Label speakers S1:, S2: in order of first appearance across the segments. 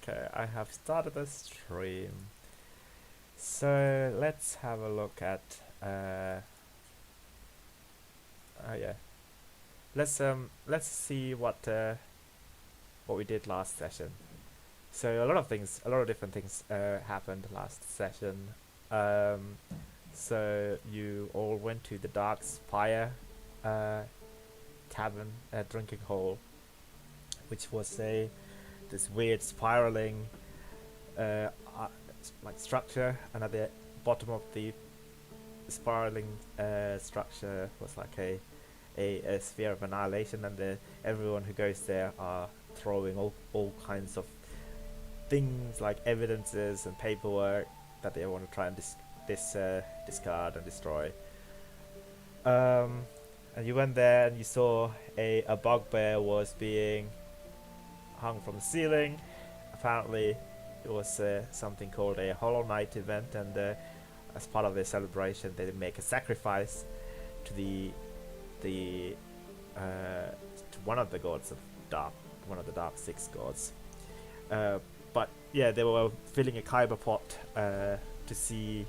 S1: Okay, I have started a stream. So let's have a look at oh yeah. Let's see what we did last session. So a lot of different things happened last session. Um so you all went to the Dark Spire tavern drinking hall, which was this weird spiraling uh, uh, like structure, and at the bottom of the spiraling structure was like a sphere of annihilation, and everyone who goes there are throwing all kinds of things like evidences and paperwork that they want to try and discard and destroy. And you went there and you saw a bugbear was being hung from the ceiling. Apparently it was something called a Hollow Knight event, and as part of their celebration they make a sacrifice to to one of the gods of dark, one of the dark six gods. But yeah, they were filling a kyber pot to see,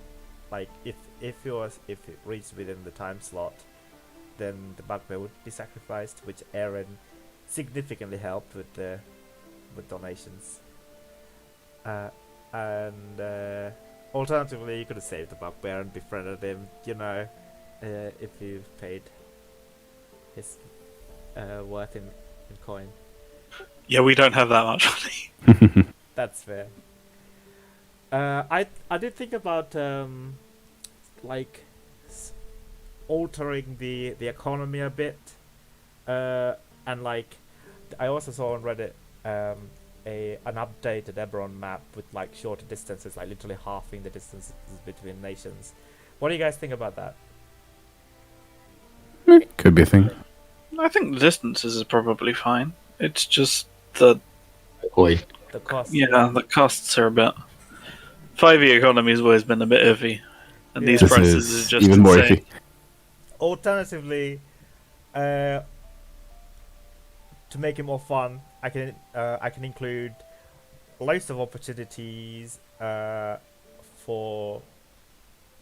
S1: like, if it reached within the time slot, then the bugbear would be sacrificed, which Aaron significantly helped with donations. And alternatively, you could have saved the bugbear and befriended him, if you paid his worth in coin.
S2: Yeah, we don't have that much money.
S1: That's fair. I did think about altering the economy a bit, and like I also saw on Reddit an updated Eberron map with like shorter distances, like literally halving the distances between nations. What do you guys think about that?
S3: Could be a thing.
S2: I think the distances is probably fine. It's just the
S4: Oi.
S1: The cost.
S2: the costs are a bit. 5e economy has always been a bit iffy, and these
S1: Yeah.
S3: This
S2: prices
S3: is
S2: is just
S3: even more
S2: insane.
S3: iffy.
S1: Alternatively, to make it more fun, I can include loads of opportunities for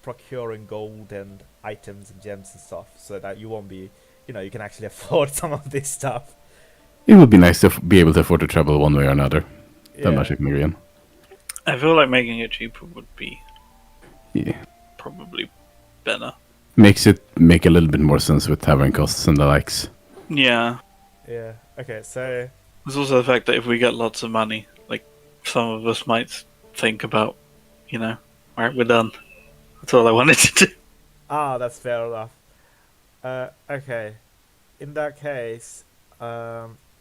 S1: procuring gold and items and gems and stuff, so that you won't be, you can actually afford some of this stuff.
S3: It would be nice to be able to afford to travel one way or another. That much I can agree on.
S2: I feel like making it cheaper would be
S3: Yeah.
S2: probably better.
S3: Makes it make a little bit more sense with tavern costs and the likes.
S2: Yeah.
S1: Yeah. Okay. So
S2: There's also the fact that if we get lots of money, like, some of us might think about, alright, we're done. That's all I wanted to do.
S1: that's fair enough. Okay. In that case,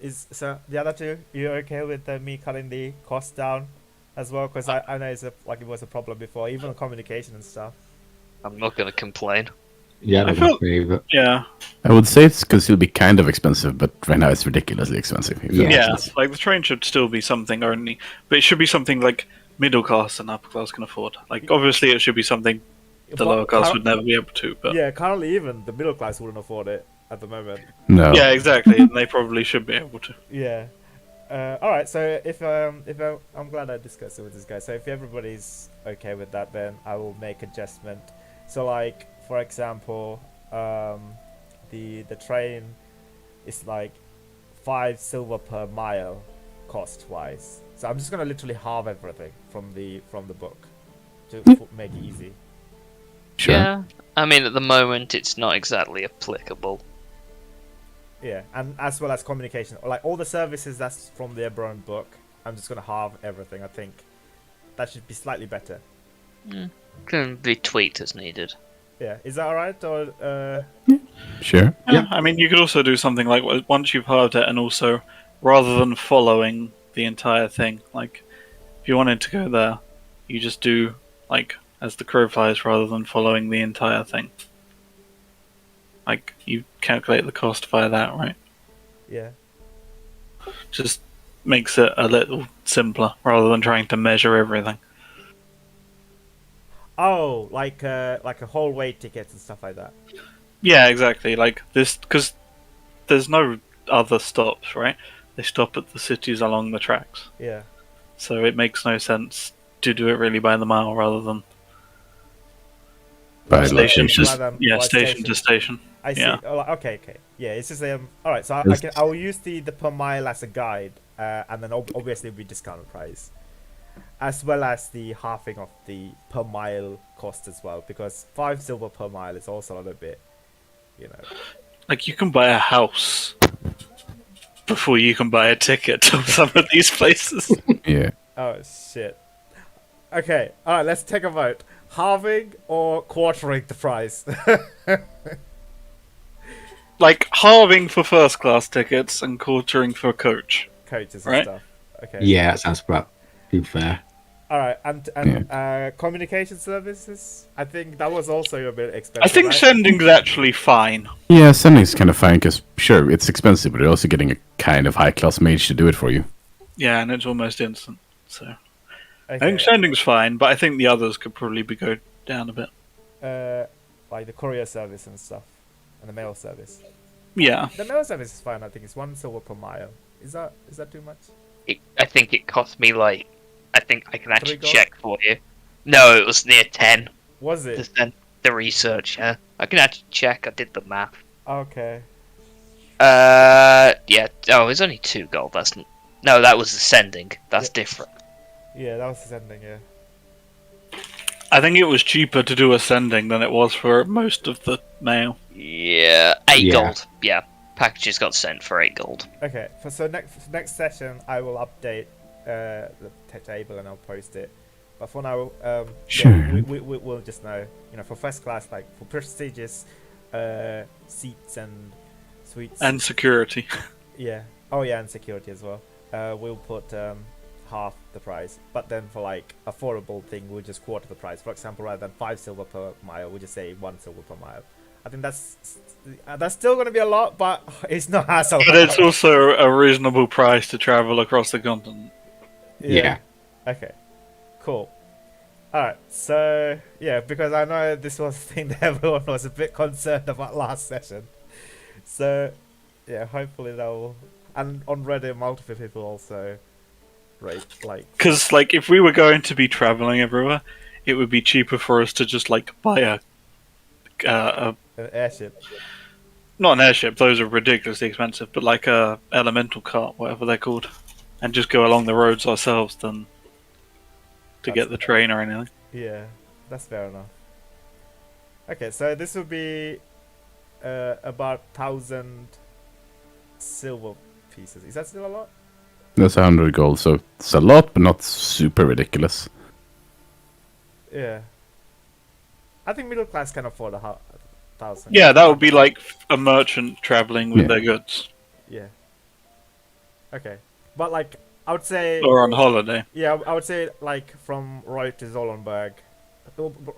S1: is so the other two, you okay with me cutting the cost down as well? Because I know it was a problem before, even communication and stuff.
S5: I'm not going to complain.
S4: Yeah,
S2: I
S4: that's
S2: felt-
S4: me, but
S2: Yeah.
S3: I would say it's because it'll be kind of expensive, but right now it's ridiculously expensive. if that
S4: Yeah.
S3: makes
S2: Yeah,
S3: sense.
S2: like the train should still be something only, but it should be something like middle class and upper class can afford. Like, obviously, it should be something the
S1: But
S2: lower class
S1: cur-
S2: would never be able to. But
S1: Yeah, currently even the middle class wouldn't afford it at the moment.
S3: No.
S2: yeah, exactly, and they probably should be able to.
S1: Yeah. All right. So I'm glad I discussed it with this guy. So if everybody's okay with that, then I will make adjustment. So like, for example, the train is like 5 silver per mile cost wise. So I'm just gonna literally halve everything from the book to make it easy.
S3: Sure.
S5: Yeah. I mean, at the moment, it's not exactly applicable.
S1: Yeah, and as well as communication, like all the services that's from the Eberron book, I'm just gonna halve everything. I think that should be slightly better.
S5: Can be tweaked as needed.
S1: Yeah, is that alright? Or
S3: Sure.
S2: Yeah, I mean, you could also do something like once you've halved it, and also rather than following the entire thing, like if you wanted to go there, you just do like as the crow flies rather than following the entire thing. Like, you calculate the cost via that, right?
S1: yeah,
S2: Just makes it a little simpler rather than trying to measure everything.
S1: oh, like a whole way tickets and stuff like that.
S2: Yeah, exactly. Like this, because there's no other stops, right? They stop at the cities along the tracks.
S1: Yeah,
S2: so it makes no sense to do it really by the mile rather than
S3: By
S2: station
S3: location.
S1: By
S2: station to station.
S1: I see.
S2: Yeah.
S1: Oh, okay. Yeah, it's just all right. So
S3: Yes.
S1: I will use the per mile as a guide, and then obviously we discount price, as well as the halving of the per mile cost as well, because 5 silver per mile is also a little bit, you know.
S2: Like you can buy a house before you can buy a ticket to some of these places.
S3: Yeah.
S1: Oh shit. Okay. All right. Let's take a vote. Halving or quartering the price.
S2: Like halving for first class tickets and quartering for coach.
S1: Coaches and
S2: Right.
S1: stuff. Okay.
S4: Yeah, that sounds about fair.
S1: All right, and communication services. I think that was also a bit expensive.
S2: I think
S1: right?
S2: sending's actually fine.
S3: Yeah, sending's kind of fine because, sure, it's expensive, but you're also getting a kind of high class mage to do it for you.
S2: Yeah, and it's almost instant. So I
S1: Okay.
S2: think sending's fine, but I think the others could probably be go down a bit.
S1: Like the courier service and stuff, and the mail service.
S2: Yeah.
S1: The mail service is fine. I think it's 1 silver per mile. Is that too much?
S5: I think it cost me like. I think I can actually
S1: gold?
S5: check for you. No, it was near 10.
S1: Was
S5: To
S1: it?
S5: send the research, yeah. I can actually check. I did the math.
S1: Okay.
S5: Yeah. Oh, it's only 2 gold. No, that was the sending. That's
S1: Yeah.
S5: different.
S1: Yeah, that was the sending. Yeah.
S2: I think it was cheaper to do a sending than it was for most of the mail.
S5: Yeah, 8
S4: Yeah.
S5: gold. Yeah, packages got sent for 8 gold.
S1: Okay. So next session, I will update the table and I'll post it. But for now,
S3: Sure.
S1: yeah, we'll just know. You know, for first class, like for prestigious seats and suites.
S2: And security.
S1: Yeah. Oh yeah, and security as well. We'll put half the price, but then for like affordable thing, we'll just quarter the price. For example, rather than 5 silver per mile, we'll just say 1 silver per mile. I think that's still going to be a lot, but it's not hassle.
S2: But it's also a reasonable price to travel across the continent.
S4: Yeah.
S1: Okay. Cool. All right. So yeah, because I know this was a thing that everyone was a bit concerned about last session. So yeah, hopefully that will. And on Reddit, multiple people also rate like.
S2: Because, like, if we were going to be traveling everywhere, it would be cheaper for us to just, like, buy a
S1: An airship.
S2: not an airship, those are ridiculously expensive, but like a elemental cart, whatever they're called, and just go along the roads ourselves than to get the train or anything.
S1: Yeah, that's fair enough. Okay, so this will be about 1,000 silver pieces. Is that still a lot?
S3: That's 100 gold, so it's a lot, but not super ridiculous.
S1: Yeah. I think middle class can afford 1,000.
S2: Yeah, that would be like a merchant traveling with
S3: Yeah.
S2: their goods,
S1: Yeah. Okay, but like I would say,
S2: or on holiday.
S1: yeah, I would say like from Roy to Zolenberg,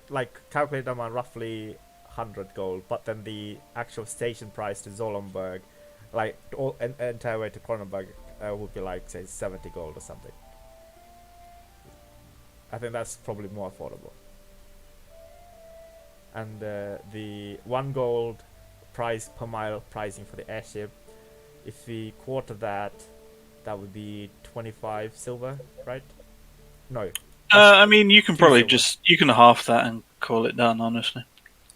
S1: like calculate them on roughly 100 gold, but then the actual station price to Zolenberg, like entire way to Kronenberg, would be like say 70 gold or something. I think that's probably more affordable. And the 1 gold price per mile pricing for the airship, if we quarter that, that would be 25 silver, right? No.
S2: I mean, you can probably
S1: silver.
S2: you can half that and call it done, honestly.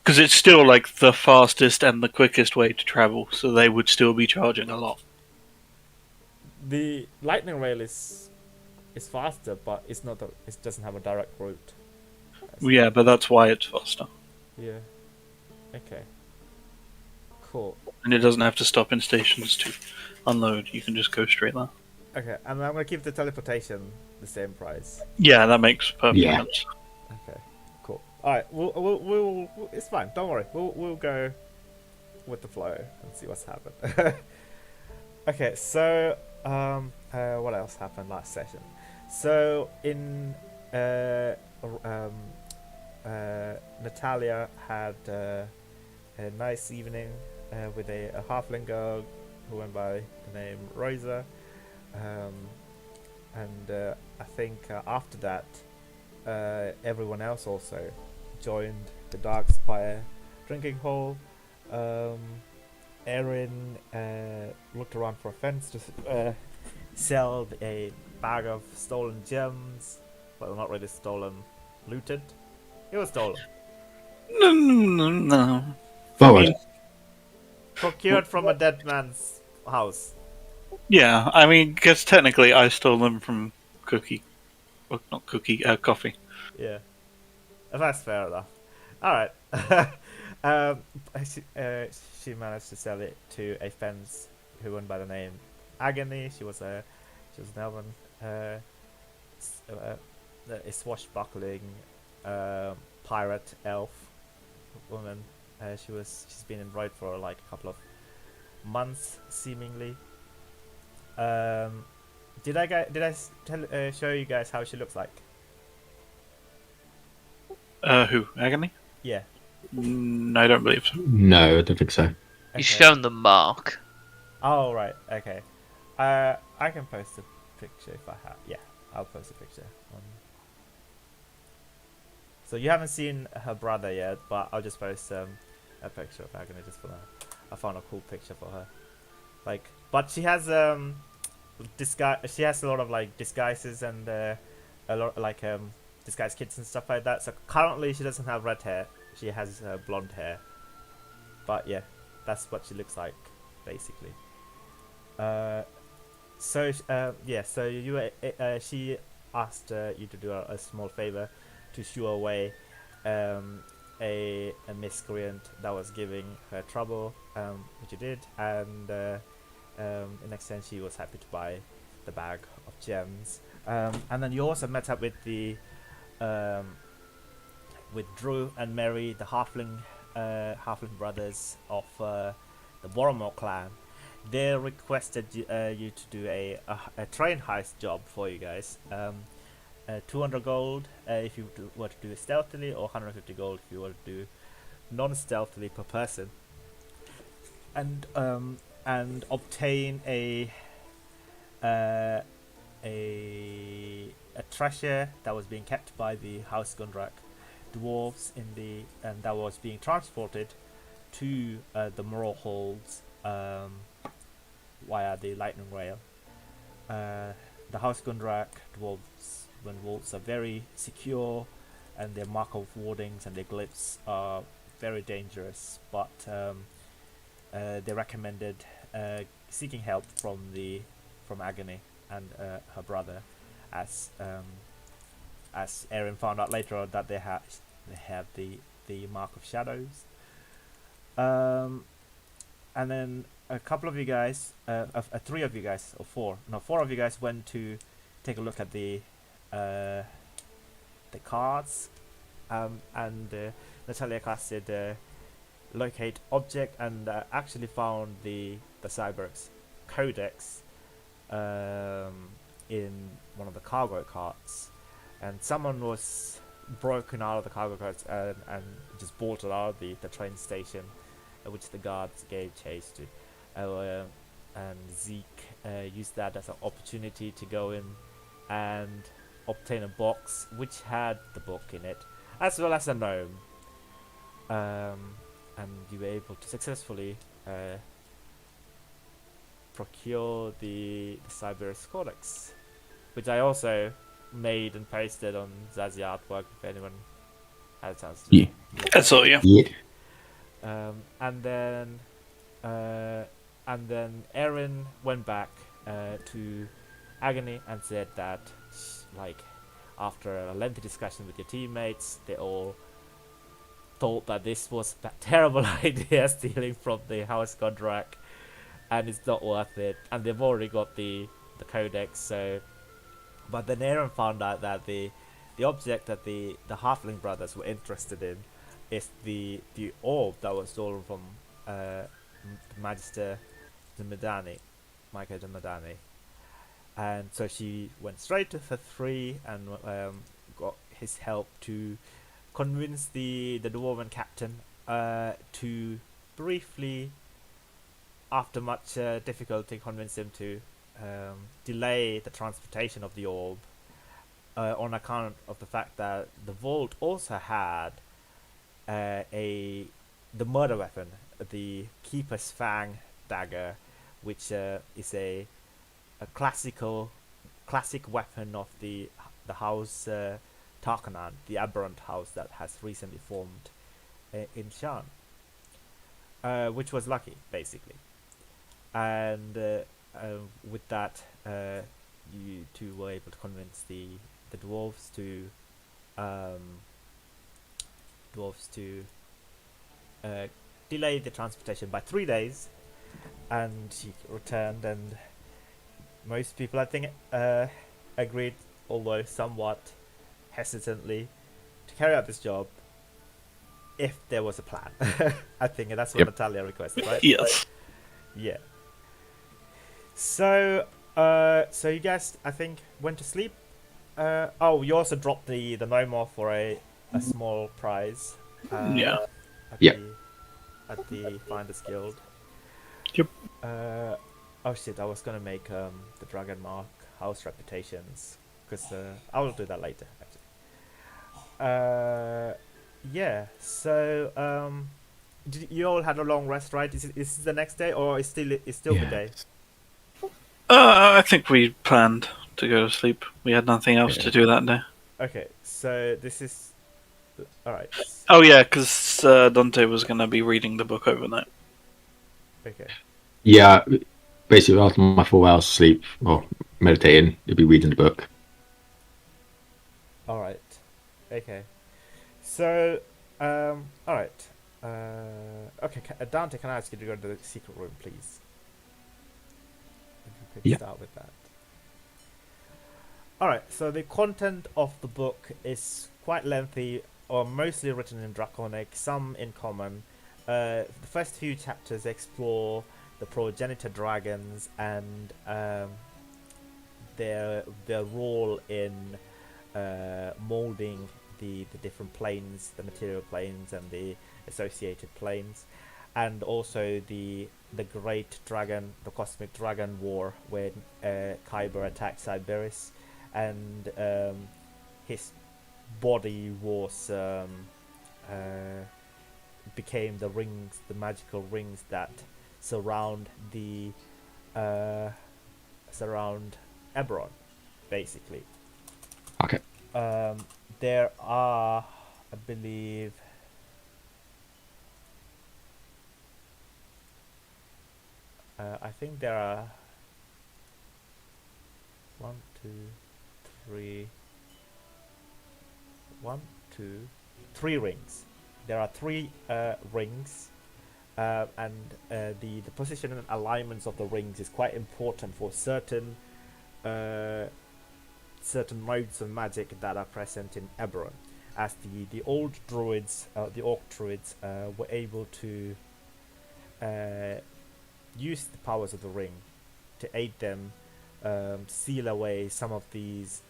S2: Because it's still like the fastest and the quickest way to travel, so they would still be charging a lot.
S1: The lightning rail is faster, but it doesn't have a direct route.
S2: Yeah, but that's why it's faster.
S1: Yeah. Okay. Cool.
S2: And it doesn't have to stop in stations to unload, you can just go straight there.
S1: Okay, and I'm gonna keep the teleportation the same price.
S2: Yeah, that makes perfect
S4: Yeah.
S2: sense.
S1: Okay. Cool. All right. We'll it's fine. Don't worry. We'll go with the flow and see what's happened. Okay. So what else happened last session? So in Natalia had a nice evening with a halfling girl who went by the name Rosa, and I think after that everyone else also joined the Dark Spire drinking hall. Erin looked around for a fence to sell a bag of stolen gems. Well, not really stolen, looted. It was stolen.
S2: No.
S4: Forward.
S1: Procured from a dead man's house.
S2: Yeah, I mean, because technically I stole them from Cookie. Well, not Cookie, Coffee.
S1: Yeah, that's fair enough. All right. um, she managed to sell it to a fence who went by the name Agony. She was an elven, a swashbuckling pirate elf woman. She's been in Ride for like a couple of months, seemingly. Did I show you guys how she looks like?
S2: Who? Agony?
S1: Yeah.
S2: No, I don't believe so.
S4: No, I don't think so.
S1: Okay.
S5: You've shown the mark.
S1: Oh right. Okay. I can post a picture if I have. Yeah, I'll post a picture. So you haven't seen her brother yet, but I'll just post a picture of Agony just for now. I found a cool picture for her. Like, but she has She has a lot of like disguises and a lot like disguise kits and stuff like that. So currently she doesn't have red hair. She has blonde hair. But yeah, that's what she looks like basically. So she asked you to do a small favor to shoo away a miscreant that was giving her trouble, which you did, and in exchange she was happy to buy the bag of gems. And then you also met up with the with Drew and Mary, the halfling brothers of the Boromore clan. They requested you to do a train heist job for you guys. 200 gold if you were to do it stealthily, or 150 gold if you were to do non-stealthily per person. And obtain a treasure that was being kept by the House Gundrak dwarves and that was being transported to the Moral Halls via the lightning rail. The House Gundrak dwarves vaults are very secure, and their Markov wardings and their glyphs are very dangerous, but they recommended seeking help from Agony and her brother, as Erin found out later on that they have the Mark of Shadows. And then a couple of you guys, three of you guys, or four of you guys went to take a look at the cards, and Natalia casted locate object, and actually found the Cyberx codex in one of the cargo carts, and someone was broken out of the cargo carts and just bolted out of the train station, which the guards gave chase to, and Zeke used that as an opportunity to go in and obtain a box which had the book in it, as well as a gnome, and you were able to successfully procure the Cyberus Codex, which I also made and pasted on Zazie artwork if anyone had a chance to.
S3: Yeah.
S2: That's all, yeah.
S4: Yeah.
S1: And then Erin went back to Agony and said that, like, after a lengthy discussion with your teammates, they all thought that this was a terrible idea, stealing from the House Godrak, and it's not worth it, and they've already got the codex. So, but then Erin found out that the object that the Halfling brothers were interested in is the orb that was stolen from Magister de Medani, Michael de Medani. And so she went straight to the three and got his help to convince the dwarven captain to briefly, after much difficulty, convince him to delay the transportation of the orb on account of the fact that the vault also had the murder weapon, the Keeper's Fang dagger, which is a classical classic weapon of the house Tarkanan, the aberrant house that has recently formed in Shan, which was lucky basically. And with that, you two were able to convince the dwarves to delay the transportation by 3 days, and he returned, and most people I think agreed, although somewhat hesitantly, to carry out this job if there was a plan. I think that's what
S3: Yep.
S1: Natalia requested, right?
S2: Yes.
S1: Yeah. So you guys, I think, went to sleep. You also dropped the gnome off for a small prize.
S2: Yeah.
S1: At
S4: Yeah.
S1: at the Finders Guild.
S2: Yep.
S1: Oh shit! I was gonna make the Dragon Mark house reputations, because I will do that later. Actually. Yeah. So you all had a long rest, right? Is this the next day, or is still the day?
S2: I think we planned to go to sleep. We had nothing else to do that day.
S1: Okay. So this is all right.
S2: Oh yeah, because Dante was going to be reading the book overnight.
S1: Okay.
S4: Yeah, basically after my 4 hours sleep or meditating, you'll be reading the book.
S1: All right. Okay. So, all right. Okay, Dante, can I ask you to go to the secret room, please? If you could
S4: Yeah.
S1: start with that. All right. So the content of the book is quite lengthy, or mostly written in Draconic, some in Common. The first few chapters explore the progenitor dragons and their role in molding the different planes, the material planes and the associated planes, and also the great dragon, the cosmic dragon war, when Kyber attacked Cyberis, and his body was became the rings, the magical rings that surround Eberron, basically.
S4: Okay.
S1: There are, I believe, I think there are 1, 2, 3, 1, 2, 3 rings. There are 3 rings, and the position and alignments of the rings is quite important for certain modes of magic that are present in Eberron, as the old druids, the orc druids, were able to use the powers of the ring to aid them seal away some of these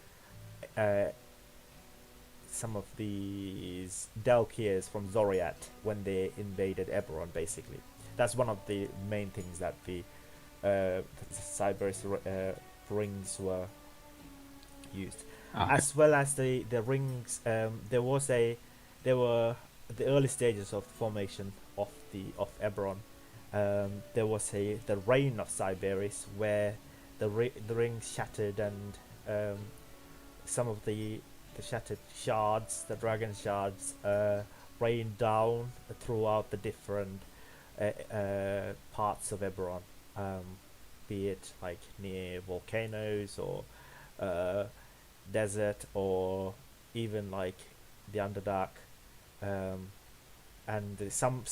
S1: Dalkirs from Zoriat when they invaded Eberron. Basically, that's one of the main things that the Cyber's rings were used,
S4: Okay.
S1: as well as the rings. There were the early stages of the formation of Eberron. There was the reign of Cyberis, where the rings shattered, and some of the shattered shards, the dragon shards, rained down throughout the different parts of Eberron, be it like near volcanoes or desert, or even like the Underdark. And some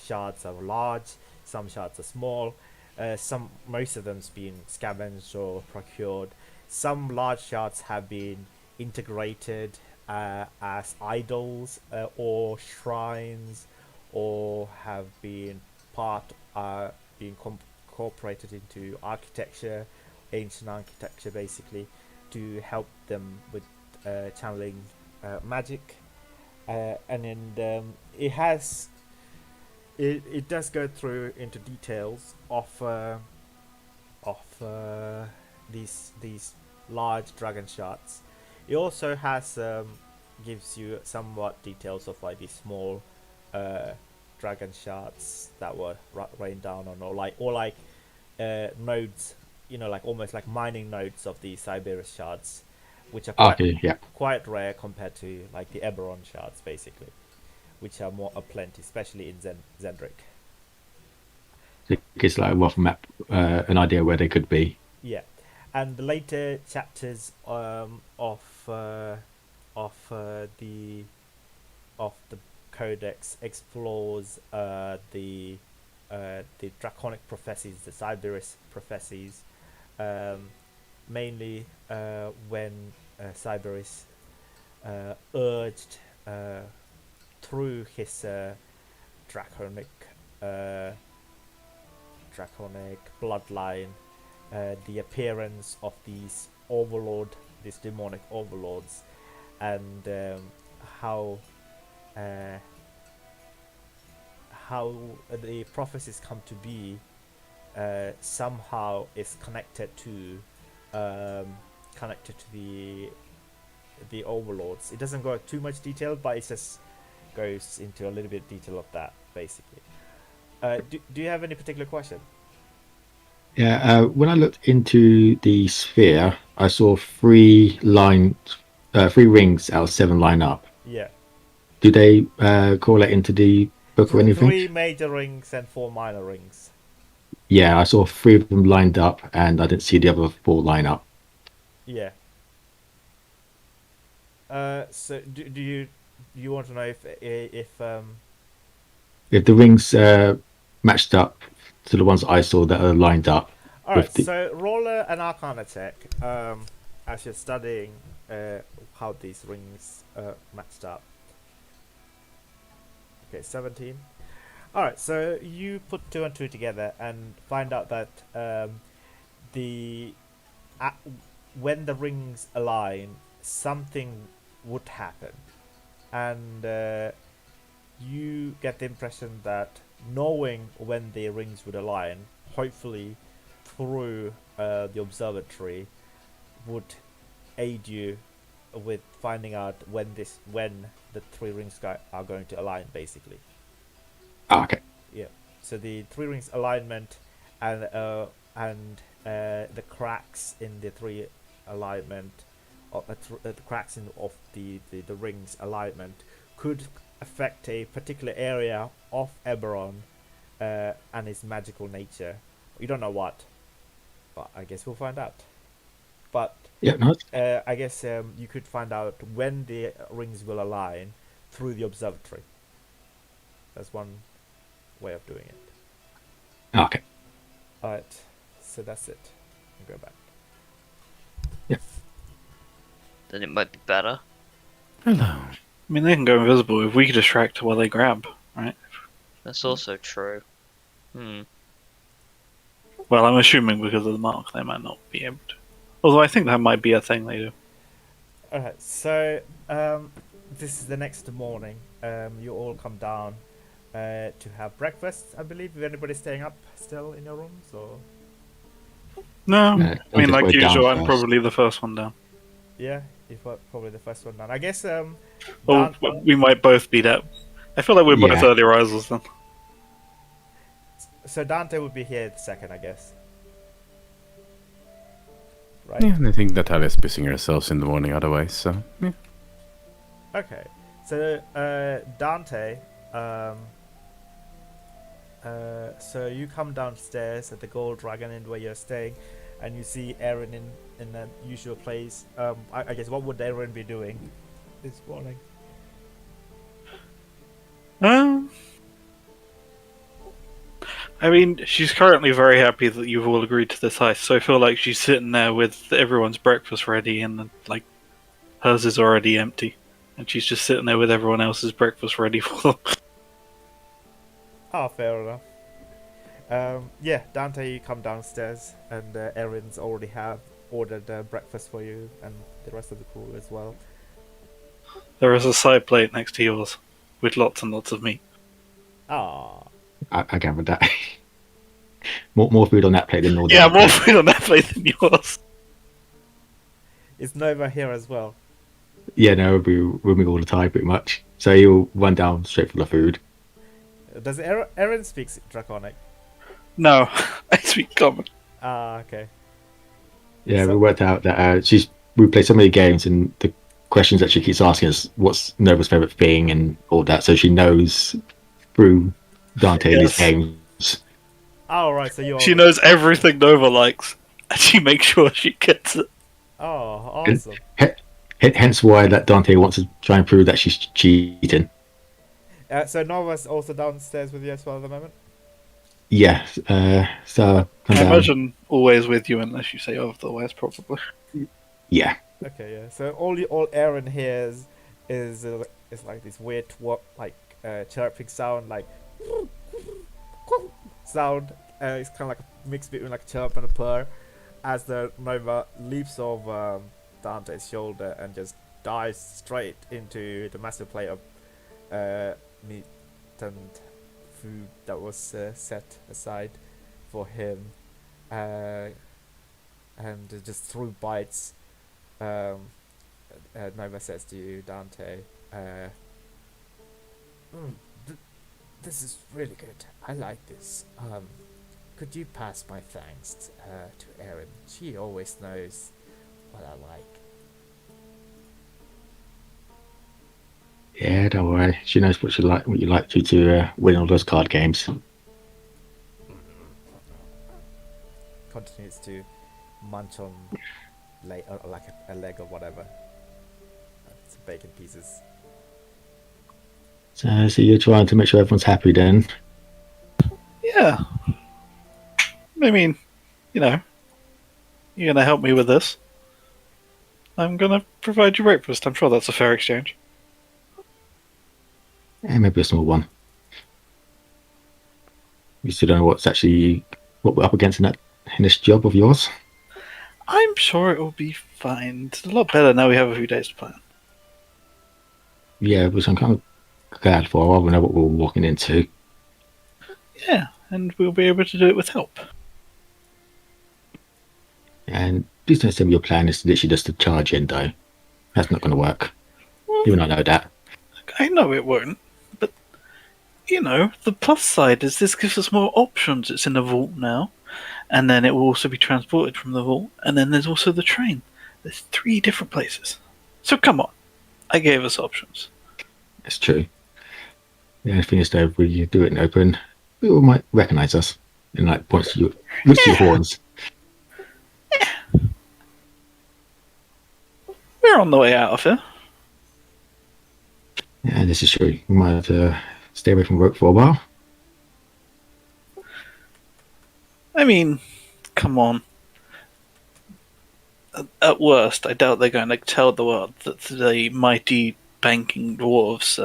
S1: shards are large, some shards are small. Most of them's been scavenged or procured. Some large shards have been integrated as idols or shrines, or have been incorporated into architecture, ancient architecture, basically, to help them with channeling magic. And then it does go through into details of these large dragon shards. It also has gives you somewhat details of like these small dragon shards that were rained down on, or like nodes like almost like mining nodes of the Cyberius shards, which are
S4: Okay, yeah.
S1: quite rare compared to like the Eberron shards, basically, which are more aplenty, especially in Zendrick.
S4: It gives like a rough map, an idea where they could be.
S1: Yeah, and the later chapters the Codex explores the draconic prophecies, the Cyberius prophecies, mainly when Cyberius urged through his draconic uh, bloodline the appearance of these these demonic overlords, and how uh, the prophecies come to be somehow is connected to the overlords. It doesn't go into too much detail, but it just goes into a little bit of detail of that, basically. Do you have any particular question?
S4: Yeah, when I looked into the sphere, I saw three rings out of 7 line up.
S1: Yeah.
S4: Do they correlate into the book or anything?
S1: 3 major rings and 4 minor rings.
S4: Yeah, I saw 3 of them lined up, and I didn't see the other 4 line up.
S1: Yeah. So do you want to know
S4: If the rings matched up to the ones I saw that are lined up.
S1: Alright, so roll an Arcana check as you're studying how these rings matched up. Okay, 17. Alright, so you put 2 and 2 together and find out that when the rings align, something would happen. And you get the impression that knowing when the rings would align, hopefully through the observatory, would aid you with finding out when the 3 rings are going to align, basically.
S4: Okay.
S1: Yeah. So the 3 rings alignment and the cracks in the 3 alignment, the cracks of the rings alignment could affect a particular area of Eberron and its magical nature. You don't know what, but I guess we'll find out. But
S4: Yeah, no.
S1: I guess you could find out when the rings will align through the observatory. That's one way of doing it.
S4: Okay.
S1: Alright, so that's it. I'll go back.
S5: Then it might be better.
S3: Hello.
S2: I mean, they can go invisible if we distract while they grab, right?
S5: That's also true.
S2: Well, I'm assuming because of the mark, they might not be able to. Although I think that might be a thing they do.
S1: Alright, so this is the next morning. You all come down to have breakfast, I believe. Is anybody staying up still in your rooms, or?
S2: No,
S4: Yeah,
S2: I mean,
S4: just
S2: like
S4: go down
S2: usual, I'm
S4: first.
S2: probably the first one down.
S1: Yeah, you're probably the first one down. I guess
S2: Or we might both be that. I feel like we're both
S4: Yeah.
S2: early risers then.
S1: so Dante would be here the second, I guess. Right?
S3: Yeah, and I think Natalia's pissing herself in the morning otherwise, so yeah.
S1: Okay, so Dante, so you come downstairs at the Gold Dragon Inn where you're staying, and you see Erin in the usual place. I guess what would Erin be doing this morning?
S2: I mean, she's currently very happy that you've all agreed to this heist, so I feel like she's sitting there with everyone's breakfast ready, and like hers is already empty, and she's just sitting there with everyone else's breakfast ready for them.
S1: Oh, fair enough. Yeah, Dante, you come downstairs, and Erin's already have ordered breakfast for you and the rest of the crew as well.
S2: There is a side plate next to yours, with lots and lots of meat.
S1: Ah,
S4: I gathered that. more food on that plate than all the
S2: Yeah,
S4: other
S2: more
S4: plates.
S2: food on that plate than yours.
S1: is Nova here as well?
S4: Yeah, no, we'll be rooming all the time pretty much. So you'll run down straight for the food.
S1: Does Erin speak Draconic?
S2: No, I speak common.
S1: Ah, okay.
S4: Yeah, we
S1: So,
S4: worked out that we played so many games, and the questions that she keeps asking us, what's Nova's favorite thing, and all that. So she knows through Dante in these
S2: Yes.
S4: games.
S1: oh right, so you're
S2: She knows everything Nova likes, and she makes sure she gets it.
S1: oh
S4: And
S1: awesome.
S4: hence why that Dante wants to try and prove that she's cheating.
S1: So Nova's also downstairs with you as well at the moment.
S4: Yeah. So come
S2: I
S4: down.
S2: imagine always with you unless you say otherwise, probably.
S4: Yeah.
S1: Okay, yeah. So all Aaron hears is like this weird chirping sound, like sound. It's kind of like a mix between like a chirp and a purr, as the Nova leaps over Dante's shoulder and just dives straight into the massive plate of meat and food that was set aside for him, and just through bites. Nova says to you, Dante, "Mm, th- this is really good. I like this. Could you pass my thanks to Erin? She always knows what I like."
S4: Yeah, don't worry. She knows what you like to win all those card games.
S1: Continues to munch on like a leg or whatever. Some bacon pieces.
S4: So you're trying to make sure everyone's happy then.
S2: Yeah. I mean, you know, you're gonna help me with this. I'm gonna provide you breakfast. I'm sure that's a fair exchange.
S4: Yeah, maybe a small one. You still don't know what we're up against in this job of yours.
S2: I'm sure it will be fine. It's a lot better now we have a few days to plan.
S4: Yeah, which I'm kind of glad for. I rather know what we're walking into.
S2: Yeah, and we'll be able to do it with help.
S4: And please don't tell me your plan is literally just to charge in, though. That's not going to work. Even I know that.
S2: I know it won't, but you know, the plus side is this gives us more options. It's in the vault now, and then it will also be transported from the vault, and then there's also the train. There's 3 different places. So come on, I gave us options.
S4: It's true. The only thing is, though, if we do it in open, people might recognize us and like points to your horns.
S2: We're on the way out of here.
S4: Yeah, this is true. We might have to stay away from work for a while.
S2: I mean, come on. At worst, I doubt they're going to tell the world that the mighty banking dwarves,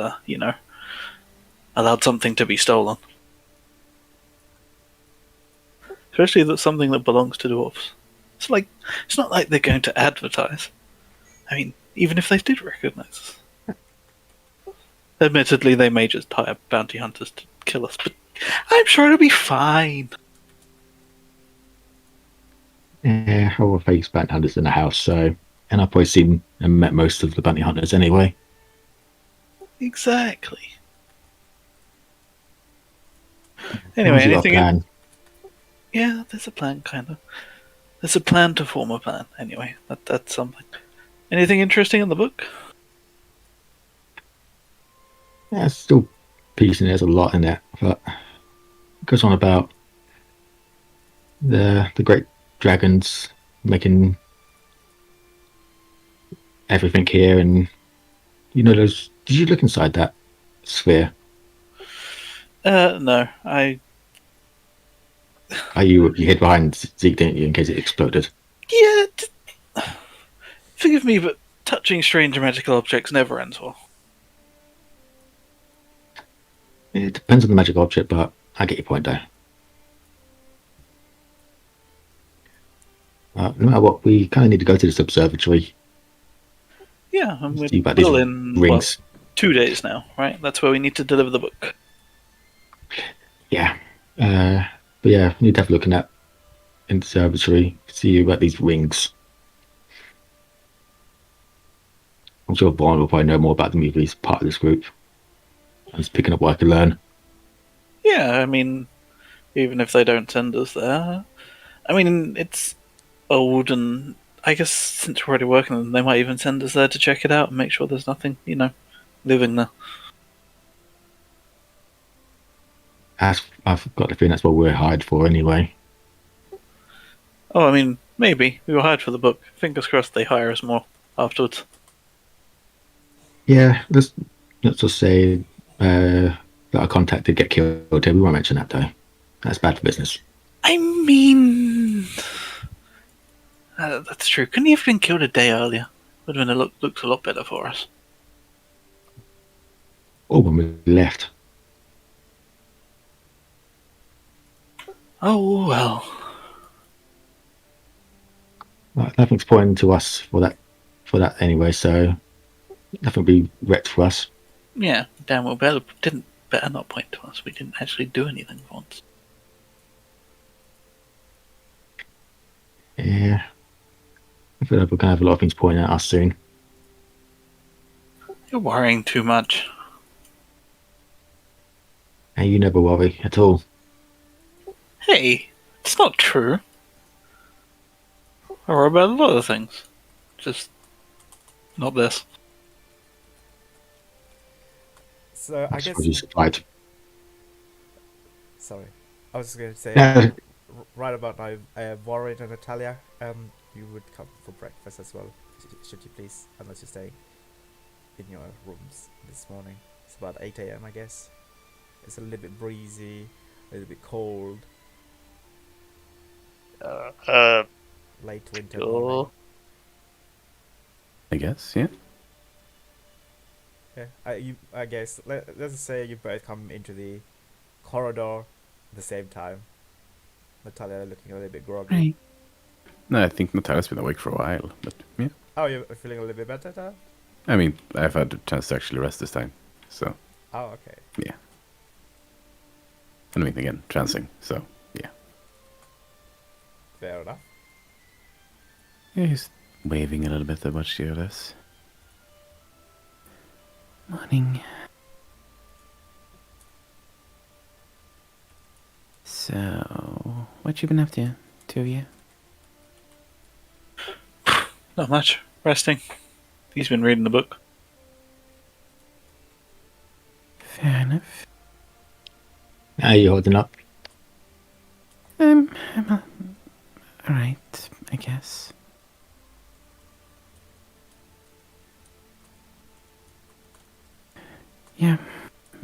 S2: allowed something to be stolen. Especially that's something that belongs to dwarves. It's not like they're going to advertise. I mean, even if they did recognize us. Admittedly, they may just hire bounty hunters to kill us, but I'm sure it'll be fine.
S4: Yeah, I will face bounty hunters in the house, so. And I've probably seen and met most of the bounty hunters anyway.
S2: Exactly.
S4: As long
S2: Anyway,
S4: as you got a
S2: anything?
S4: plan.
S2: Yeah, there's a plan, kind of. There's a plan to form a plan. Anyway, that's something. Anything interesting in the book?
S4: Yeah, it's still piecing. There's a lot in there, but it goes on about the great dragons making everything here, and you know those. Did you look inside that sphere?
S2: No.
S4: You hid behind Zeke, didn't you, in case it exploded?
S2: Yeah. Forgive me, but touching strange magical objects never ends well.
S4: It depends on the magic object, but I get your point though. No matter what, we kind of need to go to this observatory.
S2: Yeah, and we're
S4: See about these
S2: still in
S4: rings.
S2: 2 days now, right? That's where we need to deliver the book.
S4: Yeah. But yeah, we need to have a look in that observatory, see about these rings. I'm sure Vaughn will probably know more about them if he's part of this group. I'm just picking up what I can learn.
S2: Yeah, I mean, even if they don't send us there, I mean, old, and I guess since we're already working on them, they might even send us there to check it out and make sure there's nothing, living there.
S4: I've got the feeling that's what we're hired for anyway.
S2: Oh, I mean, maybe. We were hired for the book. Fingers crossed they hire us more afterwards.
S4: Yeah, let's just say that our contact did get killed. We won't mention that though. That's bad for business.
S2: I mean, that's true. Couldn't he have been killed a day earlier? Would have been looked a lot better for us.
S4: Or when we left.
S2: Oh well.
S4: Well, nothing's pointing to us for that anyway. So nothing will be wrecked for us.
S2: Yeah, damn well better not point to us. We didn't actually do anything once.
S4: Yeah, I feel like we're gonna have a lot of things pointing at us soon.
S2: You're worrying too much.
S4: And you never worry at all.
S2: Hey, it's not true. I worry about a lot of things. Just not this.
S1: So I guess.
S4: Suppose you survived.
S1: Sorry, I was just going to say.
S4: Yeah,
S1: Right about now, Warren and Natalia, you would come for breakfast as well, should you please, unless you stay in your rooms this morning. It's about 8 a.m. I guess. It's a little bit breezy, a little bit cold, late winter morning.
S5: Sure.
S3: I guess, yeah.
S1: Yeah, I guess, let's just say you both come into the corridor at the same time. Natalia looking a little bit groggy.
S3: Right. No, I think Natalia's been awake for a while, but yeah.
S1: Oh, you're feeling a little bit better now?
S3: I mean, I've had a chance to actually rest this time, so
S1: Oh, okay.
S3: yeah. And I mean, again, trancing, so yeah.
S1: Fair enough.
S3: Yeah, he's waving a little bit about Shiodas. Morning. So, what you been up to, two of you?
S2: Not much. Resting. He's been reading the book.
S3: Fair enough.
S4: how are you holding up?
S3: I'm alright, I guess. Yeah,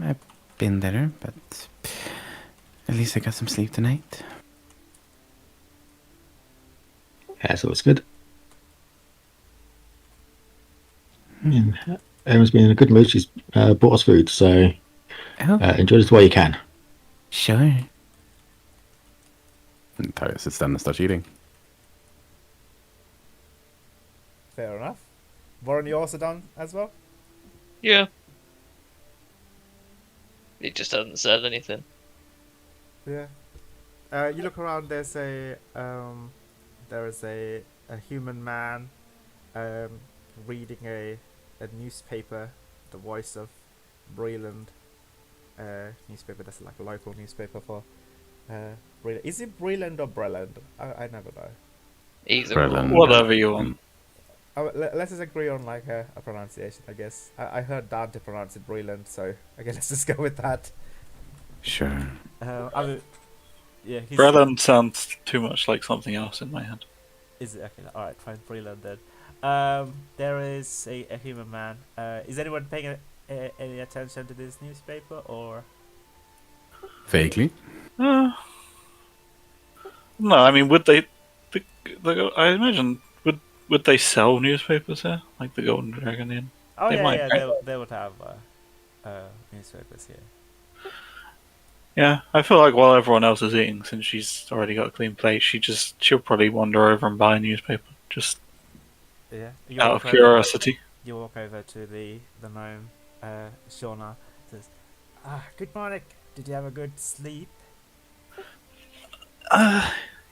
S3: I've been there, but at least I got some sleep tonight.
S4: Yeah, so it's good. And Emma's been in a good mood. She's bought us food, so
S3: Oh,
S4: enjoy this while you can.
S3: sure. And Talia sits down and starts eating.
S1: Fair enough. Warren, you also done as well?
S5: Yeah. He just hasn't said anything.
S1: Yeah. You look around. There is a human man, reading a newspaper, the voice of Breland. Newspaper that's like a local newspaper for Breland. Is it Breland or Breland? I never know.
S5: Either
S3: Breland.
S5: or.
S2: Whatever you want.
S1: Let's just agree on like a pronunciation, I guess. I heard Dante pronounce it Breland, so I guess let's just go with that.
S3: Sure.
S1: Yeah, he's...
S2: Breland sounds too much like something else in my head.
S1: Is it okay? All right, fine, Breland then. There is a human man. Is anyone paying any attention to this newspaper or?
S3: Vaguely.
S2: No, I mean, would they? I imagine would they sell newspapers here, like the Golden Dragon Inn?
S1: Oh
S2: They
S1: yeah,
S2: might,
S1: yeah,
S2: right?
S1: they would have newspapers here.
S2: Yeah, I feel like while everyone else is eating, since she's already got a clean plate, she'll probably wander over and buy a newspaper, just
S1: Yeah.
S2: out of curiosity.
S1: You walk over to the gnome, Shauna. Says, "Good morning. Did you have a good sleep?"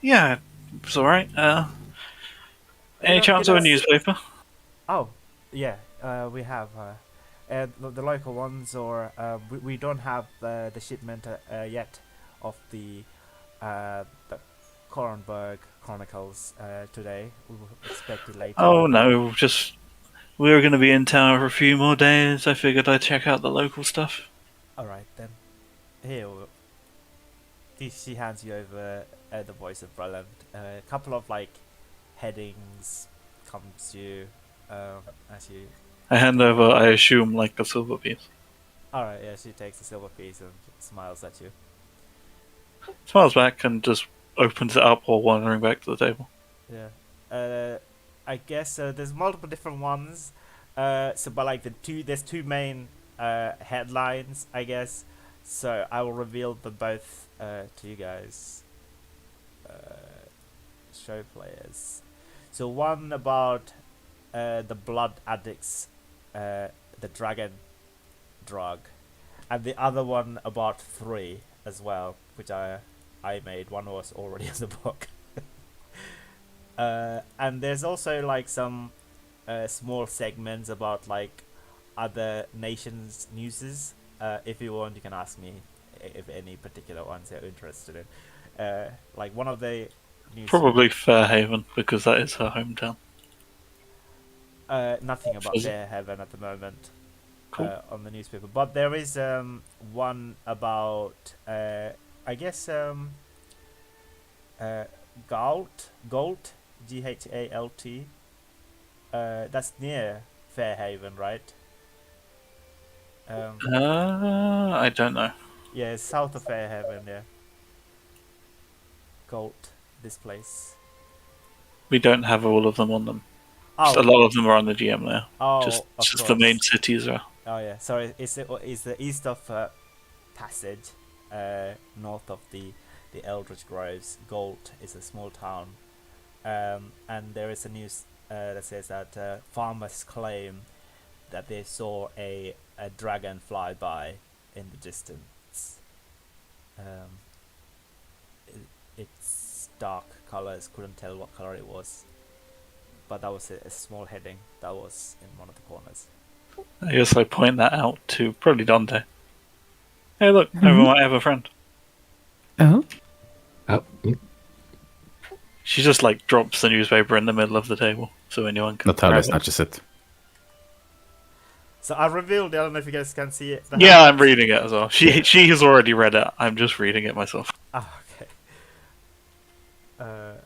S2: Yeah, it's all right. Any
S1: know,
S2: chance
S1: you
S2: of a
S1: know-
S2: newspaper?
S1: Oh, yeah. We have the local ones, or we don't have the shipment yet of the Korenberg Chronicles today. We will expect it later.
S2: Oh no, just we were going to be in town for a few more days. I figured I'd check out the local stuff.
S1: All right then. Here, she hands you over the voice of Breland. A couple of like headings comes to you as you.
S2: I hand over, I assume, like a silver piece.
S1: All right, yeah. She takes a silver piece and smiles at you.
S2: Smiles back and just opens it up while wandering back to the table.
S1: Yeah. I guess there's multiple different ones. But like there's two main headlines, I guess. So I will reveal them both to you guys, show players. So one about the blood addicts, the dragon drug, and the other one about 3 as well, which I made. One was already in the book. And there's also like some small segments about like other nations' newses. If you want, you can ask me if any particular ones you're interested in. Like one of the news.
S2: Probably Fairhaven, because that is her hometown.
S1: Nothing about
S2: Is it?
S1: Fairhaven at the moment.
S2: Cool.
S1: On the newspaper, but there is one about I guess Galt, Ghalt. That's near Fairhaven, right?
S2: I don't know.
S1: Yeah, it's south of Fairhaven. Yeah, Galt, this place.
S2: We don't have all of them on them.
S1: Oh,
S2: A lot of them are on the GM now.
S1: oh,
S2: just
S1: of
S2: the
S1: course.
S2: main cities are.
S1: Oh yeah, sorry. It's the east of Passage, north of the Eldritch Groves. Galt is a small town, and there is a news that says that farmers claim that they saw a dragon fly by in the distance. Its dark colors, couldn't tell what color it was, but that was a small heading that was in one of the corners.
S2: I guess I point that out to probably Dante. Hey, look, Nova might have a friend.
S3: Oh.
S4: Oh,
S2: She just like drops the newspaper in the middle of the table, so anyone can.
S3: Natalia
S2: grab it.
S3: snatches it.
S1: So I revealed. I don't know if you guys can see it.
S2: Yeah, I'm reading it as well. She has already read it. I'm just reading it myself.
S1: Ah, okay. Okay.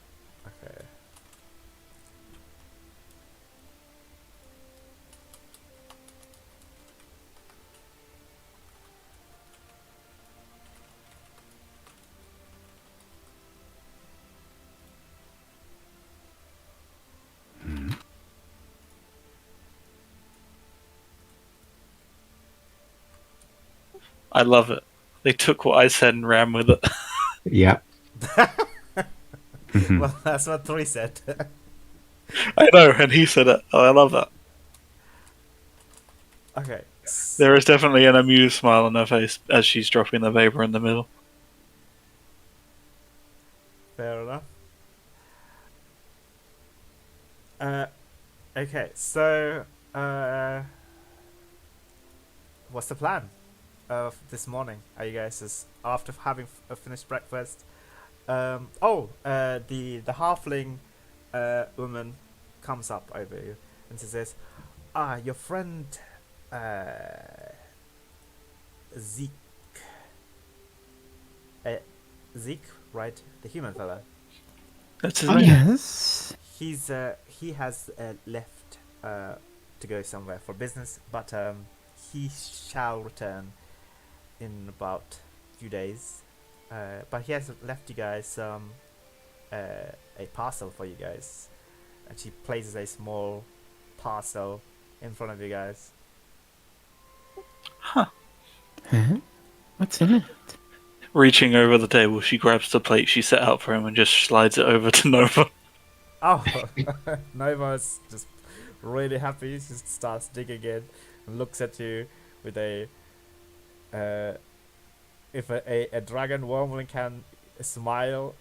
S2: I love it. They took what I said and ran with it.
S4: yeah.
S1: Well, that's what 3 said.
S2: I know, and he said it. Oh, I love that.
S1: Okay.
S2: There is definitely an amused smile on her face as she's dropping the paper in the middle.
S1: Fair enough. Okay, so what's the plan of this morning? Are you guys just after having finished breakfast? The halfling woman comes up over you and she says, your friend Zeke, Zeke, right? The human fella.
S2: That's his
S3: Oh,
S2: name.
S3: yes.
S1: He has left to go somewhere for business, but he shall return in about a few days. But he has left you guys a parcel for you guys, and she places a small parcel in front of you guys.
S3: Huh? What's in it?
S2: Reaching over the table, she grabs the plate she set out for him and just slides it over to Nova.
S1: Oh, Nova's just really happy. She just starts digging in and looks at you with a if a dragon wormling can smile,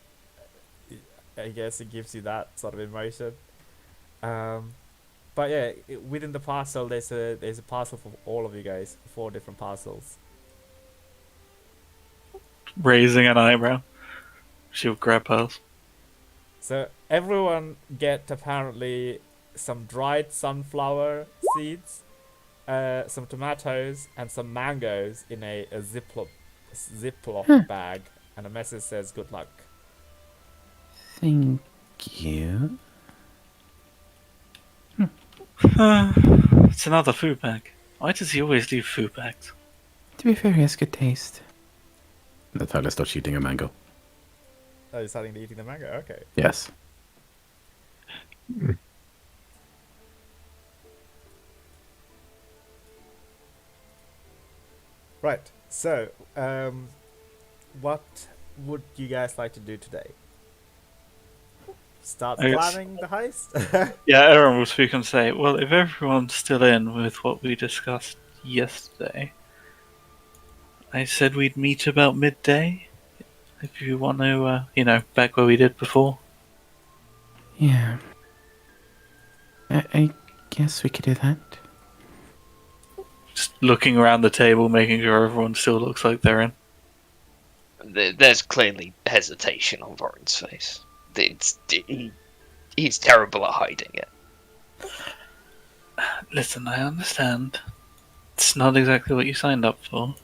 S1: I guess it gives you that sort of emotion. But yeah, within the parcel there's a parcel for all of you guys, 4 different parcels.
S2: Raising an eyebrow, she'll grab hers.
S1: So everyone get apparently some dried sunflower seeds, some tomatoes, and some mangoes in a Ziploc bag, and a message says "Good luck."
S3: Thank you.
S2: It's another food bag. Why does he always leave food bags?
S3: To be fair, he has good taste. Natalia starts eating a mango.
S1: Oh, you're starting to eating the mango. Okay.
S3: Yes.
S1: Right. So, what would you guys like to do today? Start
S2: I guess-
S1: planning the heist?
S2: Yeah, Aaron will speak and say, well, if everyone's still in with what we discussed yesterday, I said we'd meet about midday. If you want to, back where we did before.
S3: Yeah. I guess we could do that.
S2: Just looking around the table, making sure everyone still looks like they're in.
S5: There's clearly hesitation on Voren's face. He's terrible at hiding it.
S2: Listen, I understand. It's not exactly what you signed up for.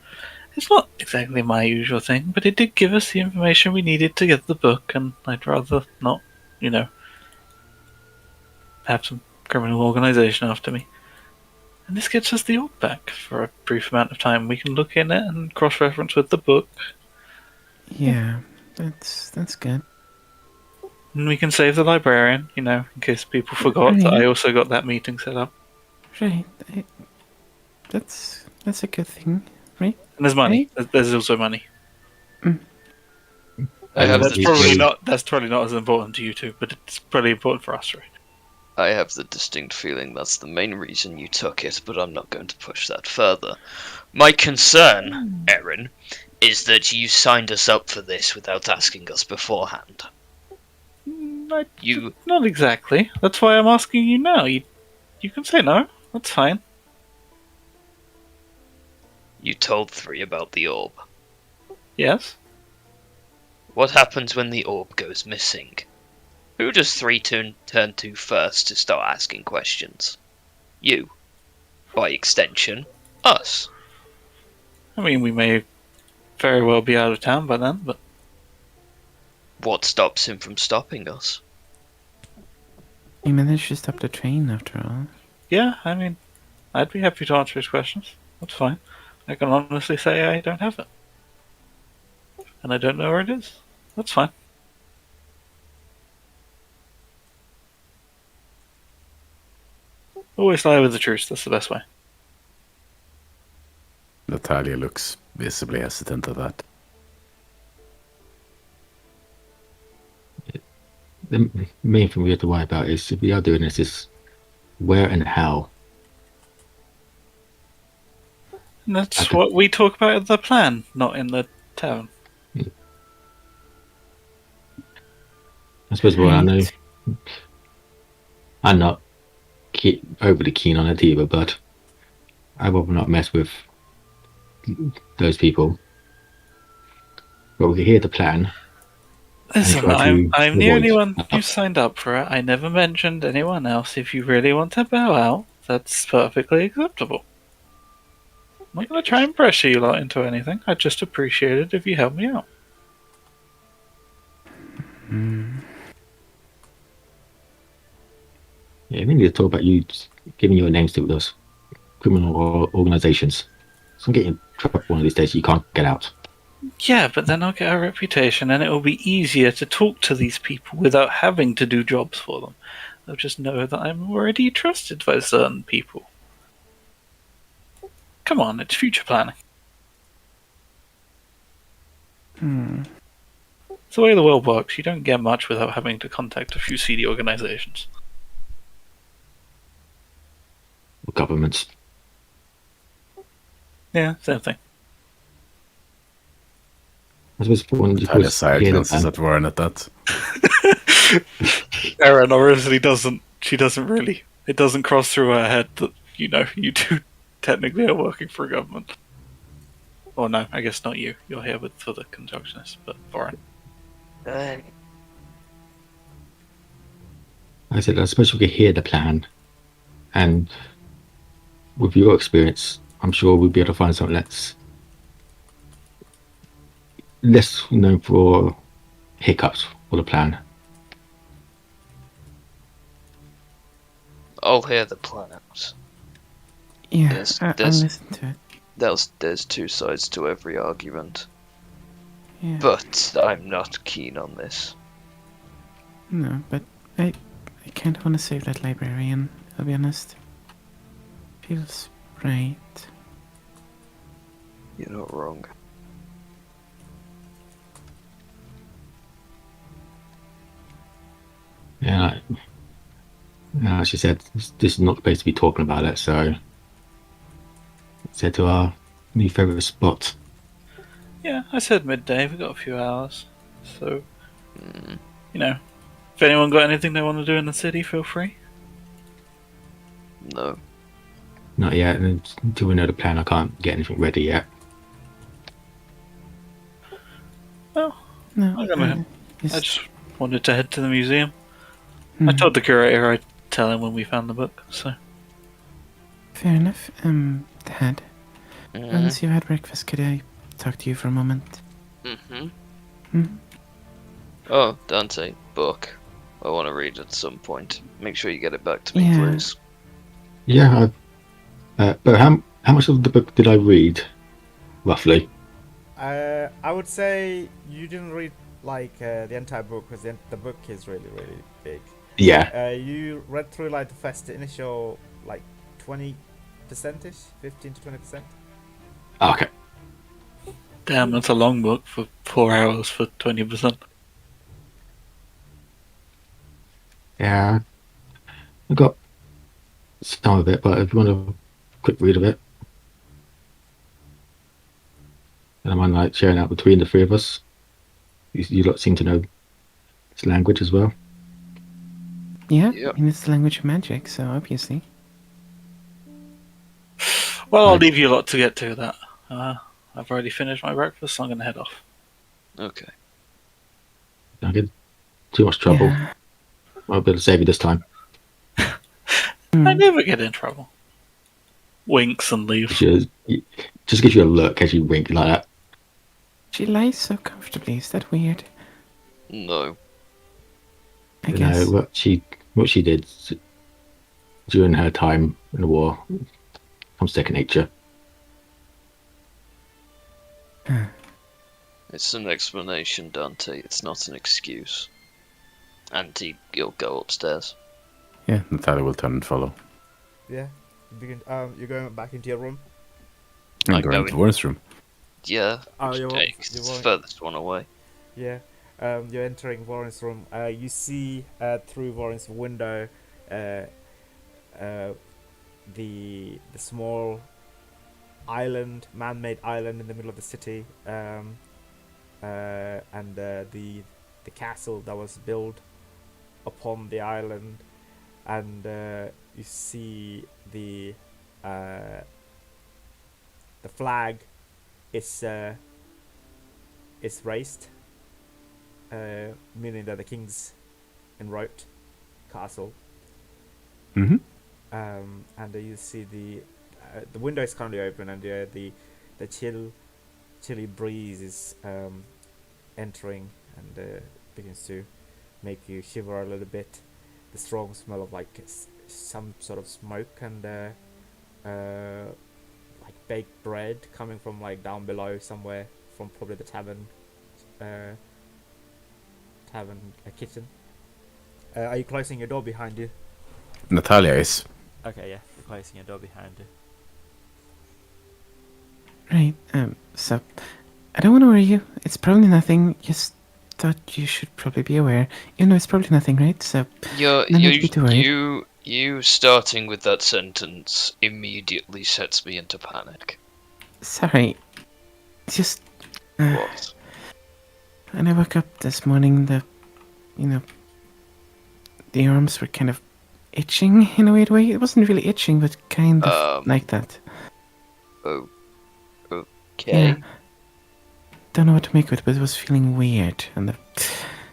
S2: It's not exactly my usual thing, but it did give us the information we needed to get the book, and I'd rather not, have some criminal organization after me. And this gets us the orb back for a brief amount of time. We can look in it and cross-reference with the book,
S3: Yeah, that's good.
S2: and we can save the librarian, in case people forgot that I also got that meeting set up.
S3: Right. That's a good thing, right?
S2: And there's money. There's also money.
S5: I have
S2: That's
S5: the
S2: probably not as important to you two, but it's pretty important for us, right?
S5: I have the distinct feeling that's the main reason you took it, but I'm not going to push that further. My concern, Erin, is that you signed us up for this without asking us beforehand.
S2: Not exactly. That's why I'm asking you now. You can say no. That's fine.
S5: You told 3 about the orb.
S2: Yes.
S5: What happens when the orb goes missing? Who does 3 turn to first to start asking questions? You. By extension, us.
S2: I mean, we may very well be out of town by then, but
S5: What stops him from stopping us?
S3: He managed to stop the train after all.
S2: yeah, I mean, I'd be happy to answer his questions. That's fine. I can honestly say I don't have it. And I don't know where it is. That's fine. Always lie with the truth, that's the best way.
S3: Natalia looks visibly hesitant at that.
S4: The main thing we have to worry about is if we are doing this, is where and how.
S2: And that's
S4: Okay.
S2: what we talk about in the plan, not in the town.
S4: I suppose, well, I know
S3: Right.
S4: I'm not overly keen on it either, but I will not mess with those people. But we can hear the plan.
S2: Listen,
S4: try to
S2: I'm the
S4: avoid
S2: only one
S4: that.
S2: who signed up for it. I never mentioned anyone else. If you really want to bow out, that's perfectly acceptable. I'm not going to try and pressure you lot into anything. I'd just appreciate it if you help me out.
S4: Yeah, we need to talk about you giving your names to those criminal organizations. So I'm getting in trouble one of these days. You can't get out.
S2: Yeah, but then I'll get a reputation and it will be easier to talk to these people without having to do jobs for them. They'll just know that I'm already trusted by certain people. Come on, it's future planning. It's the way the world works. You don't get much without having to contact a few seedy organizations.
S4: Governments.
S2: Yeah, same thing.
S4: I suppose when you
S3: Natalia
S4: first
S3: side
S4: hear the
S3: glances
S4: plan,
S3: at Warren at that.
S2: Erin obviously doesn't. She doesn't really. It doesn't cross through her head that you two technically are working for a government. Or no, I guess not you. You're here for the conjunctionist, but Warren.
S4: I said, I suppose we could hear the plan, and with your experience, I'm sure we'll be able to find something that's less known for hiccups for the plan.
S5: I'll hear the plan out.
S6: Yeah,
S5: There's-
S6: I'll
S5: there's-
S6: listen to it.
S5: There's two sides to every argument,
S6: Yeah.
S5: but I'm not keen on this.
S6: No, but I kind of want to save that librarian, I'll be honest. Feels right.
S5: You're not wrong.
S4: Yeah, she said this is not the place to be talking about it, so let's head to our new favourite spot.
S2: Yeah, I said midday. We got a few hours, so
S5: Mm,
S2: you know, if anyone got anything they want to do in the city, feel free.
S5: no.
S4: Not yet, and until we know the plan, I can't get anything ready yet.
S2: Well,
S6: No,
S2: I'm gonna- I
S6: just,
S2: just wanted to head to the museum. I told the curator I'd tell him when we found the book. So
S6: Fair enough. Dad,
S5: Mm-hmm.
S6: once you've had breakfast, could I talk to you for a moment?
S5: Mm-hmm.
S6: Hmm?
S5: Oh, Dante, book. I want to read at some point. Make sure you get it back to me,
S6: Yeah.
S5: please.
S4: Yeah, but how much of the book did I read, roughly?
S1: I would say you didn't read like the entire book because the book is really really big.
S4: Yeah,
S1: You read through like the first initial like 20%ish, 15 to 20%.
S4: okay.
S2: damn, that's a long book for 4 hours for 20%.
S4: Yeah, I got some of it, but if you want a quick read of it, then I might like sharing out between the three of us. You lot seem to know this language as well.
S6: Yeah,
S5: Yep.
S6: I mean, it's the language of magic, so obviously.
S2: Well, I'll
S4: Right.
S2: leave you a lot to get to that. I've already finished my breakfast, so I'm gonna head off.
S5: Okay.
S4: Don't get too much trouble.
S6: Yeah.
S4: I'll be able to save you this time.
S2: I
S6: Mm.
S2: never get in trouble. Winks and leaves.
S4: Just gives you a look as you wink like that.
S6: She lies so comfortably. Is that weird?
S5: No.
S6: I
S4: You
S6: guess.
S4: know what she did during her time in the war comes second nature.
S5: It's an explanation, Dante. It's not an excuse. And you'll go upstairs.
S3: Yeah, Natalia will turn and follow.
S1: Yeah. You're going back into your room.
S3: And
S5: I'm
S3: going into
S5: going.
S3: Warren's room.
S5: Yeah.
S1: Oh,
S5: just
S1: you're-
S5: take it's
S1: you're
S5: the
S1: going-
S5: furthest one away.
S1: Yeah. You're entering Warren's room. You see through Warren's window the small island, man-made island in the middle of the city, and the castle that was built upon the island, and you see the flag is raised, meaning that the king's en route castle.
S3: Mm-hmm.
S1: And you see the window is currently open, and the chilly breeze is entering and begins to make you shiver a little bit. The strong smell of like some sort of smoke and like baked bread coming from like down below somewhere, from probably the tavern kitchen. Are you closing your door behind you?
S3: Natalia is.
S1: Okay, yeah, you're closing your door behind you.
S6: Right, so I don't want to worry you. It's probably nothing. Just thought you should probably be aware. You know, it's probably nothing, right? So,
S5: You're,
S6: No need to be too worried.
S5: you starting with that sentence immediately sets me into panic.
S6: sorry. Just,
S5: What?
S6: when I woke up this morning, the arms were kind of itching in a weird way. It wasn't really itching, but kind of like that.
S5: Oh. Okay.
S6: Yeah. Don't know what to make of it, but it was feeling weird. And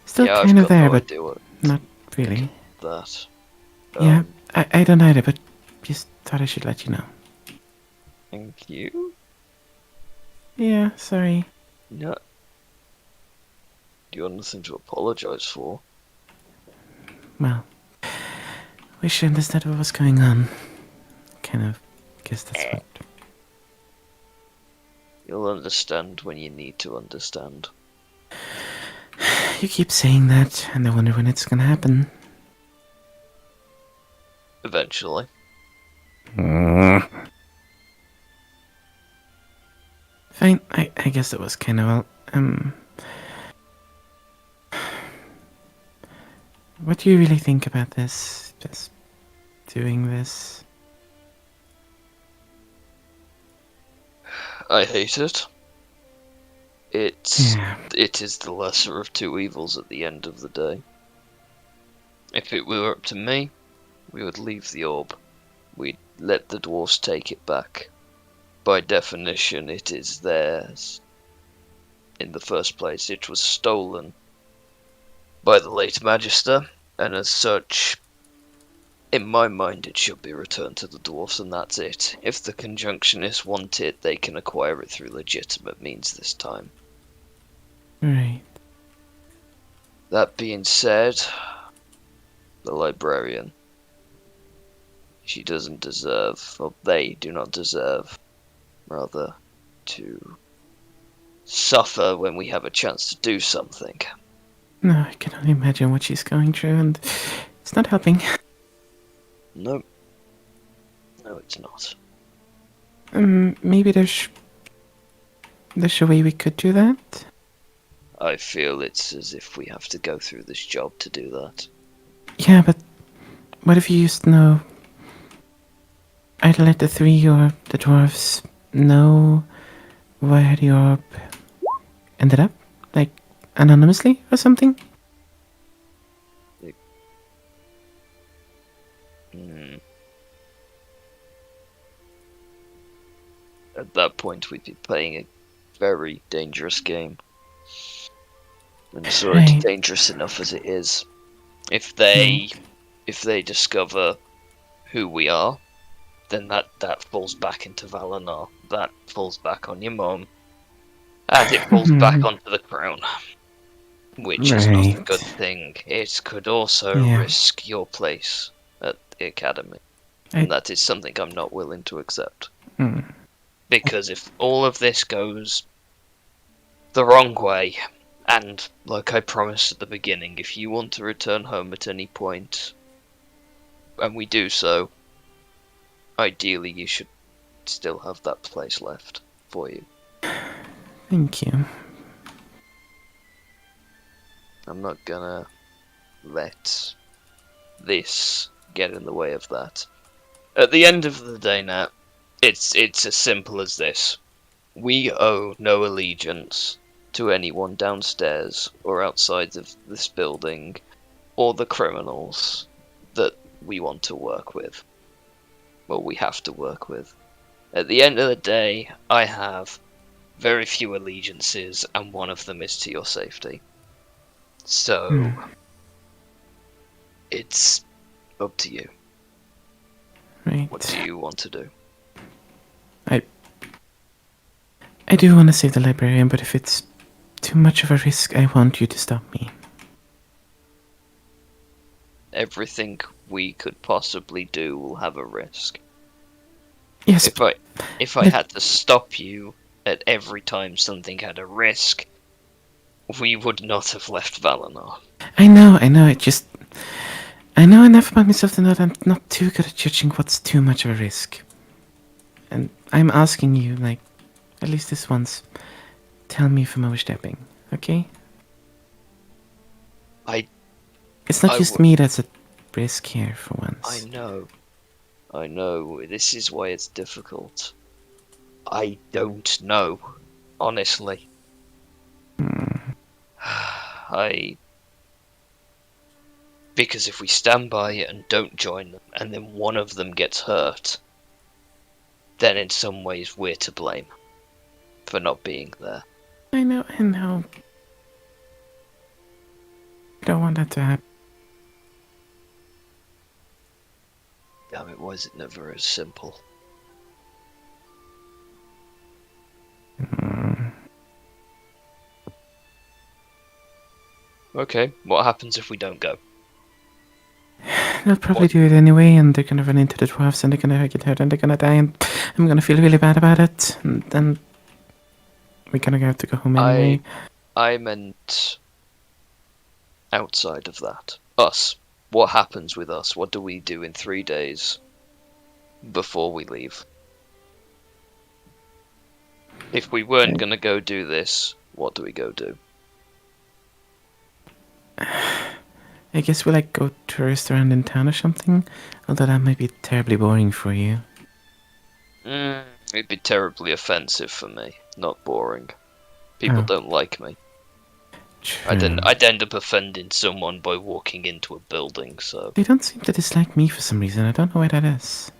S6: still
S5: Yeah,
S6: kind
S5: I've
S6: of
S5: got
S6: there,
S5: no
S6: but
S5: idea what.
S6: not really.
S5: that.
S6: Yeah,
S5: Um,
S6: I don't either, but just thought I should let you know.
S5: Thank you.
S6: Yeah, sorry.
S5: No. You got nothing to apologize for.
S6: Well, wish I understood what was going on. Kind of guess that's what.
S5: You'll understand when you need to understand.
S6: You keep saying that, and I wonder when it's gonna happen.
S5: Eventually.
S6: Fine, I guess that was kind of well. What do you really think about this? Just doing this?
S5: I hate it. It
S6: Yeah.
S5: is the lesser of two evils at the end of the day. If it were up to me, we would leave the orb. We'd let the dwarves take it back. By definition, it is theirs. In the first place, it was stolen by the late Magister, and as such, in my mind, it should be returned to the dwarfs, and that's it. If the Conjunctionists want it, they can acquire it through legitimate means this time.
S6: Right.
S5: That being said, the librarian, she doesn't deserve, or they do not deserve, rather, to suffer when we have a chance to do something.
S6: No, I can only imagine what she's going through, and it's not helping.
S5: Nope. No, it's not.
S6: Maybe there's a way we could do that.
S5: I feel it's as if we have to go through this job to do that.
S6: Yeah, but what if you used to know? Either let the three or the dwarves know where the orb ended up, like anonymously or something.
S5: Hmm. At that point, we'd be playing a very dangerous game. And it's already
S6: Right.
S5: dangerous enough as it is. If they discover who we are, then that falls back into Valinor. That falls back on your mum. And it falls back onto the crown. Which is not a
S6: Right.
S5: good thing. It could also
S6: Yeah.
S5: risk your place at the academy.
S6: I-
S5: And that is something I'm not willing to accept.
S6: Hmm.
S5: Because if all of this goes the wrong way, and like I promised at the beginning, if you want to return home at any point, and we do so, ideally you should still have that place left for you.
S6: Thank you.
S5: I'm not gonna let this get in the way of that. At the end of the day, Nat, it's as simple as this. We owe no allegiance to anyone downstairs or outside of this building, or the criminals that we want to work with. Well, we have to work with. At the end of the day, I have very few allegiances, and one of them is to your safety. So, it's up to you.
S6: Right.
S5: What do you want to do?
S6: I do want to save the librarian, but if it's too much of a risk, I want you to stop me.
S5: Everything we could possibly do will have a risk.
S6: Yes,
S5: If I had to stop you at every time something had a risk, we would not have left Valinor.
S6: I know. I know enough about myself to know that I'm not too good at judging what's too much of a risk. And I'm asking you, like, at least this once, tell me if I'm overstepping, okay? It's not
S5: I
S6: just
S5: would-
S6: me that's at risk here for once.
S5: I know. This is why it's difficult. I don't know, honestly. Because if we stand by it and don't join them, and then one of them gets hurt, then in some ways we're to blame for not being there.
S6: I know. I don't want that to happen.
S5: Damn it, why is it never as simple? Okay, what happens if we don't go?
S6: They'll probably
S5: What?
S6: do it anyway, and they're gonna run into the dwarves, and they're gonna get hurt, and they're gonna die, and I'm gonna feel really bad about it. And then we're gonna have to go home anyway.
S5: I meant outside of that. Us. What happens with us? What do we do in 3 days before we leave? If we weren't gonna go do this, what do we go do?
S6: I guess we'll like go tourist around in town or something. Although that might be terribly boring for you.
S5: It'd be terribly offensive for me, not boring. People
S6: Oh.
S5: don't like me.
S6: True.
S5: I'd end up offending someone by walking into a building, so
S6: They don't seem to dislike me for some reason. I don't know why that is.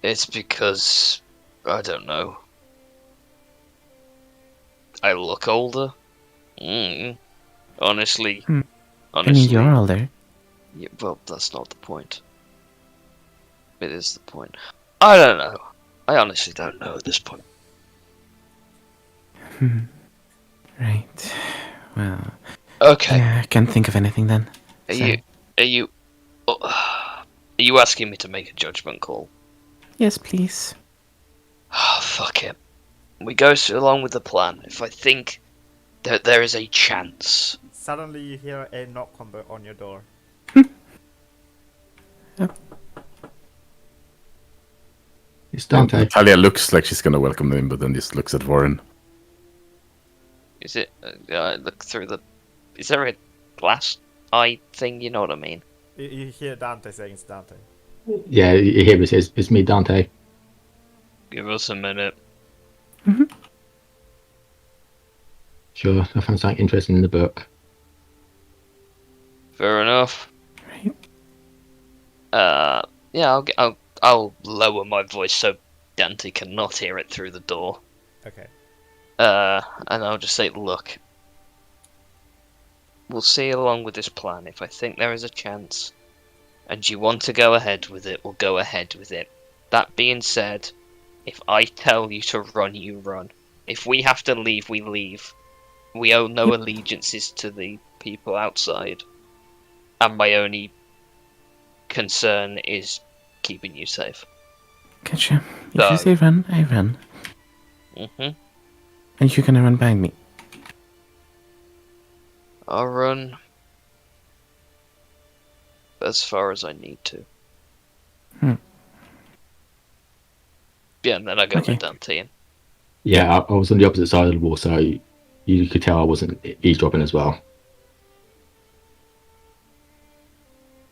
S5: it's because I don't know. I look older. Honestly,
S6: I mean,
S5: honestly,
S6: you're older.
S5: yeah, well, that's not the point. It is the point. I don't know. I honestly don't know at this point.
S6: Right. Well,
S5: Okay.
S6: yeah, I can't think of anything then.
S5: Are
S6: Sorry.
S5: are you asking me to make a judgment call?
S6: Yes, please.
S5: Oh, fuck it. We go along with the plan. If I think that there is a chance.
S1: Suddenly you hear a knock on your door.
S4: It's Dante.
S3: Natalia looks like she's gonna welcome them, but then just looks at Warren.
S5: Is it? Look through the. Is there a glass eye thing? You know what I mean?
S1: You hear Dante saying it's Dante.
S4: Yeah, you hear me says, it's me, Dante.
S5: Give us a minute.
S4: Sure, I found something interesting in the book.
S5: Fair enough.
S6: Right.
S5: Yeah, I'll lower my voice so Dante cannot hear it through the door.
S1: Okay.
S5: And I'll just say, look, we'll see along with this plan. If I think there is a chance, and you want to go ahead with it, we'll go ahead with it. That being said, if I tell you to run, you run. If we have to leave, we leave. We owe no allegiances to the people outside. And my only concern is keeping you safe.
S6: Gotcha. If
S5: So-
S6: you say run, I run.
S5: Mm-hmm.
S6: And you're gonna run behind me.
S5: I'll run as far as I need to. Yeah, and then I go
S6: Okay.
S5: with Dante in.
S4: Yeah, I was on the opposite side of the wall, so you could tell I wasn't eavesdropping as well.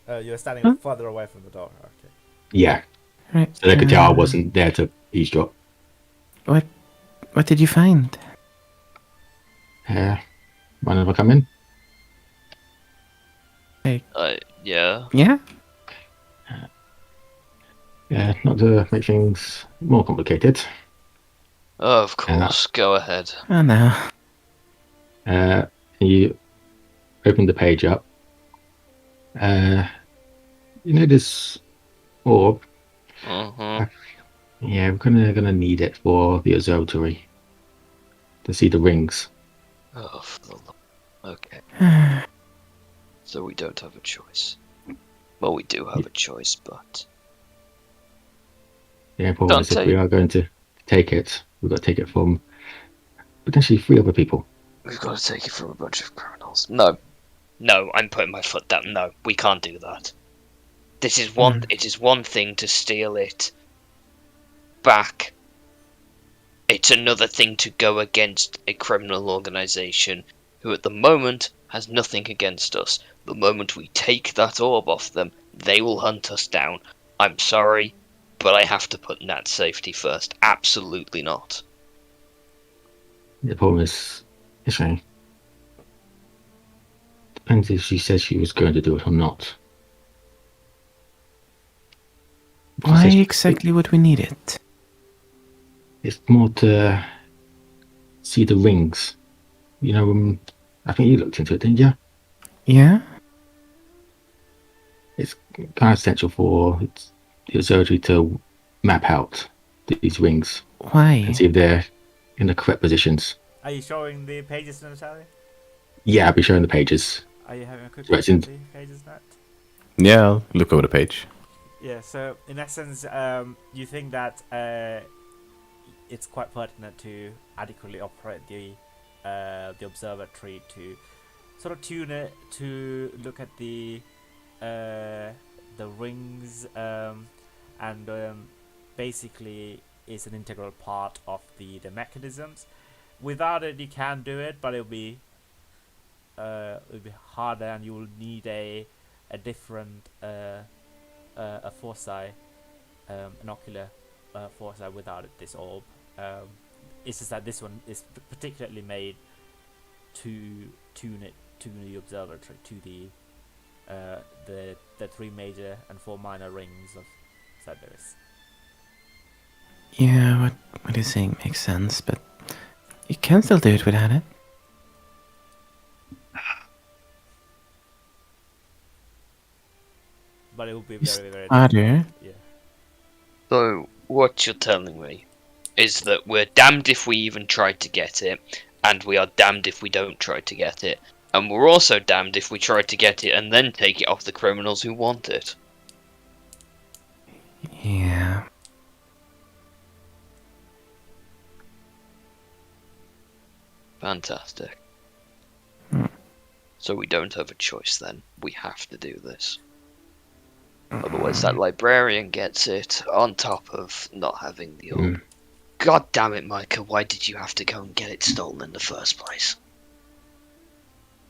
S1: You're standing
S6: Huh?
S1: further away from the door. Okay.
S4: Yeah,
S6: Right.
S4: so they could tell I wasn't there to eavesdrop.
S6: What did you find?
S4: Mind if I come in?
S5: Yeah.
S6: Yeah?
S4: Yeah, not to make things more complicated.
S5: Of course, go ahead.
S6: Oh no.
S4: You open the page up. You know this orb?
S5: Mm-hmm.
S4: Yeah, we're gonna need it for the observatory to see the rings.
S5: Oh, for the okay. So we don't have a choice. Well, we do have a choice, but
S4: The problem is if
S5: Dante.
S4: we are going to take it, we've got to take it from potentially 3 other people.
S5: we've got to take it from a bunch of criminals. No, I'm putting my foot down. No, we can't do that. This is one. It is one thing to steal it back. It's another thing to go against a criminal organization who, at the moment, has nothing against us. The moment we take that orb off them, they will hunt us down. I'm sorry, but I have to put Nat's safety first. Absolutely not.
S4: The problem is, depends if she says she was going to do it or not.
S6: Why
S4: Because
S6: exactly would we need it?
S4: it's more to see the rings. You know, I think you looked into it, didn't you?
S6: Yeah?
S4: It's kind of essential for the observatory to map out these rings
S6: Why?
S4: and see if they're in the correct positions.
S1: Are you showing the pages, Natalie?
S4: Yeah, I'll be showing the pages.
S1: Are you having a quick
S4: Right,
S1: look
S4: since-
S1: at the pages, Nat?
S3: Yeah, I'll look over the page.
S1: Yeah, so in essence, you think that it's quite pertinent to adequately operate the observatory to sort of tune it to look at the rings, and basically is an integral part of the mechanisms. Without it, you can do it, but it'll be harder, and you will need a different a foresight, an ocular foresight without it, this orb. It's just that this one is particularly made to tune the observatory to the 3 major and 4 minor rings of Cerberus.
S6: Yeah, what you're saying makes sense, but you can still do it without it.
S1: But it will be
S6: It's
S1: very, very
S6: harder.
S1: Yeah.
S5: So, what you're telling me is that we're damned if we even try to get it, and we are damned if we don't try to get it. And we're also damned if we try to get it and then take it off the criminals who want it.
S6: Yeah.
S5: Fantastic.
S6: Hmm.
S5: So we don't have a choice then. We have to do this. Otherwise that librarian gets it, on top of not having the orb.
S4: Mm.
S5: God damn it, Micah, why did you have to go and get it stolen in the first place?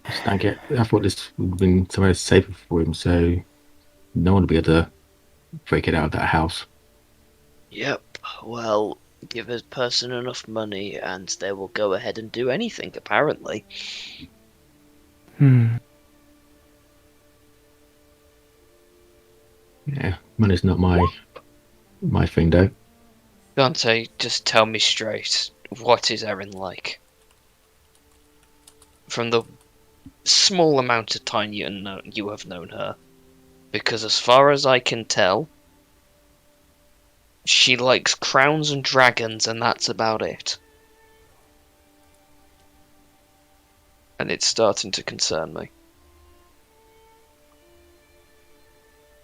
S4: I thought this would have been somewhere safer for him, so no one would be able to break it out of that house.
S5: Yep, well, give a person enough money and they will go ahead and do anything, apparently.
S4: Yeah, money's not my thing though.
S5: Dante, just tell me straight, what is Erin like? From the small amount of time you have known her. Because as far as I can tell, she likes crowns and dragons and that's about it. And it's starting to concern me.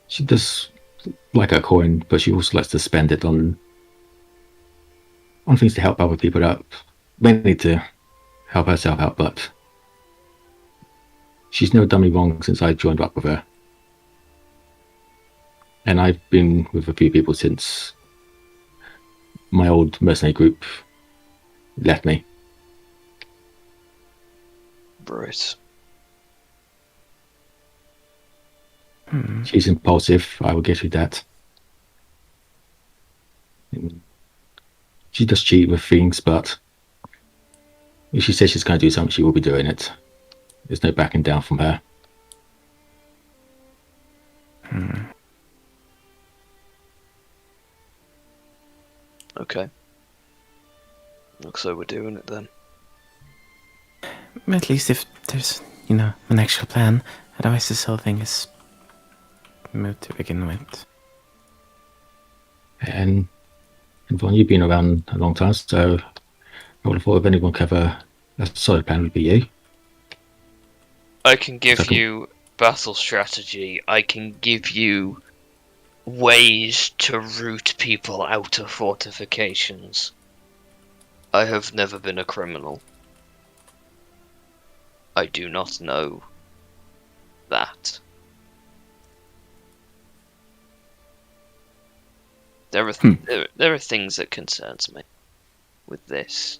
S4: She does like her coin, but she also likes to spend it on things to help other people out, mainly to help herself out, but she's never done me wrong since I joined up with her. And I've been with a few people since my old mercenary group left me.
S5: Right.
S4: She's impulsive, I will get you that. And she does cheat with things, but if she says she's going to do something, she will be doing it. There's no backing down from her.
S5: Okay. Looks like we're doing it then.
S6: At least if there's, an actual plan. Otherwise this whole thing is moot to begin with.
S4: And Vaughn, you've been around a long time, so I would have thought if anyone could have a solid plan would be you.
S5: I can give
S4: Second.
S5: you battle strategy. I can give you ways to root people out of fortifications. I have never been a criminal. I do not know that. There are things that concerns me with this,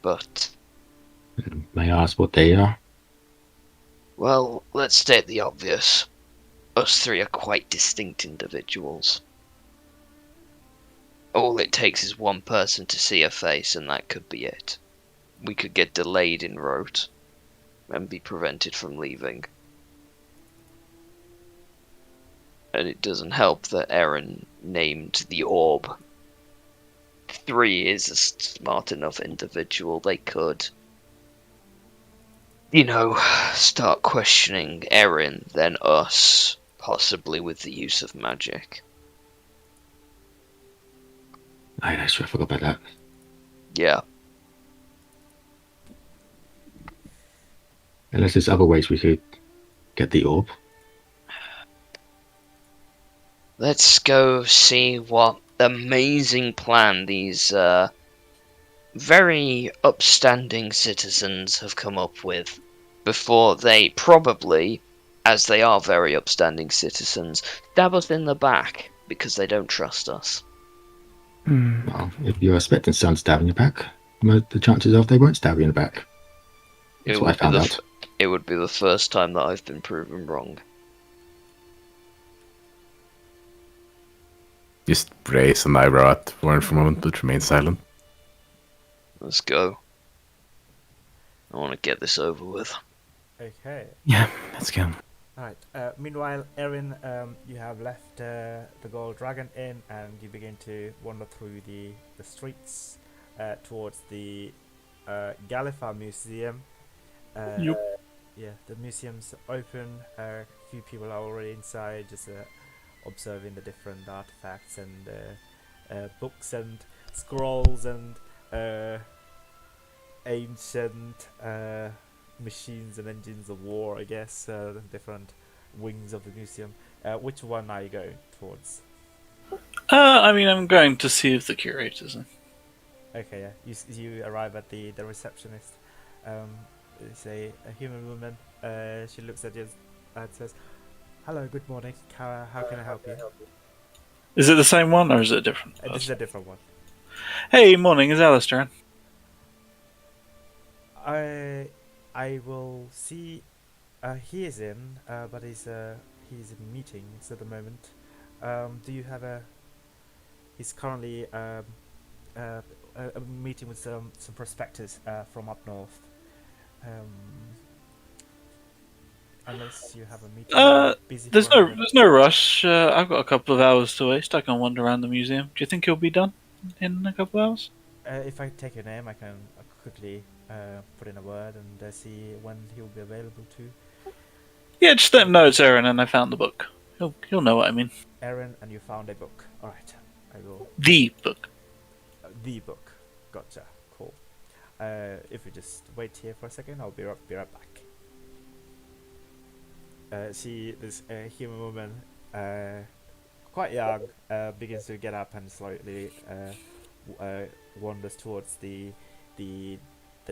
S5: but
S4: May I ask what they are?
S5: well, let's state the obvious. Us three are quite distinct individuals. All it takes is one person to see a face, and that could be it. We could get delayed en route and be prevented from leaving. And it doesn't help that Erin named the orb. 3 is a smart enough individual. They could, start questioning Erin, then us, Possibly with the use of magic.
S4: I forgot about that.
S5: Yeah.
S4: Unless there's other ways we could get the orb.
S5: Let's go see what amazing plan these very upstanding citizens have come up with before they probably, as they are very upstanding citizens, stab us in the back because they don't trust us.
S4: Well, if you're expecting someone to stab in your back, the chances are they won't stab you in the back. That's what I found out.
S5: It would be the first time that I've been proven wrong.
S3: Just raise an eyebrow at Warren for a moment, but remain silent.
S5: Let's go. I want to get this over with.
S1: Okay.
S6: Yeah, let's go.
S1: Alright. Meanwhile, Erin, you have left the Gold Dragon Inn and you begin to wander through the streets towards the Galifa Museum.
S2: Yep.
S1: Yeah, the museum's open. A few people are already inside, just observing the different artifacts and books and scrolls and ancient machines and engines of war, I guess, different wings of the museum. Which one are you going towards?
S2: I mean, I'm going to see if the curator's in.
S1: Okay, yeah. You arrive at the receptionist. It's a human woman. She looks at you and says, "Hello, good morning. How can I help you?"
S2: Is it the same one or is it a different
S1: This is
S2: person?
S1: a different one.
S2: Hey, morning, is Alistair in?
S1: I will see. He is in, but he's in meetings at the moment. Do you have a? He's currently a meeting with some prospectors from up north. Unless you have a meeting busy
S2: There's
S1: for him.
S2: no rush. I've got a couple of hours to waste. I can wander around the museum. Do you think he'll be done in a couple of hours?
S1: If I take your name, I can quickly put in a word and see when he'll be available to.
S2: Yeah, just let him know it's Aaron and I found the book. He'll know what I mean.
S1: Erin, and you found a book. All right, I will.
S2: The book.
S1: The book. Gotcha. Cool. If you just wait here for a second, I'll be right back. This human woman, quite young, begins to get up and slowly wanders towards the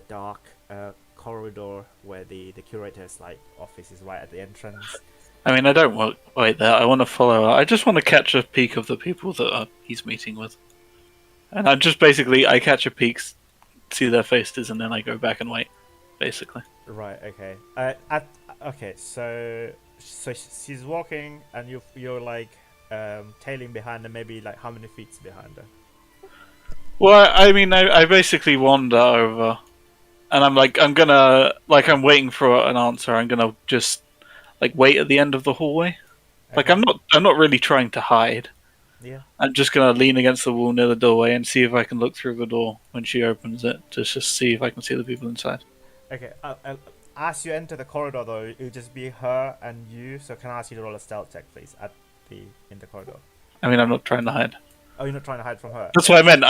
S1: dark corridor where the curator's office is right at the entrance.
S2: I mean, I don't wait there. I want to follow her. I just want to catch a peek of the people that he's meeting with. And I just basically, I catch a peek, see their faces, and then I go back and wait, basically.
S1: Right. Okay. Okay. So she's walking, and you're tailing behind her. Maybe how many feet behind her?
S2: Well, I mean, I basically wander over, and I'm waiting for an answer. I'm gonna just wait at the end of the hallway.
S1: Okay.
S2: I'm not really trying to hide.
S1: Yeah.
S2: I'm just gonna lean against the wall near the doorway and see if I can look through the door when she opens it to just see if I can see the people inside.
S1: Okay. As you enter the corridor, though, it'll just be her and you. So can I ask you to roll a stealth check, please, in the corridor?
S2: I mean, I'm not trying to hide.
S1: Oh, you're not trying to hide from her.
S2: That's what I meant.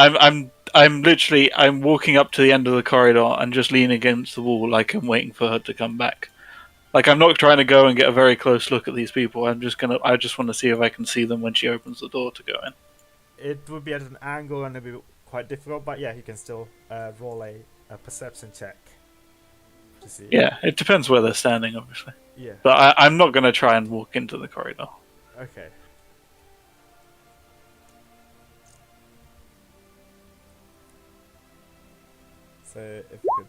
S2: I'm walking up to the end of the corridor and just leaning against the wall, like I'm waiting for her to come back. Like I'm not trying to go and get a very close look at these people. I just want to see if I can see them when she opens the door to go in.
S1: It would be at an angle and it'd be quite difficult, but yeah, you can still roll a perception check to see.
S2: Yeah, it depends where they're standing, obviously.
S1: Yeah.
S2: But I'm not going to try and walk into the corridor.
S1: Okay. So if you could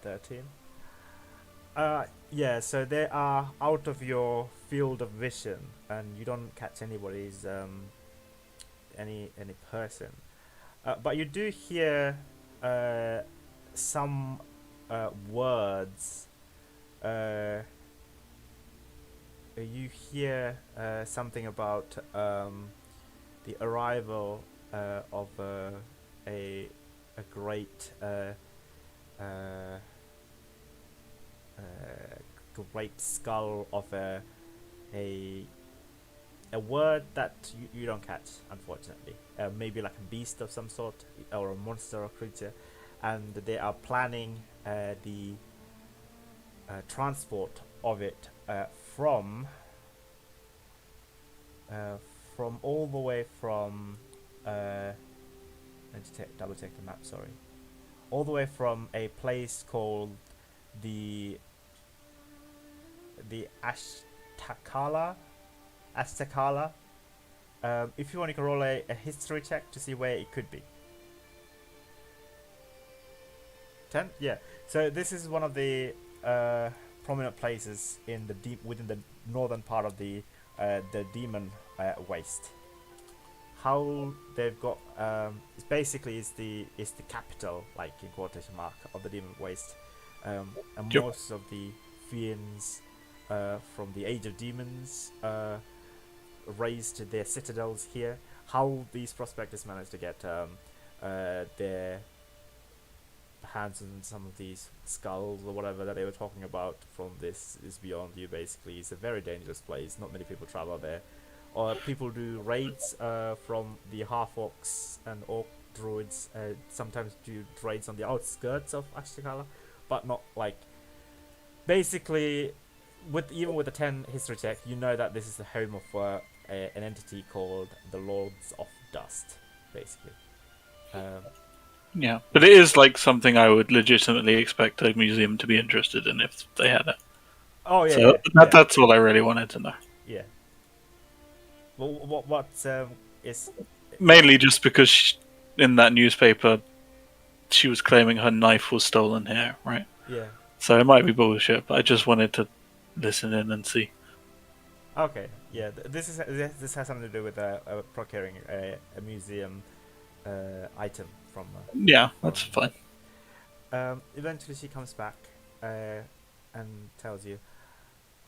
S1: 13. Yeah, so they are out of your field of vision and you don't catch anybody's any person. But you do hear some words. You hear something about the arrival of a great great skull of a a word that you don't catch, unfortunately. Maybe like a beast of some sort, or a monster or creature, and they are planning the transport of it from all the way from. Let's double check the map. Sorry, all the way from a place called the Ashtakala. Aztecala. If you want, you can roll a history check to see where it could be. 10? Yeah. So this is one of the prominent places in the within the northern part of the demon waste. How they've got it's basically is the capital, like in quotation mark, of the demon waste, and
S2: Yep.
S1: most of the fiends from the Age of Demons raised their citadels here. How these prospectors managed to get their hands on some of these skulls or whatever that they were talking about from this is beyond you. Basically, it's a very dangerous place. Not many people travel there, or people do raids from the half orcs and orc druids. Sometimes do raids on the outskirts of Ashtikala, but not like basically. Even with the 10 history check, you know that this is the home of an entity called the Lords of Dust, basically.
S2: Yeah, but it is like something I would legitimately expect a museum to be interested in if they had it.
S1: Oh yeah,
S2: So
S1: yeah.
S2: that's all I really wanted to know.
S1: Yeah. Well, what is
S2: Mainly just because in that newspaper, she was claiming her knife was stolen here, right?
S1: yeah.
S2: So it might be bullshit, but I just wanted to listen in and see.
S1: Okay, yeah. This has something to do with procuring a museum item from.
S2: Yeah, that's fine.
S1: Eventually, she comes back and tells you,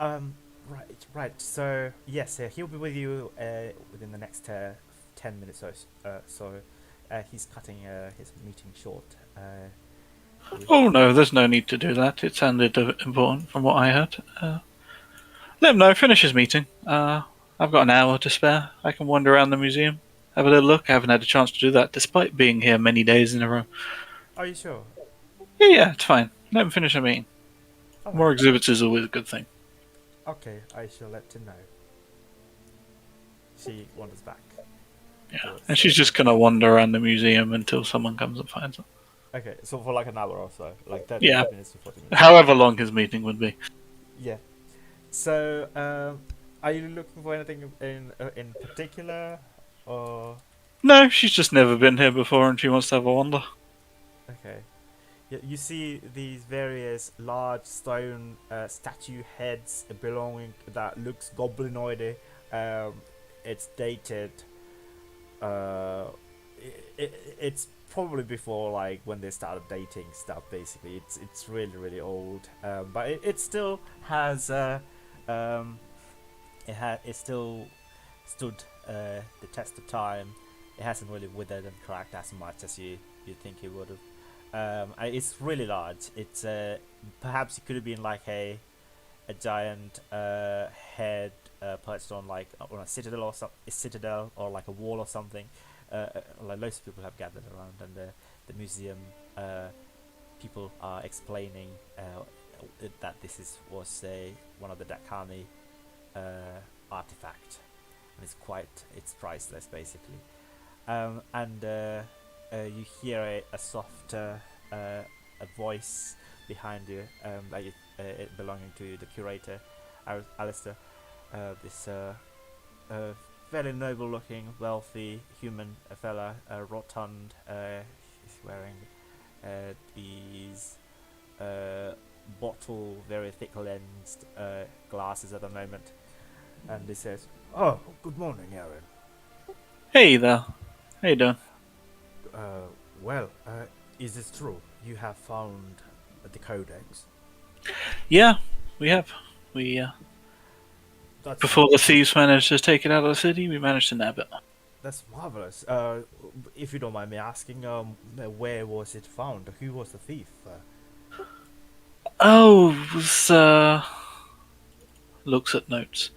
S1: right. So yes, he'll be with you within the next 10 minutes or so. He's cutting his meeting short.
S2: Oh no, there's no need to do that. It sounded important from what I heard. Let him know. Finish his meeting. I've got an hour to spare. I can wander around the museum, have a little look. I haven't had a chance to do that, despite being here many days in a row.
S1: Are you sure?
S2: Yeah, it's fine. Let him finish a meeting.
S1: Alright.
S2: More exhibits is always a good thing.
S1: Okay, I shall let him know. She wanders back.
S2: Yeah,
S1: towards
S2: and she's just gonna wander around the museum until someone comes and finds her.
S1: Okay, so for like an hour or so, like 30
S2: Yeah.
S1: minutes to 40 minutes.
S2: However long his meeting would be.
S1: Yeah. So, are you looking for anything in particular, or
S2: No, she's just never been here before, and she wants to have a wander.
S1: okay? Yeah, you see these various large stone statue heads belonging that looks goblinoidy. It's dated. It's probably before like when they started dating stuff. Basically, it's really old. But it still has it still stood the test of time. It hasn't really withered and cracked as much as you'd think it would have. It's really large. It's perhaps it could have been like a giant head perched on like on a citadel or like a wall or something. Like loads of people have gathered around, and the museum people are explaining that this was one of the Dakani artifact, and it's priceless basically. And you hear a soft a voice behind you, like it belonging to the curator, Alistair. This fairly noble-looking, wealthy human fella, rotund. He's wearing these bottle, very thick-lensed glasses at the moment, and he says, "Oh, good morning, Aaron.
S2: Hey there. How you doing?
S1: Well, is this true? You have found the codex?
S2: Yeah, we have. We
S1: That's
S2: before the thieves managed to take it out of the city, we managed to nab it.
S1: That's marvelous. If you don't mind me asking, where was it found? Who was the thief?
S2: Oh, it was looks at notes.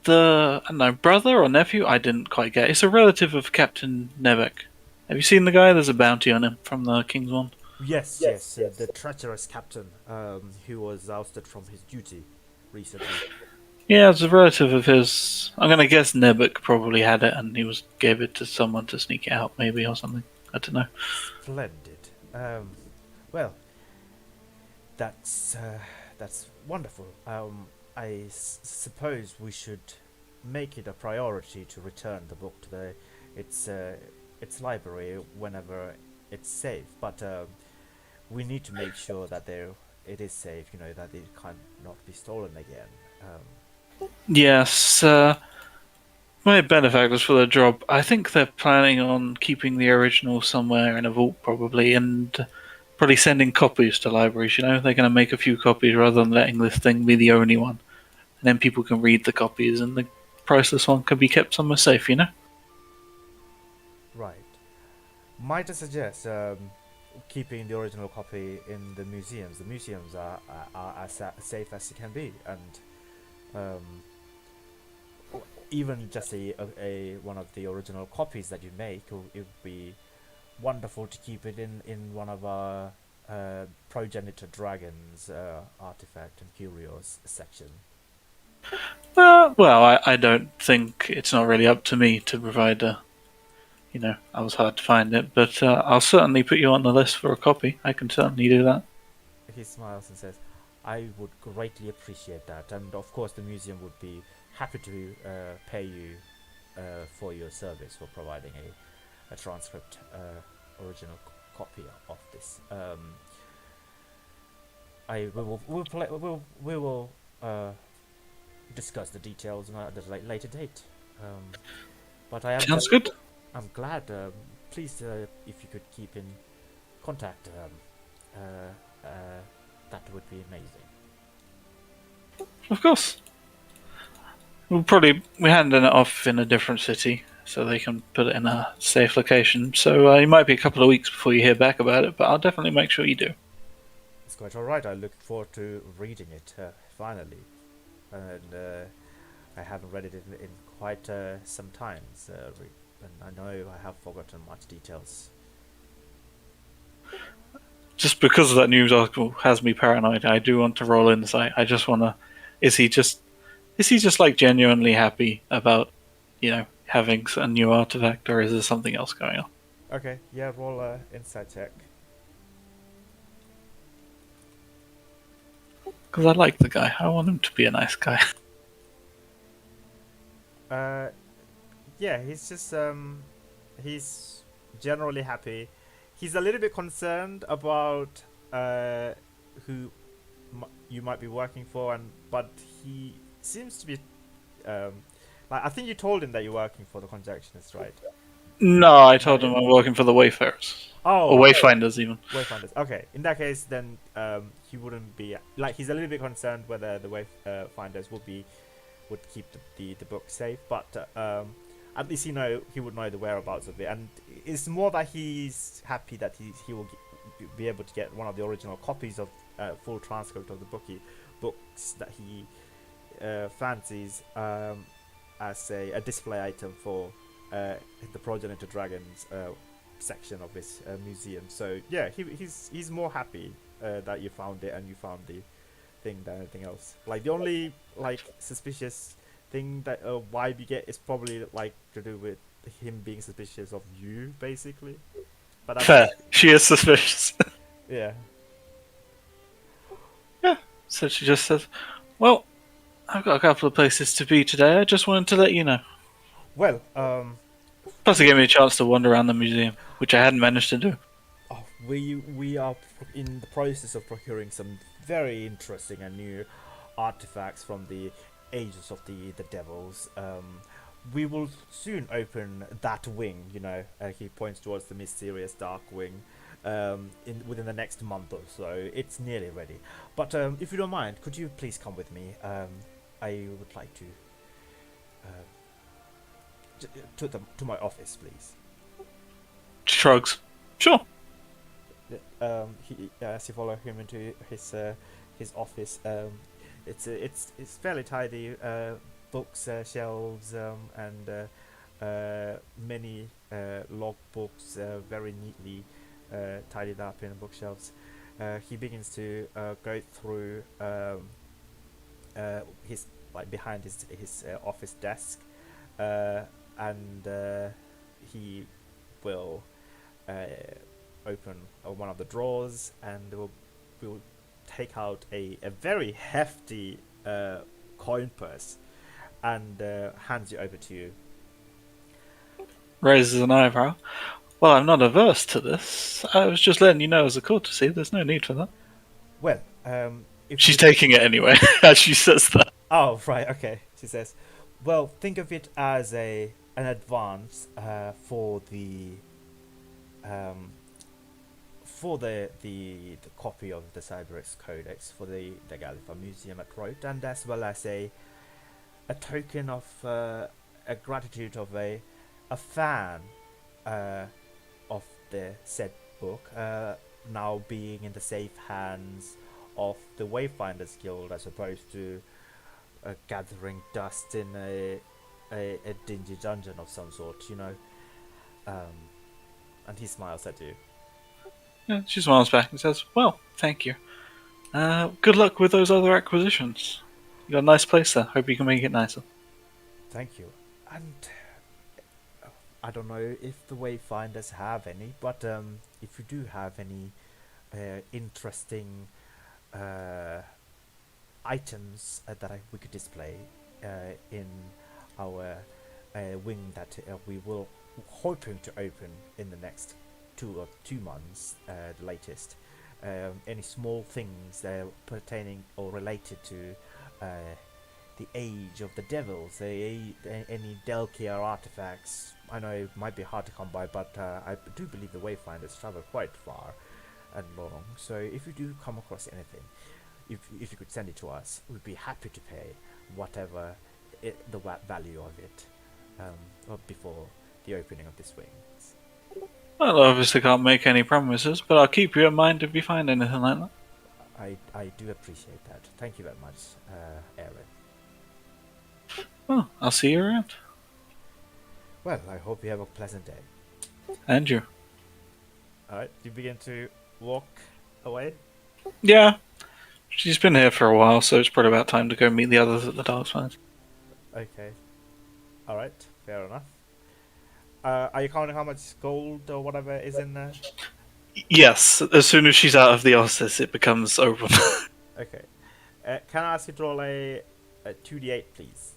S2: the, I don't know, brother or nephew? I didn't quite get. It's a relative of Captain Nebek. Have you seen the guy? There's a bounty on him from the King's Wand.
S1: Yes. The treacherous captain who was ousted from his duty recently.
S2: Yeah, it's a relative of his. I'm gonna guess Nebek probably had it and gave it to someone to sneak it out, maybe, or something. I don't know.
S1: Splendid. Well, that's wonderful. I suppose we should make it a priority to return the book to its library whenever it's safe. But we need to make sure that it is safe. You know, that it cannot be stolen again.
S2: Yes, my benefactors for the job. I think they're planning on keeping the original somewhere in a vault, probably, and probably sending copies to libraries. You know, they're going to make a few copies rather than letting this thing be the only one, and then people can read the copies, and the priceless one can be kept somewhere safe. You know.
S1: Right. Might I suggest keeping the original copy in the museums? The museums are as safe as it can be, and even just a one of the original copies that you make, it would be wonderful to keep it in one of our progenitor dragons artifact and curios section.
S2: Well, I don't think it's not really up to me to provide a. You know, I was hard to find it, but I'll certainly put you on the list for a copy. I can certainly do that.
S1: He smiles and says, I would greatly appreciate that, and of course the museum would be happy to pay you for your service for providing a transcript original copy of this. We will discuss the details at a later date. But I am
S2: Sounds good.
S1: I'm glad. Please, if you could keep in contact, that would be amazing.
S2: Of course. We're handing it off in a different city so they can put it in a safe location. So it might be a couple of weeks before you hear back about it, but I'll definitely make sure you do.
S1: It's quite alright. I look forward to reading it finally, and I haven't read it in quite some time. And I know I have forgotten much details.
S2: Just because of that news article has me paranoid. I do want to roll insight. I just want to. Is he just like genuinely happy about, having a new artifact, or is there something else going on?
S1: Okay, yeah, roll insight check.
S2: Because I like the guy. I want him to be a nice guy.
S1: Yeah, he's just he's generally happy. He's a little bit concerned about who you might be working for, but he seems to be I think you told him that you're working for the Conjectionists, right?
S2: No, I told him I'm working for the Wayfarers.
S1: Oh,
S2: or Wayfinders, even.
S1: Wayfinders. Okay, in that case, then he wouldn't be he's a little bit concerned whether the Wayfinders would keep the book safe, but at least he would know the whereabouts of it, and it's more that he's happy that he will be able to get one of the original copies of full transcript of the books that he fancies as a display item for the Progenitor Dragons section of this museum. So yeah, he's more happy that you found it and you found the thing than anything else. Like the only suspicious thing that vibe you get is probably to do with him being suspicious of you, basically. But
S2: fair. She is suspicious.
S1: Yeah.
S2: Yeah. So she just says, "Well, I've got a couple of places to be today. I just wanted to let you know."
S1: Well,
S2: plus it gave me a chance to wander around the museum, which I hadn't managed to do.
S1: Oh, we are in the process of procuring some very interesting and new artifacts from the ages of the devils. We will soon open that wing. He points towards the mysterious dark wing. Within the next month or so, it's nearly ready. But if you don't mind, could you please come with me? I would like to my office, please.
S2: Shrugs. Sure.
S1: As you follow him into his office, it's fairly tidy, books shelves and many log books very neatly tidied up in bookshelves. He begins to go through his behind his office desk, and he will open one of the drawers and will take out a very hefty coin purse and hands it over to you.
S2: Raises an eyebrow. Well, I'm not averse to this. I was just letting you know as a courtesy. There's no need for that.
S1: Well, if
S2: She's
S1: you-
S2: taking it anyway as she says that.
S1: Oh, right, okay. She says, well, think of it as an advance for the copy of the Cyberx Codex for the Galifa Museum at Rote, and as well as a token of a gratitude of a fan of the said book now being in the safe hands of the Wayfinders Guild as opposed to gathering dust in a dingy dungeon of some sort, you know. And he smiles at you.
S2: Yeah, she smiles back and says, well, thank you. Good luck with those other acquisitions. You got a nice place there. Hope you can make it nicer.
S1: Thank you. And I don't know if the Wayfinders have any, but if you do have any interesting items that we could display in our wing that we will hoping to open in the next 2 months, the latest. Any small things pertaining or related to the age of the devils, any Delkier artifacts. I know it might be hard to come by, but I do believe the Wayfinders travel quite far and long. So if you do come across anything, if you could send it to us, we'd be happy to pay whatever the value of it before the opening of this wing.
S2: Well, I obviously can't make any promises, but I'll keep you in mind if you find anything like that.
S1: I do appreciate that. Thank you very much, Aaron.
S2: Well, I'll see you around.
S1: Well, I hope you have a pleasant day.
S2: And you.
S1: Alright, you begin to walk away?
S2: Yeah. She's been here for a while, so it's probably about time to go meet the others at the Dark Side.
S1: Okay. Alright, fair enough. Are you counting how much gold or whatever is in there?
S2: Yes, as soon as she's out of the office, it becomes open.
S1: Okay. Can I ask you to roll a 2d8, please?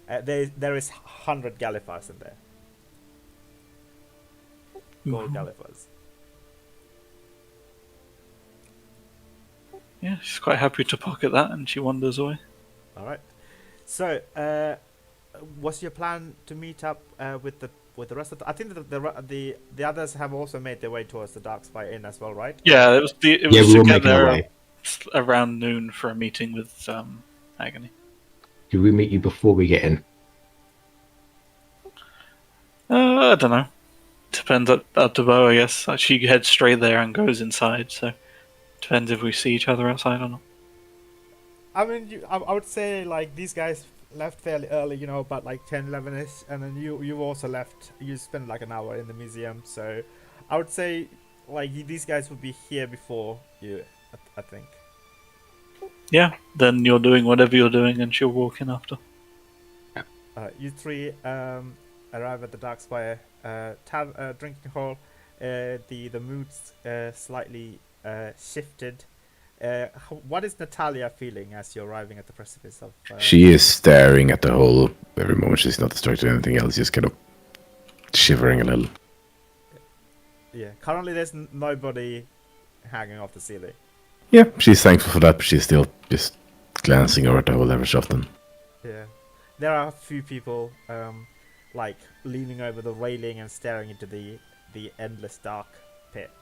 S1: There is 100 Galifars in there. Gold Galifars.
S2: Yeah, she's quite happy to pocket that, and she wanders away.
S1: Alright. So, what's your plan to meet up with the rest of I think that the others have also made their way towards the Dark Spire Inn as well, right?
S2: Yeah, it was
S4: We
S2: to
S4: were
S2: get
S4: making our
S2: there
S4: way.
S2: around noon for a meeting with Agony.
S4: Did we meet you before we get in?
S2: I don't know. Depends up to Bo, I guess. She heads straight there and goes inside, so depends if we see each other outside or not.
S1: I mean, I would say like these guys left fairly early, you know, about like 10, 11ish, and then you also left. You spent like an hour in the museum, so I would say like these guys would be here before you. I think.
S2: Yeah, then you're doing whatever you're doing, and she'll walk in after.
S1: You three arrive at the Dark Spire drinking hall. The mood's slightly shifted. What is Natalia feeling as you're arriving at the precipice of?
S3: She is staring at the hole every moment. She's not distracted by anything else, just kind of shivering a little.
S1: Yeah, currently there's nobody hanging off the ceiling.
S3: Yeah, she's thankful for that, but she's still just glancing over at the hole every so often.
S1: Yeah, there are a few people like leaning over the railing and staring into the endless dark pit.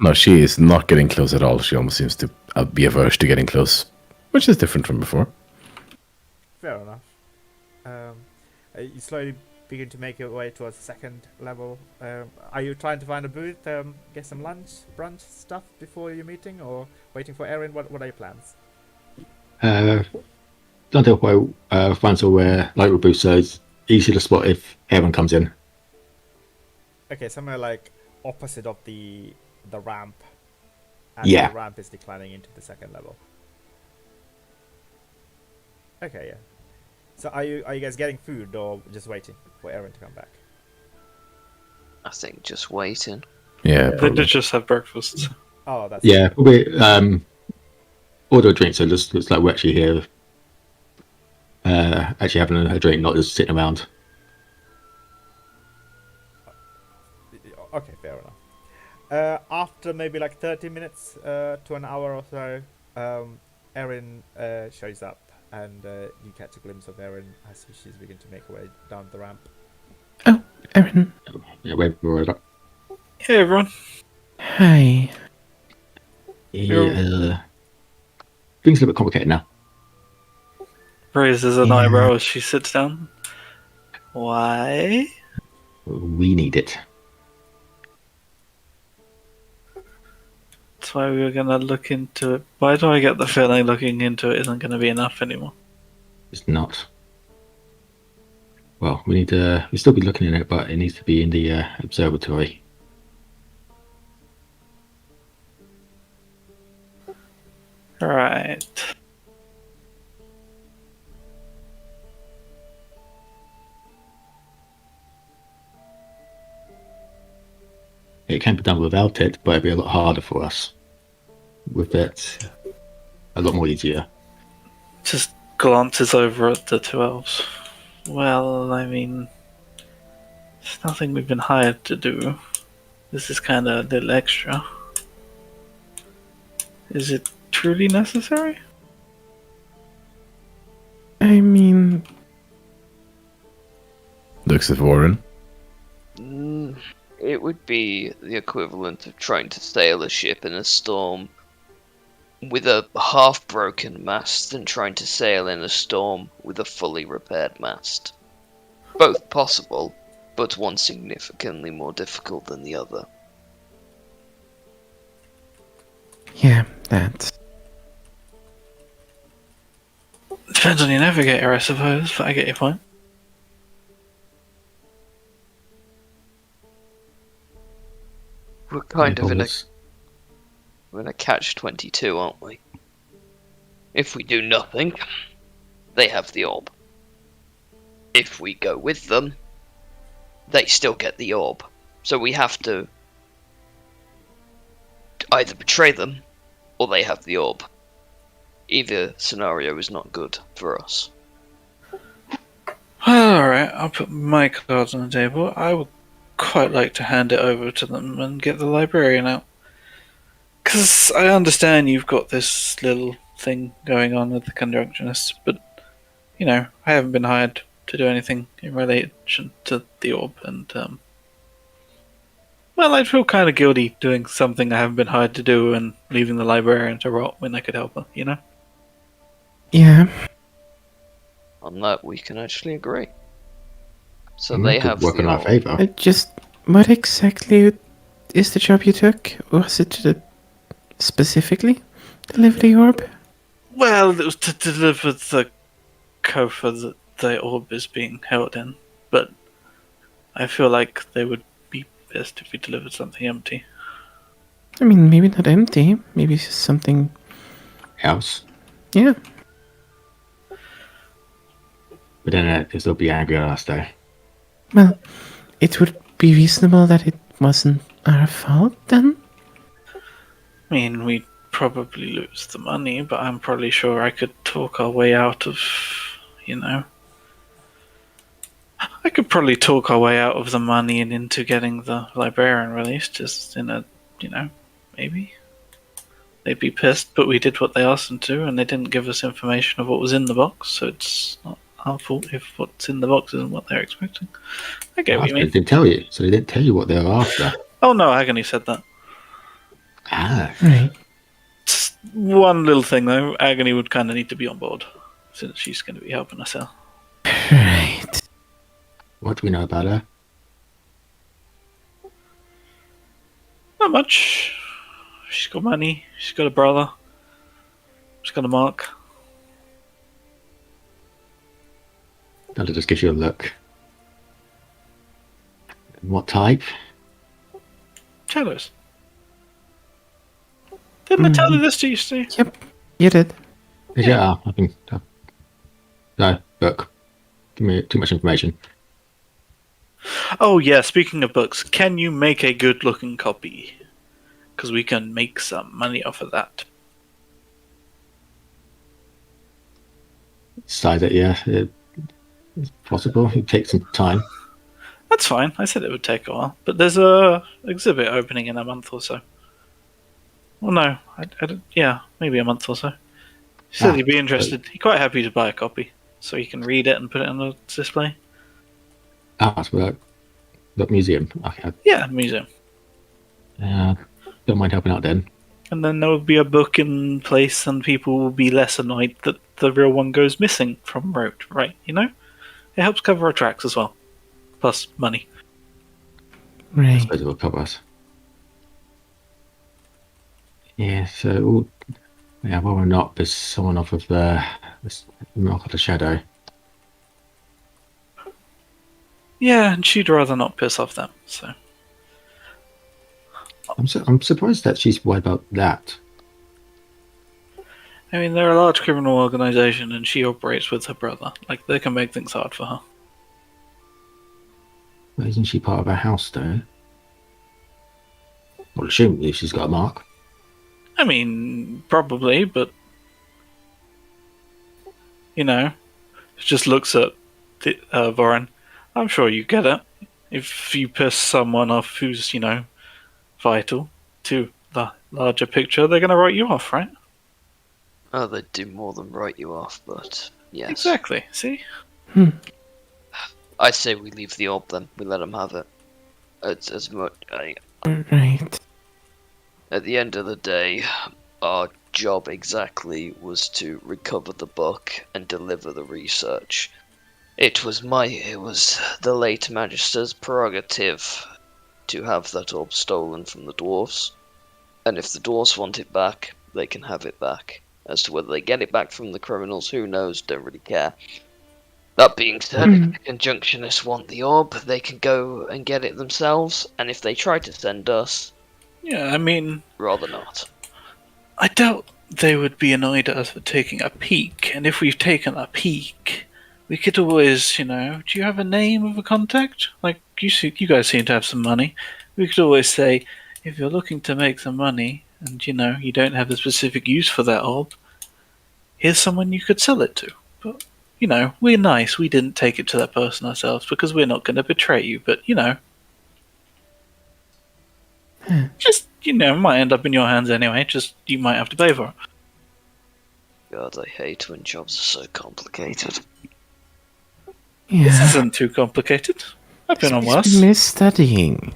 S3: No, she is not getting close at all. She almost seems to be averse to getting close, which is different from before.
S1: Fair enough. You slowly begin to make your way towards the second level. Are you trying to find a booth, get some lunch, brunch stuff before your meeting, or waiting for Erin? What are your plans?
S4: Don't tell why find somewhere like Robusto. It's easy to spot if everyone comes in.
S1: Okay, somewhere like opposite of the ramp. As
S4: Yeah.
S1: the ramp is declining into the second level. Okay, yeah. So are you guys getting food or just waiting for Erin to come back?
S5: I think just waiting.
S3: Yeah,
S2: They
S3: probably.
S2: did just have breakfast.
S1: Oh, that's
S4: Yeah, probably order a drink. So it just looks like we're actually here, actually having a drink, not just sitting around.
S1: okay, fair enough. After maybe like 30 minutes to an hour or so, Erin shows up, and you catch a glimpse of Erin as she's beginning to make her way down the ramp.
S6: Oh, Erin.
S4: Yeah, we're up.
S2: Hey everyone.
S6: Hi.
S4: Yeah, things are a little bit complicated now.
S2: Raises an
S6: Yeah.
S2: eyebrow as she sits down. Why?
S4: We need it.
S2: That's why we were gonna look into it. Why do I get the feeling looking into it isn't gonna be enough anymore?
S4: It's not. Well, we need to. We'll still be looking at it, but it needs to be in the observatory.
S2: Right.
S4: It can be done without it, but it'd be a lot harder for us. With it, a lot more easier.
S2: Just glances over at the two elves. Well, I mean, it's nothing we've been hired to do. This is kind of a little extra. Is it truly necessary?
S6: I mean,
S3: Looks at Warren.
S5: It would be the equivalent of trying to sail a ship in a storm with a half-broken mast than trying to sail in a storm with a fully repaired mast. Both possible, but one significantly more difficult than the other.
S6: yeah, that's.
S2: Depends on your navigator, I suppose, but I get your point.
S5: We're kind of in a
S4: Problems.
S5: We're in a catch-22, aren't we? If we do nothing, they have the orb. If we go with them, they still get the orb. So we have to either betray them, or they have the orb. Either scenario is not good for us.
S2: Well, alright, I'll put my cards on the table. I would quite like to hand it over to them and get the librarian out. Because I understand you've got this little thing going on with the conjunctionists, but, you know, I haven't been hired to do anything in relation to the orb, and, well, I'd feel kind of guilty doing something I haven't been hired to do and leaving the librarian to rot when I could help her, you know?
S6: Yeah,
S5: On that, we can actually agree. So
S4: That
S5: they
S4: could
S5: have
S4: work
S5: the
S4: in our
S5: orb.
S4: favour.
S6: just. What exactly is the job you took? Was it to specifically deliver the orb?
S2: Well, it was to deliver the coffer that the orb is being held in, but I feel like they would be pissed if we delivered something empty.
S6: I mean, maybe not empty. Maybe it's just something.
S4: House.
S6: Yeah.
S4: But then they'll be angry at us, though.
S6: Well, it would be reasonable that it wasn't our fault then.
S2: I mean, we'd probably lose the money, but I'm probably sure I could talk our way out of, you know. I could probably talk our way out of the money and into getting the librarian released, just in a, you know, maybe. They'd be pissed, but we did what they asked them to, and they didn't give us information of what was in the box, so it's not our fault if what's in the box isn't what they're expecting. I get what you
S4: They
S2: mean.
S4: didn't tell you, so they didn't tell you what they were after.
S2: Oh no, Agony said that.
S4: Ah,
S6: Right.
S2: Just one little thing though, Agony would kind of need to be on board, since she's going to be helping us out.
S6: Right.
S4: What do we know about her?
S2: Not much. She's got money. She's got a brother. She's got a mark.
S4: That'll just gives you a look. What type?
S2: Cellos. Didn't I tell you this to you, Steve?
S6: Yep, you did.
S4: Yeah, I think. No, book. Give me too much information.
S2: Oh yeah, speaking of books, can you make a good-looking copy? Because we can make some money off of that.
S4: Size it, yeah. It's possible. It takes some time.
S2: That's fine. I said it would take a while, but there's a exhibit opening in a month or so. Well, no, I don't, yeah, maybe a month or so. He said he'd be interested. He's quite happy to buy a copy, so he can read it and put it on the display.
S4: That's that museum. Okay.
S2: Yeah, museum.
S4: Don't mind helping out then.
S2: And then there will be a book in place, and people will be less annoyed that the real one goes missing from road, right? You know? It helps cover our tracks as well. Plus money.
S4: I
S6: Right.
S4: suppose it will cover us. Yeah, so yeah, well or not, there's someone off of the Mark of the Shadow.
S2: Yeah, and she'd rather not piss off them, so.
S4: I'm surprised that she's worried about that.
S2: I mean, they're a large criminal organization, and she operates with her brother. Like, they can make things hard for her.
S4: Well, isn't she part of a house though? Well, assumably she's got a mark.
S2: I mean, probably, but. You know, she just looks at Voran. I'm sure you get it. If you piss someone off who's, you know, vital to the larger picture, they're going to write you off, right?
S5: Oh, they'd do more than write you off, but yes.
S2: Exactly. See?
S5: I say we leave the orb then. We let them have it. It's as much.
S6: Right.
S5: At the end of the day, our job exactly was to recover the book and deliver the research. It was the late Magister's prerogative to have that orb stolen from the dwarves, and if the dwarves want it back, they can have it back. As to whether they get it back from the criminals, who knows, don't really care. That being said, if the Conjunctionists want the orb, they can go and get it themselves, and if they try to send us,
S2: Yeah, I mean,
S5: rather not.
S2: I doubt they would be annoyed at us for taking a peek, and if we've taken a peek, we could always, you know, do you have a name of a contact? Like, you guys seem to have some money. We could always say, if you're looking to make some money, and, you know, you don't have a specific use for that orb, here's someone you could sell it to. But, you know, we're nice, we didn't take it to that person ourselves, because we're not going to betray you, but, you know. Just, you know, it might end up in your hands anyway, just, you might have to pay for it.
S5: God, I hate when jobs are so complicated.
S2: This
S6: Yeah.
S2: isn't too complicated. I've been on worse.
S6: Miss studying.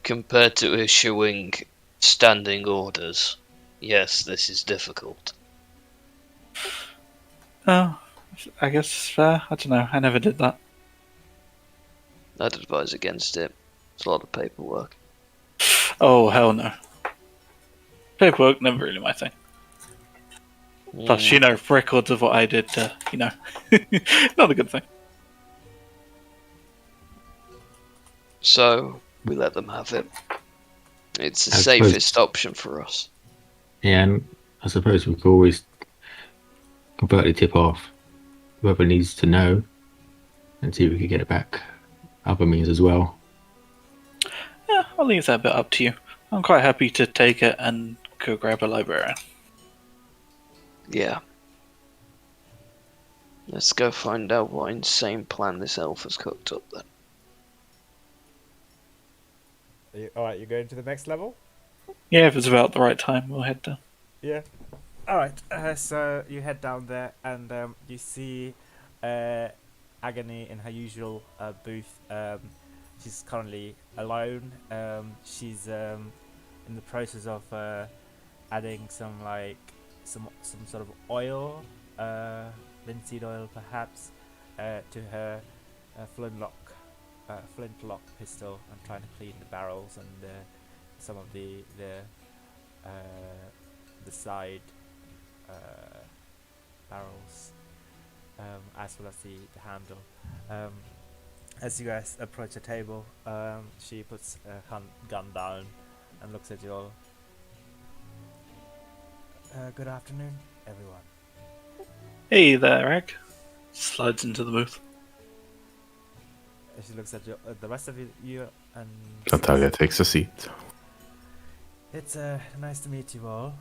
S5: Compared to issuing standing orders, yes, this is difficult.
S2: Oh, I guess it's fair. I don't know. I never did that.
S5: I'd advise against it. It's a lot of paperwork.
S2: Oh, hell no. Paperwork, never really my thing. Plus, you know, records of what I did, you know, not a good thing.
S5: So, we let them have it. It's the
S4: I suppose-
S5: safest option for us.
S4: Yeah, and I suppose we could always convert tip off whoever needs to know and see if we could get it back other means as well.
S2: Yeah, I'll leave that bit up to you. I'm quite happy to take it and go grab a librarian.
S5: Yeah. Let's go find out what insane plan this elf has cooked up then.
S1: Alright, you're going to the next level?
S2: Yeah, if it's about the right time, we'll head down.
S1: Yeah. Alright, so you head down there and you see Agony in her usual booth. She's currently alone. She's in the process of adding some sort of oil, linseed oil perhaps, to her flintlock pistol and trying to clean the barrels and some of the side barrels, as well as the handle. As you guys approach the table, she puts her gun down and looks at you all. Good afternoon, everyone.
S2: Hey there, Egg. Slides into the booth.
S1: She looks at you, the rest of you and
S3: Natalia takes a seat.
S1: it's nice to meet you all.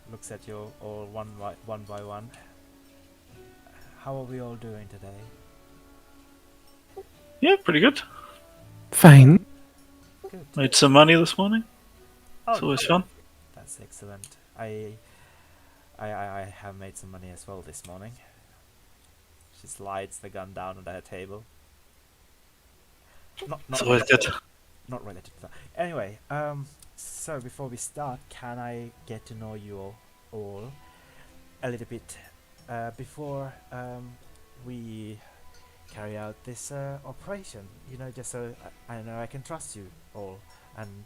S1: Looks at you all one by one. How are we all doing today?
S2: Yeah, pretty good.
S6: Fine.
S1: Good.
S2: Made some money this morning.
S1: Oh,
S2: It's always fun.
S1: that's excellent. I have made some money as well this morning. She slides the gun down on her table.
S2: It's always good.
S1: Not related to that. Anyway, so before we start, can I get to know you all a little bit before we carry out this operation? You know, just so I know I can trust you all. And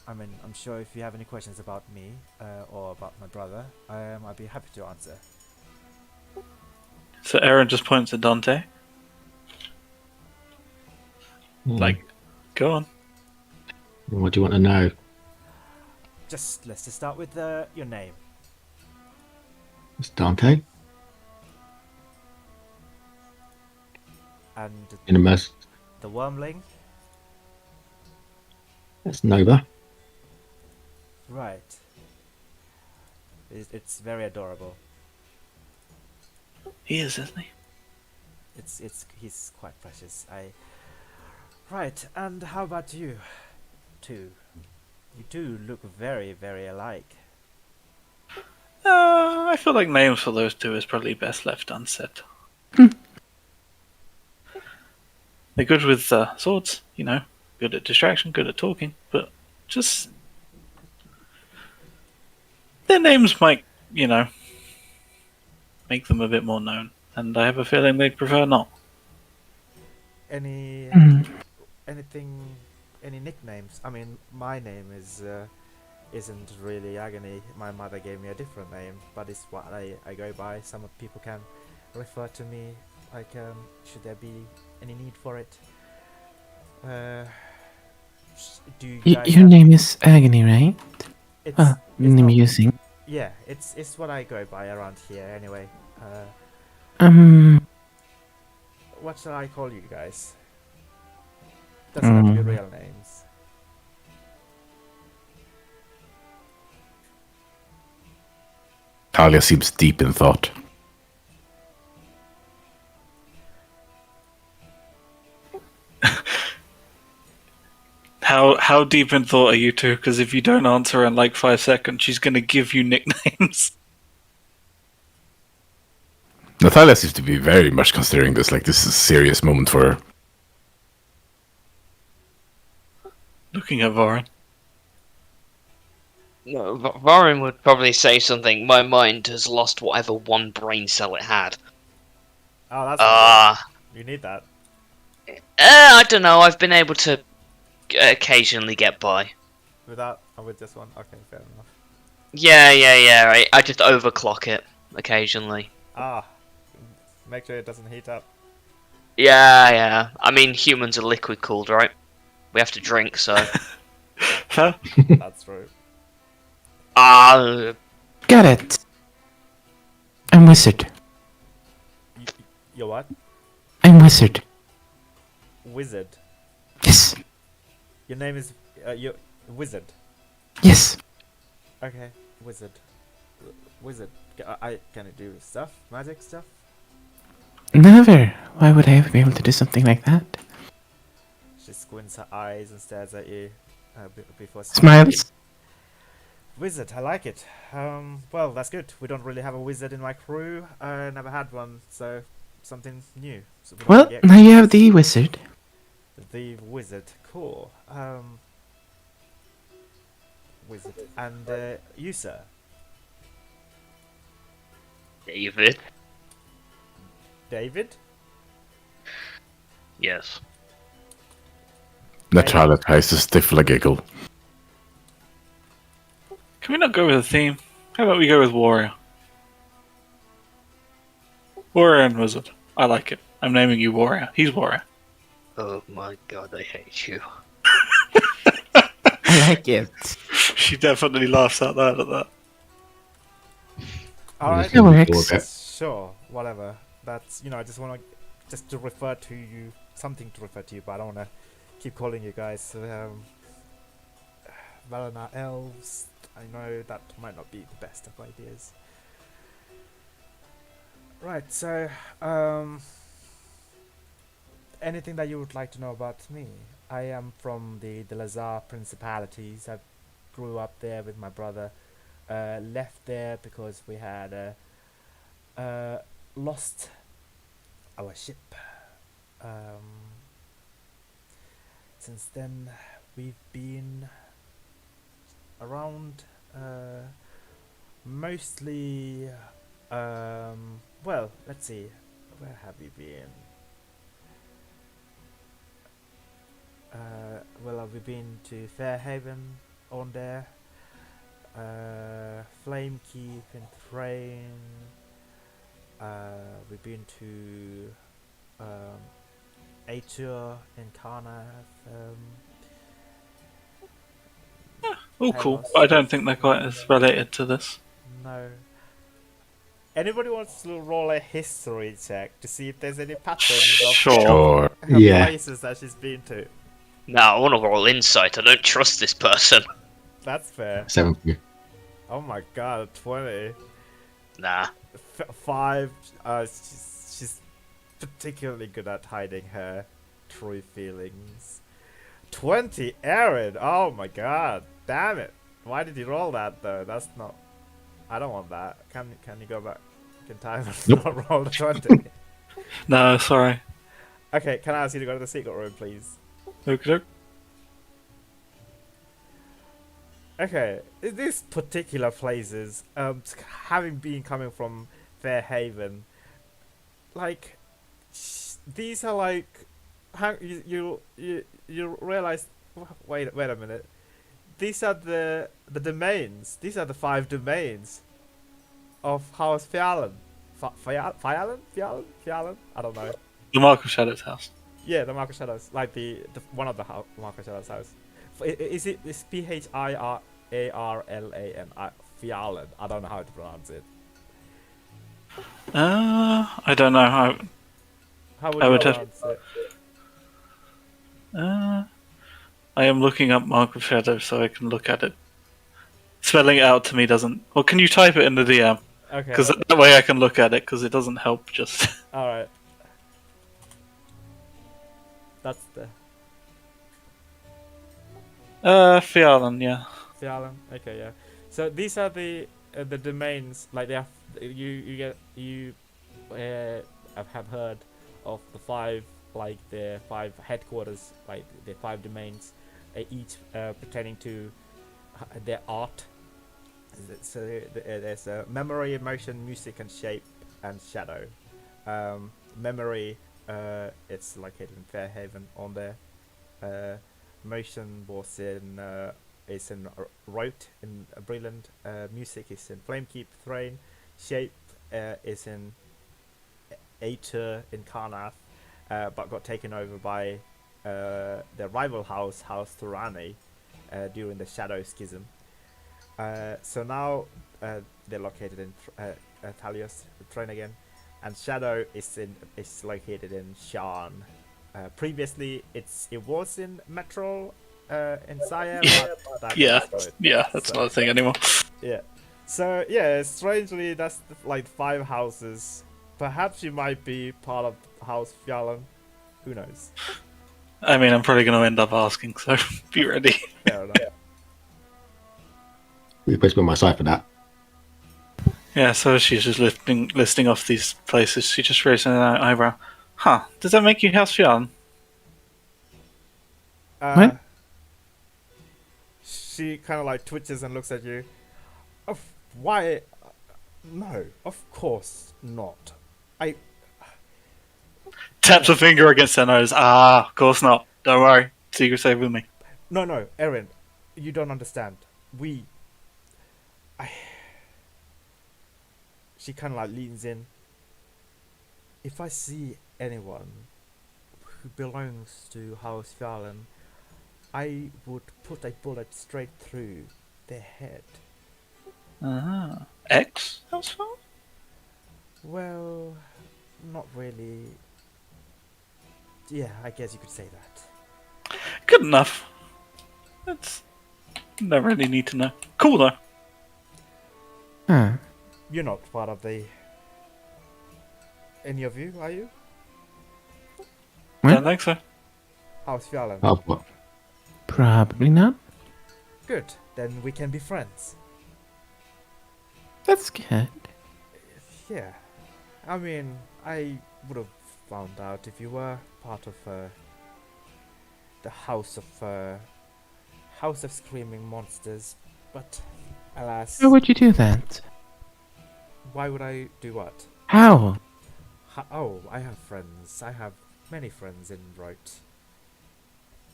S1: I mean, I'm sure if you have any questions about me or about my brother, I'd be happy to answer.
S2: So Aaron just points at Dante. Like, go on.
S4: What do you want to know?
S1: Let's just start with your name.
S4: It's Dante.
S1: And
S4: In a mess.
S1: the wormling.
S4: That's Nova.
S1: Right. It's very adorable.
S2: He is, isn't he?
S1: He's quite precious. Right, and how about you two? You two look very, very alike.
S2: I feel like names for those two is probably best left unsaid. They're good with swords, you know, good at distraction, good at talking, but just their names might, you know, make them a bit more known, and I have a feeling they'd prefer not.
S1: Any nicknames? I mean, my name isn't really Agony. My mother gave me a different name, but it's what I go by. Some people can refer to me like, should there be any need for it? Do you guys
S6: Your name is Agony, right?
S1: It's,
S6: Ah,
S1: it's not-
S6: amusing.
S1: yeah, it's what I go by around here anyway. What shall I call you guys? Doesn't have to be real names.
S3: Talia seems deep in thought.
S2: How deep in thought are you two? Because if you don't answer in like 5 seconds, she's going to give you nicknames.
S3: Natalia seems to be very much considering this like this is a serious moment for her.
S2: Looking at Varyn.
S5: No, Varyn would probably say something. My mind has lost whatever one brain cell it had.
S1: Oh, that's not good. You need that.
S5: I don't know. I've been able to occasionally get by.
S1: With this one? Okay, fair enough.
S5: Yeah. I just overclock it occasionally.
S1: Make sure it doesn't heat up.
S5: Yeah. I mean, humans are liquid cooled, right? We have to drink, so.
S2: Fair.
S1: That's true.
S6: Got it. I'm wizard.
S1: You're what?
S6: I'm wizard.
S1: Wizard.
S6: Yes.
S1: Your name is you're wizard.
S6: Yes.
S1: Okay, wizard. Wizard. Can it do stuff? Magic stuff?
S6: Never. Why would I ever be able to do something like that?
S1: She squints her eyes and stares at you before
S6: Smiles.
S1: Wizard, I like it. Well, that's good. We don't really have a wizard in my crew. I never had one, so something new. So we don't
S6: Well,
S1: get
S6: now you have the wizard.
S1: the wizard. Cool. Wizard. And you, sir?
S5: David.
S1: David?
S5: Yes.
S3: Natalia tries to stifle a giggle.
S2: Can we not go with a theme? How about we go with warrior? Warrior and wizard. I like it. I'm naming you warrior. He's warrior.
S5: Oh my god, I hate you.
S6: I like it.
S2: She definitely laughs out loud at that.
S1: Alright,
S4: Just
S6: works.
S4: forward it.
S1: sure, whatever. That's, I just want to, just to refer to you, something to refer to you, but I don't want to keep calling you guys, Valinor elves. I know that might not be the best of ideas. Right, so, anything that you would like to know about me? I am from the Lazar Principalities. I grew up there with my brother. Left there because we had lost our ship. Since then, we've been around, mostly. Well, let's see. Where have we been? Well, we've been to Fairhaven on there. Flamekeep and Thrain. We've been to Atur and Karnath.
S2: Oh, cool.
S1: Hellos.
S2: But I don't think they're quite as related to this.
S1: No. Anybody wants to roll a history check to see if there's any patterns
S2: Sure.
S3: Sure.
S1: of her
S4: Yeah.
S1: places that she's been to?
S5: Nah, I want to roll insight. I don't trust this person.
S1: That's fair.
S4: 7 for you.
S1: Oh my god, 20.
S5: Nah.
S1: 5. She's particularly good at hiding her true feelings. 20, Aaron. Oh my god, damn it. Why did you roll that though? That's not. I don't want that. Can you go back in time and
S3: Nope.
S1: not roll the 20?
S2: No, sorry.
S1: Okay, can I ask you to go to the secret room, please?
S2: Okay.
S1: Okay, these particular places, having been coming from Fairhaven, like, these are like, how you realize? Wait a minute. These are the domains. These are the 5 domains of House Fjallan. Fjallan? I don't know.
S2: The Mark of Shadows house.
S1: Yeah, the Mark of Shadows, like the one of the Mark of Shadows house. Is it Phirarlan? Fjallan. I don't know how to pronounce it.
S2: I don't know how.
S1: How would
S2: I
S1: you
S2: would have-
S1: pronounce it?
S2: I am looking up Mark of Shadows so I can look at it. Spelling it out to me doesn't. Well, can you type it in the DM?
S1: Okay.
S2: Because that way I can look at it. Because it doesn't help just.
S1: All right. That's the
S2: Fjallan, yeah.
S1: Fjallan. Okay, yeah. So these are the domains. Like they have, you have heard of the 5, like the 5 headquarters, like the 5 domains, each pertaining to their art. So there's memory, emotion, music, and shape, and shadow. Memory, it's located in Fairhaven on there. Motion was in Rote in Breland. Music is in Flamekeep, Thrain. Shape is in Atur in Karnath, but got taken over by their rival house, House Thorani, during the Shadow Schism. So now they're located in Talios, Thrain again, and Shadow is located in Sharn. Previously, it was in Metro in Sire, but that
S2: Yeah,
S1: got destroyed.
S2: yeah, that's
S1: So-
S2: not a thing anymore.
S1: Yeah. So yeah, strangely, that's like 5 houses. Perhaps you might be part of House Fjallan. Who knows?
S2: I mean, I'm probably going to end up asking, so be ready.
S1: Fair enough.
S4: You're supposed to be on my side for that.
S2: Yeah, so she's just listing off these places. She just raised an eyebrow. Huh, does that make you House Fjallan?
S6: What?
S1: She kind of like twitches and looks at you. Why? No, of course not.
S2: Taps a finger against her nose. Ah, of course not. Don't worry. Secret safe with me.
S1: No, Erin, you don't understand. She kind of like leans in. If I see anyone who belongs to House Fjallen, I would put a bullet straight through their head.
S2: Ah. X? House phone?
S1: Well, not really. Yeah, I guess you could say that.
S2: Good enough. That's... Don't really need to know. Cool, though.
S6: Huh.
S1: You're not part of the... Any of you, are you?
S6: What?
S2: Don't think so.
S1: House Fjallen.
S4: Oh, what?
S6: Probably not.
S1: Good, then we can be friends.
S6: That's good.
S1: Yeah. I mean, I would have found out if you were part of the House of Screaming Monsters, but alas,
S6: How would you do that?
S1: why would I do what?
S6: How?
S1: Oh, I have friends. I have many friends in Rote.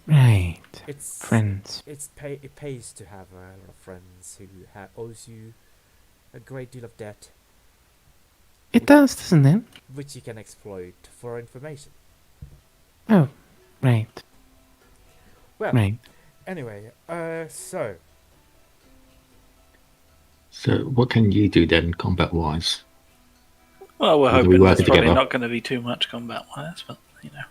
S6: Right.
S1: It's
S6: Friends.
S1: it pays to have a lot of friends who owes you a great deal of debt,
S6: It does, doesn't it?
S1: which you can exploit for information.
S6: Oh, right.
S1: Well,
S6: Right.
S1: anyway,
S4: So, what can you do then, combat-wise?
S2: Well, we're
S4: Or do we
S2: hoping
S4: work
S2: there's probably
S4: together?
S2: not going to be too much combat-wise, but, you know.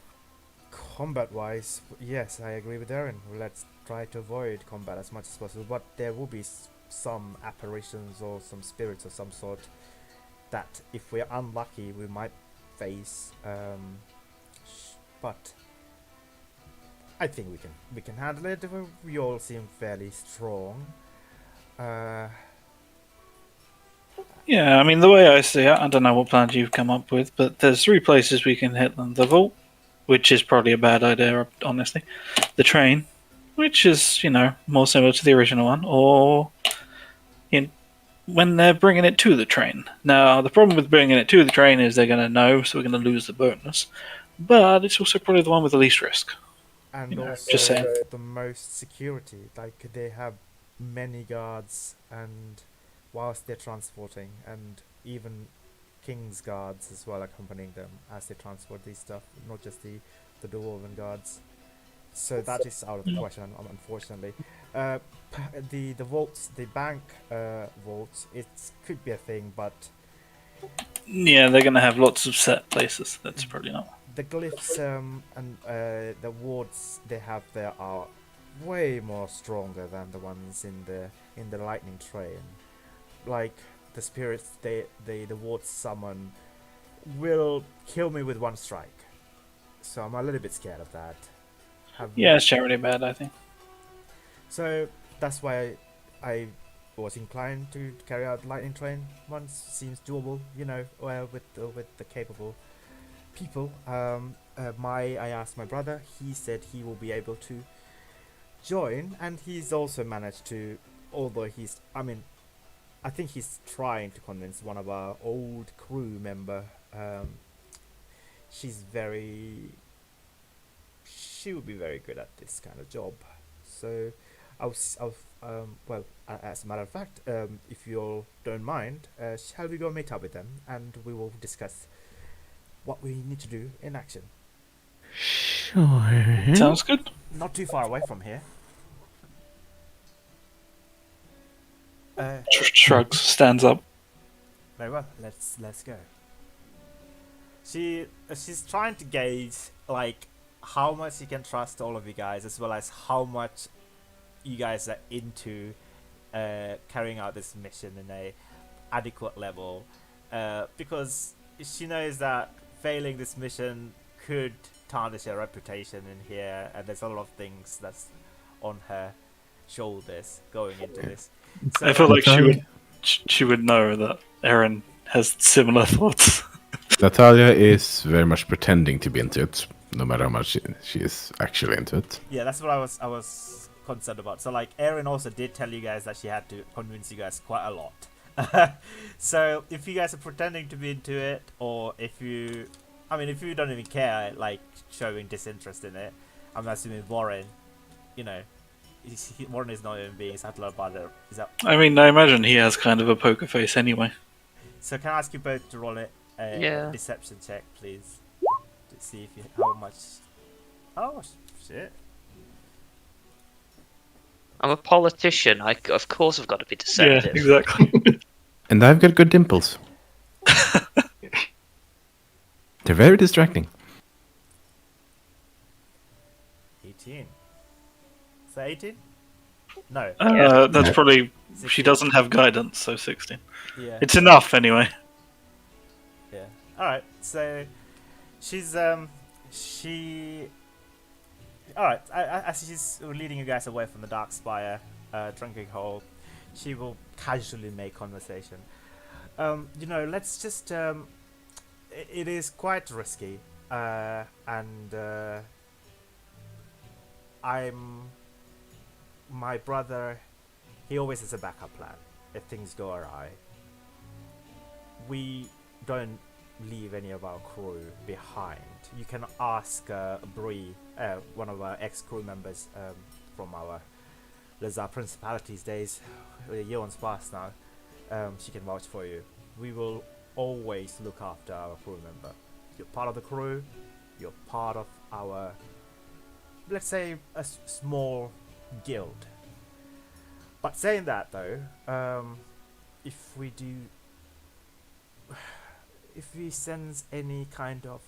S1: combat-wise, yes, I agree with Erin. Let's try to avoid combat as much as possible, but there will be some apparitions or some spirits of some sort that, if we're unlucky, we might face. But I think we can handle it. We all seem fairly strong.
S2: Yeah, I mean, the way I see it, I don't know what plans you've come up with, but there's 3 places we can hit them. The vault, which is probably a bad idea, honestly. The train, which is, you know, more similar to the original one, or when they're bringing it to the train. Now, the problem with bringing it to the train is they're going to know, so we're going to lose the bonus. But it's also probably the one with the least risk.
S1: And
S2: You know,
S1: also
S2: just saying.
S1: the most security. Like, they have many guards, and whilst they're transporting, and even King's guards as well accompanying them as they transport these stuff, not just the dwarven guards. So that is out of the question, unfortunately. The vaults, the bank vaults, it could be a thing, but
S2: Yeah, they're going to have lots of set places. That's probably not.
S1: the glyphs and the wards they have there are way more stronger than the ones in the lightning train. Like, the spirits the wards summon will kill me with one strike. So I'm a little bit scared of that.
S2: Yeah, it's generally bad, I think.
S1: So that's why I was inclined to carry out lightning train. One seems doable, you know, well, with the capable people. I asked my brother. He said he will be able to join, and he's also managed to. Although I think he's trying to convince one of our old crew member. She would be very good at this kind of job. So, as a matter of fact, if you all don't mind, shall we go meet up with them, and we will discuss what we need to do in action.
S6: Sure.
S2: Sounds good.
S1: Not too far away from here.
S2: Shrugs, stands up.
S1: Very well. Let's go. She's trying to gauge, like, how much she can trust all of you guys, as well as how much you guys are into carrying out this mission in a adequate level, because she knows that failing this mission could tarnish her reputation in here, and there's a lot of things that's on her shoulders going into this. So,
S2: I feel like she would know that Erin has similar thoughts.
S3: Natalia is very much pretending to be into it, no matter how much she is actually into it.
S1: yeah, that's what I was concerned about. So, like, Erin also did tell you guys that she had to convince you guys quite a lot. So if you guys are pretending to be into it, or if you, I mean, if you don't even care, like showing disinterest in it, I'm assuming Warren, you know, Warren is not even being subtle about it. Is that
S2: I mean, I imagine he has kind of a poker face anyway.
S1: so? Can I ask you both to roll a deception check, please, to see if you how much? Oh shit!
S5: I'm a politician. Of course I've got to be
S2: Yeah,
S5: deceptive.
S2: exactly.
S6: And I've got good dimples. They're very distracting.
S1: 18. So 18? No.
S2: That's
S4: Yeah.
S2: probably... She
S1: 16.
S2: doesn't have guidance, so 16.
S1: Yeah.
S2: It's enough, anyway.
S1: Yeah. All right. So she's she. All right. As she's leading you guys away from the dark spire, drinking hole, she will casually make conversation. You know, let's just. It is quite risky, and my brother. He always has a backup plan if things go awry. We don't leave any of our crew behind. You can ask Bree, one of our ex-crew members from our Lazar Principalities days, years past now. She can vouch for you. We will always look after our crew member. You're part of the crew. You're part of our, let's say, a small guild. But saying that though, if we sense any kind of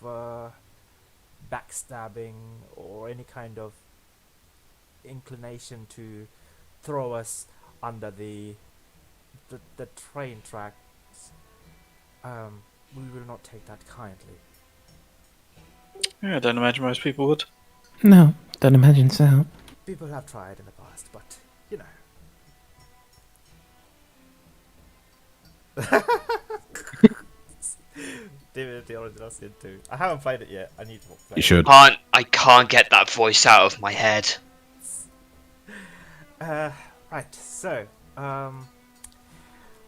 S1: backstabbing or any kind of inclination to throw us under the train tracks, we will not take that kindly.
S2: Yeah, I don't imagine most people would.
S6: No, don't imagine so.
S1: People have tried in the past, but you know. David the Original Sin 2. I haven't played it yet. I need to play
S3: You should.
S5: I can't get that voice out of my head.
S1: Right, so,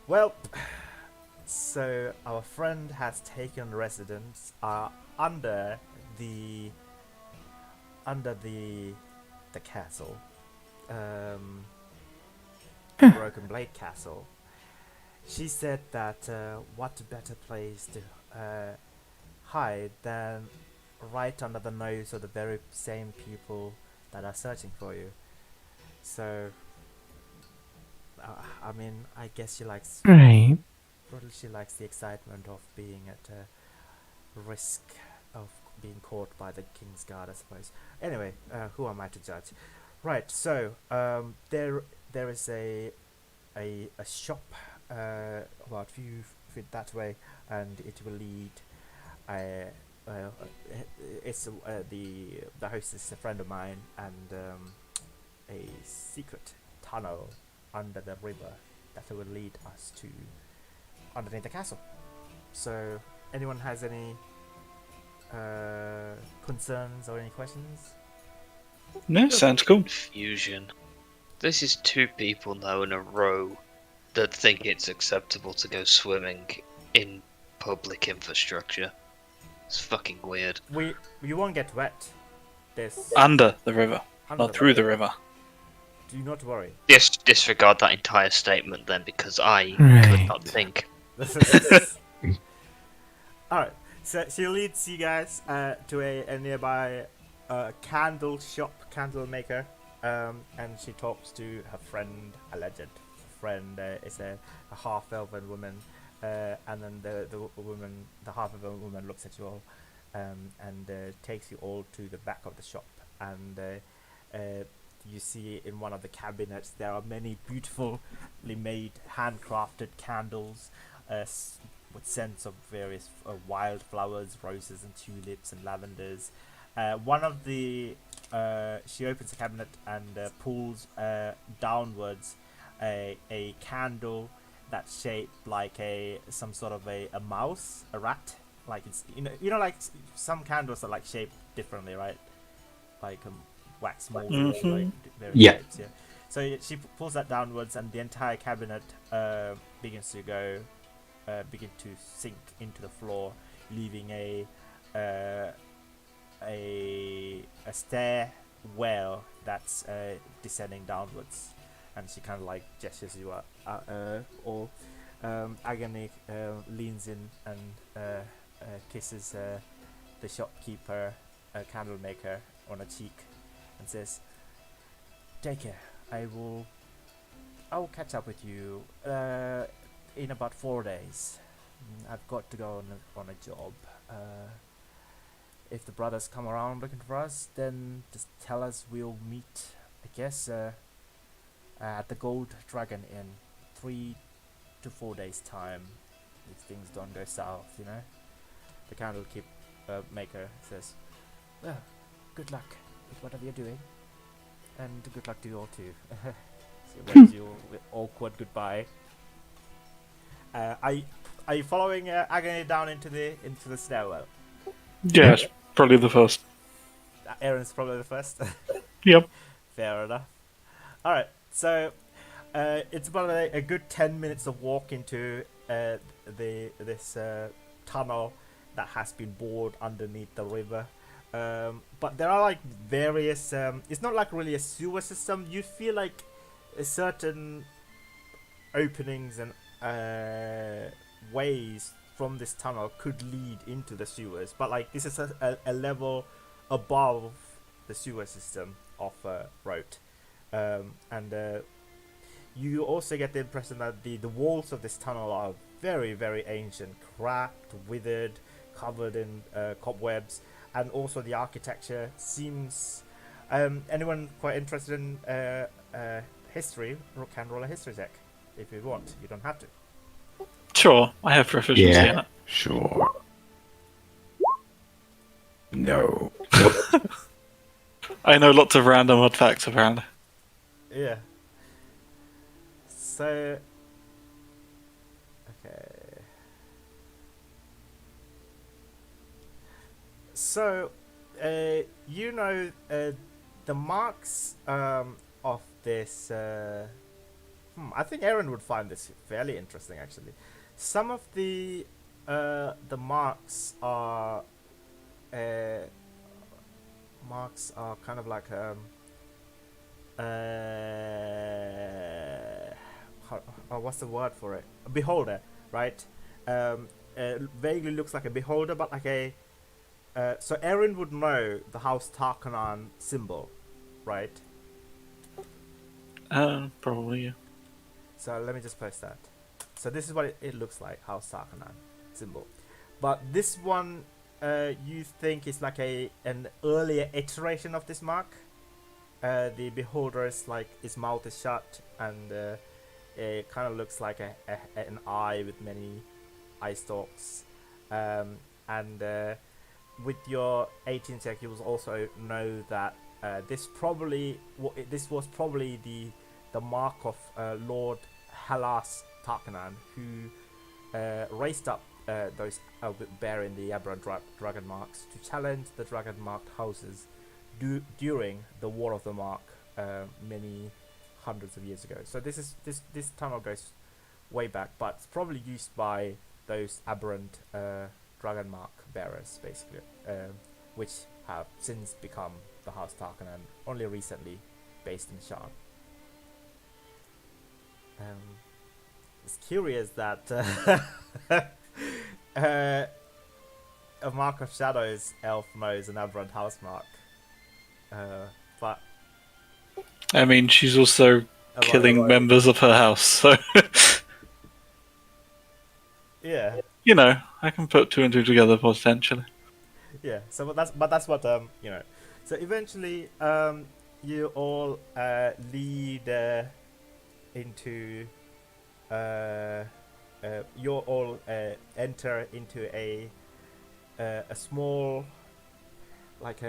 S1: well, so our friend has taken residence under the castle, Broken Blade Castle. She said that what better place to hide than right under the nose of the very same people that are searching for you. So, I mean, I guess she likes.
S6: Right.
S1: Probably she likes the excitement of being at risk of being caught by the King's Guard, I suppose. Anyway, who am I to judge? Right. So, there is a shop about a few feet that way, and it will lead. It's the host is a friend of mine, and a secret tunnel under the river that will lead us to underneath the castle. So, anyone has any concerns or any questions?
S2: No, sounds cool.
S5: Confusion. This is two people now in a row that think it's acceptable to go swimming in public infrastructure. It's fucking weird.
S1: You won't get wet. There's
S2: Under the river,
S1: under
S2: not through the river.
S1: Do not worry.
S5: Disregard that entire statement then, because I
S6: Right.
S5: could not think.
S1: Alright, so she leads you guys to a nearby candle shop, candle maker, and she talks to her friend, alleged friend, is a half-elven woman, and then the half-elven woman looks at you all, and takes you all to the back of the shop, and you see in one of the cabinets there are many beautifully made handcrafted candles with scents of various wildflowers, roses and tulips and lavenders. One of the she opens the cabinet and pulls downwards a candle that's shaped like some sort of a mouse, a rat. Like it's you know like some candles are like shaped differently, right? Like wax molded, like various shapes. Yeah. So she pulls that downwards, and the entire cabinet begins to sink into the floor, leaving a uh, a stairwell that's descending downwards, and she kind of like gestures you up, or Agony leans in and kisses the shopkeeper, candle maker, on a cheek, and says, "Take care. I will catch up with you in about 4 days. I've got to go on a job. If the brothers come around looking for us, then just tell us. We'll meet, I guess, at the Gold Dragon in 3 to 4 days' time, if things don't go south, you know." The candle maker says, "Well, good luck with whatever you're doing, and good luck to you all too." She waves you with awkward goodbye. Are you following Agony down into the stairwell?
S2: Yeah, it's probably the first.
S1: Aaron's probably the first.
S2: Yep.
S1: Fair enough. All right, so it's about a good 10 minutes of walk into this tunnel that has been bored underneath the river. But there are like various. It's not like really a sewer system. You feel like certain openings and ways from this tunnel could lead into the sewers, but like this is a level above the sewer system of road, and you also get the impression that the walls of this tunnel are very, very ancient, cracked, withered, covered in cobwebs, and also the architecture seems. Anyone quite interested in history can roll a history check if you want. You don't have to.
S2: Sure, I have proficiency
S4: Yeah.
S2: in it.
S3: Sure. No.
S2: I know lots of random odd facts, apparently.
S1: Yeah. So. Okay. So, you know, the marks of this. I think Aaron would find this fairly interesting, actually. Some of the marks are kind of like what's the word for it? A beholder, right? Vaguely looks like a beholder, but like a. So Aaron would know the House Tarkanan symbol, right?
S2: Probably, yeah.
S1: So let me just post that. So this is what it looks like, House Tarkanan symbol. But this one, you think is like an earlier iteration of this mark. The beholder is like, his mouth is shut, and it kind of looks like an eye with many eye stalks. And with your 18 check, you will also know that this was probably the mark of Lord Halas Tarkanan, who raised up those bearing the Eberron dragon marks to challenge the dragon marked houses during the War of the Mark many hundreds of years ago. So this tunnel goes way back, but it's probably used by those aberrant dragon mark bearers, basically, which have since become the House Tarkanan, only recently based in Shan. It's curious that a Mark of Shadows elf knows an aberrant house mark, but
S2: I mean, she's also killing members of her house, so
S1: yeah,
S2: you know, I can put two and two together potentially.
S1: yeah. So that's what you know. So eventually, you all lead into you all enter into a small, like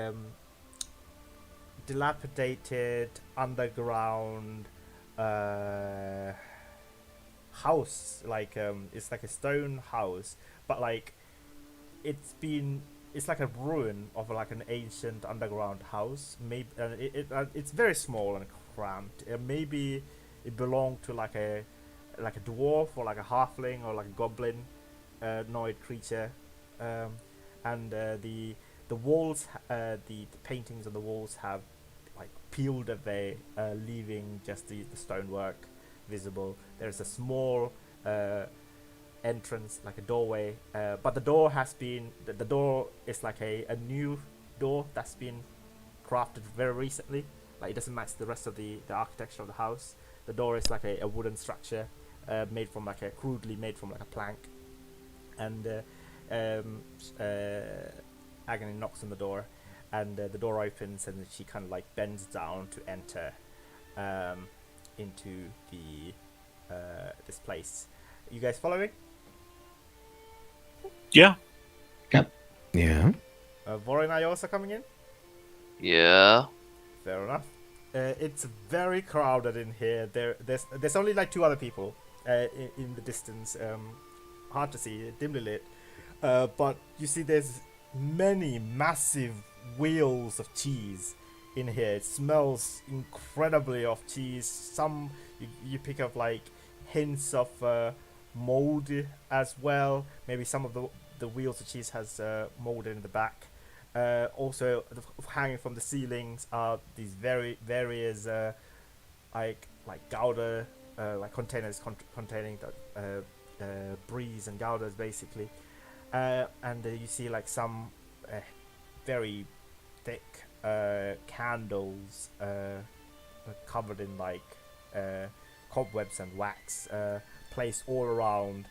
S1: dilapidated underground house. Like it's like a stone house, but like it's like a ruin of like an ancient underground house. Maybe it's very small and cramped. Maybe it belonged to like a dwarf or like a halfling or like a goblin noid creature. and the walls, the paintings on the walls have like peeled away, leaving just the stonework visible. There's a small entrance, like a doorway, but the door has been the door is like a new door that's been crafted very recently. Like, it doesn't match the rest of the architecture of the house. The door is like a wooden structure, made from like a crudely made from like a plank, and Agony knocks on the door, and the door opens, and she kind of like bends down to enter into the this place. You guys following?
S2: Yeah.
S6: Yeah.
S1: Vorin, are you also coming in?
S5: Yeah.
S1: Fair enough. It's very crowded in here. There's only like 2 other people in the distance. Hard to see, dimly lit. But you see, there's many massive wheels of cheese in here. It smells incredibly of cheese. Some you pick up like hints of mold as well. Maybe some of the wheels of cheese has mold in the back. Also, hanging from the ceilings are these various like gouda, like containers containing bries and goudas basically, and you see like some very thick candles covered in like cobwebs and wax, placed all around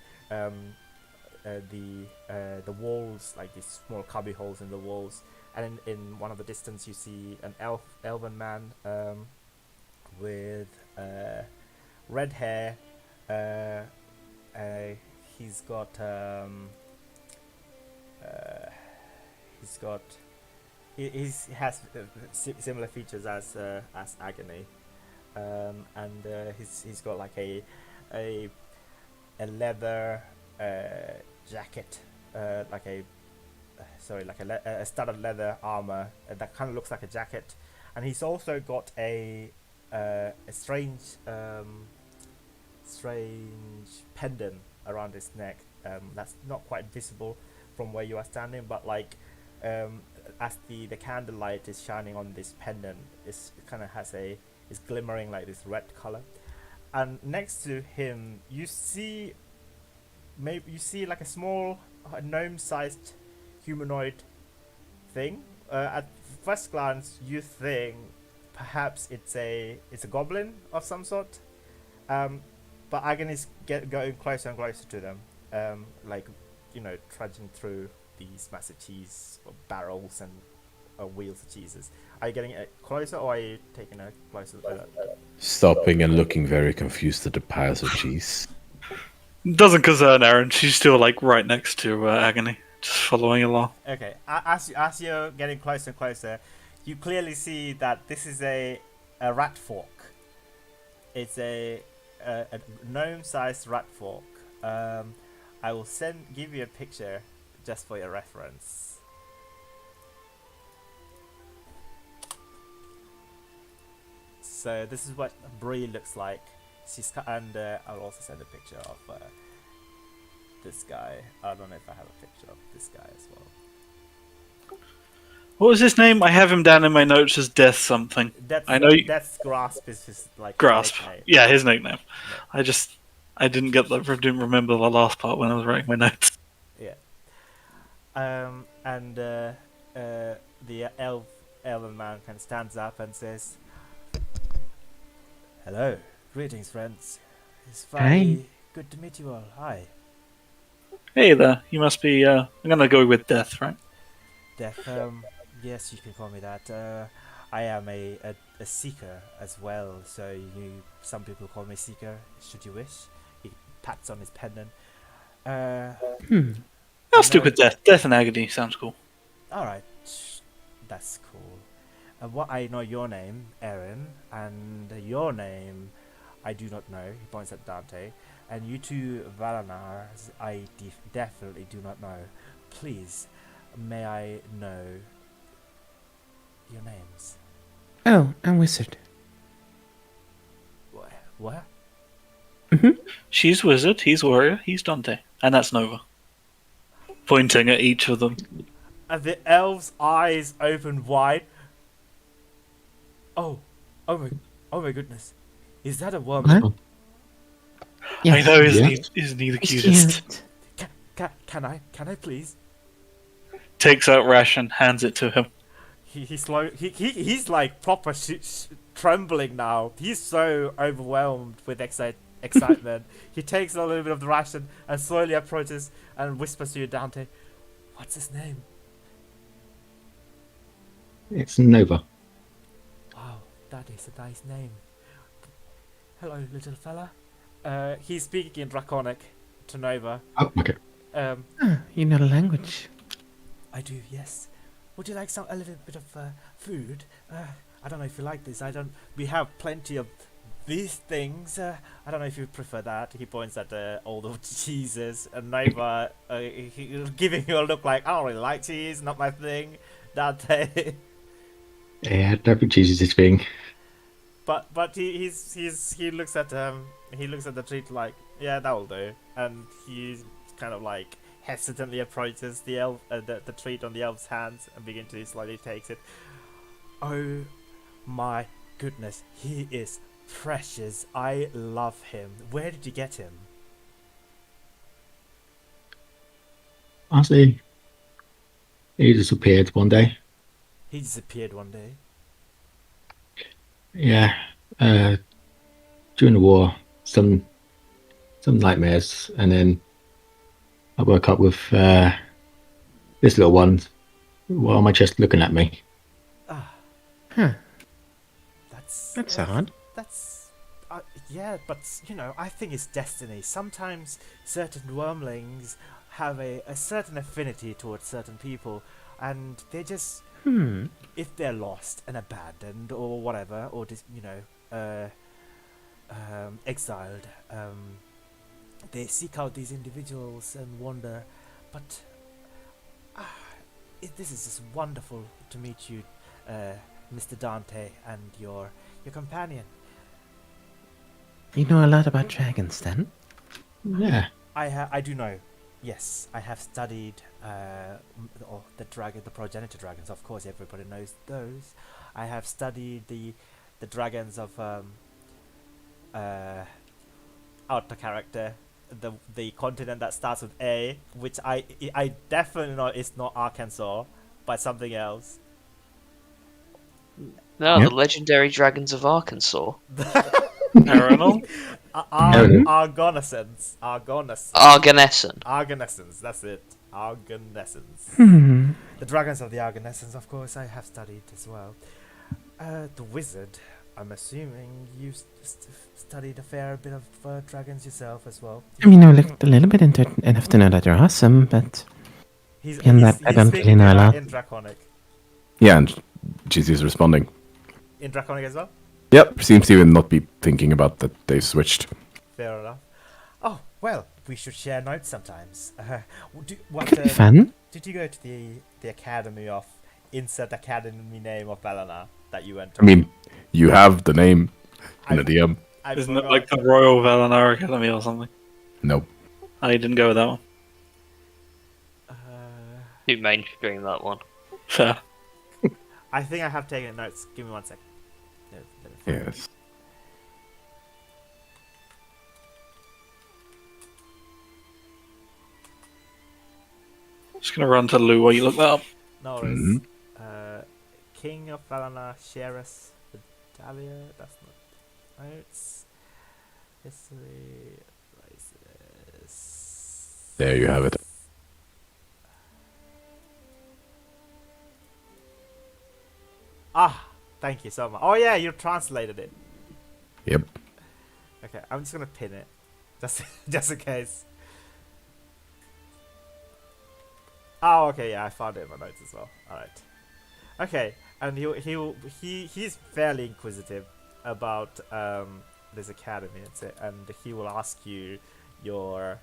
S1: the walls, like these small cubby holes in the walls. And in one of the distance you see an elven man with red hair. He's got he has similar features as Agony, and he's got like a leather jacket, like a studded leather armor that kind of looks like a jacket, and he's also got a strange pendant around his neck that's not quite visible from where you are standing, but like as the candlelight is shining on this pendant, it kind of is glimmering like this red color. And next to him you see like a small gnome-sized humanoid thing. At first glance you think perhaps it's a goblin of some sort, but Agony's going closer and closer to them, like, you know, trudging through these massive cheese barrels and wheels of cheeses. Are you getting closer, or are you taking a closer
S3: Stopping and looking very confused at the piles of cheese.
S2: Doesn't concern Erin. She's still like right next to Agony, just following along.
S1: Okay, as you're getting closer and closer, you clearly see that this is a rat fork. It's a gnome-sized rat fork. I will give you a picture just for your reference. So this is what Bree looks like. And I'll also send a picture of this guy. I don't know if I have a picture of this guy as well.
S2: What was his name? I have him down in my notes as Death something.
S1: Death's Grasp is his like
S2: Grasp.
S1: nickname.
S2: Yeah, his nickname.
S1: Yeah.
S2: I didn't remember the last part when I was writing my notes.
S1: Yeah. And the elven man kind of stands up and says, "Hello, greetings, friends. It's very good to meet you all. Hi."
S2: Hey there. You must be. I'm gonna go with Death, right?
S1: Death. Yes, you can call me that. I am a seeker as well. So some people call me Seeker. Should you wish. He pats on his pendant.
S2: I'll stick with Death. Death and Agony sounds cool.
S1: All right, that's cool. What I know your name, Erin, and your name, I do not know. He points at Dante, and you two, Valanar, I definitely do not know. Please, may I know your names?
S6: Oh, I'm wizard.
S1: What?
S2: She's Wizard, he's Warrior, he's Dante. And that's Nova. Pointing at each of them.
S1: And the elf's eyes open wide. Oh, oh my goodness! Is that a wormling?
S4: Huh?
S2: I know, isn't
S4: Yeah.
S2: he? Isn't he the
S6: It's
S2: cutest?
S6: cute.
S1: Can I please?
S2: Takes out ration, hands it to him.
S1: He's like proper trembling now. He's so overwhelmed with excitement. He takes a little bit of the ration and slowly approaches and whispers to you, Dante, "What's his name?"
S4: It's Nova.
S1: Wow, that is a nice name. Hello, little fella. He's speaking in Draconic to Nova.
S4: Oh, okay.
S6: You know the language.
S1: I do, yes. Would you like a little bit of food? I don't know if you like this. We have plenty of these things. I don't know if you prefer that. He points at all the cheeses, and Nova giving you a look like, I don't really like cheese, not my thing. Dante.
S4: Yeah, I don't think cheese is his thing.
S1: But he looks at the treat like, yeah, that will do, and he's kind of like hesitantly approaches the elf, the treat on the elf's hands, and begin to slowly takes it. Oh my goodness, he is precious. I love him. Where did you get him?
S4: Honestly, he disappeared one day.
S1: He disappeared one day.
S4: Yeah. During the war, some nightmares, and then I woke up with this little one while on my chest looking at me.
S6: Huh.
S1: That's
S6: odd.
S1: That's yeah, but you know, I think it's destiny. Sometimes certain wormlings have a certain affinity towards certain people, and they just, if they're lost and abandoned or whatever, or just, you know, exiled, they seek out these individuals and wander. But this is just wonderful to meet you, Mr. Dante, and your companion.
S6: You know a lot about dragons, then?
S4: Yeah.
S1: I do know. Yes, I have studied the progenitor dragons. Of course, everybody knows those. I have studied the dragons of outer character, the continent that starts with A, which I definitely know is not Arkansas, but something else.
S5: No,
S6: Yep.
S5: the legendary dragons of Arkansas.
S2: Eberron?
S1: Argonescence.
S5: Arganesson.
S1: That's it. Argonescence.
S6: Hmm.
S1: The dragons of the Argonescence, of course, I have studied as well. The wizard, I'm assuming you studied a fair bit of dragons yourself as well.
S6: I mean, I looked a little bit into it enough to know that they're awesome, but
S1: He's
S6: I don't really know a lot.
S1: in Draconic.
S3: Yeah, and GC responding.
S1: In Draconic as well?
S3: Yep, seems to even not be thinking about that they switched.
S1: Fair enough. Oh, well, we should share notes sometimes.
S6: could be fun.
S1: Did you go to the academy of insert academy name of Belana that you went to?
S3: I mean, you have the name in the DM.
S1: I
S2: Isn't it
S1: forgot.
S2: like the Royal Valinor Academy or something?
S3: Nope.
S2: I didn't go with that one.
S5: Who mainstreamed that one?
S2: Fair.
S1: I think I have taken notes. Give me 1 sec. No, let me find it.
S3: Yes.
S2: Just gonna run to Lou while you look that up.
S1: No worries.
S3: Mhm.
S1: King of Valana, Sheris, Vidalia, that's not notes. History, Rises.
S3: There you have it.
S1: Ah, thank you so much. Oh yeah, you translated it.
S3: Yep.
S1: Okay, I'm just gonna pin it, just in case. Oh, okay, yeah, I found it in my notes as well. All right. Okay, and he's fairly inquisitive about this academy, and he will ask you your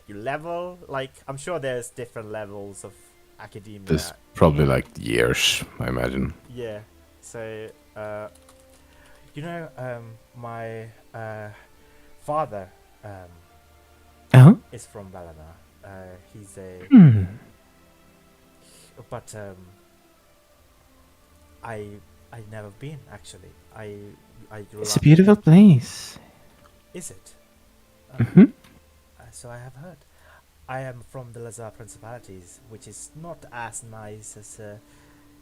S1: level. Like, I'm sure there's different levels of academia.
S3: There's probably like years, I imagine.
S1: Yeah. So, my father
S6: Oh?
S1: is from Valana. He's a But I never been actually. I grew
S6: It's a
S1: up.
S6: beautiful place.
S1: Is it?
S6: Hmm.
S1: So I have heard. I am from the Lazar Principalities, which is not as nice as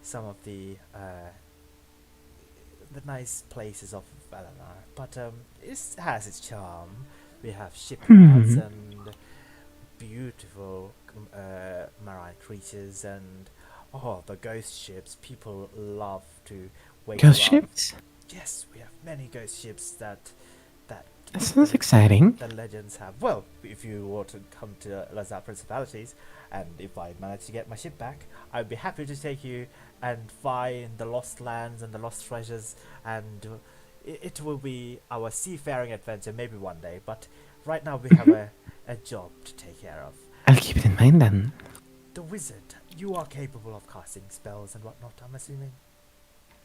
S1: some of the nice places of Valinor, but it has its charm. We have shipyards
S6: Hmm.
S1: and beautiful marine creatures, and the ghost ships. People love to wait
S6: Ghost
S1: around.
S6: ships?
S1: Yes, we have many ghost ships that
S6: That sounds
S1: the,
S6: exciting.
S1: the legends have. Well, if you were to come to Lazar Principalities, and if I manage to get my ship back, I'd be happy to take you and find the lost lands and the lost treasures, and it will be our seafaring adventure maybe one day. But right now we have a job to take care of.
S6: I'll keep it in mind then.
S1: The wizard, you are capable of casting spells and whatnot, I'm assuming.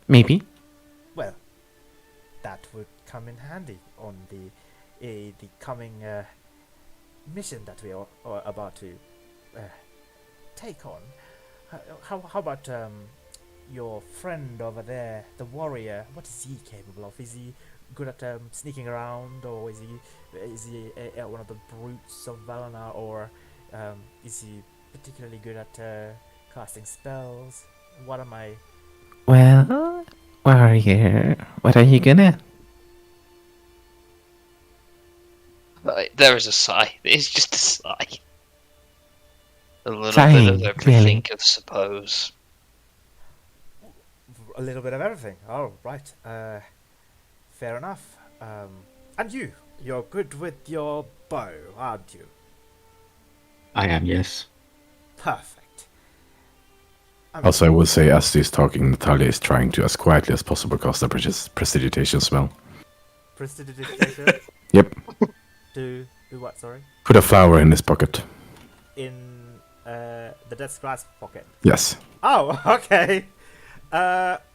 S6: Maybe.
S1: Well, that would come in handy on the coming mission that we are about to take on. How about your friend over there, the warrior? What is he capable of? Is he good at sneaking around, or is he one of the brutes of Valinor, or is he particularly good at casting spells? What am I?
S6: Well, warrior, what are you gonna?
S5: There is a sigh. It's just a sigh. A little bit of
S6: Sighing,
S5: everything,
S6: clearly.
S5: I suppose.
S1: A little bit of everything. Oh, right. Fair enough. And you're good with your bow, aren't you?
S4: I am, yes.
S1: Perfect. I mean,
S3: Also, I would say as she's talking, Natalia is trying to as quietly as possible cast a prestidigitation spell.
S1: prestidigitation.
S3: Yep.
S1: Do what? Sorry.
S3: Put a flower in his pocket.
S1: In the dead grass pocket.
S3: Yes.
S1: Oh, okay.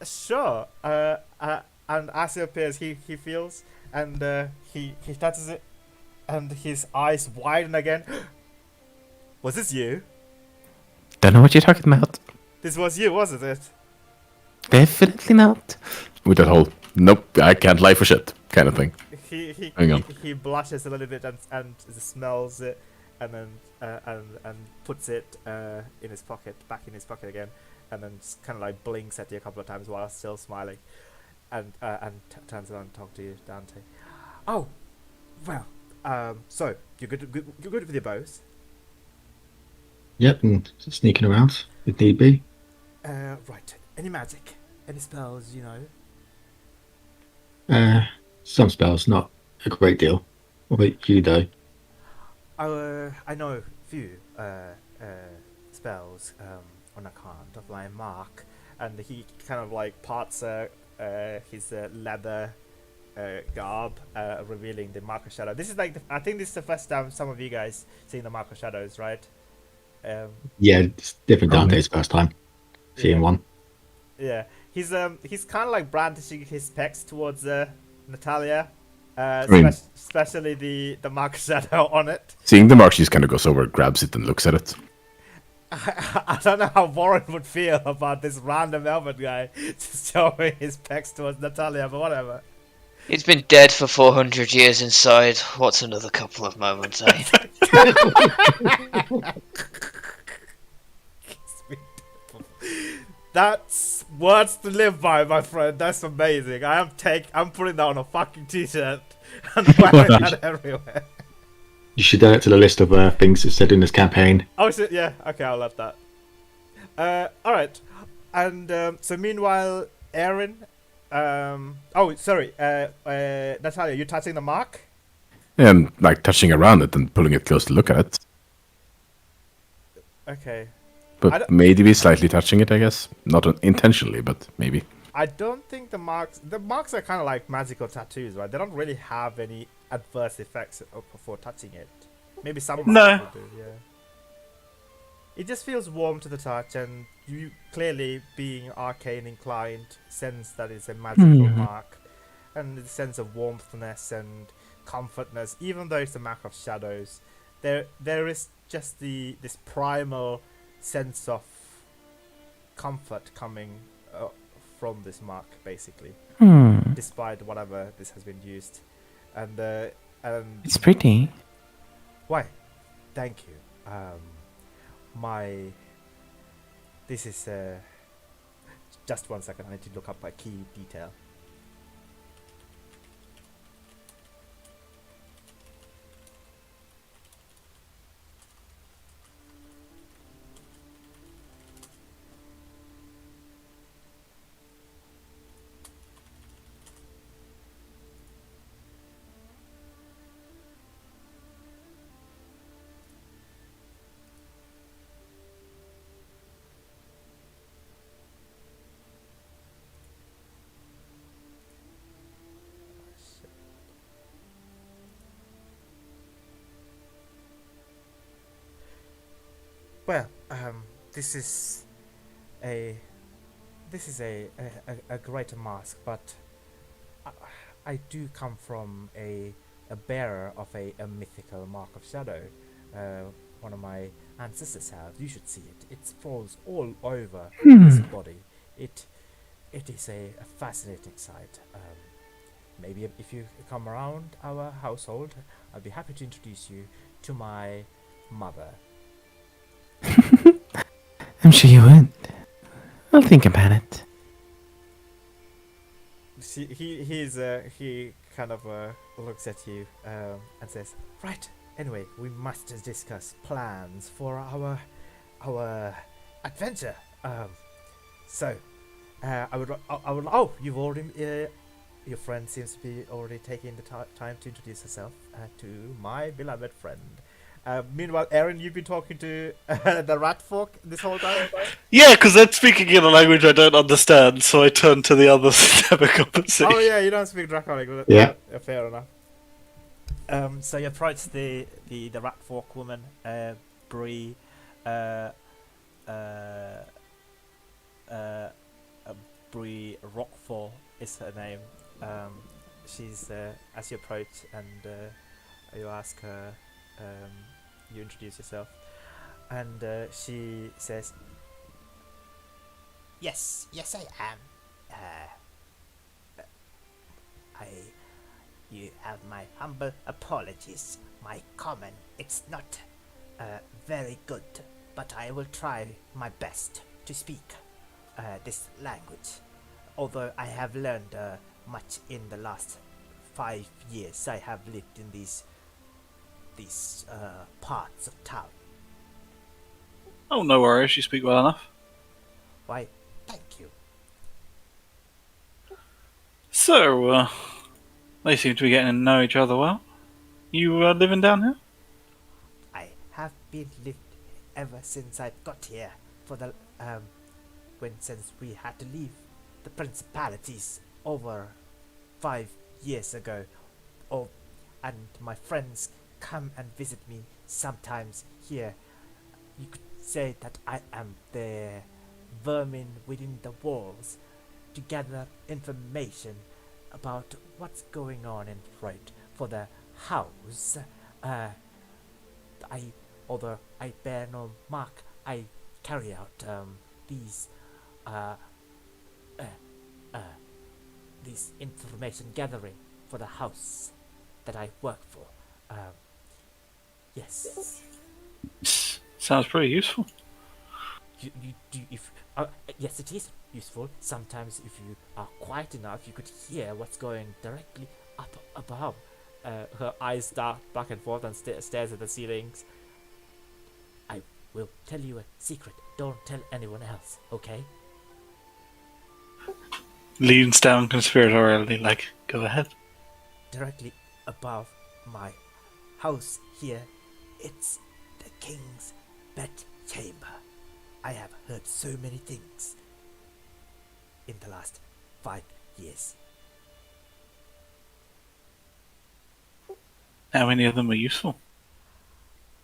S1: Sure. And as it appears, he feels, and he touches it, and his eyes widen again. Was this you?
S6: Don't know what you're talking about.
S1: This was you, wasn't it?
S6: Definitely not.
S3: With that whole, nope, I can't lie for shit kind of thing. Hang on.
S1: He blushes a little bit and smells it, and then and puts it in his pocket, back in his pocket again, and then kind of like blinks at you a couple of times while still smiling, and turns around and talks to you, Dante. Oh, well, so you're good with your bows.
S4: Yep, and sneaking around if need be.
S1: Right. Any magic? Any spells? You know.
S4: Some spells, not a great deal. What about you, though?
S1: I know a few spells on account of my mark, and he kind of like parts his leather garb, revealing the mark of shadow. This is like I think this is the first time some of you guys seen the mark of shadows, right?
S4: Yeah, it's different Dante's first time seeing
S1: Yeah.
S4: one.
S1: Yeah, he's kind of like brandishing his pecs towards Natalia,
S3: mean-
S1: especially the mark of shadow on it.
S3: Seeing the mark, she just kind of goes over, grabs it, and looks at it.
S1: I don't know how Warren would feel about this random elven guy just showing his pecs towards Natalia, but whatever.
S5: He's been dead for 400 years inside. What's another couple of moments, eh?
S1: That's words to live by, my friend. That's amazing. I'm putting that on a fucking t-shirt and wearing that everywhere.
S4: You should add it to the list of things that's said in this campaign.
S1: Oh shit, yeah. Okay, I'll let that. Alright. And so meanwhile, Aaron. Natalia, you touching the mark?
S3: And like touching around it and pulling it close to look at it.
S1: Okay. I
S3: But
S1: don't-
S3: maybe slightly touching it, I guess. Not intentionally, but maybe.
S1: I don't think the marks are kind of like magical tattoos, right? They don't really have any adverse effects for touching it. Maybe some
S2: No.
S1: marks will do, yeah. It just feels warm to the touch, and you clearly, being arcane inclined, sense that it's a magical mark, and the sense of warmthness and comfortness. Even though it's a mark of shadows, there is just this primal sense of comfort coming from this mark, basically, despite whatever this has been used. And
S6: It's pretty.
S1: why? Thank you. This is just 1 second. I need to look up a key detail. Well, this is a great mask, but I do come from a bearer of a mythical mark of shadow. One of my ancestors have. You should see it. It falls all over his body. It is a fascinating sight. Maybe if you come around our household, I'll be happy to introduce you to my mother.
S6: I'm sure you would. I'll think about it.
S1: He kind of looks at you and says, "Right. Anyway, we must discuss plans for our adventure. So, I would. Oh, you've already. Your friend seems to be already taking the time to introduce herself to my beloved friend. Meanwhile, Aaron, you've been talking to the rat folk this whole time?
S2: Yeah, because they're speaking in a language I don't understand, so I turn to the others to have a conversation.
S1: Oh yeah, you don't speak Draconic. But
S4: Yeah.
S1: Fair enough. So you approach the rat folk woman, Bree, Bree Rockfall is her name. She's as you approach and you ask her, you introduce yourself, and she says, "Yes, I am. You have my humble apologies. My common, it's not very good, but I will try my best to speak this language. Although I have learned much in the last 5 years I have lived in these parts of town."
S2: Oh, no worries, you speak well enough.
S1: Why, thank you.
S2: So, they seem to be getting to know each other well. You living down here?
S1: I have been lived ever since I got here for the since we had to leave the principalities over 5 years ago. Oh, and my friends come and visit me sometimes here. You could say that I am the vermin within the walls to gather information about what's going on in Freud for the house. Although I bear no mark, I carry out these information gathering for the house that I work for. Yes.
S2: Sounds pretty useful.
S1: Yes, it is useful. Sometimes, if you are quiet enough, you could hear what's going directly up above. Her eyes dart back and forth and stares at the ceilings. I will tell you a secret. Don't tell anyone else, okay?
S2: Leans down conspiratorially, like, go ahead.
S1: Directly above my house here, it's the king's bed chamber. I have heard so many things in the last 5 years.
S2: How many of them are useful?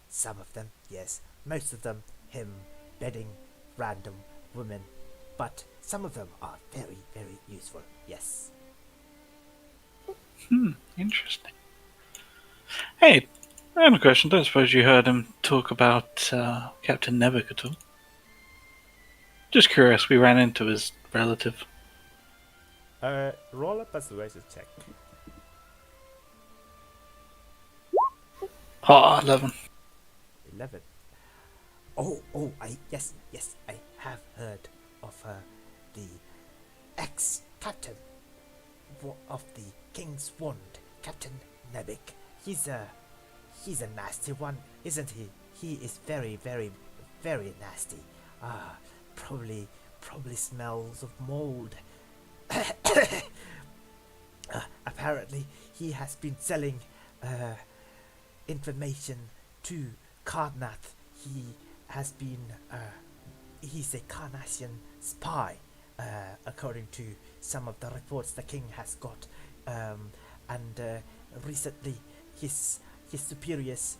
S1: Some of them, yes. Most of them, him bedding random women. But some of them are very, very useful, yes.
S2: Interesting. Hey, I have a question. Don't suppose you heard him talk about Captain Nebuch at all? Just curious, we ran into his relative.
S1: Roll a persuasion check.
S2: 11.
S1: 11. Yes, I have heard of the ex-captain of the King's Wand, Captain Nebik. He's a nasty one, isn't he? He is very, very, very nasty. Probably smells of mold. Apparently, he has been selling information to Karnath. He has been, he's a Carnassian spy, according to some of the reports the king has got. And recently, his superiors,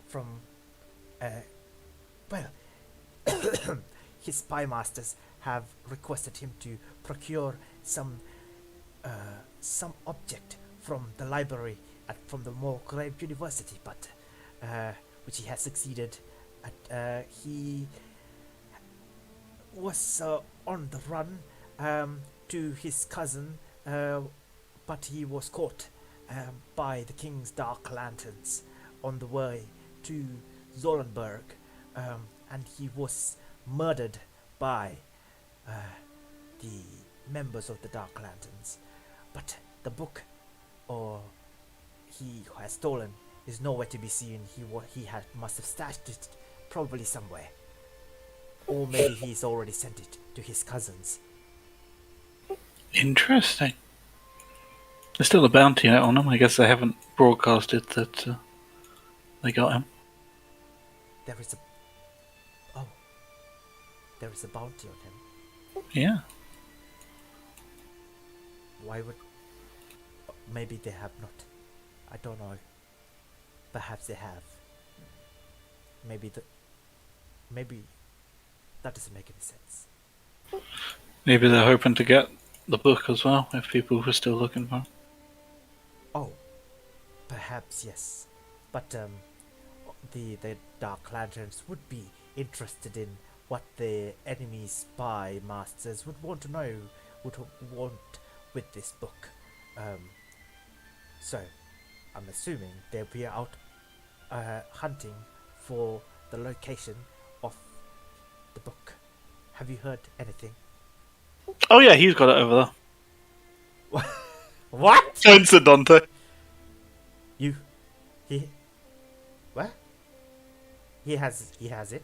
S1: from, his spy masters have requested him to procure some object from the library from the Mulgrave University, but which he has succeeded at. He was on the run to his cousin, but he was caught by the King's Dark Lanterns on the way to Zolenberg, and he was murdered by the members of the Dark Lanterns. But the book, or he has stolen, is nowhere to be seen. He must have stashed it probably somewhere, or maybe he's already sent it to his cousins.
S2: Interesting. There's still a bounty out on him. I guess they haven't broadcasted that they got him.
S1: There is a bounty on him.
S2: Yeah.
S1: Why would? Maybe they have not. I don't know. Perhaps they have. Maybe that doesn't make any sense.
S2: Maybe they're hoping to get the book as well, if people were still looking for him.
S1: Oh, perhaps yes. But the Dark Lanterns would be interested in what the enemy spy masters would want to know, would want with this book. So, I'm assuming they'll be out hunting for the location of the book. Have you heard anything?
S2: Oh yeah, he's got it over there.
S1: What?
S2: Spencer Dante.
S1: What? He has it.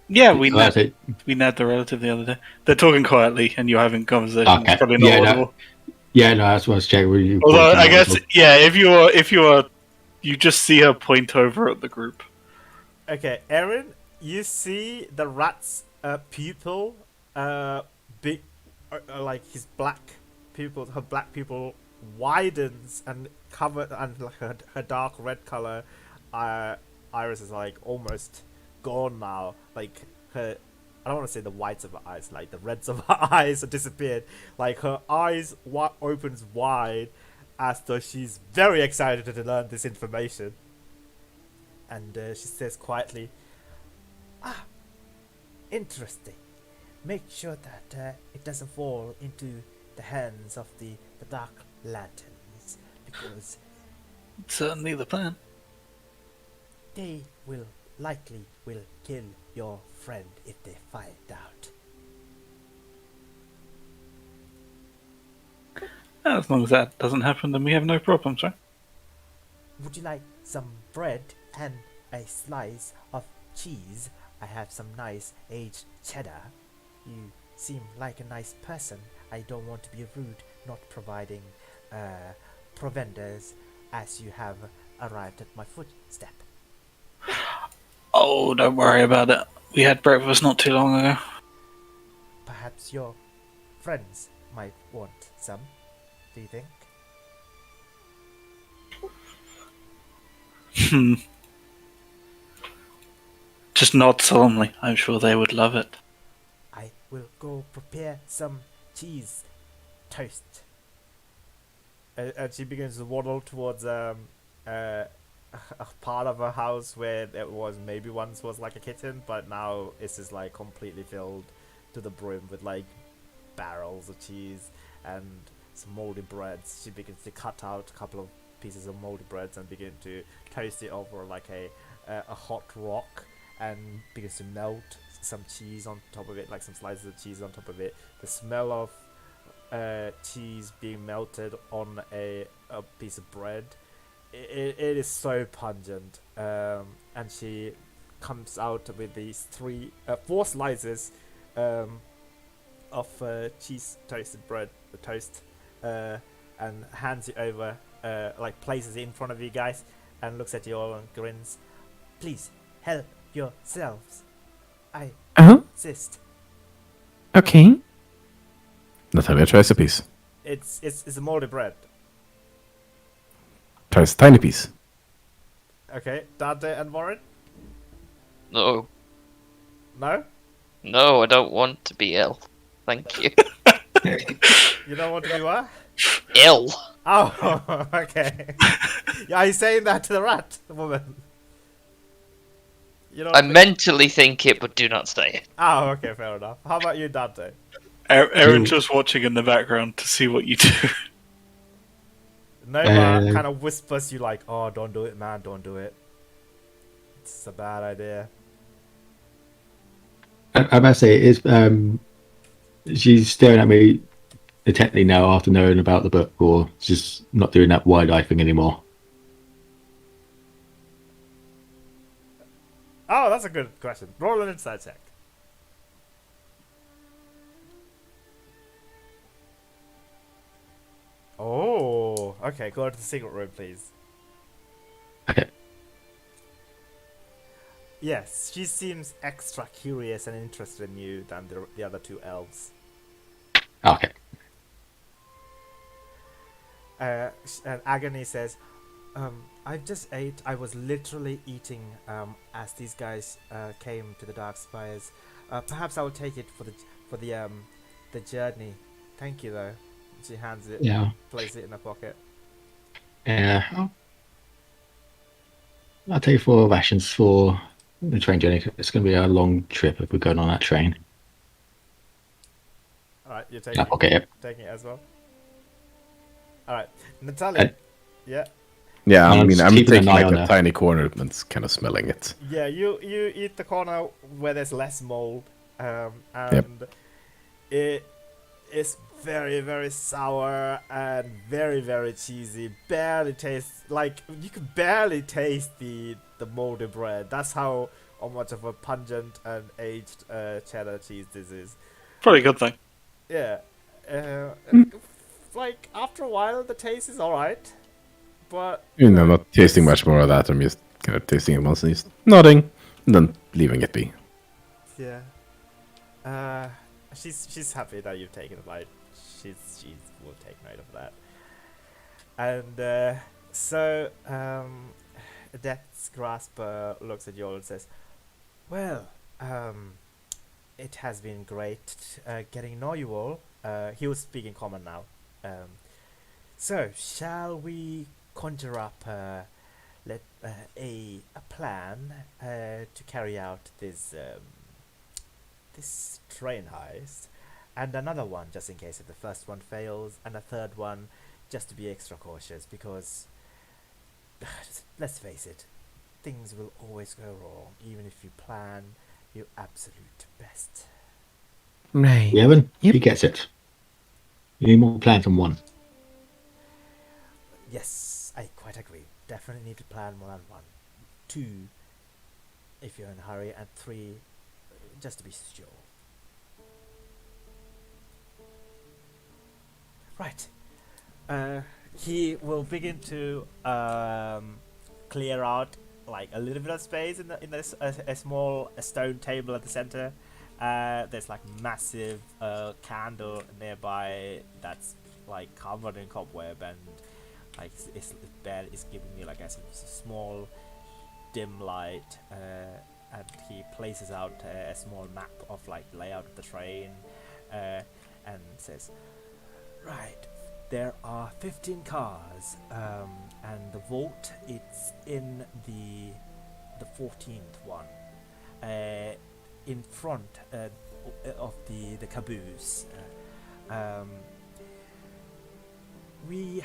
S2: Yeah, we
S4: That's it.
S2: nabbed the relative the other day. They're talking quietly, and you're having conversations.
S4: Okay.
S2: It's probably not
S4: Yeah, no.
S2: audible.
S4: Yeah, no, that's what I was checking with you.
S2: Although I guess, yeah, if you just see her point over at the group.
S1: Okay, Aaron, you see the rat's pupil, big, like his black pupil, her black pupil widens and covered, and like her dark red color iris is like almost gone now. Like her, I don't want to say the whites of her eyes, like the reds of her eyes have disappeared. Like her eyes opens wide, as though she's very excited to learn this information. And she says quietly, interesting. Make sure that it doesn't fall into the hands of the Dark Lanterns, because
S2: Certainly the plan.
S1: they will likely kill your friend if they find out.
S2: As long as that doesn't happen, then we have no problems, right?
S1: Would you like some bread and a slice of cheese? I have some nice aged cheddar. You seem like a nice person. I don't want to be rude not providing provenders as you have arrived at my footstep.
S2: Oh, don't worry about it. We had breakfast not too long ago.
S1: Perhaps your friends might want some, do you think?
S2: Just nod solemnly. I'm sure they would love it.
S1: I will go prepare some cheese toast. And she begins to waddle towards her a part of a house where there was maybe once was like a kitchen, but now it's just like completely filled to the brim with like barrels of cheese and some moldy breads. She begins to cut out a couple of pieces of moldy breads and begin to toast it over like a hot rock, and begins to melt some cheese on top of it, like some slices of cheese on top of it. The smell of cheese being melted on a piece of bread, it is so pungent. And she comes out with these four slices of cheese toasted bread, toast, and hands it over, like places it in front of you guys, and looks at you all and grins. Please help yourselves. I insist.
S6: Okay.
S3: Natalia tries a piece.
S1: It's a moldy bread.
S3: Tries a tiny piece.
S1: Okay, Dante and Warren?
S5: No,
S1: No?
S5: no, I don't want to be ill. Thank you.
S1: You don't want to be what?
S5: Ill.
S1: Oh, okay. Yeah, are you saying that to the rat, the woman? You don't
S5: I
S1: think-
S5: mentally think it, but do not say it.
S1: Oh, okay, fair enough. How about you, Dante?
S2: Aaron's just watching in the background to see what you do.
S1: Nova kind of whispers you like, "Oh, don't do it, man, don't do it. It's a bad idea."
S4: I must say, it is. She's staring at me intently now after knowing about the book, or just not doing that wide-eye thing anymore.
S1: Oh, that's a good question. Roll an insight check. Oh, okay. Go to the secret room, please.
S4: Okay.
S1: Yes, she seems extra curious and interested in you than the other two elves.
S4: Okay.
S1: And Agony says, "I've just ate. I was literally eating as these guys came to the Dark Spires. Perhaps I will take it for the journey. Thank you, though." She hands it,
S4: Yeah.
S1: places it in her pocket.
S4: Yeah. I'll take 4 rations for the train journey. It's going to be a long trip if we're going on that train.
S1: All right, you're
S4: I'll pocket it.
S1: taking it as well. All right, Natalia. Yeah,
S3: Yeah, I
S4: I'm
S3: mean,
S4: just
S3: I'm
S4: keeping an
S3: taking
S4: eye
S3: like
S4: on
S3: a
S4: her.
S3: tiny corner and kind of smelling it.
S1: yeah. You eat the corner where there's less mold, and it is very, very sour and very, very cheesy. Barely tastes like you can barely taste the moldy bread. That's how much of a pungent and aged cheddar cheese this is.
S2: Probably a good thing.
S1: Yeah, like after a while the taste is alright, but
S3: You know, I'm not tasting much more of that. I'm just kind of tasting it once and just nodding and then leaving it be.
S1: Yeah. She's happy that you've taken a bite. She will take note of that. And so Death's Grasper looks at you all and says, "Well, it has been great getting to know you all." He was speaking common now. So shall we conjure up a plan to carry out this train heist, and another one just in case if the first one fails, and a third one just to be extra cautious, because let's face it, things will always go wrong even if you plan your absolute best.
S6: Right.
S4: Evan,
S6: Yep.
S4: he gets it. You need more plans than one.
S1: Yes, I quite agree. Definitely need to plan more than one. 2 if you're in a hurry, and 3 just to be sure. Right. He will begin to clear out like a little bit of space in this a small stone table at the center. There's like massive candle nearby that's like covered in cobweb, and like it's giving you like a small dim light, and he places out a small map of like layout of the train, and says, "Right, there are 15 cars, and the vault it's in the 14th one, in front of the caboose. We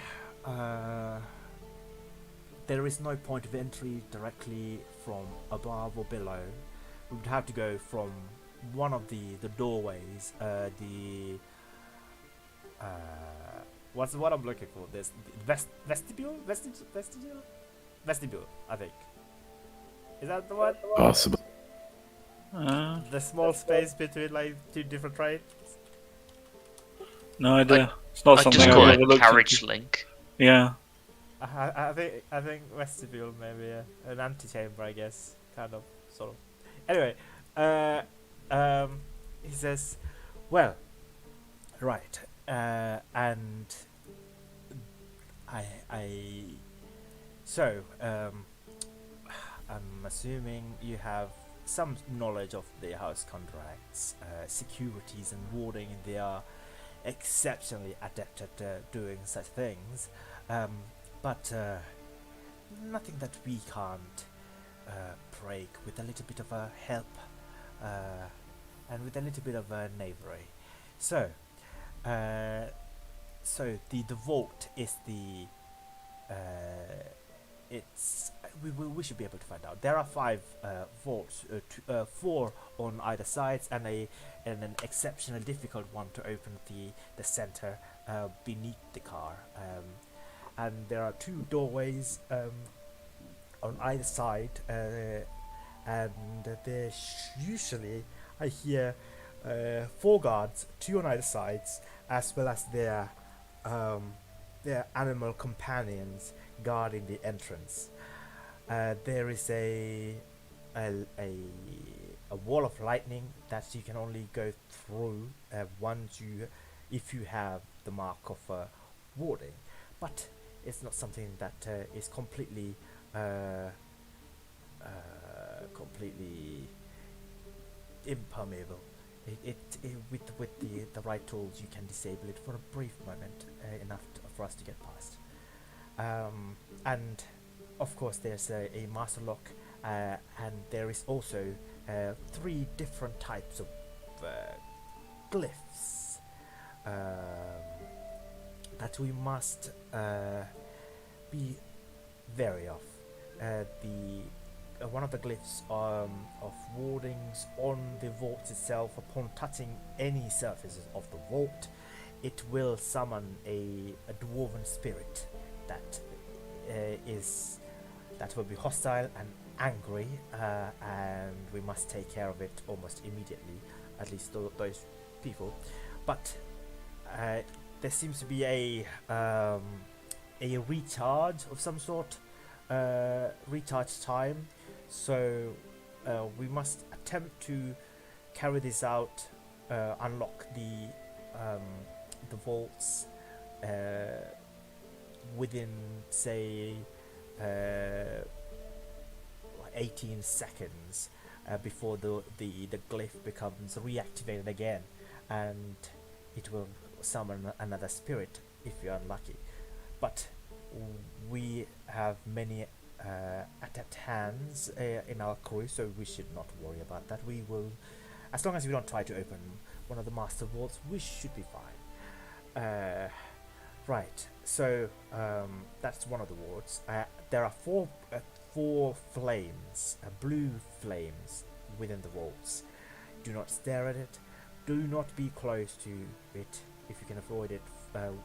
S1: there is no point of entry directly from above or below. We would have to go from one of the doorways. What's what I'm looking for? This vestibule. I think. Is that the one?
S3: Possible.
S1: The small space between like two different trains.
S2: No idea. It's not
S5: I
S2: something
S5: just
S2: I've
S5: call
S2: ever
S5: it
S2: looked
S5: carriage
S2: into.
S5: link.
S2: Yeah.
S1: I think vestibule maybe an antechamber, I guess, kind of, sort of. Anyway, he says, well, right, and so I'm assuming you have some knowledge of the house contracts, securities and warding. They are exceptionally adept at doing such things. But nothing that we can't break with a little bit of help and with a little bit of knavery. So, the vault is the it's we should be able to find out. There are 5 vaults, 4 on either side, and an exceptionally difficult one to open the center beneath the car. And there are 2 doorways on either side, and there's usually I hear 4 guards, 2 on either sides, as well as their animal companions guarding the entrance. There is a wall of lightning that you can only go through if you have the mark of warding, but it's not something that is completely impermeable. With the right tools, you can disable it for a brief moment, enough for us to get past. And of course, there's a master lock, and there is also 3 different types of glyphs that we must be wary of. One of the glyphs of wardings on the vault itself. Upon touching any surfaces of the vault, it will summon a dwarven spirit that will be hostile and angry, and we must take care of it almost immediately, at least those people. But there seems to be a recharge of some sort, recharge time, so we must attempt to carry this out, unlock the vaults within, say, 18 seconds before the glyph becomes reactivated again, and it will summon another spirit if you're unlucky. But we have many adept hands in our crew, so we should not worry about that. We will, as long as we don't try to open one of the master vaults, we should be fine. Right, so that's one of the wards. There are four flames, blue flames within the vaults. Do not stare at it. Do not be close to it if you can avoid it.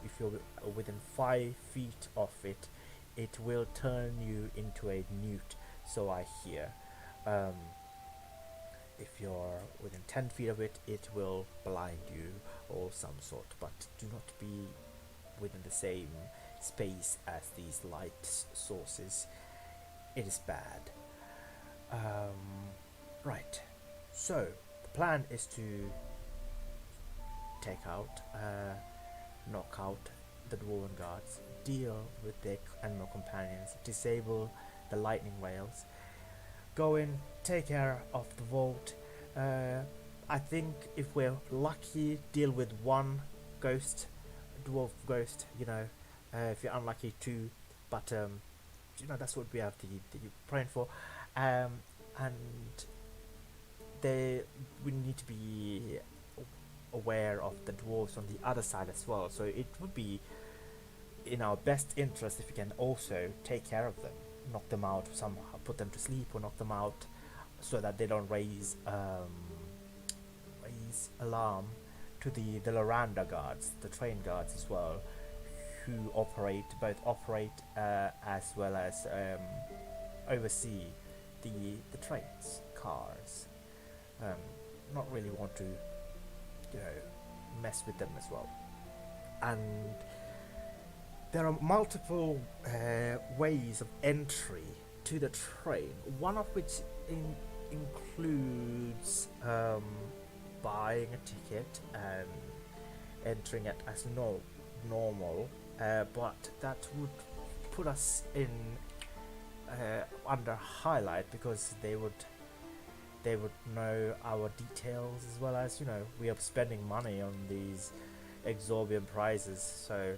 S1: If you're within 5 feet of it, it will turn you into a newt, so I hear. If you're within 10 feet of it, it will blind you or some sort, but do not be within the same space as these light sources. It is bad. Right, so the plan is to take out, knock out the dwarven guards, deal with their animal companions, disable the lightning rails, go in, take care of the vault. I think if we're lucky, deal with one ghost dwarf ghost, if you're unlucky too, but that's what we have the praying for, and we need to be aware of the dwarves on the other side as well. So it would be in our best interest if we can also take care of them, knock them out somehow, put them to sleep or knock them out, so that they don't raise alarm to the Loranda guards, the train guards as well, who both operate as well as oversee the trains, cars. Not really want to mess with them as well. And there are multiple ways of entry to the train, one of which includes buying a ticket and entering it as normal, but that would put us in under highlight, because they would know our details, as well as we are spending money on these exorbitant prices, so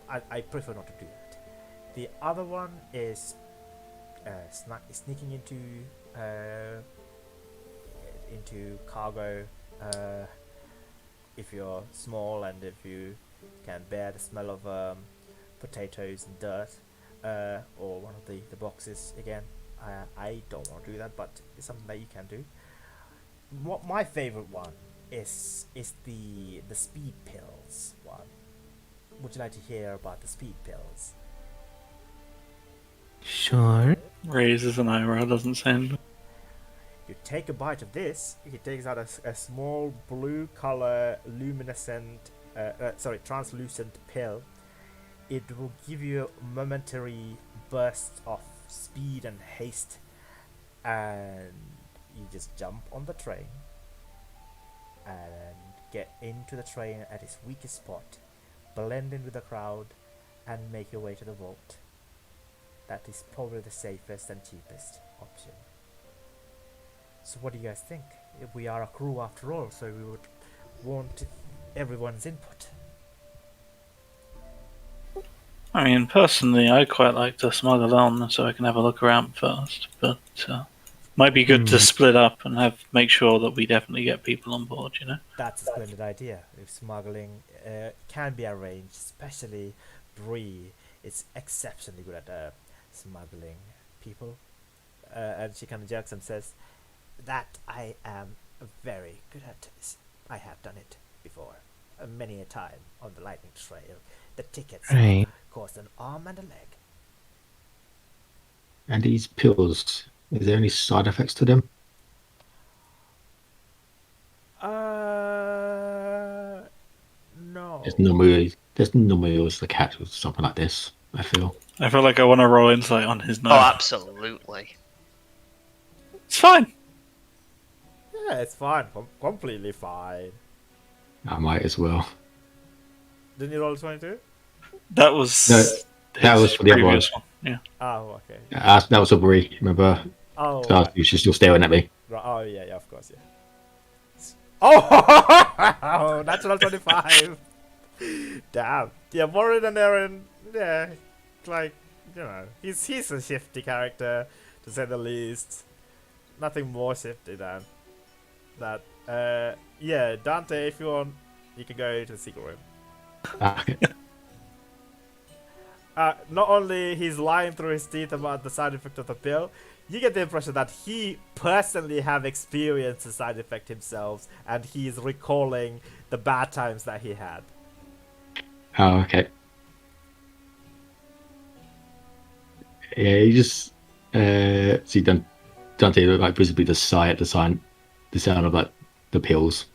S1: I prefer not to do that. The other one is sneaking into cargo, if you're small and if you can bear the smell of potatoes and dirt, or one of the boxes again. I don't want to do that, but it's something that you can do. What my favorite one is the speed pills one. Would you like to hear about the speed pills?
S6: Sure.
S2: Raises an eyebrow, doesn't sound.
S1: You take a bite of this. It takes out a small blue color translucent pill. It will give you a momentary burst of speed and haste, and you just jump on the train and get into the train at its weakest spot, blend in with the crowd, and make your way to the vault. That is probably the safest and cheapest option. So what do you guys think? We are a crew after all, so we would want everyone's input.
S2: I mean, personally, I quite like to smuggle on so I can have a look around first, but might be good to split up and make sure that we definitely get people on board,
S1: That's a splendid idea. If smuggling can be arranged, especially Bree is exceptionally good at smuggling people. And she kind of jokes and says that I am very good at this. I have done it before, many a time on the lightning trail. The tickets cost an arm and a leg.
S4: And these pills, is there any side effects to them?
S1: No.
S4: There's normally always the catch with something like this, I feel.
S2: I feel like I want to roll insight on his nose.
S5: Oh, absolutely.
S2: It's fine.
S1: Yeah, it's fine. Completely fine.
S4: I might as well.
S1: Didn't you roll 22?
S2: That was
S4: That was for the other one.
S2: previous one. Yeah.
S1: Oh, okay.
S4: That was a Brie, remember?
S1: Oh,
S4: So
S1: right.
S4: she's still staring at me.
S1: Oh yeah, of course, yeah. Oh, natural 25. Damn. Yeah, more than Aaron. Yeah, like he's a shifty character, to say the least. Nothing more shifty than that. Yeah, Dante, if you want, you can go to the secret room.
S4: Okay.
S1: Not only he's lying through his teeth about the side effect of the pill, you get the impression that he personally have experienced the side effect himself, and he's recalling the bad times that he had.
S4: Oh, okay. Yeah, you just see Dante like visibly the sigh at the sound of like the pills.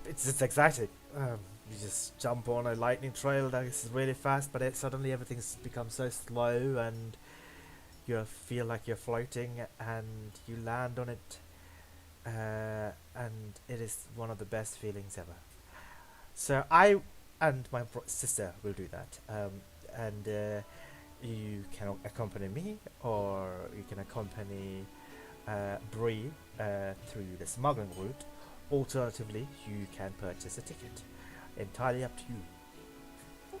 S1: It's exciting. You just jump on a lightning trail that is really fast, but suddenly everything's become so slow, and you feel like you're floating, and you land on it, and it is one of the best feelings ever. So I and my sister will do that, and you can accompany me, or you can accompany Bree through the smuggling route. Alternatively, you can purchase a ticket. entirely up to you.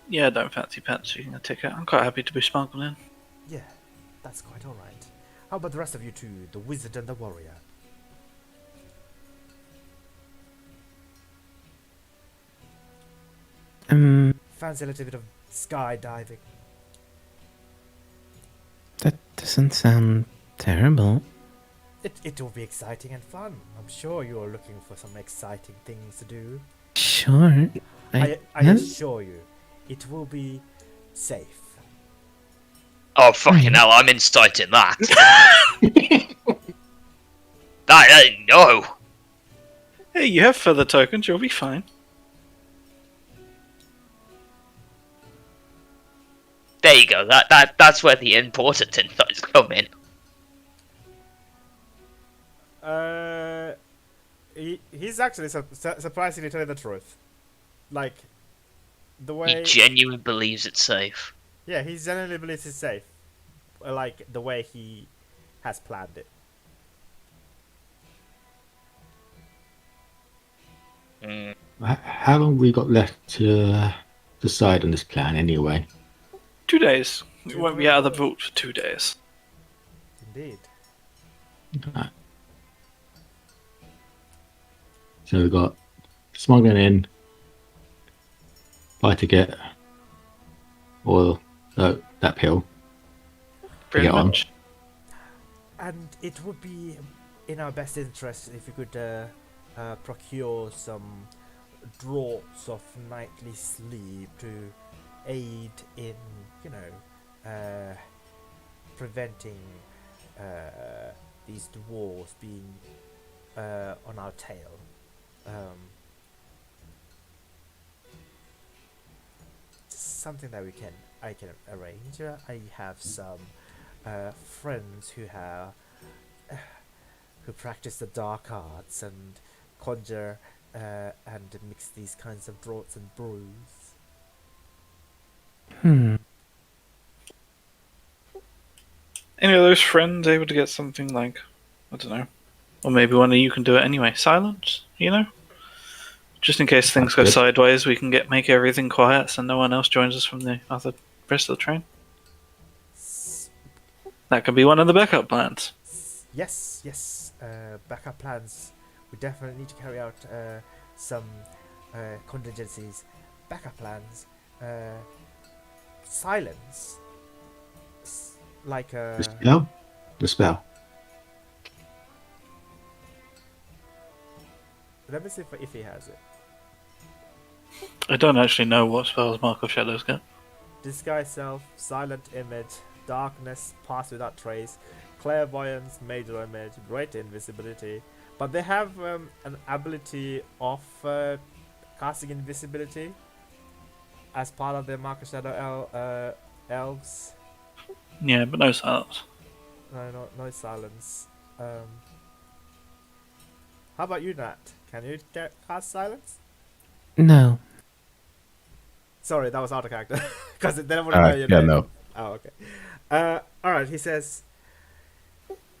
S2: Yeah, I don't fancy patching a ticket. I'm quite happy to be smuggled in.
S1: Yeah, that's quite alright. How about the rest of you two, the wizard and the warrior? Fancy a little bit of skydiving?
S6: That doesn't sound terrible.
S1: It will be exciting and fun. I'm sure you're looking for some exciting things to do.
S6: Sure.
S1: I
S6: Yes?
S1: assure you, it will be safe.
S5: Oh, fucking hell, I'm inciting that. No.
S2: Hey, you have feather tokens. You'll be fine.
S5: There you go. That's where the important insights come in.
S1: He's actually surprisingly telling the truth. Like, the way...
S5: He genuinely believes it's safe.
S1: Yeah, he genuinely believes it's safe. Like, the way he has planned it.
S5: Mm.
S4: How long we got left to decide on this plan anyway?
S2: 2 days. We won't be out of the vault for 2 days.
S1: Indeed.
S4: Right. So we've got smuggling in, buy ticket, or that pill.
S2: Pretty
S4: Get on.
S2: much.
S1: And it would be in our best interest if we could procure some draughts of nightly sleep to aid in, preventing these dwarves being on our tail. Something that I can arrange. I have some friends who practice the dark arts and conjure and mix these kinds of draughts and brews.
S2: Any of those friends able to get something like, I don't know, or maybe one of you can do it anyway. Silence, just in case things go
S4: Good.
S2: sideways. We can make everything quiet so no one else joins us from the other rest of the train. That could be one of the backup plans.
S1: Yes. Backup plans. We definitely need to carry out some contingencies. Backup plans. Silence. Like
S4: The spell? The spell.
S1: Let me see if he has it.
S2: I don't actually know what spells Mark of Shadows get.
S1: Disguise self, silent image, darkness, pass without trace, clairvoyance, major image, great invisibility. But they have an ability of casting invisibility as part of their Mark of Shadow elves.
S2: Yeah, but no silence.
S1: No silence. How about you, Nat? Can you cast silence?
S6: No.
S1: Sorry, that was out of character. Because then I wouldn't know your
S3: Yeah,
S1: name.
S3: no.
S1: Oh, okay. Alright, he says...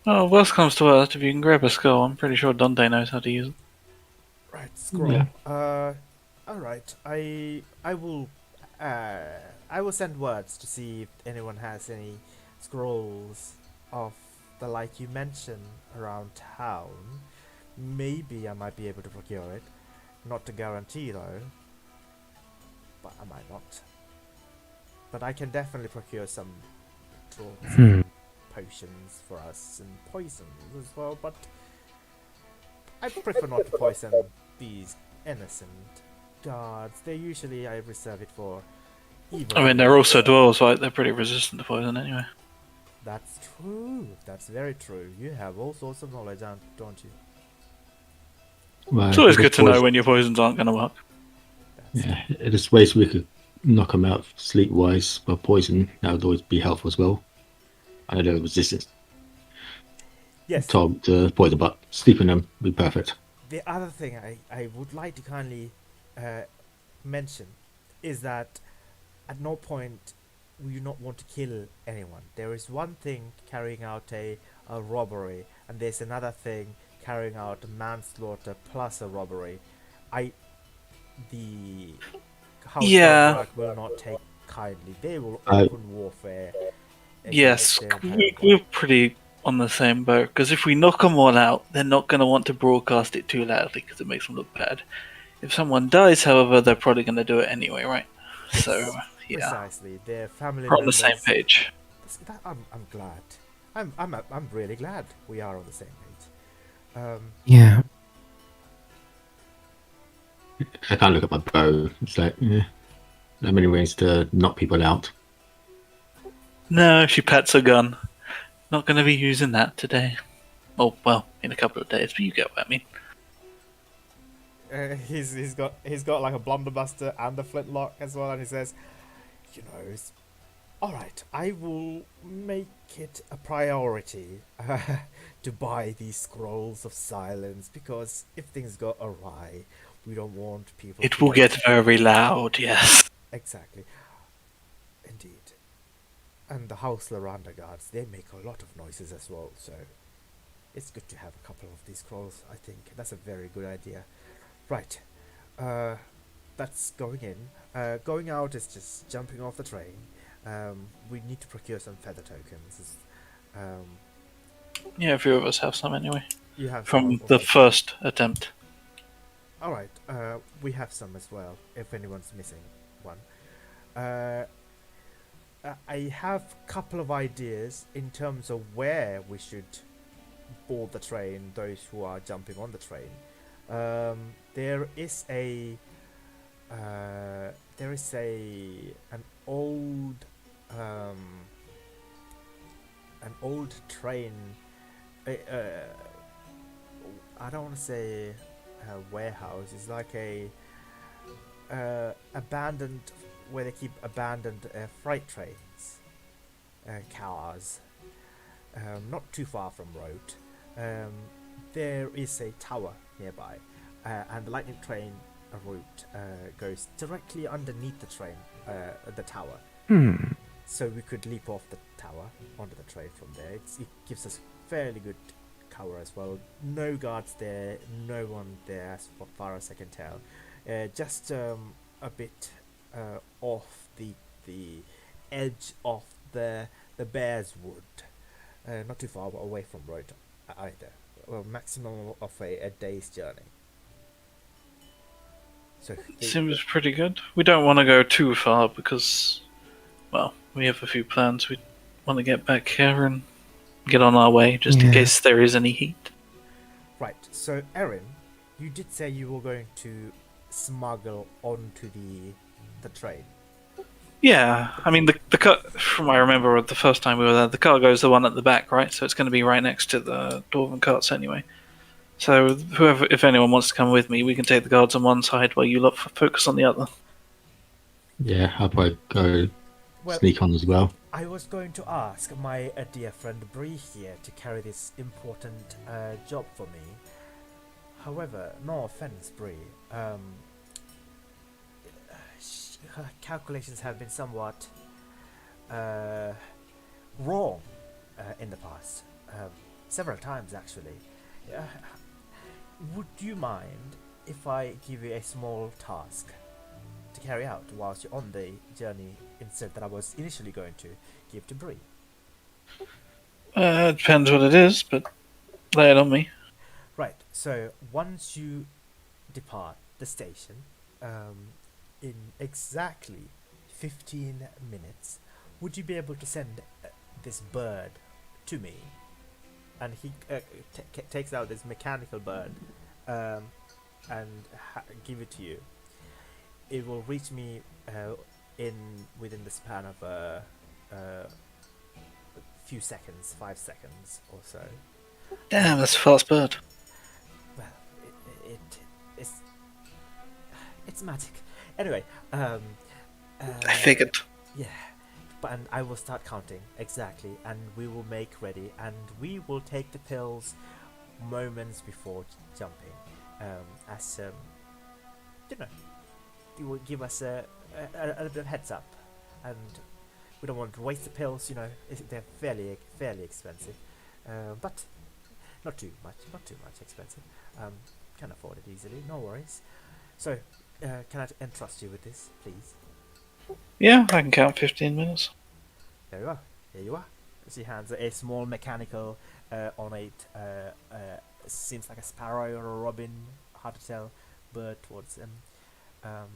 S2: Oh, worst comes to worst, if you can grab a skull, I'm pretty sure Dante knows how to use it.
S1: Right, scroll.
S4: Yeah.
S1: Alright, I will send words to see if anyone has any scrolls of the like you mentioned around town. Maybe I might be able to procure it. Not to guarantee though. But I might not. But I can definitely procure some draughts, potions for us, and poisons as well, but I prefer not to poison these innocent guards. They usually, I reserve it for evil.
S2: I mean, they're also dwarves, right? They're pretty resistant to poison anyway.
S1: That's true. That's very true. You have all sorts of knowledge, don't you?
S4: Well,
S2: It's always
S4: if
S2: good to know
S4: poison-
S2: when your poisons aren't going to work.
S1: That's
S4: Yeah, there's ways we could knock them out sleep-wise, but poison, that would always be helpful as well. I know they're resistant
S1: Yes.
S4: to poison, but sleeping them would be perfect.
S1: The other thing I would like to kindly mention is that at no point will you not want to kill anyone. There is one thing carrying out a robbery, and there's another thing carrying out manslaughter plus a robbery. the House
S2: Yeah.
S1: Dothraki will not take kindly. They will
S4: I-
S1: open warfare
S2: Yes,
S1: against their entire
S2: we're pretty on the same boat. Because if we knock them all out, they're not going to want to broadcast it too loudly because it makes them look bad. If someone dies, however, they're probably going to do it anyway, right? So, yeah,
S1: Precisely, their family
S2: we're on the
S1: members.
S2: same page.
S1: I'm glad. I'm really glad we are on the same page.
S6: Yeah.
S4: I can't look at my bow. It's like, not many ways to knock people out.
S2: No, she pats her gun. Not going to be using that today. Oh, well, in a couple of days, but you get what I mean.
S1: He's got like a blunderbuster and a flintlock as well, and he says, you know, all right, I will make it a priority to buy these scrolls of silence, because if things go awry, we don't want people.
S2: It will get very loud, yes.
S1: Exactly. Indeed. And the House Loranda guards, they make a lot of noises as well, so it's good to have a couple of these scrolls, I think. That's a very good idea. Right. That's going in. Going out is just jumping off the train. We need to procure some feather tokens.
S2: Yeah, a few of us have some anyway.
S1: You have
S2: From
S1: some?
S2: the
S1: Okay.
S2: first attempt.
S1: Alright, we have some as well, if anyone's missing one. I have a couple of ideas in terms of where we should board the train, those who are jumping on the train. There is an old train. I don't want to say a warehouse. It's like a abandoned, where they keep abandoned freight trains, cars. Not too far from road. There is a tower nearby, and the lightning train route goes directly underneath the train, the tower. So we could leap off the tower onto the train from there. It gives us fairly good cover as well. No guards there, no one there as far as I can tell. Just a bit off the edge of the Bear's Wood. Not too far away from road either. Well, maximum of a day's journey. So
S2: Seems pretty good. We don't want to go too far because, well, we have a few plans. We want to get back here and get on our way just in
S6: Yeah.
S2: case there is any heat.
S1: right. So Erin, you did say you were going to smuggle onto the train.
S2: Yeah, I mean, the car, from what I remember the first time we were there, the cargo's the one at the back, right? So it's going to be right next to the Dwarven carts anyway. So whoever, if anyone wants to come with me, we can take the guards on one side while you lot focus on the other.
S4: Yeah, I'll probably go
S1: Well,
S4: sneak on as well.
S1: I was going to ask my dear friend Bree here to carry this important job for me. However, no offense, Bree. Her calculations have been somewhat wrong in the past. Several times, actually. Would you mind if I give you a small task to carry out whilst you're on the journey instead that I was initially going to give to Bree?
S2: Depends what it is, but lay it on me.
S1: Right, so once you depart the station, in exactly 15 minutes, would you be able to send this bird to me? And he takes out this mechanical bird and give it to you. It will reach me within the span of a few seconds, 5 seconds or so.
S2: Damn, that's a fast bird.
S1: Well, it's magic. Anyway,
S2: I figured.
S1: yeah, and I will start counting exactly, and we will make ready, and we will take the pills moments before jumping. As you know, you will give us a little bit of heads up, and we don't want to waste the pills. You know, they're fairly expensive, but not too much expensive. Can afford it easily. No worries. So Can I entrust you with this, please?
S2: Yeah, I can count 15 minutes.
S1: There you are. Here you are. She hands a small mechanical ornate, seems like a sparrow or a robin, hard to tell, bird towards him. Um,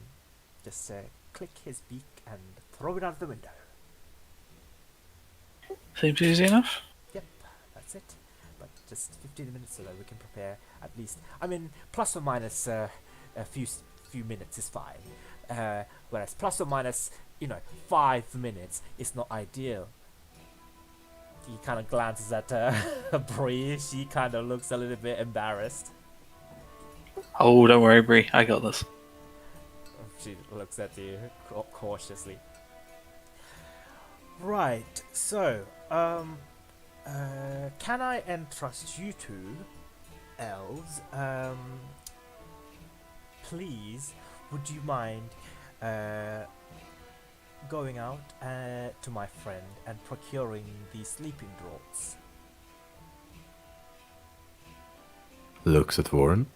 S1: just click his beak and throw it out the window.
S2: Seems easy enough.
S1: Yep, that's it. But just 15 minutes so that we can prepare at least. I mean, plus or minus a few minutes is fine. Whereas plus or minus, 5 minutes is not ideal. He kind of glances at Bree. She kind of looks a little bit embarrassed.
S2: Oh, don't worry, Bree. I got this.
S1: She looks at you cautiously. Right, so, can I entrust you two, elves? Please, would you mind going out to my friend and procuring the sleeping draughts?
S3: Looks at Warren.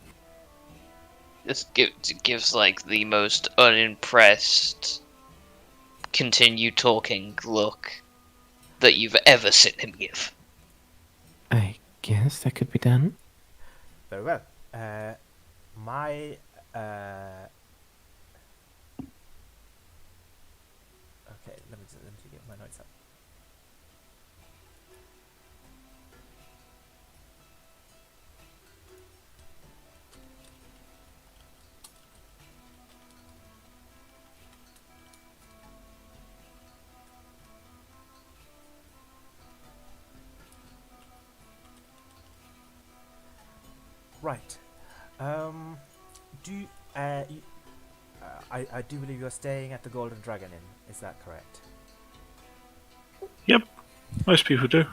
S5: Just gives like the most unimpressed, continue talking look that you've ever seen him give.
S6: I guess that could be done.
S1: Very well. My okay, let me get my notes up. Right. Do you, I do believe you're staying at the Golden Dragon Inn. Is that correct?
S2: Yep, most people do.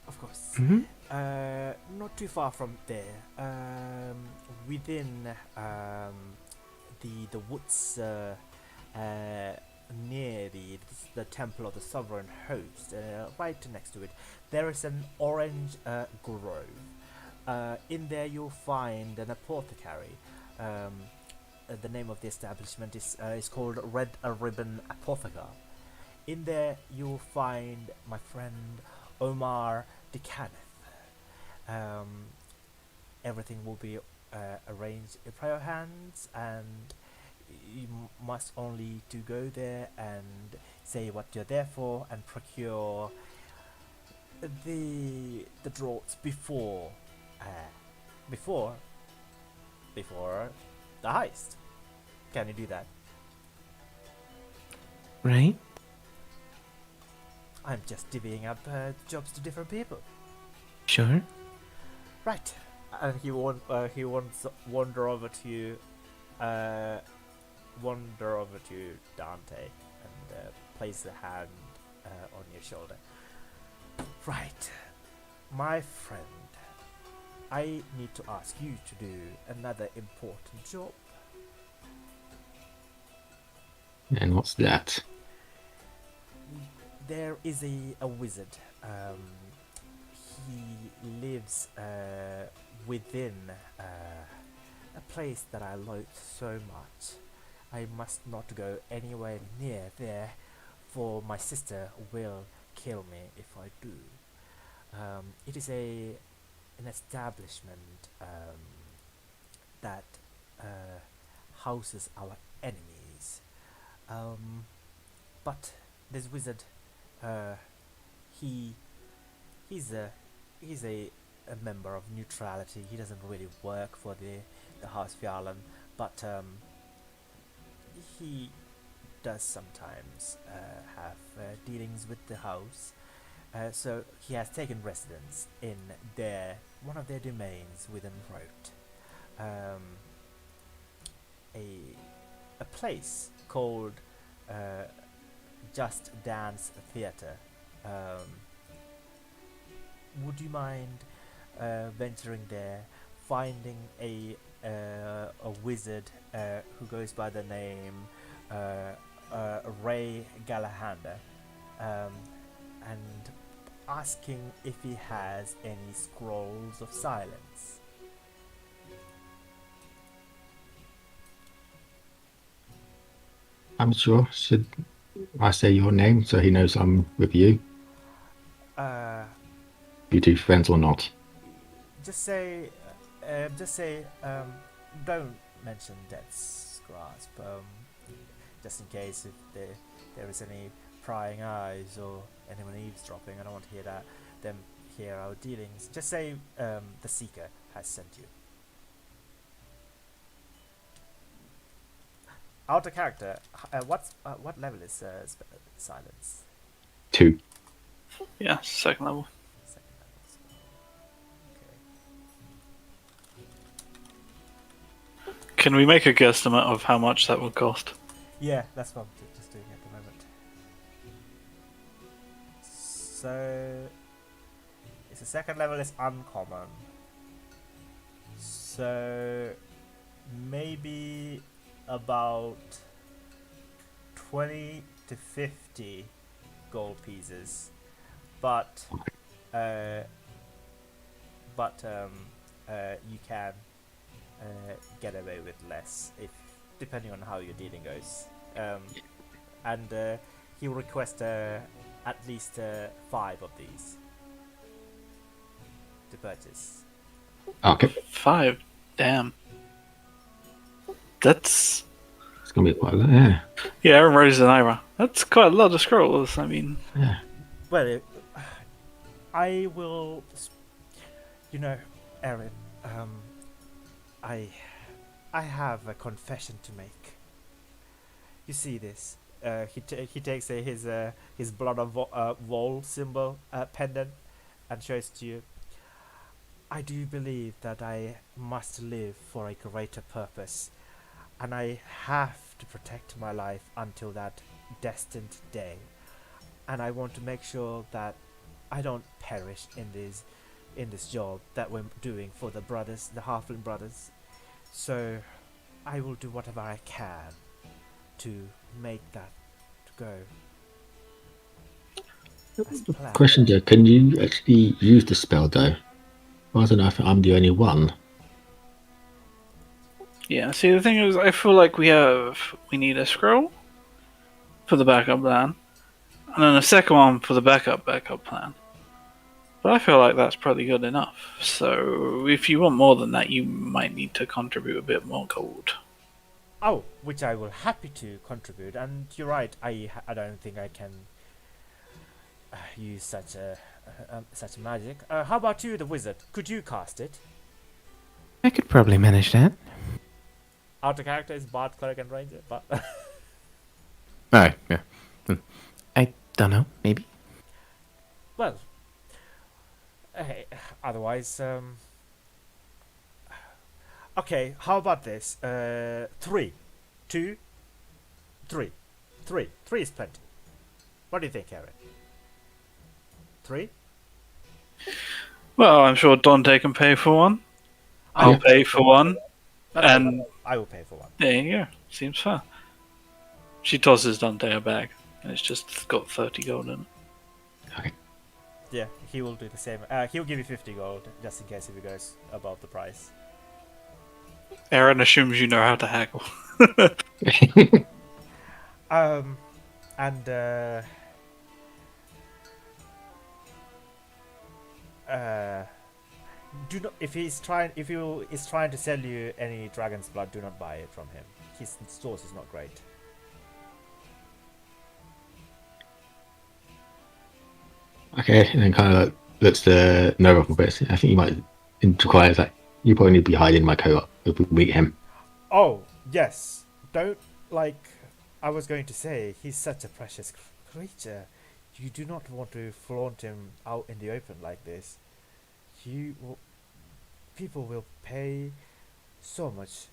S1: Of course.
S6: Mm-hmm.
S1: Not too far from there. Within the woods near the Temple of the Sovereign Host, right next to it, there is an orange grove. In there you'll find an apothecary. The name of the establishment is called Red Ribbon Apotheca. In there you'll find my friend Omar DeCaneth. Everything will be arranged in your hands, and you must only to go there and say what you're there for and procure the draughts before the heist. Can you do that?
S6: Right?
S1: I'm just divvying up jobs to different people.
S6: Sure.
S1: Right. And he wants wander over to Dante and place a hand on your shoulder. Right. My friend, I need to ask you to do another important job.
S4: And what's that?
S1: There is a wizard. He lives within a place that I loathe so much. I must not go anywhere near there, for my sister will kill me if I do. It is an establishment that houses our enemies. But this wizard, he's a member of neutrality. He doesn't really work for the House Fjarlan, but he does sometimes have dealings with the house. So he has taken residence in one of their domains within Rote. A place called Just Dance Theatre. Would you mind venturing there, finding a wizard who goes by the name Ray Galahanda, and asking if he has any scrolls of silence?
S4: I'm sure. Should I say your name so he knows I'm with you?
S1: Uh,
S4: You two friends or not?
S1: just say, don't mention Death's Grasp, just in case if there is any prying eyes or anyone eavesdropping. I don't want to hear them hear our dealings. Just say, the Seeker has sent you. Out of character, what level is silence?
S4: 2.
S2: Yeah, second level.
S1: Second level. Okay.
S2: Can we make a guesstimate of how much that would cost?
S1: Yeah, that's what I'm just doing at the moment. So, it's the second level is uncommon. So, maybe about 20 to 50 gold pieces, but you can get away with less if depending on how your dealing goes. And he will request at least 5 of these to purchase.
S4: Okay.
S2: 5. Damn. That's...
S4: It's going to be quite a lot, yeah.
S2: Yeah, Aaron raises an eyebrow. That's quite a lot of scrolls. I mean...
S4: Yeah.
S1: Well, I will... You know, Aaron, I have a confession to make. You see this? He takes his blood of Vol symbol pendant and shows to you. I do believe that I must live for a greater purpose, and I have to protect my life until that destined day. And I want to make sure that I don't perish in this job that we're doing for the brothers, the Halfling brothers. So I will do whatever I can to make that go as planned.
S4: Question, Joe. Can you actually use the spell, though? I don't know if I'm the only one.
S2: Yeah, see, the thing is, I feel like we need a scroll for the backup plan, and then a second one for the backup plan. But I feel like that's probably good enough. So if you want more than that, you might need to contribute a bit more gold.
S1: Oh, which I will happy to contribute. And you're right, I don't think I can use such magic. How about you, the wizard? Could you cast it?
S6: I could probably manage that.
S1: Out of character is bard, cleric, and ranger, but
S3: Aye, yeah.
S6: I don't know, maybe.
S1: well, otherwise, okay. How about this? 3, 2, 3, 3 is plenty. What do you think, Aaron? 3?
S2: Well, I'm sure Dante can pay for one. I'll pay for one. And
S1: I will pay for one.
S2: there you go. Seems fair. She tosses Dante a bag, and it's just got 30 gold in it.
S4: Okay.
S1: Yeah, he will do the same. He'll give you 50 gold just in case if it goes above the price.
S2: Aaron assumes you know how to haggle.
S1: And do not if he is trying to sell you any dragon's blood, do not buy it from him. His source is not great.
S4: Okay, and then kind of like looks to Nova a bit. I think you might inquire that you probably need to be hiding my co-op if we meet him.
S1: Oh yes, don't I was going to say, he's such a precious creature. You do not want to flaunt him out in the open like this. People will pay so much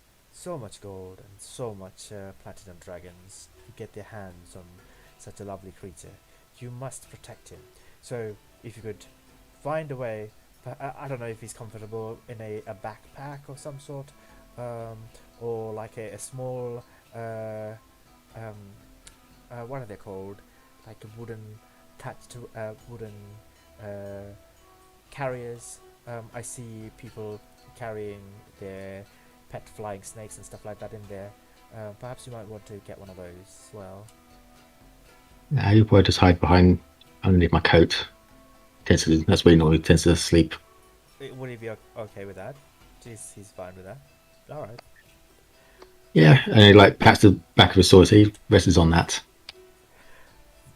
S1: gold and so much platinum dragons to get their hands on such a lovely creature. You must protect him. So if you could find a way, I don't know if he's comfortable in a backpack or some sort, or like a small, what are they called? Like a wooden carriers. I see people carrying their pet flying snakes and stuff like that in there. Perhaps you might want to get one of those as well.
S4: You probably just hide behind underneath my coat. That's where he normally tends to sleep.
S1: Would he be okay with that? He's fine with that. All right.
S4: Yeah, and he like pats the back of his sword. So he rests on that.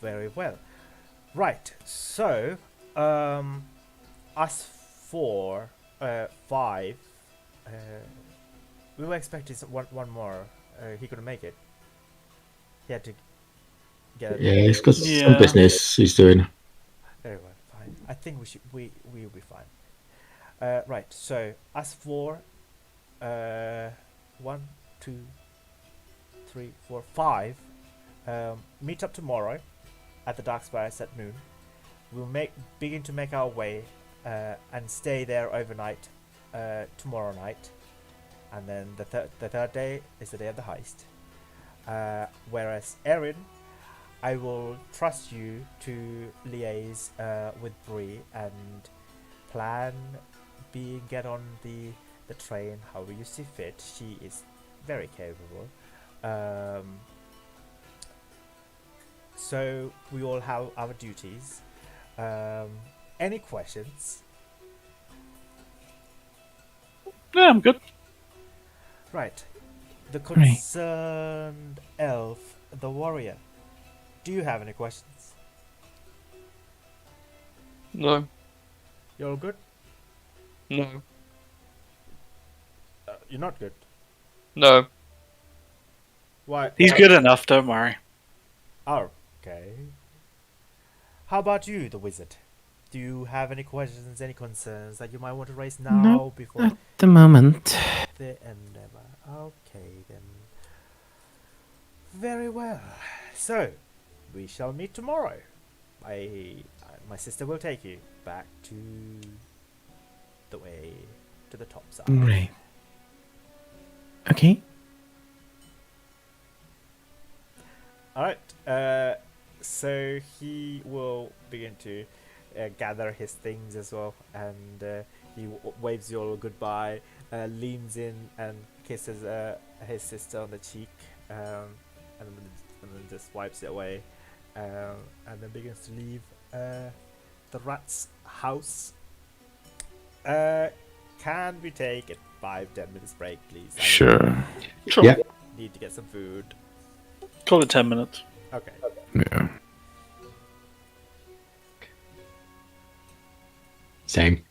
S1: Very well. Right. So, us four, five. We were expecting one more. He couldn't make it. He had to get.
S4: Yeah, he's got some
S2: Yeah.
S4: business he's doing.
S1: Very well. Fine. I think we'll be fine. Right. So us four. One, two, three, four, five. Meet up tomorrow at the Dark Spires at noon. We'll begin to make our way and stay there overnight tomorrow night, and then the third day is the day of the heist. Whereas Erin, I will trust you to liaise with Bree and plan get on the train however you see fit. She is very capable. So we all have our duties. Any questions?
S2: Yeah, I'm good.
S1: Right. The concerned elf, the warrior. Do you have any questions?
S5: No.
S1: You're all good?
S5: No.
S1: You're not good.
S5: No.
S1: Why?
S2: He's good enough, don't worry.
S1: Oh, okay. How about you, the wizard? Do you have any questions, any concerns that you might want to raise now
S6: Nope.
S1: before
S6: At the moment.
S1: the endeavor? Okay, then. Very well. So, we shall meet tomorrow. My sister will take you back to the way to the top side.
S6: Right. Okay.
S1: Alright, so he will begin to gather his things as well, and he waves you all goodbye, leans in and kisses his sister on the cheek, and then just wipes it away, and then begins to leave the rat's house. Can we take a 5-10 minutes break, please?
S3: Sure.
S2: Sure.
S4: Yeah.
S1: Need to get some food.
S2: Call it 10 minutes.
S1: Okay.
S3: Yeah.
S4: Same.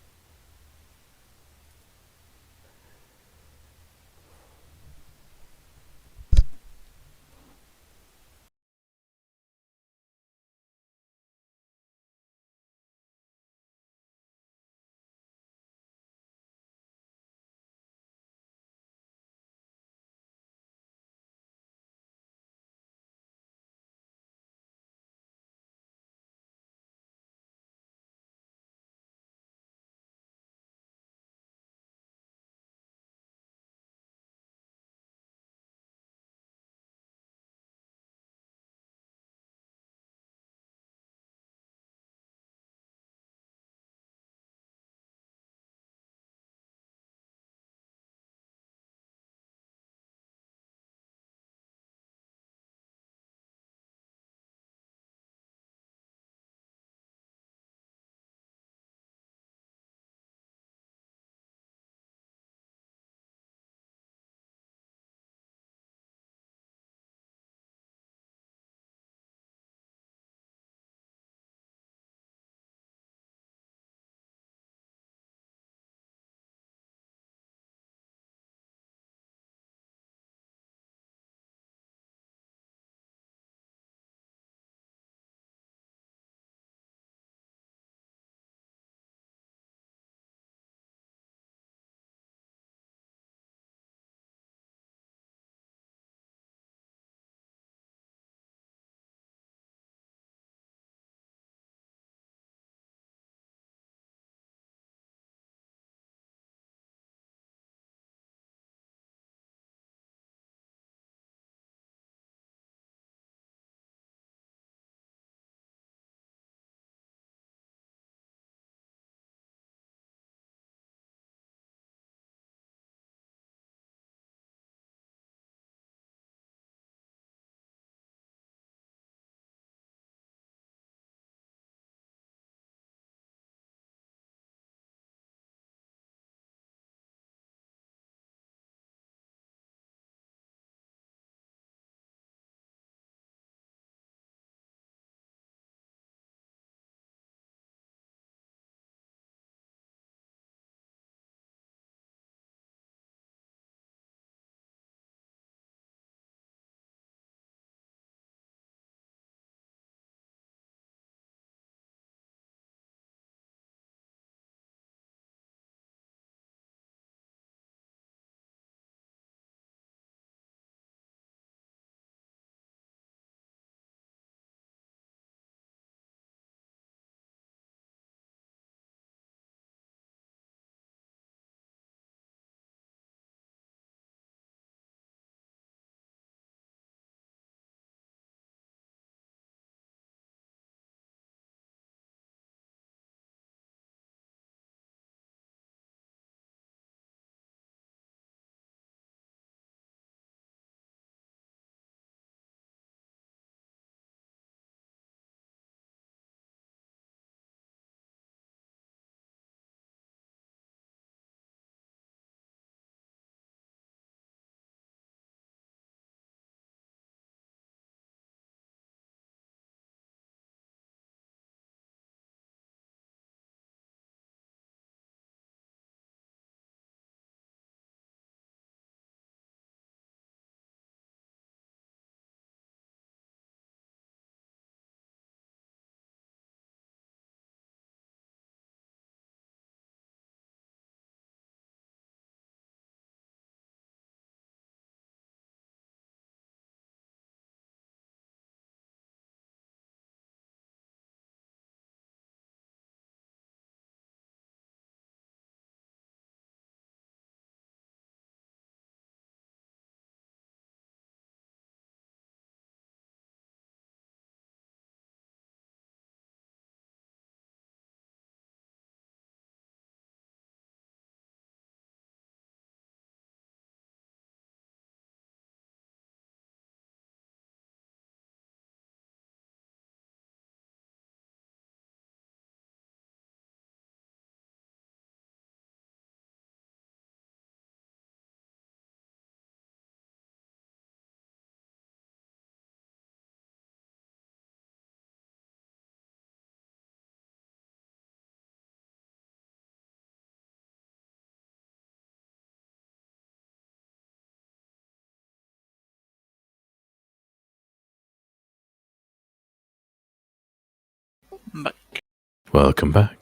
S3: Welcome back.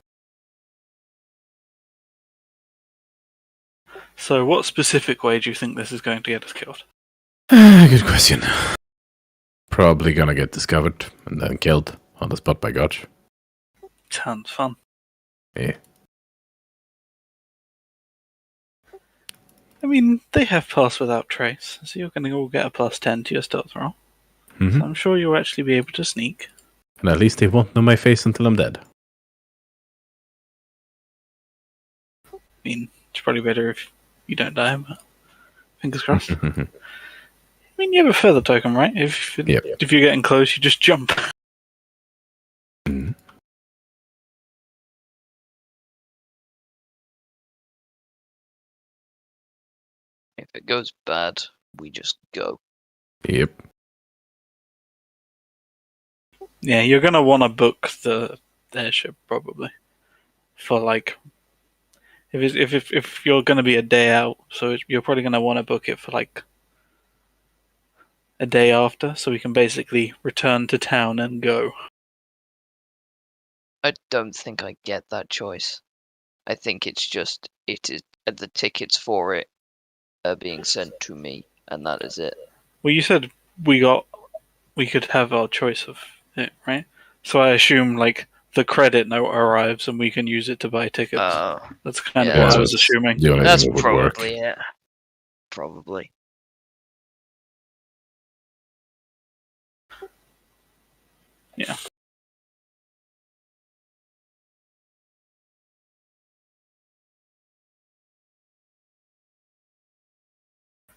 S2: So, what specific way do you think this is going to get us killed?
S3: Good question. Probably gonna get discovered and then killed on the spot by Gotch.
S2: Sounds fun.
S3: Yeah.
S2: I mean, they have pass without trace, so you're going to all get a +10 to your stealth roll.
S3: Mm-hmm.
S2: So I'm sure you'll actually be able to sneak.
S3: And at least they won't know my face until I'm dead.
S2: I mean, it's probably better if you don't die, but fingers crossed. I mean, you have a feather token, right? If you're getting close, you just jump.
S3: Mhm.
S5: If it goes bad, we just go.
S3: Yep.
S2: Yeah, you're going to want to book the airship, probably. For, like... If you're going to be a day out, so you're probably going to want to book it for, like... a day after, so we can basically return to town and go.
S5: I don't think I get that choice. I think it's just the tickets for it are being sent to me, and that is it.
S2: Well, you said we could have our choice of it, right? So I assume like the credit note arrives and we can use it to buy tickets. That's kind of
S5: yeah,
S2: what I was assuming.
S3: The only
S5: That's
S3: thing that would work.
S5: probably it. Probably.
S2: Yeah.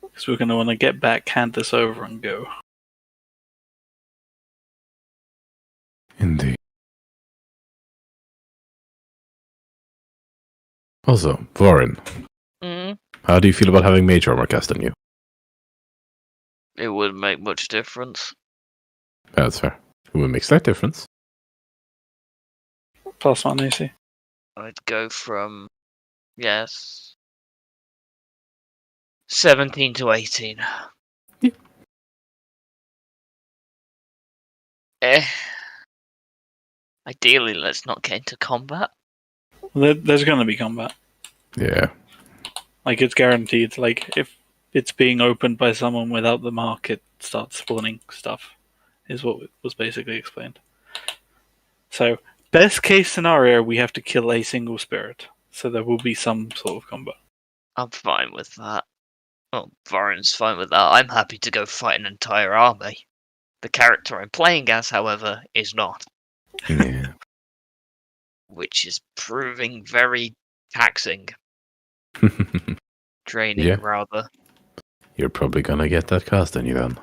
S2: Because we're going to want to get back, hand this over, and go.
S3: Indeed. Also, Vorin, how do you feel about having mage armor cast on you?
S5: It wouldn't make much difference.
S3: That's fair. It would make slight difference.
S2: +1 AC.
S5: I'd go from 17 to 18.
S3: Yeah.
S5: Ideally, let's not get into combat.
S2: There's going to be combat.
S3: Yeah.
S2: Like, it's guaranteed. Like, if it's being opened by someone without the mark, it starts spawning stuff, is what was basically explained. So, best case scenario, we have to kill a single spirit. So there will be some sort of combat.
S5: I'm fine with that. Well, Varren's fine with that. I'm happy to go fight an entire army. The character I'm playing as, however, is not.
S3: Yeah.
S5: Which is proving very taxing. Draining,
S3: Yeah.
S5: rather.
S3: You're probably gonna get that cast on you then.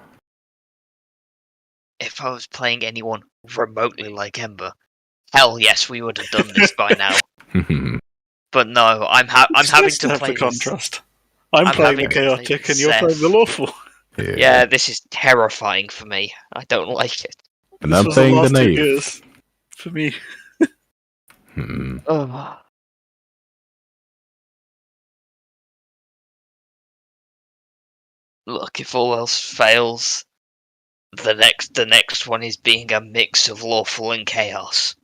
S5: If I was playing anyone remotely like Ember, hell yes, we would have done this by now. But no, I'm having to
S2: have
S5: play
S2: the
S5: this.
S2: contrast. I'm playing the chaotic and you're playing the lawful.
S5: Yeah, this is terrifying for me. I don't like it.
S3: And I'm playing the naive.
S2: For me.
S5: Oh. Look, if all else fails, the next one is being a mix of lawful and chaos,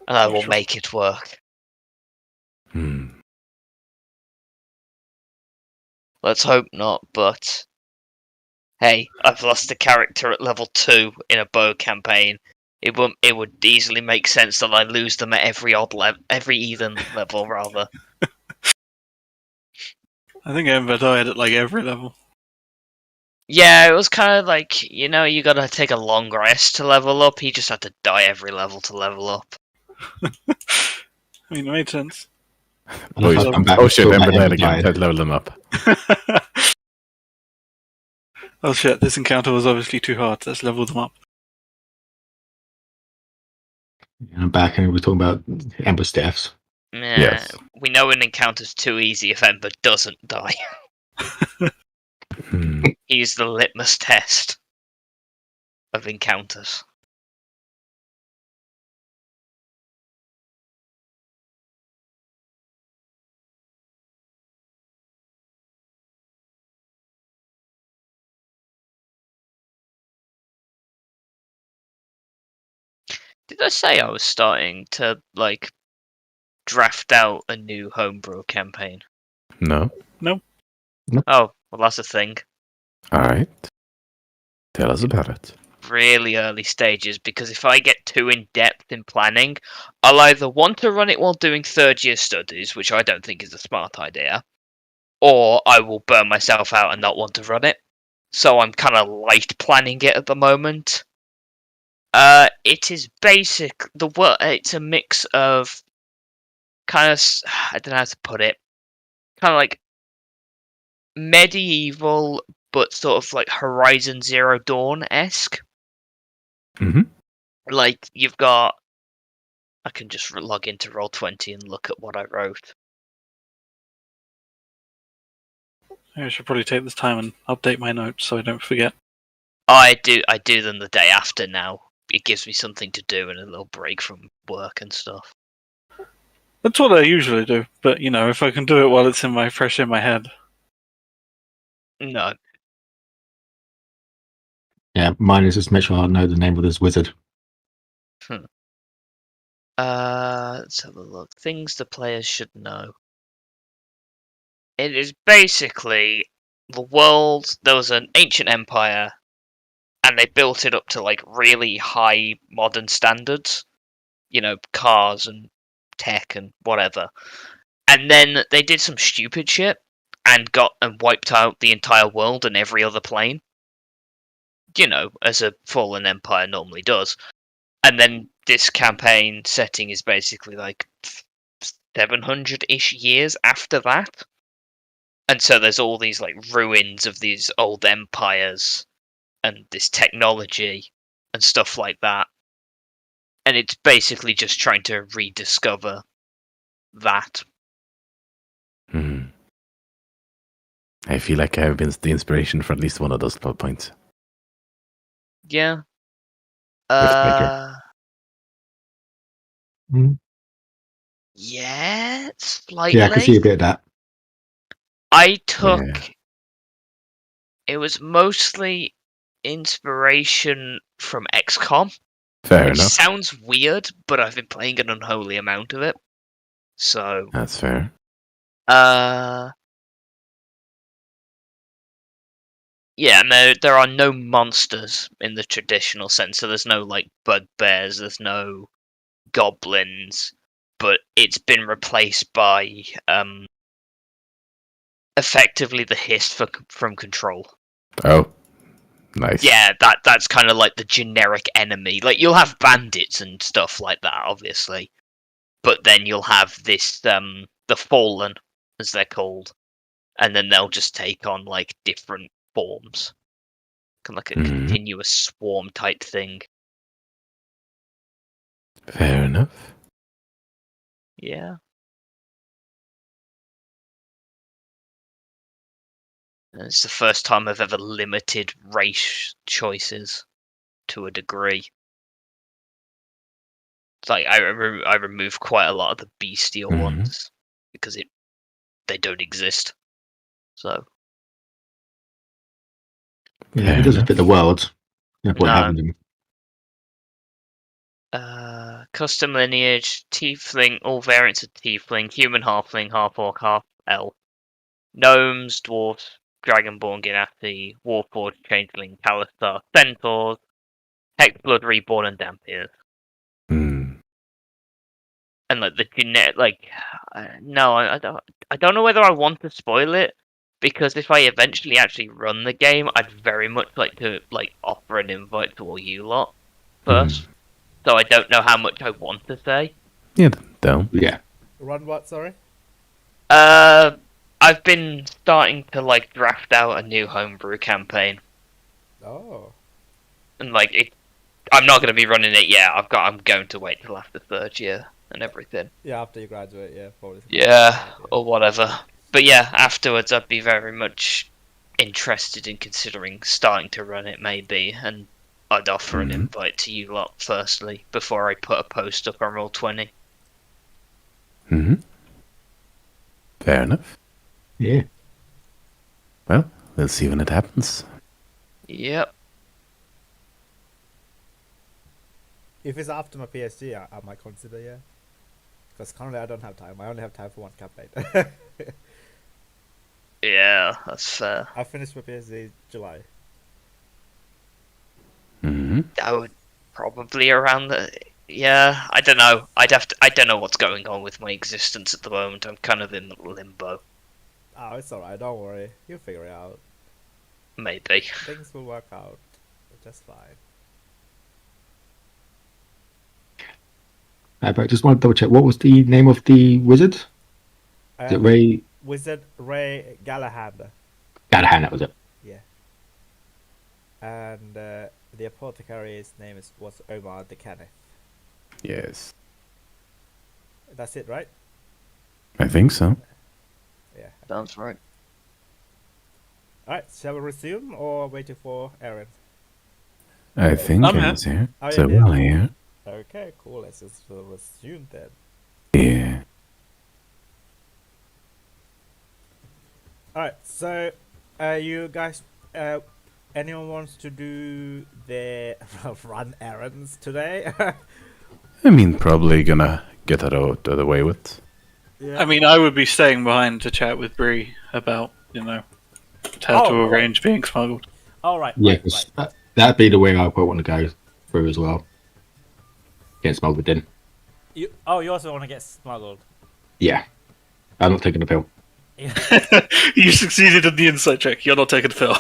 S5: and I will make it work. Let's hope not, but hey, I've lost a character at level 2 in a bow campaign. It would easily make sense that I lose them at every even level, rather.
S2: I think Ember died at like every level.
S5: Yeah, it was kind of like, you gotta take a long rest to level up. He just had to die every level to level up.
S2: I mean, it made sense.
S3: Oh shit, Ember died again. Tried to level them up.
S2: Oh shit, this encounter was obviously too hard. Let's level them up.
S4: I'm back and we're talking about Ember staffs.
S5: Yeah,
S3: Yes.
S5: we know an encounter's too easy if Ember doesn't die. He's the litmus test of encounters. Did I say I was starting to like draft out a new homebrew campaign?
S3: No.
S5: Oh, well, that's a thing.
S3: All right. Tell us about it.
S5: Really early stages, because if I get too in depth in planning, I'll either want to run it while doing third year studies, which I don't think is a smart idea, or I will burn myself out and not want to run it. So I'm kind of light planning it at the moment. It is basic. It's a mix of kind of, I don't know how to put it, kind of like medieval, but sort of like Horizon Zero Dawn esque.
S3: Mhm.
S5: Like you've got, I can just log into Roll20 and look at what I wrote.
S2: I should probably take this time and update my notes so I don't forget.
S5: I do them the day after now. It gives me something to do and a little break from work and stuff.
S2: That's what I usually do, but if I can do it while it's fresh in my head.
S5: No.
S4: Yeah, mine is just make sure I know the name of this wizard.
S5: Let's have a look. Things the players should know. It is basically the world. There was an ancient empire, and they built it up to like really high modern standards. Cars and tech and whatever. And then they did some stupid shit and wiped out the entire world and every other plane. As a fallen empire normally does. And then this campaign setting is basically like 700-ish years after that. And so there's all these like ruins of these old empires and this technology and stuff like that. And it's basically just trying to rediscover that.
S3: I feel like I have been the inspiration for at least one of those plot points.
S5: Yeah.
S3: Baker.
S5: Yeah, slightly.
S4: Yeah, I can see a bit of that.
S5: I took...
S3: Yeah.
S5: It was mostly inspiration from XCOM.
S3: Fair
S5: Which
S3: enough.
S5: sounds weird, but I've been playing an unholy amount of it. So,
S3: That's fair.
S5: yeah, and there are no monsters in the traditional sense. So there's no like bugbears, there's no goblins, but it's been replaced by effectively the hiss from Control.
S3: Oh, nice.
S5: Yeah, that's kind of like the generic enemy. Like you'll have bandits and stuff like that, obviously, but then you'll have this the Fallen, as they're called, and then they'll just take on like different forms, kind of like a continuous swarm type thing.
S3: Fair enough.
S5: Yeah. And it's the first time I've ever limited race choices to a degree. It's like I remove quite a lot of the bestial ones because they don't exist. So
S4: Yeah, it doesn't fit the world. No point
S5: No.
S4: having them.
S5: Custom lineage, tiefling, all variants of tiefling, human halfling, half orc, half elf, gnomes, dwarfs, dragonborn, Genasi, warforged, changeling, Kalistar, centaurs, hexblood, reborn, and dampiers. And like the genetic, no, I don't know whether I want to spoil it, because if I eventually actually run the game, I'd very much like to offer an invite to all you lot first. So I don't know how much I want to say.
S3: Yeah, don't.
S4: Yeah.
S1: Run what, sorry?
S5: I've been starting to draft out a new homebrew campaign,
S1: Oh.
S5: and I'm not going to be running it yet. I'm going to wait till after third year and everything.
S1: Yeah, after you graduate, yeah, probably.
S5: Yeah, or whatever. But yeah, afterwards I'd be very much interested in considering starting to run it, maybe, and I'd offer an invite to you lot firstly before I put a post up on Roll20.
S3: Fair enough.
S4: Yeah.
S3: Well, we'll see when it happens.
S5: Yep.
S1: If it's after my PSG, I might consider, yeah. Because currently I don't have time. I only have time for one campaign.
S5: Yeah, that's fair.
S1: I finished my PSG July.
S3: Hmm.
S5: I would probably around the. Yeah, I don't know. I don't know what's going on with my existence at the moment. I'm kind of in limbo.
S1: Oh, it's alright. Don't worry. You'll figure it out.
S5: Maybe.
S1: Things will work out just fine.
S4: But just want to double check. What was the name of the wizard? Is it Ray
S1: Wizard Ray Galahad.
S4: Gadahan? That was it.
S1: Yeah. And the apothecary's name was Omar de Kenneth.
S3: Yes.
S1: That's it, right?
S3: I think so.
S1: Yeah.
S5: Sounds right.
S1: Alright, shall we resume or waiting for Aaron?
S3: I think
S2: I'm
S3: I
S2: here.
S3: was here.
S1: Oh,
S3: So
S1: yeah,
S3: well here.
S1: Okay, cool. Let's just resume then.
S3: Yeah.
S1: Alright, so you guys, anyone wants to do the run errands today?
S3: I mean, probably gonna get that out of the way with.
S1: Yeah.
S2: I mean, I would be staying behind to chat with Bree about, how to arrange being smuggled.
S1: Alright,
S4: Yeah,
S1: right,
S4: 'cause
S1: right.
S4: that'd be the way I would want to go through as well. Get smuggled in.
S1: You also want to get smuggled.
S4: Yeah, I'm not taking the pill.
S2: You succeeded in the insight check. You're not taking the pill.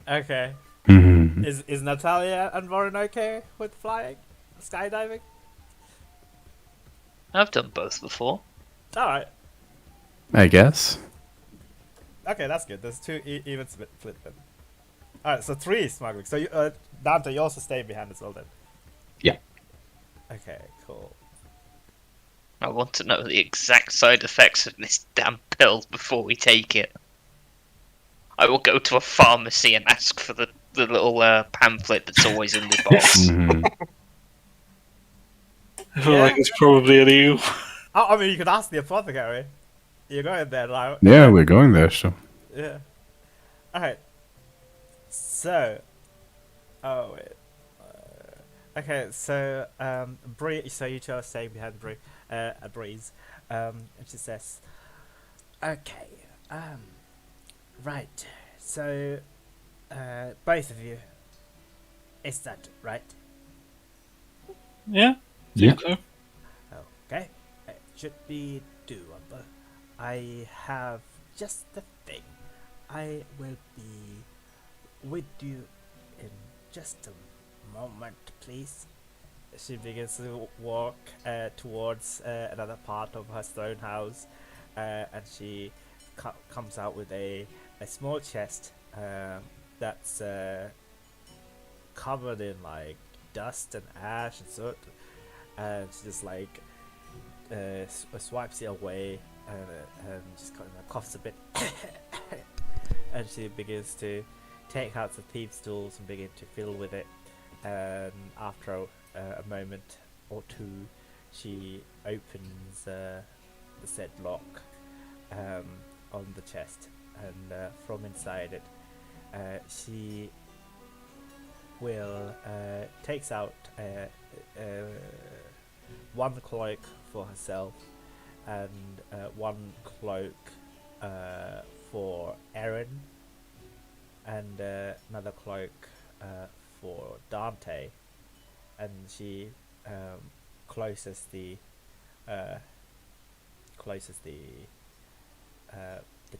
S1: Okay.
S3: Mhm.
S1: Is Natalia and Warren okay with flying? Skydiving?
S5: I've done both before.
S1: Alright.
S3: I guess.
S1: Okay, that's good. There's two even split then. Alright, so 3 smuggling. So you, Dante, you also stay behind as well then?
S4: Yeah.
S1: Okay, cool.
S5: I want to know the exact side effects of this damn pill before we take it. I will go to a pharmacy and ask for the little pamphlet that's always in the box.
S3: Mhm.
S2: I feel like it's probably illegal.
S1: Oh, I mean, you could ask the apothecary. You're going there now.
S3: Yeah, we're going there, so.
S1: Yeah. Alright. So. Oh, wait. Okay, so, Bree, so you two are staying behind Bree, Breeze. And she says, okay, right. So, both of you. Is that right?
S2: Yeah?
S4: Yeah.
S2: So.
S1: Okay. It should be doable. I have just the thing. I will be with you in just a moment, please. She begins to walk towards another part of her stone house, and she comes out with a small chest that's covered in like dust and ash and soot, and she just like swipes it away and just kind of coughs a bit, and she begins to take out the thieves' tools and begin to fiddle with it. And after a moment or two, she opens the said lock on the chest, and from inside it, she will takes out one cloak for herself and one cloak for Erin, and another cloak for Dante, and she closes the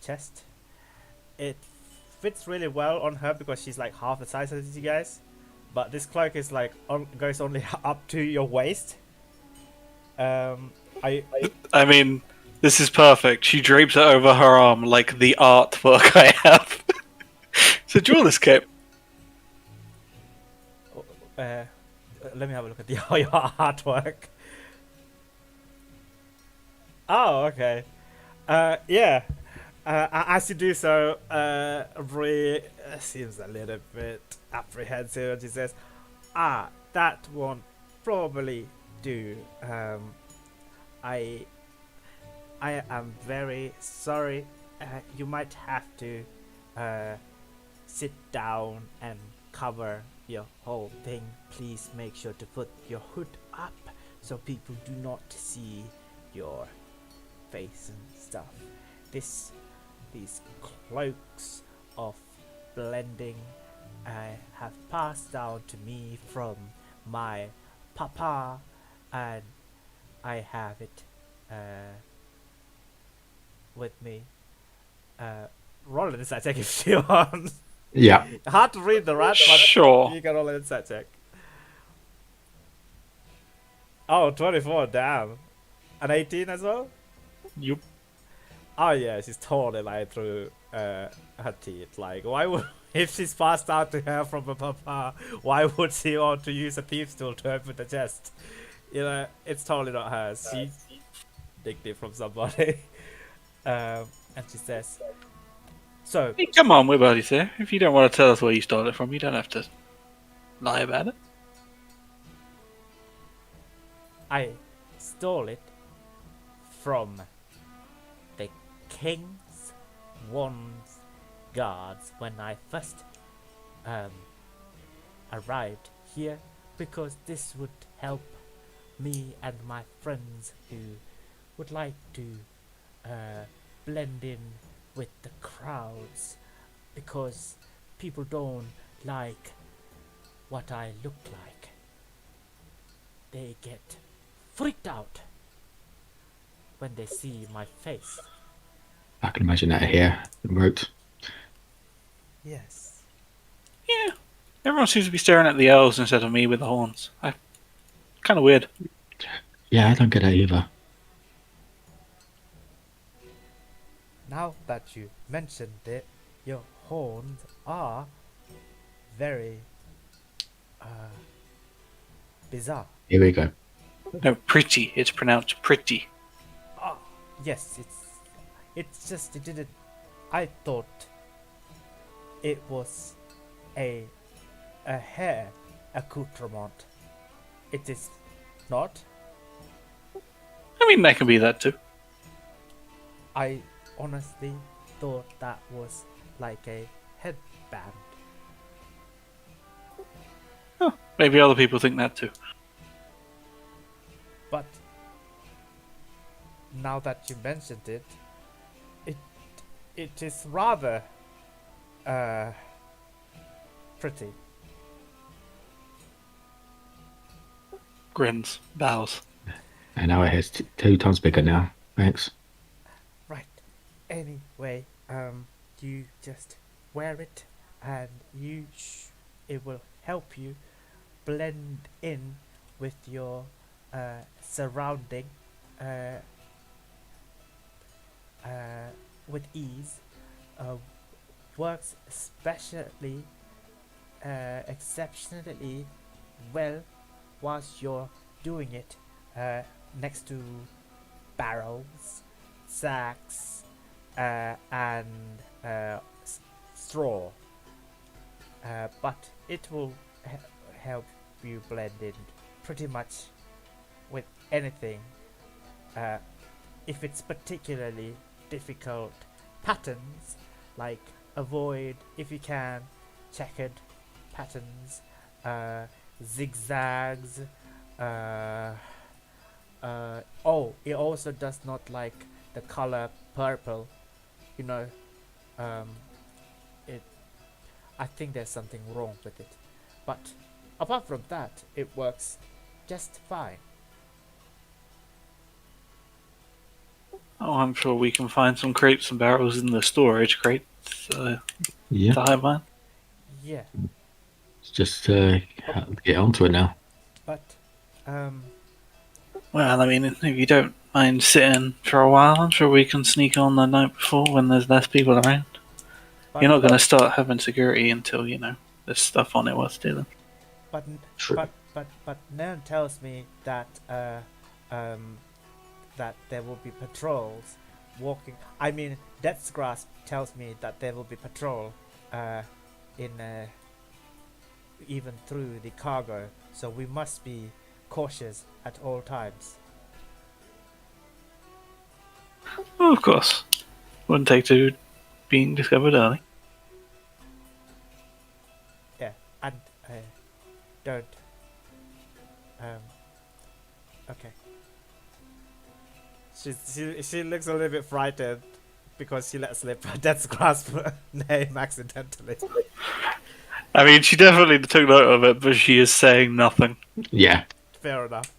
S1: chest. It fits really well on her because she's like half the size as you guys, but this cloak is like goes only up to your waist.
S2: I mean, this is perfect. She drapes it over her arm like the artwork I have. It's a jeweler's cape.
S1: Let me have a look at your artwork. Oh, okay. Yeah. As you do so, Bree seems a little bit apprehensive, and she says, that won't probably do. I am very sorry. You might have to sit down and cover your whole thing, please make sure to put your hood up so people do not see your face and stuff. These cloaks of blending have passed down to me from my papa, and I have it with me. Roll an insight check if you want.
S4: Yeah.
S1: Hard to read the rat, but
S2: Sure.
S1: you can roll an insight check. Oh, 24, damn. An 18 as well?
S2: You
S1: Oh yeah, she's totally lying through her teeth. Like, why would, if she's passed out to her from her papa, why would she want to use a thief's tool to open the chest? You know, it's totally not hers. She digged it from somebody. And she says, so,
S2: Hey, come on, we're buddies here. If you don't want to tell us where you stole it from, you don't have to lie about it.
S1: I stole it from the King's Wands guards when I first arrived here, because this would help me and my friends who would like to blend in with the crowds, because people don't like what I look like. They get freaked out when they see my face.
S4: I can imagine that here. Wrote.
S1: Yes.
S2: Yeah. Everyone seems to be staring at the elves instead of me with the horns. Kind of weird.
S4: Yeah, I don't get that either.
S1: Now that you mentioned it, your horns are very bizarre.
S4: Here we go.
S2: No, pretty. It's pronounced pretty.
S1: Ah, yes, it's just it didn't. I thought it was a hair accoutrement. It is not.
S2: I mean, that can be that too.
S1: I honestly thought that was like a headband.
S2: Oh, maybe other people think that too.
S1: But now that you mentioned it, it is rather pretty.
S2: Grins, bows.
S4: And now it has 2 times bigger now. Thanks.
S1: Right. Anyway, you just wear it, and it will help you blend in with your surrounding with ease. Works exceptionally well whilst you're doing it next to barrels, sacks, and straw. But it will help you blend in pretty much with anything. If it's particularly difficult patterns, like avoid, if you can, checkered patterns, zigzags. Oh, it also does not like the color purple. You know, I think there's something wrong with it. But apart from that, it works just fine.
S2: Oh, I'm sure we can find some crates and barrels in the storage crates.
S4: Yeah.
S2: To hide mine.
S1: Yeah,
S4: Let's just get onto it now.
S1: but
S2: Well, I mean, if you don't mind sitting for a while, I'm sure we can sneak on the night before when there's less people around.
S1: but
S2: You're not going to start having security until, there's stuff on it worth stealing.
S1: but
S4: True.
S1: but Nan tells me that that there will be patrols walking. I mean, Death's Grasp tells me that there will be patrol in even through the cargo, so we must be cautious at all times.
S2: Well, of course. Wouldn't take to being discovered early.
S1: Yeah, and don't. Okay. She looks a little bit frightened because she let slip her dad's grasp name accidentally.
S2: I mean, she definitely took note of it, but she is saying nothing.
S4: Yeah.
S1: Fair enough.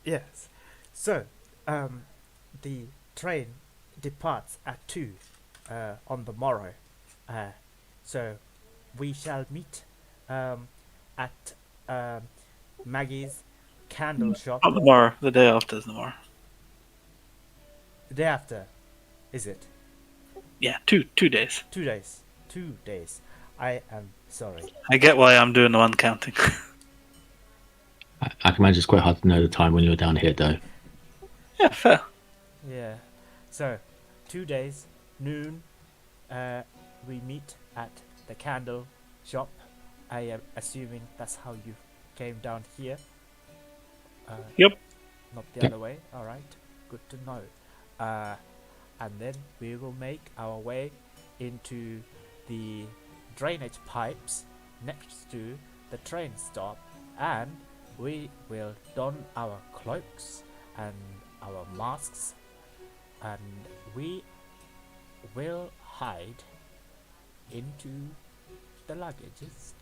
S1: Yes. So, the train departs at 2 on the morrow. So, we shall meet at Maggie's candle shop
S2: Not tomorrow. The day after is tomorrow.
S1: the day after. Is it?
S2: Yeah, 2 days.
S1: 2 days. 2 days. I am sorry.
S2: I get why I'm doing the one counting.
S4: I can imagine it's quite hard to know the time when you're down here, though.
S2: Yeah, fair.
S1: Yeah. So, 2 days, noon, we meet at the candle shop. I am assuming that's how you came down here.
S2: Yep.
S1: Not the
S4: Yep.
S1: other way. All right. Good to know. And then we will make our way into the drainage pipes next to the train stop, and we will don our cloaks and our masks, and we will hide into the luggages.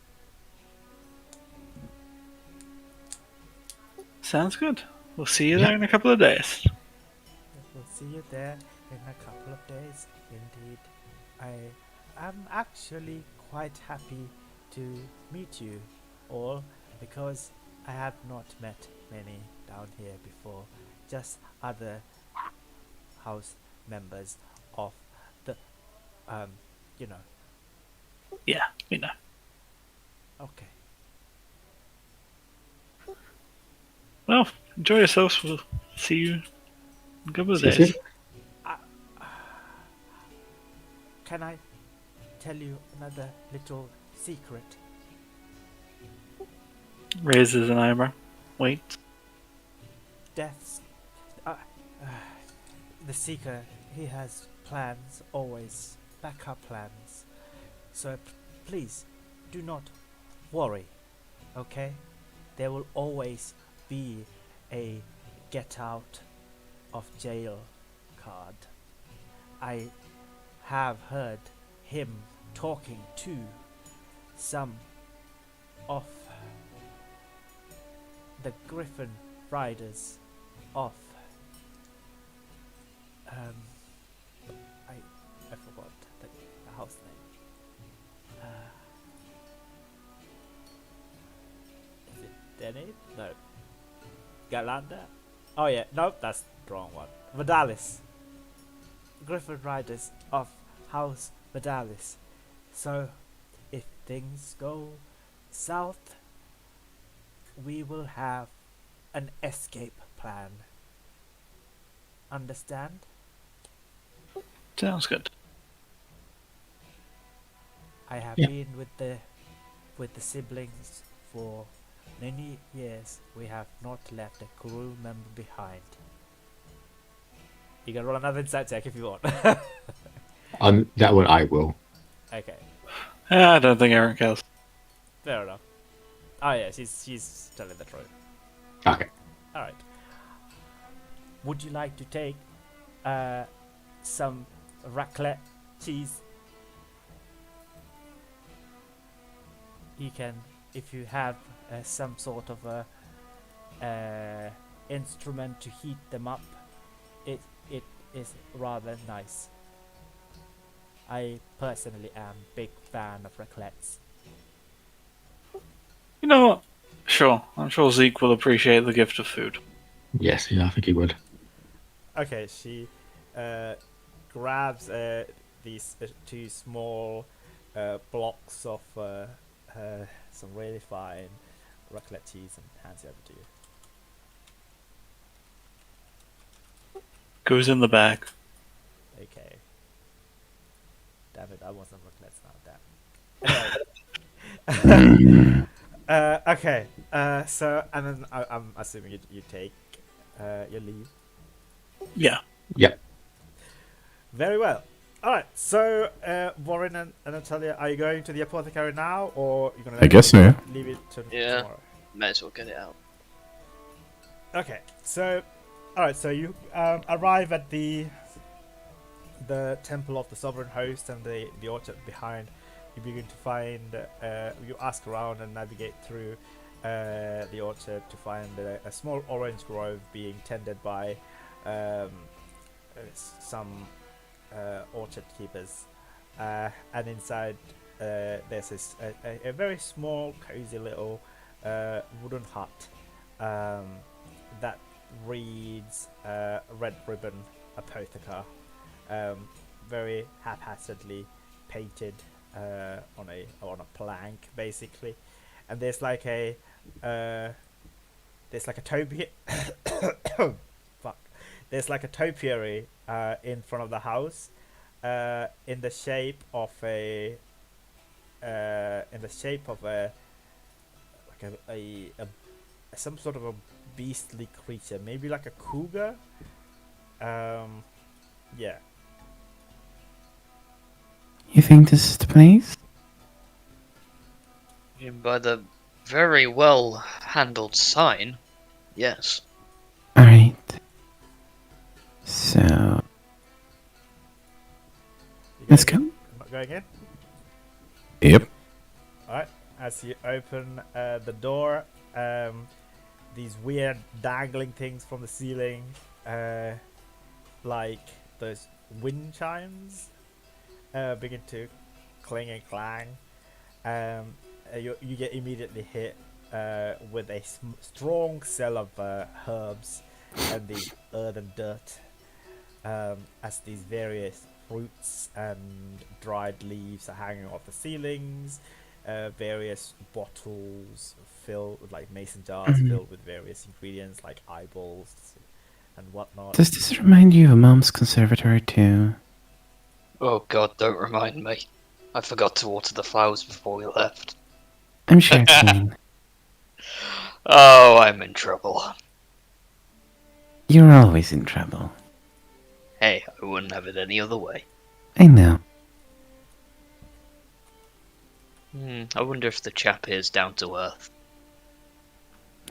S2: Sounds good. We'll see you
S4: Yeah.
S2: there in a couple of days.
S1: We'll see you there in a couple of days. Indeed, I am actually quite happy to meet you all because I have not met many down here before, just other house members of the, you know.
S2: Yeah, we know.
S1: Okay.
S2: Well, enjoy yourselves. We'll see you in a couple of
S4: See you
S2: days.
S4: soon.
S1: Can I tell you another little secret?
S2: Raises an eyebrow. Wait.
S1: Death's. The Seeker, he has plans, always backup plans. So please, do not worry, okay? There will always be a get out of jail card. I have heard him talking to some of the Griffin riders of I forgot the house name. Is it Denny? No. Galanda? Oh yeah, nope, that's the wrong one. Vidalis. Griffin riders of House Vidalis. So, if things go south, we will have an escape plan. Understand?
S2: Sounds good.
S1: I have
S4: Yeah.
S1: been with the siblings for many years. We have not left a crew member behind. You can roll another insight check if you want.
S4: That one I will.
S1: Okay,
S2: I don't think Aaron cares.
S1: fair enough. Oh yeah, she's telling the truth.
S4: Okay.
S1: All right. Would you like to take some raclette cheese? You can, if you have some sort of a instrument to heat them up. It is rather nice. I personally am big fan of raclettes.
S2: You know what? Sure. I'm sure Zeke will appreciate the gift of food.
S4: Yes, yeah, I think he would.
S1: Okay, she grabs these two small blocks of some really fine raclette cheese and hands it over to you.
S2: Goes in the bag.
S1: Okay. Damn it, I want some raclettes now, damn. Okay, so, and then I'm assuming you take your leave.
S2: Yeah.
S4: Yep.
S1: Very well. All right. So, Warren and Natalia, are you going to the apothecary now, or you're gonna
S3: I guess so, yeah.
S1: leave it to
S5: Yeah.
S1: tomorrow?
S5: May as well get it out.
S1: Okay. So, all right. So you arrive at the temple of the sovereign host and the orchard behind. You begin to find. You ask around and navigate through the orchard to find a small orange grove being tended by some orchard keepers, and inside there's a very small, cozy little wooden hut that reads Red Ribbon Apotheker, very haphazardly painted on a plank, basically, and there's like a topiary. Fuck. There's like a topiary in front of the house, in the shape of a like some sort of a beastly creature, maybe like a cougar. Yeah.
S6: You think this is the place?
S5: By the very well handled sign, yes.
S6: Alright. So,
S1: You
S6: let's
S1: going
S6: go.
S1: in? Going in?
S3: Yep.
S1: Alright. As you open the door, these weird dangling things from the ceiling, like those wind chimes, begin to cling and clang. You get immediately hit with a strong smell of herbs and the earth and dirt, as these various fruits and dried leaves are hanging off the ceilings. Various bottles filled with, like, mason jars filled with various ingredients like eyeballs and whatnot.
S6: Does this remind you of Mom's conservatory too?
S5: Oh god, don't remind me. I forgot to water the flowers before we left.
S6: I'm sure it's fine.
S5: Oh, I'm in trouble.
S6: You're always in trouble.
S5: Hey, I wouldn't have it any other way.
S6: I know.
S5: I wonder if the chap here's down to earth.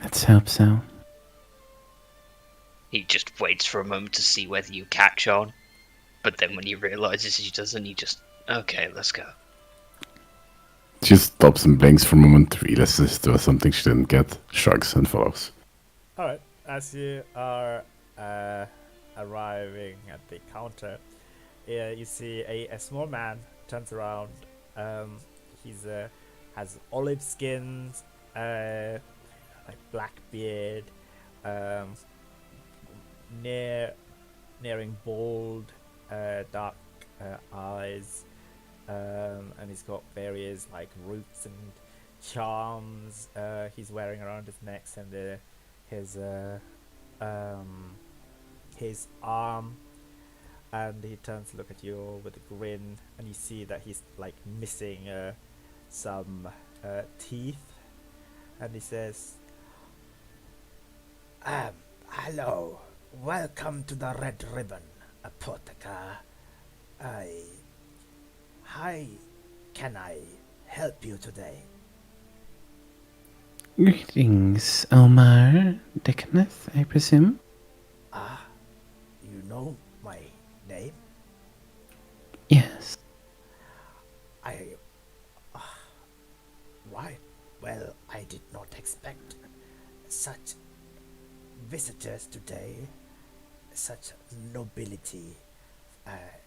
S6: Let's hope so.
S5: He just waits for a moment to see whether you catch on. But then when he realizes he doesn't, he just... Okay, let's go.
S3: She stops and blinks for a moment, realizes there was something she didn't get, shrugs and follows.
S1: Alright, as you are arriving at the counter, you see a small man turns around. He's has olive skins, like black beard, nearing bald, dark eyes, and he's got various like roots and charms he's wearing around his neck and his arm, and he turns to look at you with a grin, and you see that he's like missing some teeth, and he says, hello, welcome to the Red Ribbon Apotheker. How can I help you today?
S6: Greetings, Omar Dickness, I presume?
S1: You know my name?
S6: Yes.
S1: Why? Well, I did not expect such visitors today, such nobility,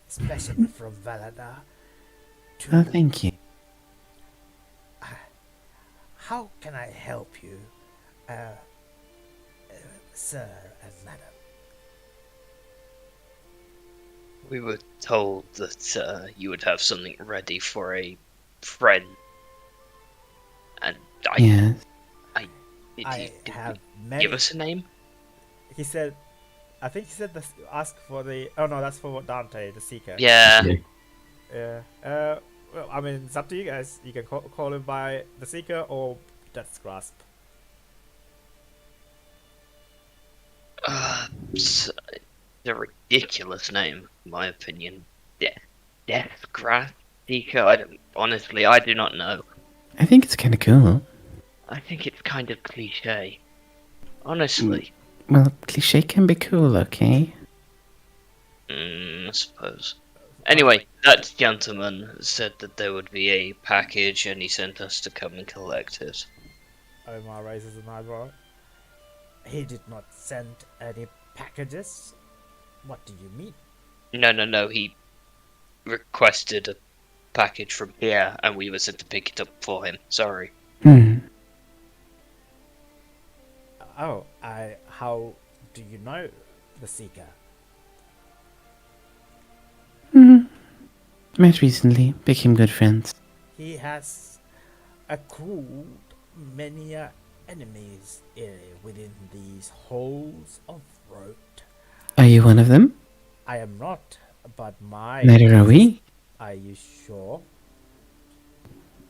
S1: especially from Valada.
S6: Oh, thank you.
S1: How can I help you, sir and madam?
S5: We were told that you would have something ready for a friend. And
S6: Yes.
S5: did
S1: I
S5: he
S1: have many.
S5: give us a name?
S1: He said, I think he said ask for the. Oh no, that's for Dante, the Seeker.
S5: Yeah.
S1: Yeah. Well, I mean, it's up to you guys. You can call him by the Seeker or Death's Grasp.
S5: It's a ridiculous name, in my opinion. Yeah. Death Graph Seeker? I don't, honestly, I do not know.
S6: I think it's kind of cool.
S5: I think it's kind of cliche. Honestly.
S6: Well, cliche can be cool, okay?
S5: I suppose. Anyway, that gentleman said that there would be a package and he sent us to come and collect it.
S1: Omar raises an eyebrow. He did not send any packages? What do you mean?
S5: No, he requested a package from here and we were sent to pick it up for him. Sorry.
S6: Hmm.
S1: Oh, how do you know the Seeker?
S6: Met recently, became good friends.
S1: He has accrued many enemies within these holes of road.
S6: Are you one of them?
S1: I am not, but my...
S6: Neither are we.
S1: Are you sure?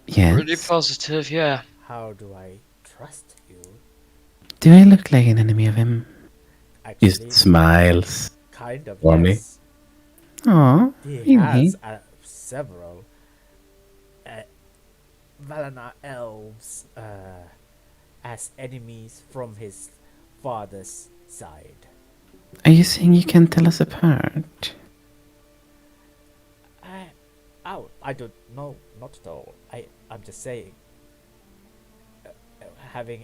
S6: Yes.
S5: Pretty positive, yeah.
S1: How do I trust you?
S6: Do I look like an enemy of him?
S1: Actually,
S3: Just smiles.
S1: kind of,
S3: warmly.
S1: yes.
S6: Aw,
S1: He
S6: really?
S1: has several Valinor elves as enemies from his father's side.
S6: Are you saying you can tell us apart?
S1: I don't know, not at all. I'm just saying. Having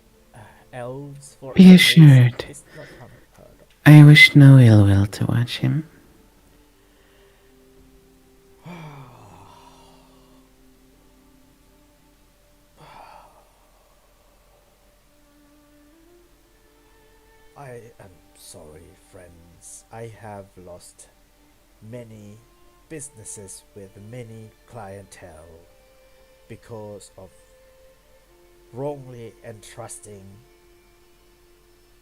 S1: elves for
S6: Be
S1: enemies
S6: assured.
S1: is not unheard of.
S6: I wish no ill will to watch him.
S1: I am sorry, friends. I have lost many businesses with many clientele because of wrongly entrusting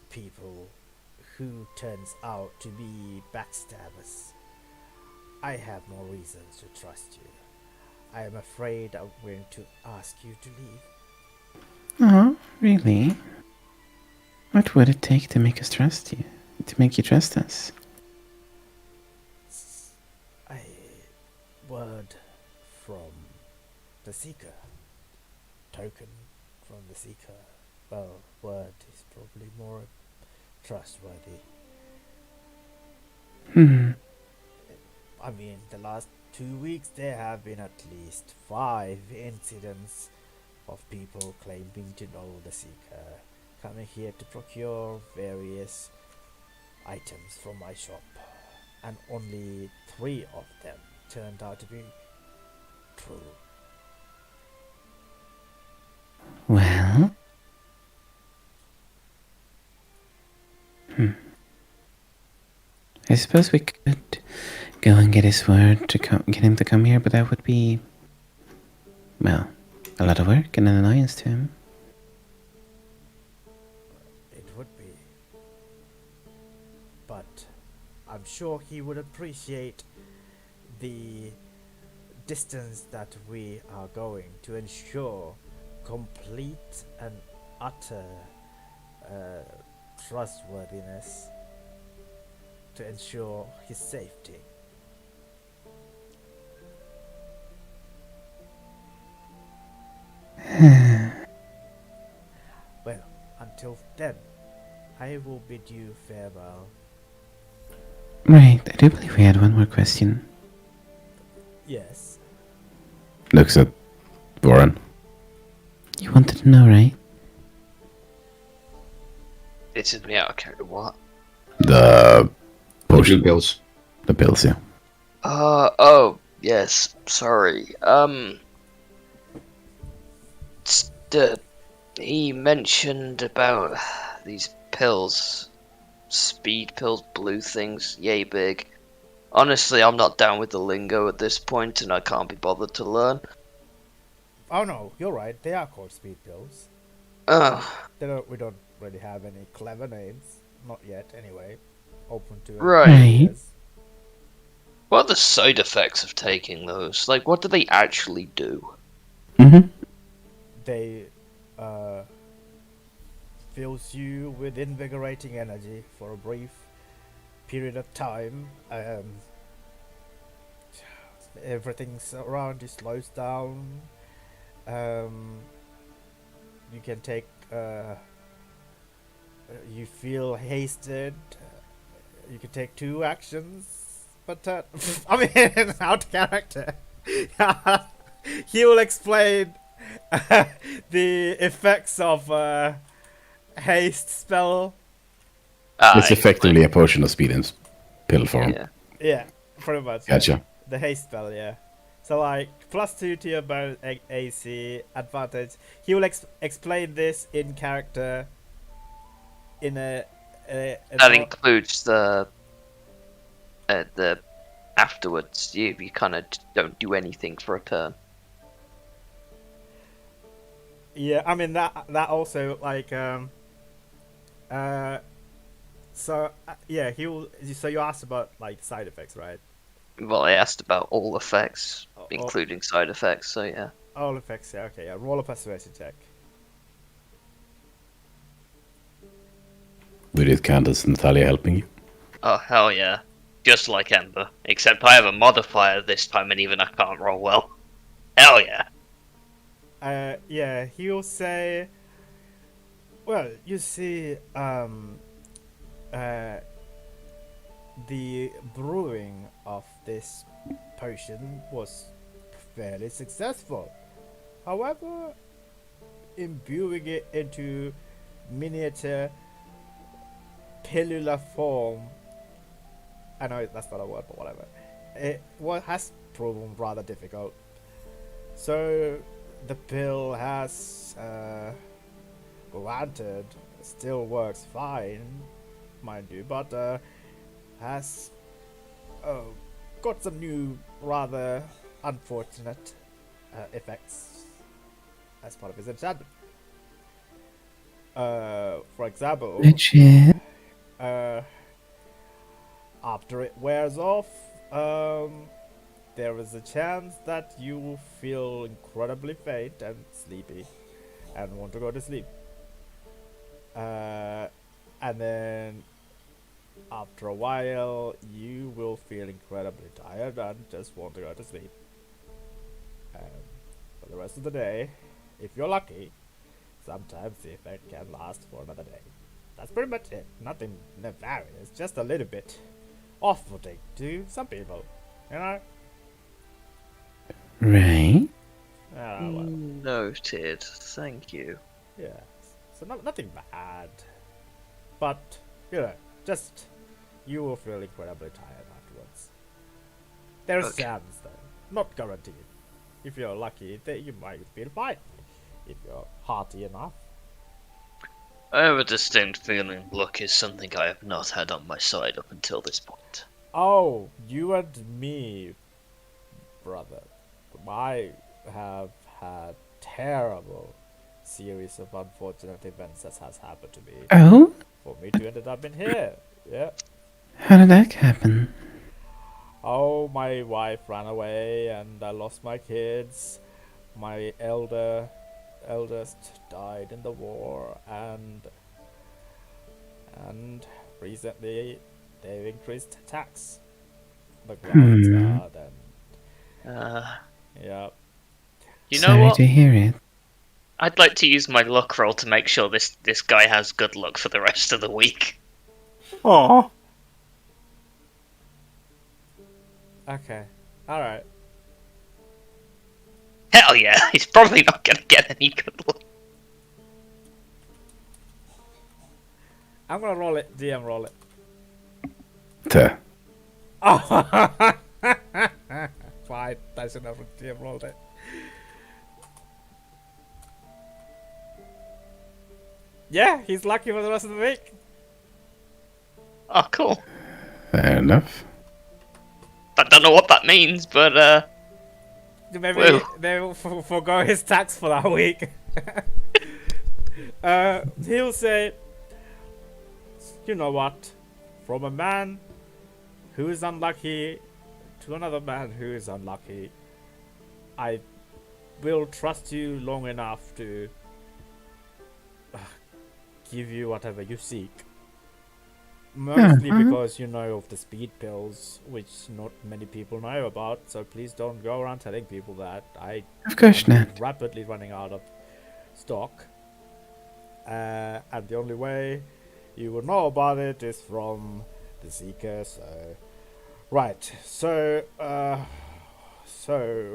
S1: people who turns out to be backstabbers. I have no reasons to trust you. I am afraid I'm going to ask you to leave.
S6: Oh, really? What would it take to make us trust you? To make you trust us?
S1: A word from the Seeker. Token from the Seeker. Well, word is probably more trustworthy. I mean, the last 2 weeks there have been at least 5 incidents of people claiming to know the Seeker, coming here to procure various items from my shop, and only 3 of them turned out to be true.
S6: Well? I suppose we could go and get his word to get him to come here, but that would be, well, a lot of work and an annoyance to him.
S1: It would be. But I'm sure he would appreciate the distance that we are going to ensure complete and utter trustworthiness to ensure his safety. Well, until then, I will bid you farewell.
S6: Right, I do believe we had one more question.
S1: Yes.
S3: Looks at Warren.
S6: You wanted to know, right?
S5: This is me out of character. What?
S3: The
S4: Blue
S3: potion.
S4: pills.
S3: The pills, yeah.
S5: Oh, yes. Sorry. He mentioned about these pills. Speed pills, blue things, yay big. Honestly, I'm not down with the lingo at this point, and I can't be bothered to learn.
S1: Oh no, you're right. They are called speed pills.
S5: Oh,
S1: We don't really have any clever names. Not yet, anyway. Open to
S5: right.
S1: ideas.
S5: What are the side effects of taking those? Like, what do they actually do?
S6: Mm-hmm.
S1: They fills you with invigorating energy for a brief period of time. everything's around you slows down. You can take. You feel hasted. You can take 2 actions, but I mean, out of character. He will explain the effects of haste spell.
S3: It's effectively a potion of speed in pill form.
S5: Yeah.
S1: Yeah, pretty much.
S3: Gotcha.
S1: The haste spell, yeah. So like +2 to your bonus AC advantage. He will explain this in character. In a
S5: That includes the afterwards. You kind of don't do anything for a turn.
S1: Yeah, I mean that also like yeah, he will. So you asked about like side effects, right?
S5: Well, I asked about all effects,
S1: Oh,
S5: including side effects. So yeah.
S1: all effects. Yeah, okay. Yeah, roll a persuasion check.
S3: Would it count as Natalia helping you?
S5: Oh hell yeah! Just like Ember, except I have a modifier this time, and even I can't roll well. Hell yeah!
S1: Yeah, he'll say. Well, you see, the brewing of this potion was fairly successful. However, imbuing it into miniature pillular form, I know that's not a word, but whatever, it has proven rather difficult. So the pill has, granted, still works fine, mind you, but has got some new, rather unfortunate effects as part of his enchantment. For example,
S6: Which is
S1: after it wears off, there is a chance that you will feel incredibly faint and sleepy and want to go to sleep. And then after a while, you will feel incredibly tired and just want to go to sleep. For the rest of the day, if you're lucky, sometimes the effect can last for another day. That's pretty much it. Nothing nefarious, just a little bit off-putting to some people, you know?
S6: right.
S1: Well,
S5: Noted. Thank you.
S1: yeah. So nothing bad. But, you know, just you will feel incredibly tired afterwards. There's
S5: Okay.
S1: chance though. Not guaranteed. If you're lucky, then you might feel fine. If you're hearty enough.
S5: I have a distinct feeling luck is something I have not had on my side up until this point.
S1: Oh, you and me, brother. I have had terrible series of unfortunate events that has happened to me.
S6: Oh?
S1: For me to end up in here. Yeah.
S6: How did that happen?
S1: Oh, my wife ran away and I lost my kids. My eldest died in the war, and recently they've increased tax. The ground's guard and yeah.
S5: You know
S6: Sorry
S5: what?
S6: to hear it.
S5: I'd like to use my luck roll to make sure this guy has good luck for the rest of the week.
S2: Aw.
S1: Okay. Alright.
S5: Hell yeah, he's probably not gonna get any good luck.
S1: I'm gonna roll it. DM roll it.
S3: Tuh.
S1: Oh fine, that's enough. DM rolled it. Yeah, he's lucky for the rest of the week.
S5: Oh, cool.
S3: Fair enough.
S5: I don't know what that means, but
S1: Maybe
S5: Well.
S1: they will forgo his tax for that week. He'll say, you know what? From a man who is unlucky to another man who is unlucky, I will trust you long enough to give you whatever you seek. Mostly
S6: Uh-huh.
S1: because you know of the speed pills, which not many people know about. So please don't go around telling people that.
S6: Of course
S1: am
S6: not.
S1: rapidly running out of stock, and the only way you will know about it is from the Seeker. So, right. So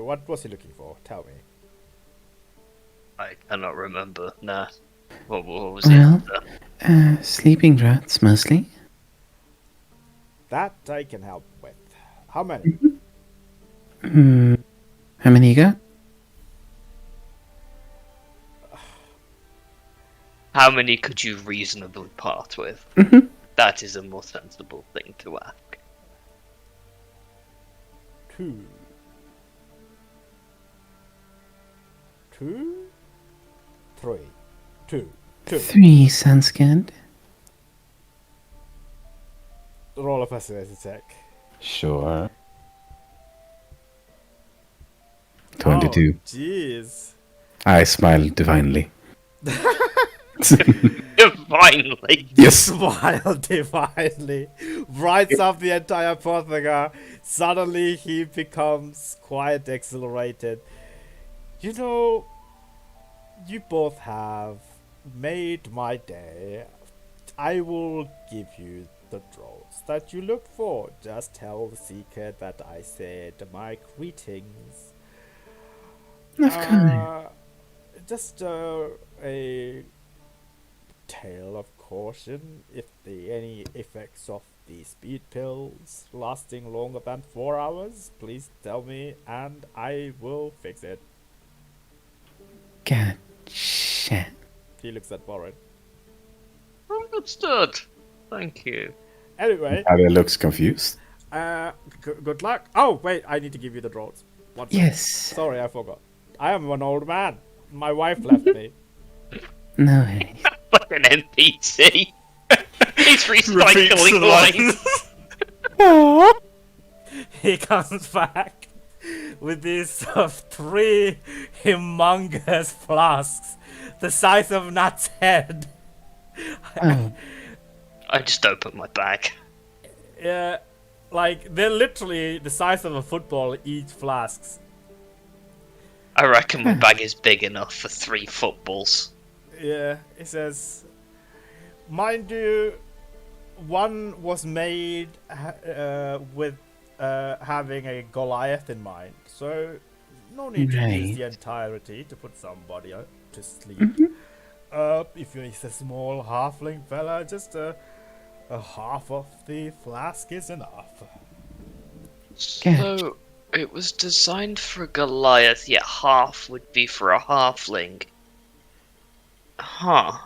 S1: what was he looking for? Tell me.
S5: I cannot remember. Nah. What was
S6: Well,
S5: it?
S6: sleeping draughts mostly.
S1: That I can help with. How many?
S6: Hmm. How many you got?
S5: How many could you reasonably part with?
S6: Mm-hmm.
S5: That is a more sensible thing to ask.
S1: 2. 2? 3. 2. 2.
S6: 3 sounds good.
S1: Roll a persuasion check.
S3: Sure.
S1: Oh,
S3: 22.
S1: jeez.
S3: I smile divinely.
S5: Finally!
S3: Yes.
S1: Smile divinely. Brights up the entire Pothinger. Suddenly he becomes quite exhilarated. You know, you both have made my day. I will give you the draws that you look for. Just tell the Seeker that I said my greetings.
S6: Of course.
S1: Just a tale of caution. If any effects of the speed pills lasting longer than 4 hours, please tell me and I will fix it.
S6: Gotcha.
S1: He looks at Warren.
S5: Understood. Thank you.
S1: Anyway,
S3: Abby looks confused.
S1: good luck. Oh, wait, I need to give you the draws. One second.
S6: Yes.
S1: Sorry, I forgot. I am an old man. My wife left me.
S6: No way.
S5: Like an NPC. He's
S2: Repeats the
S5: recycling lines.
S1: He comes back with these 3 humongous flasks the size of Nat's head.
S6: Oh,
S5: I just opened my bag.
S1: Yeah, like they're literally the size of a football each flasks.
S5: I reckon my bag is big enough for 3 footballs.
S1: Yeah, it says, mind you, one was made with having a Goliath in mind, so no need to use the
S6: Right.
S1: entirety to put somebody to sleep.
S6: Mhm.
S1: If you're a small halfling fella, just a half of the flask is enough.
S5: So, it was designed for a Goliath, yet half would be for a halfling. Huh.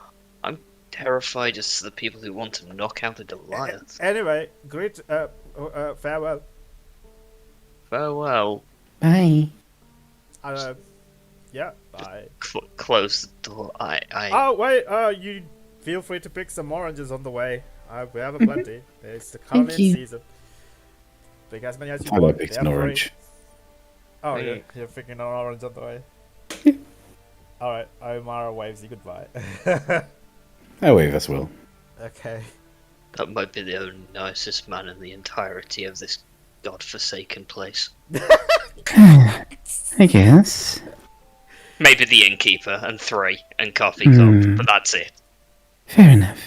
S5: I'm terrified as to the people who want to knock out a Goliath.
S1: Anyway, great. Farewell.
S5: Farewell.
S6: Bye.
S1: Yeah. Bye.
S5: Close the door. I
S1: Oh wait. You feel free to pick some oranges on the way. We have a plenty. It's currently in
S6: you.
S1: season. Pick as many as you
S3: I
S1: want.
S3: picked
S1: They
S3: an
S1: are free.
S3: orange.
S1: Oh,
S5: Hey.
S1: you're picking an orange on the way. Alright, Omara waves you goodbye.
S3: I wave as well.
S1: Okay.
S5: That might be the only nicest man in the entirety of this godforsaken place.
S6: I guess.
S5: Maybe the innkeeper and 3 and coffee
S6: Hmm.
S5: cup, but that's it.
S6: Fair enough.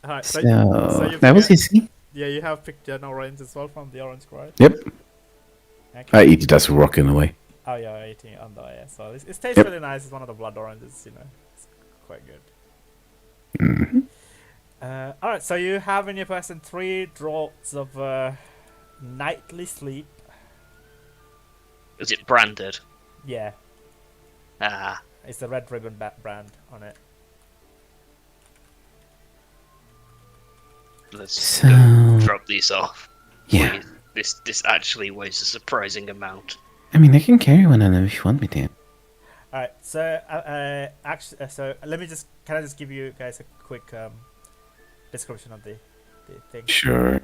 S1: Alright,
S6: So,
S1: you
S6: that was
S1: forget-
S6: easy.
S1: Yeah, you have picked an orange as well from the orange crowd.
S3: Yep.
S1: Okay.
S3: I eat it as a rock in a way.
S1: Oh yeah, 18 under, yeah. So it tastes
S3: Yep.
S1: really nice. It's one of the blood oranges, you know. It's quite good.
S3: Mhm.
S1: Alright, so you have in your person 3 draughts of nightly sleep.
S5: Is it branded?
S1: Yeah,
S5: Ah,
S1: it's the red ribbon brand on it.
S5: let's
S6: So,
S5: go drop these off.
S6: yeah.
S5: Please. This actually weighs a surprising amount.
S6: I mean, I can carry one of them if you want me to.
S1: Alright, so actually, so let me just can I just give you guys a quick description of the thing?
S3: Sure.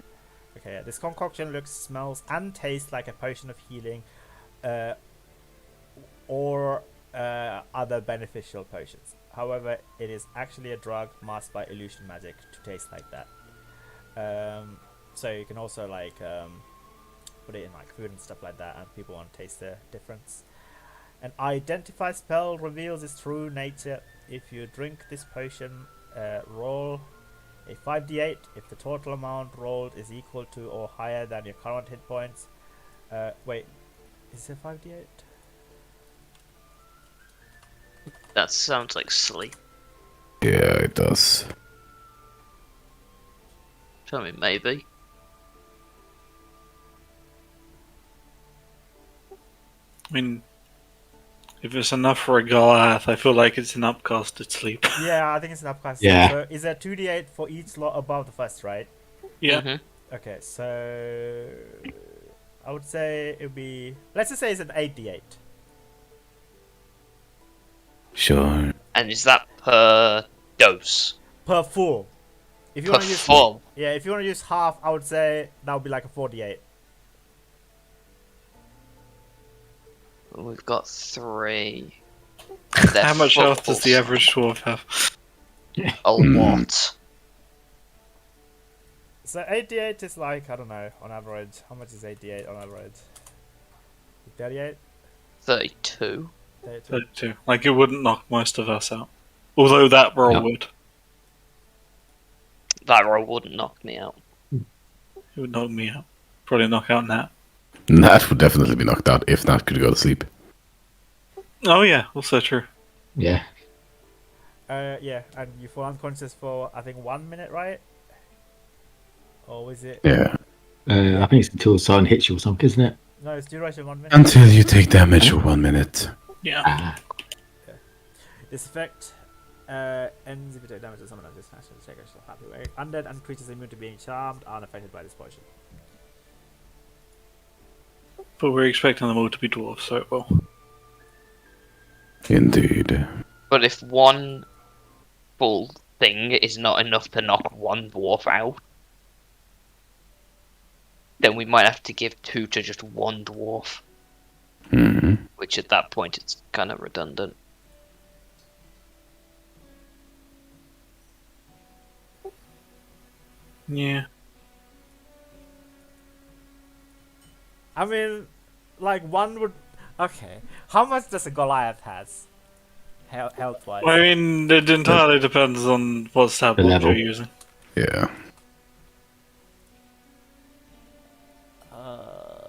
S1: Okay, yeah, this concoction looks, smells, and tastes like a potion of healing, or other beneficial potions. However, it is actually a drug masked by illusion magic to taste like that. So you can also like put it in like food and stuff like that, and people want to taste the difference. An identify spell reveals its true nature. If you drink this potion, roll a 5d8 if the total amount rolled is equal to or higher than your current hit points. Wait, is it 5d8?
S5: That sounds like silly.
S3: Yeah, it does.
S5: I mean, maybe.
S2: I mean, if it's enough for a Goliath, I feel like it's an upcasted sleep.
S1: Yeah, I think it's an upcast.
S4: Yeah.
S1: So is there 2d8 for each slot above the first, right?
S2: Yeah.
S5: Mhm.
S1: Okay, so I would say it would be. Let's just say it's an 8d8.
S3: Sure.
S5: And is that per dose?
S1: Per full. If you
S5: Per
S1: want to use
S5: full?
S1: yeah, if you want to use half, I would say that would be like a 4d8.
S5: We've got 3.
S2: How much health does the average dwarf have?
S5: A lot.
S1: So 8d8 is like, I don't know, on average. How much is 8d8 on average? 38?
S5: 32.
S1: 32?
S2: 32. Like, it wouldn't knock most of us out. Although that roll
S4: No.
S2: would.
S5: That roll wouldn't knock me out.
S2: It would knock me out. Probably knock out Nat.
S3: Nat would definitely be knocked out if Nat could go to sleep.
S2: Oh yeah, also true.
S4: Yeah.
S1: Yeah, and you fall unconscious for, I think, 1 minute, right? Or is it?
S3: Yeah.
S4: I think it's until someone hits you or something, isn't it?
S1: No, it's duration 1 minute.
S3: Until you take damage for 1 minute.
S2: Yeah.
S4: Ah.
S1: This effect ends if you take damage to someone else's national check a happy way. Undead and creatures immune to being charmed are unaffected by this potion.
S2: But we're expecting them all to be dwarves, so it will.
S3: Indeed.
S5: But if one full thing is not enough to knock one dwarf out, then we might have to give 2 to just one dwarf.
S3: Hmm.
S5: Which at that point it's kind of redundant.
S2: Yeah.
S1: I mean, like one would. Okay, how much does a Goliath has? Health wise.
S2: I mean, it entirely depends on what stat block
S4: level.
S2: you're using.
S3: Yeah.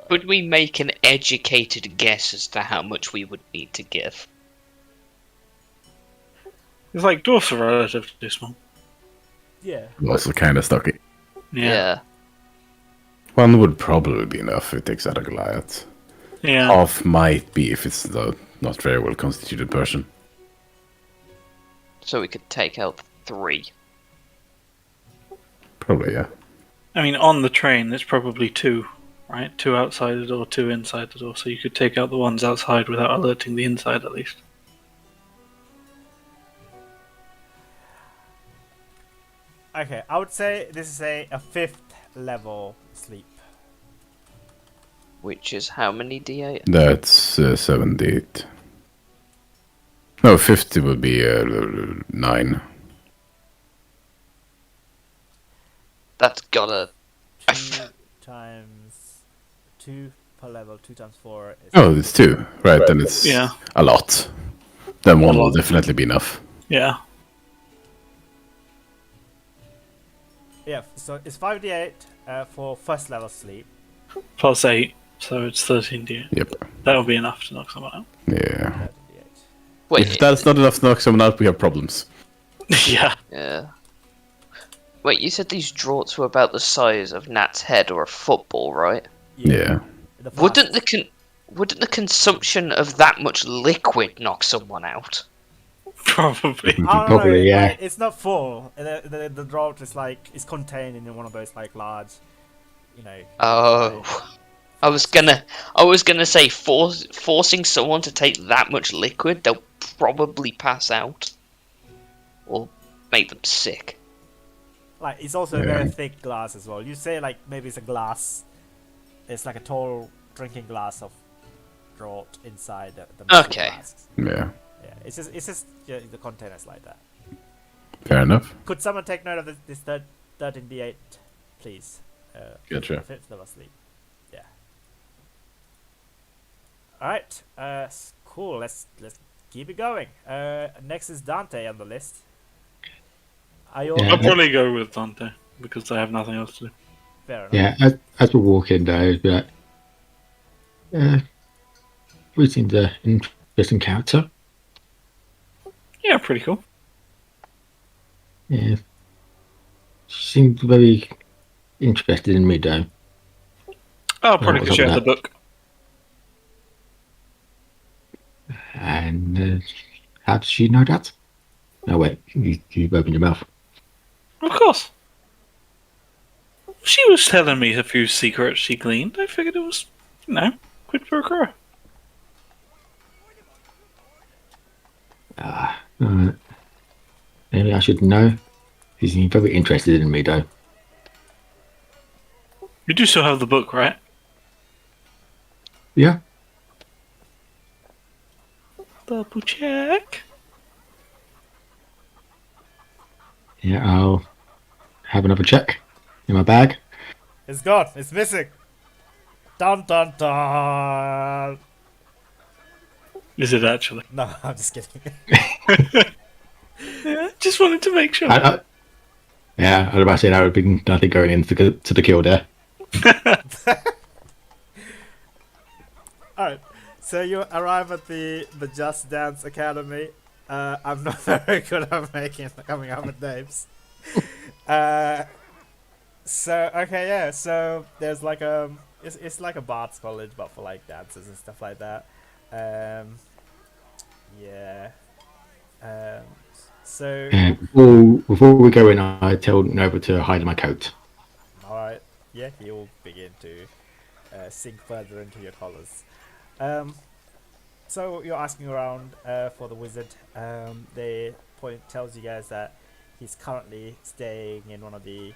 S5: Could we make an educated guess as to how much we would need to give?
S2: It's like dwarfs are relatively small.
S1: Yeah.
S3: Also kind of stocky.
S2: Yeah.
S3: One would probably be enough if it takes out a Goliath.
S2: Yeah.
S3: Half might be if it's the not very well constituted person.
S5: So we could take out 3.
S3: Probably, yeah.
S2: I mean, on the train, there's probably 2, right? 2 outside the door, 2 inside the door. So you could take out the ones outside without alerting the inside, at least.
S1: Okay, I would say this is a 5th level sleep.
S5: Which is how many D8?
S3: That's 78. No, 50 would be 9.
S5: That's gotta...
S1: 2 times 2 per level, 2 times 4 is.
S3: Oh, it's 2. Right, then it's
S2: Yeah.
S3: a lot. Then one
S2: A
S3: will
S2: lot.
S3: definitely be enough.
S2: Yeah.
S1: Yeah, so it's 5d8 for first level sleep.
S2: Plus 8, so it's 13d8.
S3: Yep.
S2: That'll be enough to knock someone out.
S3: Yeah.
S1: 5d8.
S5: Wait,
S3: If that's not enough to knock someone out, we have problems.
S2: Yeah.
S5: yeah. Wait, you said these draughts were about the size of Nat's head or a football, right?
S3: Yeah.
S1: The
S5: Wouldn't
S1: fast-
S5: wouldn't the consumption of that much liquid knock someone out?
S2: Probably.
S1: I don't know,
S4: Probably, yeah.
S1: like, it's not full. The draught is like is contained in one of those like large, you know.
S5: Oh, I was gonna say forcing someone to take that much liquid, they'll probably pass out or make them sick.
S1: Like it's also a
S3: Yeah.
S1: very thick glass as well. You say like maybe it's a glass. It's like a tall drinking glass of draught inside the massive
S5: Okay.
S1: flasks.
S3: Yeah.
S1: Yeah, it's just yeah, the containers like that.
S3: Fair enough.
S1: Could someone take note of this 13d8 please.
S3: Gotcha.
S1: Fifth level sleep. Yeah. All right. Cool. Let's keep it going. Next is Dante on the list. Are you all
S4: Yeah.
S2: I'll probably go with Dante because I have nothing else to do.
S1: fair enough?
S4: Yeah, as we're walking though, it'd be like, we seemed an interesting character.
S2: Yeah, pretty cool.
S4: Yeah, she seemed very interested in me though.
S2: Oh, probably
S4: what's
S2: because
S4: up
S2: you
S4: with
S2: have the
S4: that?
S2: book.
S4: And how does she know that? No, wait, you opened your mouth.
S2: Of course. She was telling me a few secrets she gleaned. I figured it was, quid pro quo.
S4: Maybe I should know. She seemed very interested in me though.
S2: You do still have the book, right?
S4: Yeah,
S2: Double check.
S4: yeah, I'll have another check in my bag.
S1: It's gone. It's missing. Dun dun dun.
S2: Is it actually?
S1: No, I'm just kidding.
S2: Yeah, just wanted to make sure.
S4: Yeah, I was about to say that would have been nothing going into to the kill there.
S1: Alright, so you arrive at the Just Dance Academy. I'm not very good at coming up with names. So there's like it's like a Bard's college but for like dancers and stuff like that. Yeah. So
S4: Before we go in, I tell Nova to hide my coat.
S1: alright, yeah, you'll begin to sink further into your collars. So you're asking around for the wizard. The point tells you guys that he's currently staying in one of the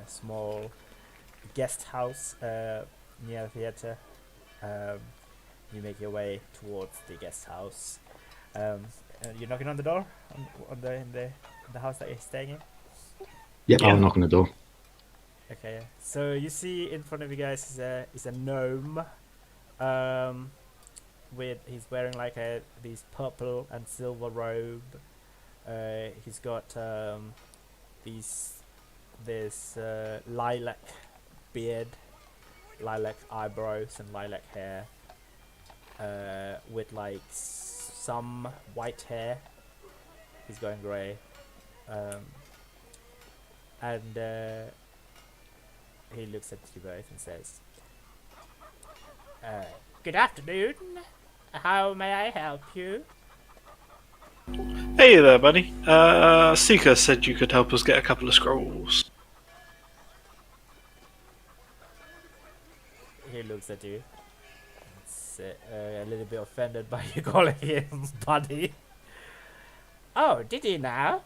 S1: small guest house near the theater. You make your way towards the guest house. You're knocking on the door in the house that you're staying in.
S4: Yep,
S2: Yeah.
S4: I'll knock on the door.
S1: Okay, so you see in front of you guys is a gnome. He's wearing like these purple and silver robe. He's got this lilac beard, lilac eyebrows, and lilac hair. With like some white hair. He's going grey. And he looks at you both and says, "Good afternoon. How may I help you?"
S2: Hey there, buddy. Seeker said you could help us get a couple of scrolls.
S1: He looks at you. It's a little bit offended by you calling him buddy. Oh, did he now?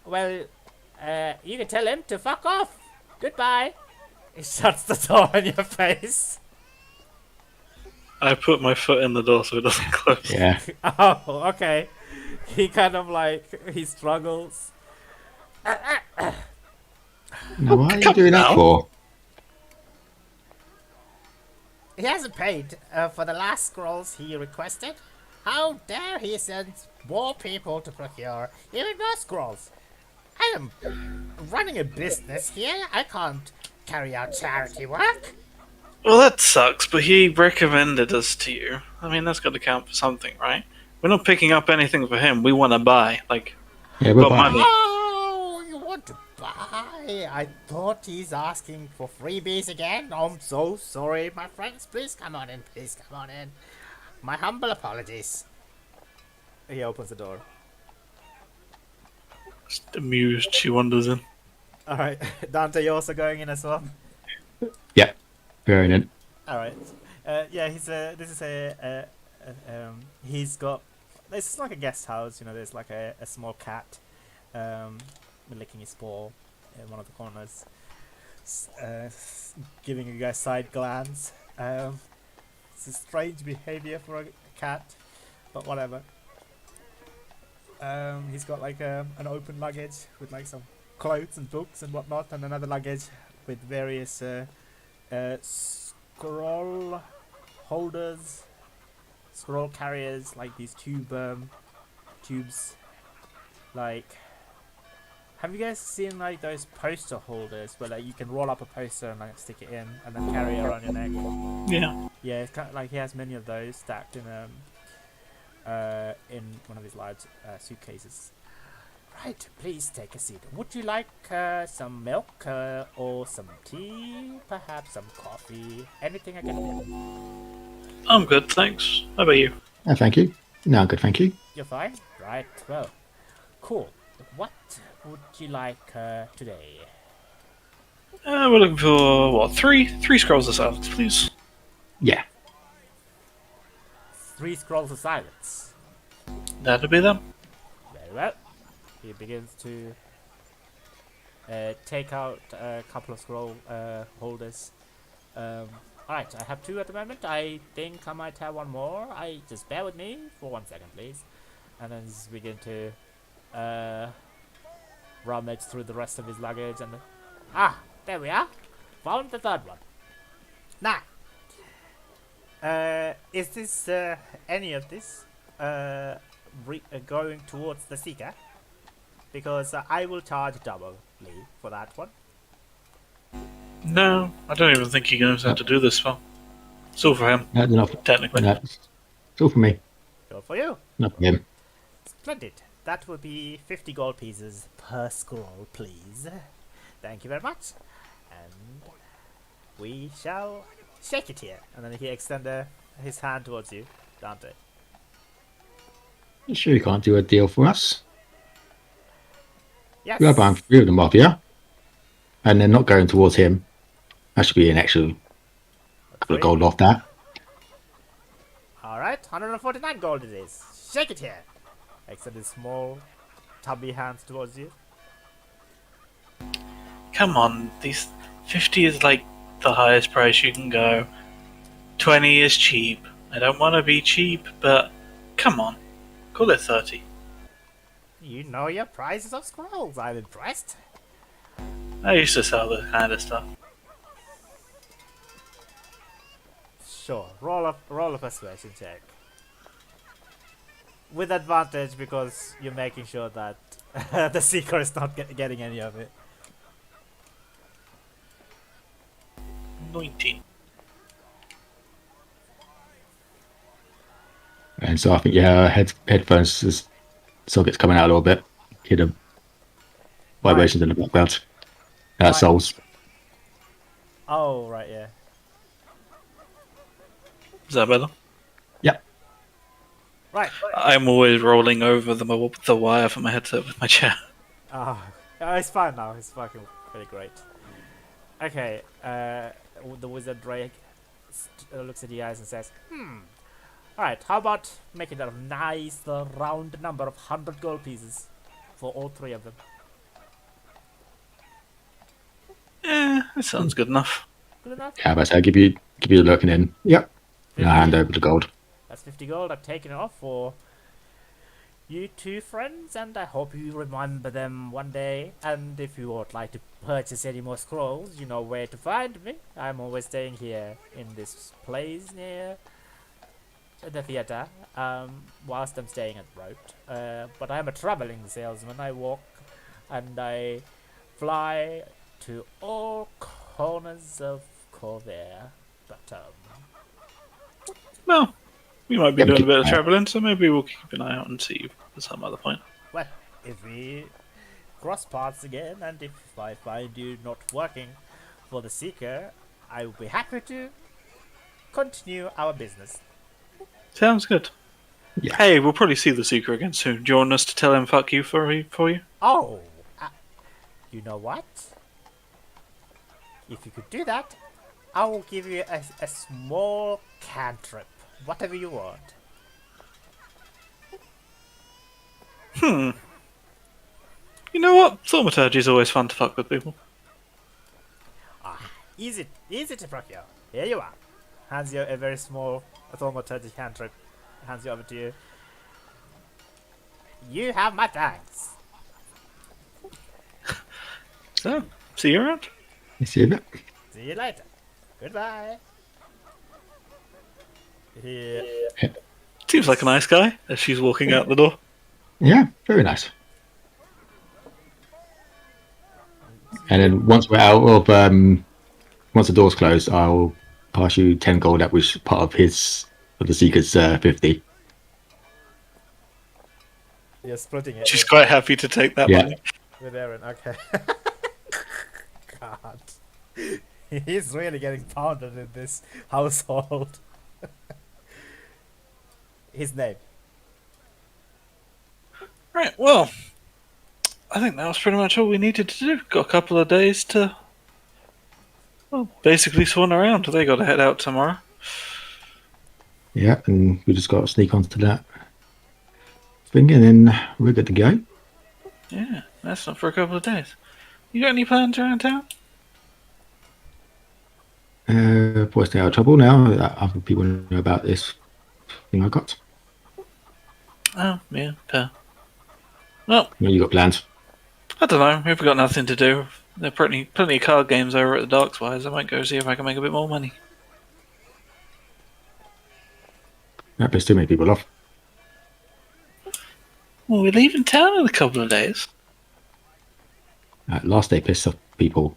S1: Well, you can tell him to fuck off. Goodbye. He shuts the door in your face.
S2: I put my foot in the door so it doesn't close.
S4: Yeah.
S1: Oh, okay. He kind of he struggles.
S4: Now, what are you
S2: Come
S4: doing
S2: now.
S4: that for?
S1: He hasn't paid for the last scrolls he requested. How dare he send more people to procure even more scrolls? I am running a business here. I can't carry out charity work.
S2: Well, that sucks, but he recommended us to you. I mean, that's got to count for something, right? We're not picking up anything for him. We want to buy.
S4: Yeah, we're
S2: Got
S4: fine.
S2: money.
S1: Oh, you want to buy? I thought he's asking for freebies again. I'm so sorry, my friends. Please come on in. Please come on in. My humble apologies. He opens the door.
S2: Just amused, she wanders in.
S1: Alright, Dante, you're also going in as well?
S4: Yep, very in.
S1: Alright. Yeah, he's got, it's like a guest house, there's like a small cat licking his paw in one of the corners, giving you guys side glance. It's a strange behavior for a cat, but whatever. He's got like an open luggage with like some clothes and books and whatnot, and another luggage with various scroll holders, scroll carriers, like these tubes. Like, have you guys seen like those poster holders where like you can roll up a poster and like stick it in and then carry it around your neck?
S2: Yeah.
S1: Yeah, it's kind of like he has many of those stacked in one of his large suitcases. Right, please take a seat. Would you like some milk or some tea? Perhaps some coffee? Anything I can do?
S2: I'm good, thanks. How about you?
S4: Thank you. No, I'm good, thank you.
S1: You're fine? Right, well, cool. What would you like today?
S2: We're looking for, what, three scrolls of silence, please.
S4: Yeah.
S1: 3 scrolls of silence.
S2: That'll be them.
S1: Very well. He begins to take out a couple of scroll holders. Alright, I have 2 at the moment. I think I might have one more. Just bear with me for 1 second, please. And then just begin to rummage through the rest of his luggage and there we are. Found the 3rd one. Now, is this any of this going towards the seeker? Because I will charge doubly for that one.
S2: No, I don't even think he knows how to do this spell. It's all for him,
S4: No, not,
S2: technically.
S4: no, it's all for me,
S1: Good for you.
S4: not for him.
S1: Splendid. That would be 50 gold pieces per scroll, please. Thank you very much. And we shall shake it here. And then he extends his hand towards you, Dante.
S4: You sure you can't do a deal for us?
S1: Yes.
S4: We are buying 3 of them off, yeah? And they're not going towards him. That should be an extra couple of gold off that.
S1: Alright, 149 gold it is. Shake it here. Extend his small, tubby hands towards you.
S2: Come on, these 50 is like the highest price you can go. 20 is cheap. I don't want to be cheap, but come on, call it 30.
S1: You know your prices of scrolls. I'm impressed.
S2: I used to sell this kind of stuff.
S1: Sure, roll a persuasion check. With advantage because you're making sure that the seeker is not getting any of it.
S2: 19.
S4: And so I think, yeah, headphones sockets coming out a little bit. Hear the vibrations in the background.
S1: Right.
S4: Souls.
S1: Oh, right, yeah.
S2: Is that better?
S4: Yep.
S1: Right.
S2: I'm always rolling over the wire from my headset with my chair.
S1: Oh, it's fine now. It's fucking pretty great. Okay, the wizard Drake looks at the eyes and says, Alright, how about making that a nice round number of 100 gold pieces for all 3 of them?
S2: That sounds good enough.
S1: Good enough?
S4: Yeah, but I give you the looking in. Yep. And I hand over the gold.
S1: That's 50 gold. I've taken it off for you 2 friends, and I hope you remember them one day. And if you would like to purchase any more scrolls, you know where to find me. I'm always staying here in this place near the theater, whilst I'm staying at Rote. But I'm a traveling salesman. I walk and I fly to all corners of Corvair. But,
S2: Well, we might be
S4: Yeah,
S2: doing a
S4: keep
S2: bit of
S4: an eye out.
S2: travelling, so maybe we'll keep an eye out and see you at some other point.
S1: well, if we cross paths again, and if I find you not working for the Seeker, I will be happy to continue our business.
S2: Sounds good.
S4: Yeah.
S2: Hey, we'll probably see the Seeker again soon. Do you want us to tell him fuck you for you?
S1: Oh, you know what? If you could do that, I will give you a small cantrip, whatever you want.
S2: You know what? Thaumaturgy is always fun to fuck with people.
S1: Easy to procure. Here you are. Hands you a very small thaumaturgy cantrip. Hands you over to you. You have my thanks.
S2: So, see you around.
S4: You see that?
S1: See you later. Goodbye. He
S2: Seems like a nice guy as she's walking out the door.
S4: Yeah, very nice. And then once we're out of, once the door's closed, I'll pass you 10 gold. That was part of the Seeker's 50.
S1: You're splitting it
S2: She's quite happy to take that
S4: Yeah.
S2: money.
S1: with Aaron. Okay. God. He's really getting pounded in this household. His name.
S2: Right, well, I think that was pretty much all we needed to do. Got a couple of days to, well, basically swan around. They got to head out tomorrow.
S4: Yeah, and we just got to sneak onto that thing, and then we're good to go.
S2: Yeah, that's not for a couple of days. You got any plans around town?
S4: Boy, stay out of trouble now. Other people know about this thing I got.
S2: Oh, yeah, fair. Well,
S4: Yeah, you got plans.
S2: I don't know. We've got nothing to do. There are plenty of card games over at the Darkswires. I might go see if I can make a bit more money.
S4: That pissed too many people off.
S2: Well, we're leaving town in a couple of days.
S4: Last day pissed off people.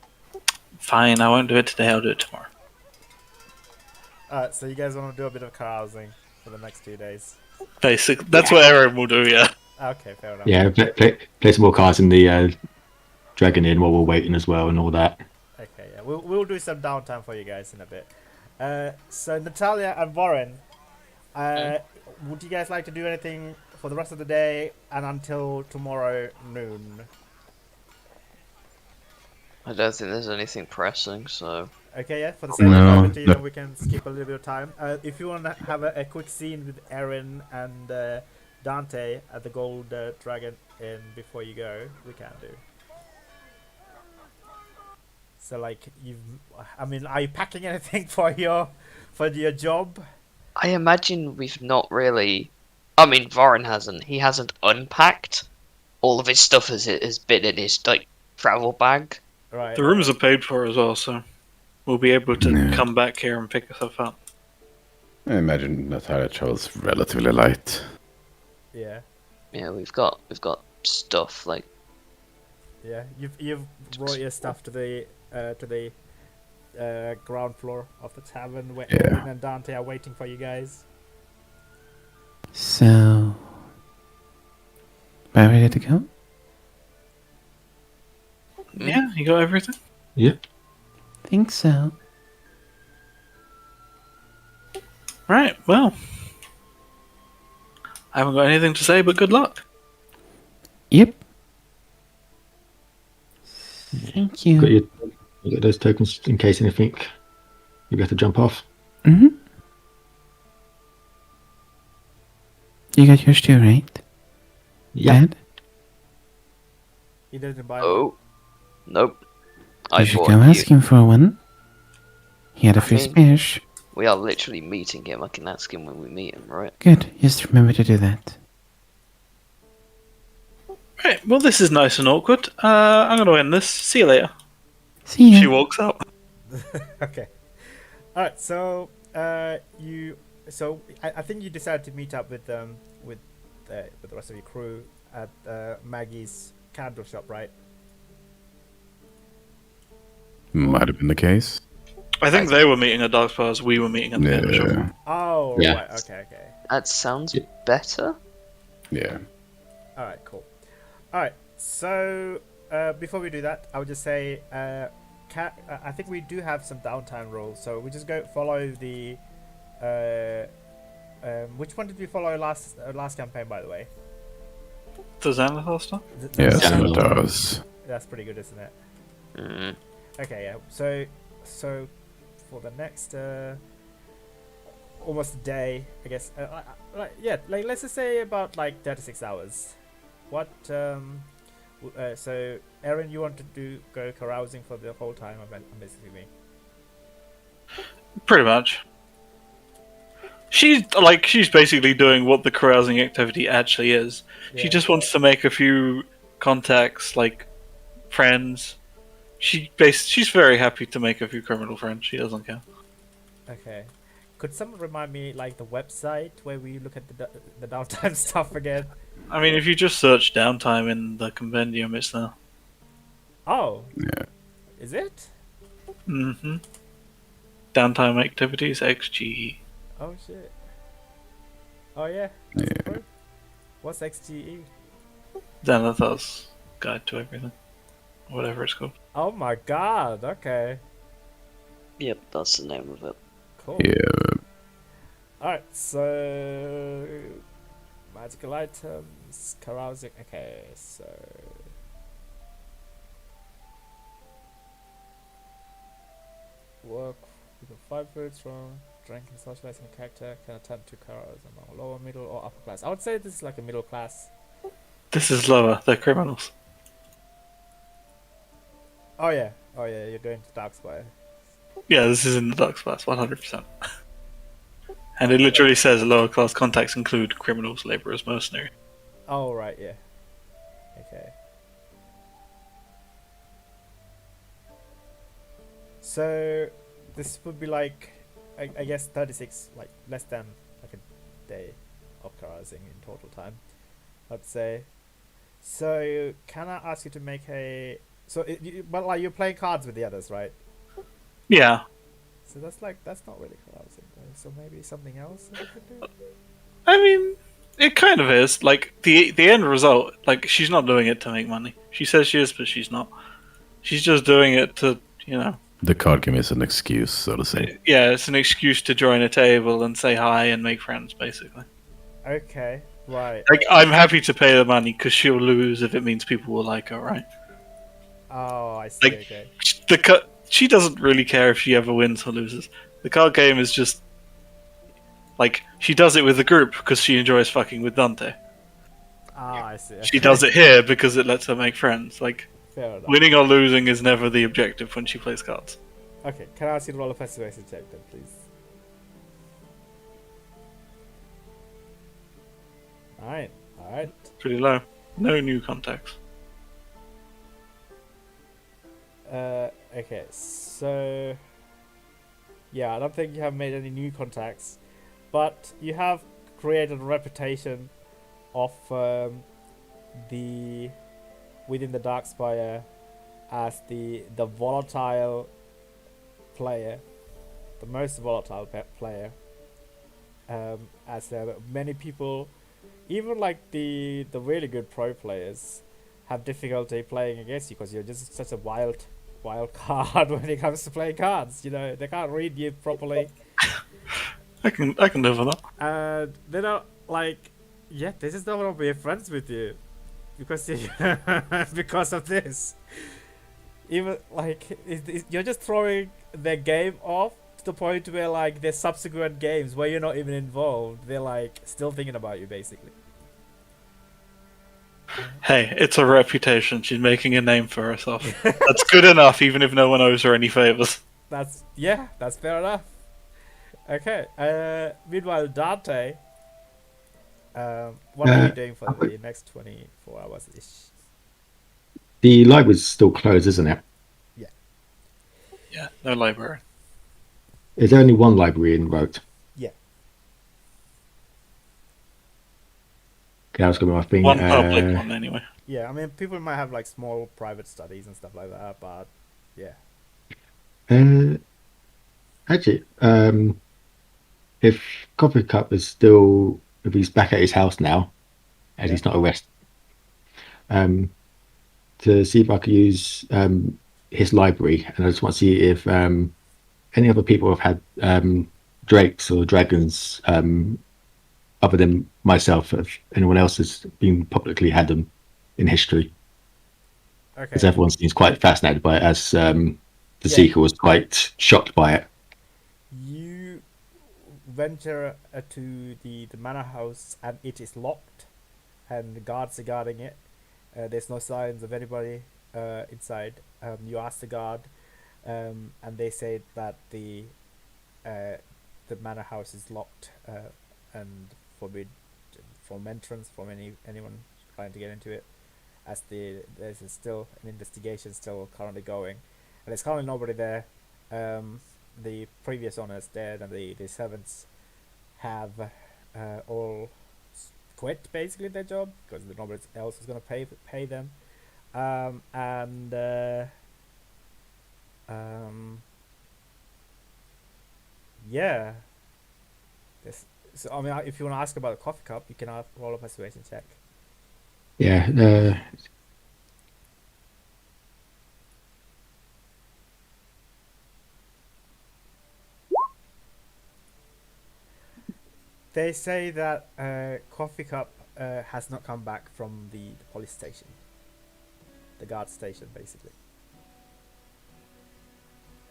S2: Fine, I won't do it today. I'll do it tomorrow.
S1: Alright, so you guys want to do a bit of carousing for the next 2 days?
S2: Basic. That's what Erin will do. Yeah.
S1: Okay, fair enough.
S4: Yeah, play some more cards in the Dragon Inn while we're waiting as well and all that.
S1: Okay, yeah, we'll do some downtime for you guys in a bit. So Natalia and Warren, would you guys like to do anything for the rest of the day and until tomorrow noon?
S5: I don't think there's anything pressing, so
S1: Okay, yeah, for the sake of
S3: No,
S1: brevity,
S3: no.
S1: then we can skip a little bit of time. If you want to have a quick scene with Erin and Dante at the Gold Dragon Inn before you go, we can do. So, like, I mean, are you packing anything for your job?
S5: I imagine we've not really. I mean, Varren hasn't. He hasn't unpacked. All of his stuff has been in his like travel bag.
S1: Right.
S2: The rooms are paid for as well, so we'll be able to
S3: Yeah.
S2: come back here and pick stuff up.
S3: I imagine Natalia travels relatively light.
S1: Yeah,
S5: Yeah, we've got stuff like
S1: yeah. You've brought your stuff to the ground floor of the tavern where
S3: Yeah.
S1: Erin and Dante are waiting for you guys.
S6: So, we're ready to go?
S2: Yeah, you got everything?
S6: Think so.
S2: Right, well. I haven't got anything to say but good luck.
S6: Yep. Thank you.
S4: You got those tokens in case anything you have to jump off.
S6: Mm-hmm. You got yours too, right?
S4: Yeah.
S6: Dad?
S1: He didn't buy.
S5: oh, nope.
S6: You
S5: I
S6: should
S5: bought
S6: go ask him for one. He had a
S5: I
S6: free
S5: mean-
S6: smash.
S5: We are literally meeting him. I can ask him when we meet him, right?
S6: Good. Just remember to do that.
S2: Right, well, this is nice and awkward. I'm going to end this. See you later.
S6: See ya.
S2: She walks out.
S1: Okay. All right. So I think you decided to meet up with the rest of your crew at Maggie's candle shop, right?
S3: Might have been the case.
S2: I think they were meeting at Darkswires. We were meeting at the candle shop.
S3: Yeah.
S1: Oh,
S4: Yeah.
S1: right. Okay.
S5: That sounds
S4: Yeah.
S5: better.
S3: Yeah.
S1: All right. Cool. All right. So before we do that, I would just say, I think we do have some downtime rules. So we just go follow the. Which one did we follow last campaign, by the way?
S2: The Xanathar stuff?
S3: Yes,
S4: Yeah.
S3: it does.
S1: That's pretty good, isn't it?
S5: Mm.
S1: Okay, yeah. So for the next almost a day, I guess. Let's just say about like 36 hours. What? So, Erin, you want to go carousing for the whole time? I'm assuming.
S2: Pretty much. She's basically doing what the carousing activity actually is. She
S1: Yeah.
S2: just wants to make a few contacts, like friends. She's very happy to make a few criminal friends. She doesn't care.
S1: Okay. Could someone remind me, like, the website where we look at the downtime stuff again?
S2: I mean, if you just search downtime in the compendium, it's there.
S1: Oh,
S3: Yeah.
S1: is it?
S2: Mm-hmm. Downtime activities XGE.
S1: Oh shit. Oh yeah.
S3: Yeah.
S1: Super. What's XGE?
S2: Xanathar's Guide to Everything. Whatever it's called.
S1: Oh my god. Okay.
S5: Yep, that's the name of it.
S1: Cool.
S3: Yeah.
S1: Alright, so magical items, carousing. Okay, so work with the 5 words from drinking, socializing a character can attempt to carouse among lower, middle, or upper class. I would say this is like a middle class.
S2: This is lower. They're criminals.
S1: Oh yeah, you're going to Darkspire.
S2: Yeah, this is in the Dark class, 100%. And it literally says lower class contacts include criminals, laborers, mercenaries.
S1: Oh right, yeah. Okay. So this would be like, I guess 36, like less than like a day of carousing in total time, I'd say. So can I ask you to make a? So but like you're playing cards with the others, right?
S2: Yeah.
S1: So that's not really carousing though. So maybe something else that we could do.
S2: I mean, it kind of is. Like, the end result, like, she's not doing it to make money. She says she is, but she's not. She's just doing it to,
S3: The card game is an excuse, so to say.
S2: yeah, it's an excuse to join a table and say hi and make friends, basically.
S1: Okay, right.
S2: Like, I'm happy to pay the money because she'll lose if it means people will like her, right?
S1: Oh, I see.
S2: Like,
S1: Okay.
S2: she doesn't really care if she ever wins or loses. The card game is just like, she does it with the group because she enjoys fucking with Dante.
S1: Ah, I see.
S2: She does it here because it lets her make friends. Like,
S1: Fair enough.
S2: winning or losing is never the objective when she plays cards.
S1: Okay, can I ask you to roll a persuasion check then, please? Alright, alright.
S2: Pretty low. No new contacts.
S1: Okay, so yeah, I don't think you have made any new contacts, but you have created a reputation of the within the Darkspire as the volatile player, the most volatile player. As many people, even like the really good pro players, have difficulty playing against you because you're just such a wild card when it comes to playing cards. You know, they can't read you properly,
S2: I can live with that.
S1: and they don't like. Yeah, they just don't want to be friends with you because because of this. Even like you're just throwing their game off to the point where like their subsequent games where you're not even involved, they're like still thinking about you basically.
S2: Hey, it's a reputation. She's making a name for herself. That's good enough, even if no one owes her any favors.
S1: That's fair enough. Okay. Meanwhile, Dante, what are you doing for the next 24 hours ish?
S4: The library's still closed, isn't it?
S2: Yeah, no library.
S4: Is there only one library in Rote?
S1: Yeah.
S4: Okay, that was going to be my thing.
S2: One public one, anyway.
S1: Yeah, I mean, people might have like small private studies and stuff like that, but yeah.
S4: Actually, if Coffee Cup is still, if he's back at his house now, and he's not arrested, to see if I could use his library, and I just want to see if any other people have had drakes or dragons other than myself, if anyone else has been publicly had them in history, because
S1: Okay.
S4: everyone seems quite fascinated by it, as the
S1: Yeah.
S4: Seeker was quite shocked by it.
S1: You venture to the manor house and it is locked, and the guards are guarding it. There's no signs of anybody inside. You ask the guard, and they say that the the manor house is locked and forbid from entrance from anyone trying to get into it, as there's still an investigation still currently going, and there's currently nobody there. The previous owners dead, and the servants have all quit basically their job because nobody else is going to pay them. Yeah. So I mean, if you want to ask about the coffee cup, you can roll a persuasion check.
S4: Yeah.
S1: They say that coffee cup has not come back from the police station, the guard station, basically.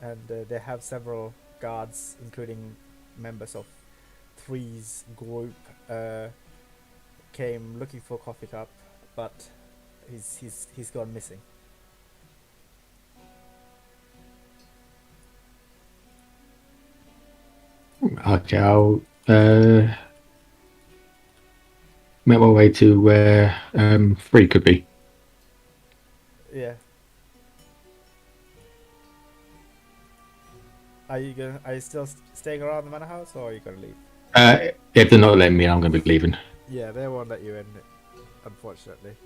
S1: And they have several guards, including members of Three's group, came looking for coffee cup, but he's gone missing.
S4: Okay, I'll make my way to where Free could be.
S1: Yeah. Are you still staying around the manor house, or are you gonna leave?
S4: If they're not letting me, I'm going to be leaving.
S1: Yeah, they won't let you in, unfortunately.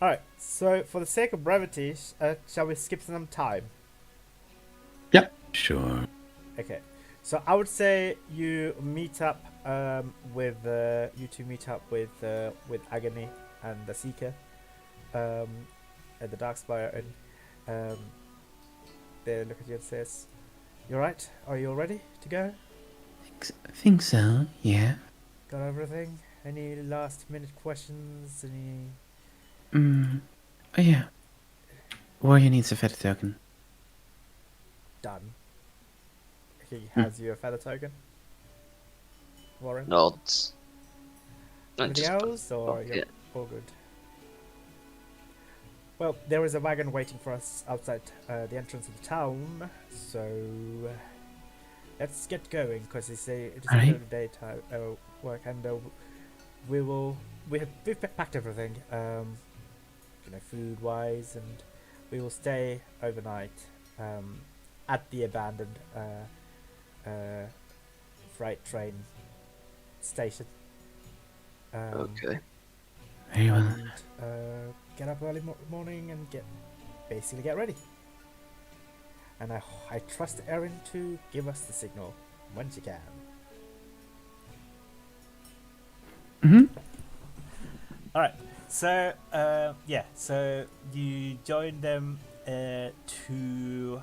S1: Alright, so for the sake of brevity, shall we skip some time?
S3: Sure.
S1: Okay, so I would say you meet up with you two meet up with Agony and the Seeker at the Darkspire, and they look at you and says, "You alright? Are you all ready to go?
S6: Think so, yeah.
S1: Got everything? Any last minute questions? Any?"
S6: Oh yeah. Warrior needs a feather token.
S1: Done. He hands you a feather token. Warren.
S5: Nods.
S1: Anything else, or you're all good? Well, there is a wagon waiting for us outside the entrance of the town, so let's get going, because it is a
S6: Alright.
S1: little daytime work, and we've packed everything, food wise, and we will stay overnight at the abandoned freight train station.
S5: Okay.
S6: Very well.
S1: And get up early morning and get ready. And I trust Erin to give us the signal when she can. All right. So so you join them and you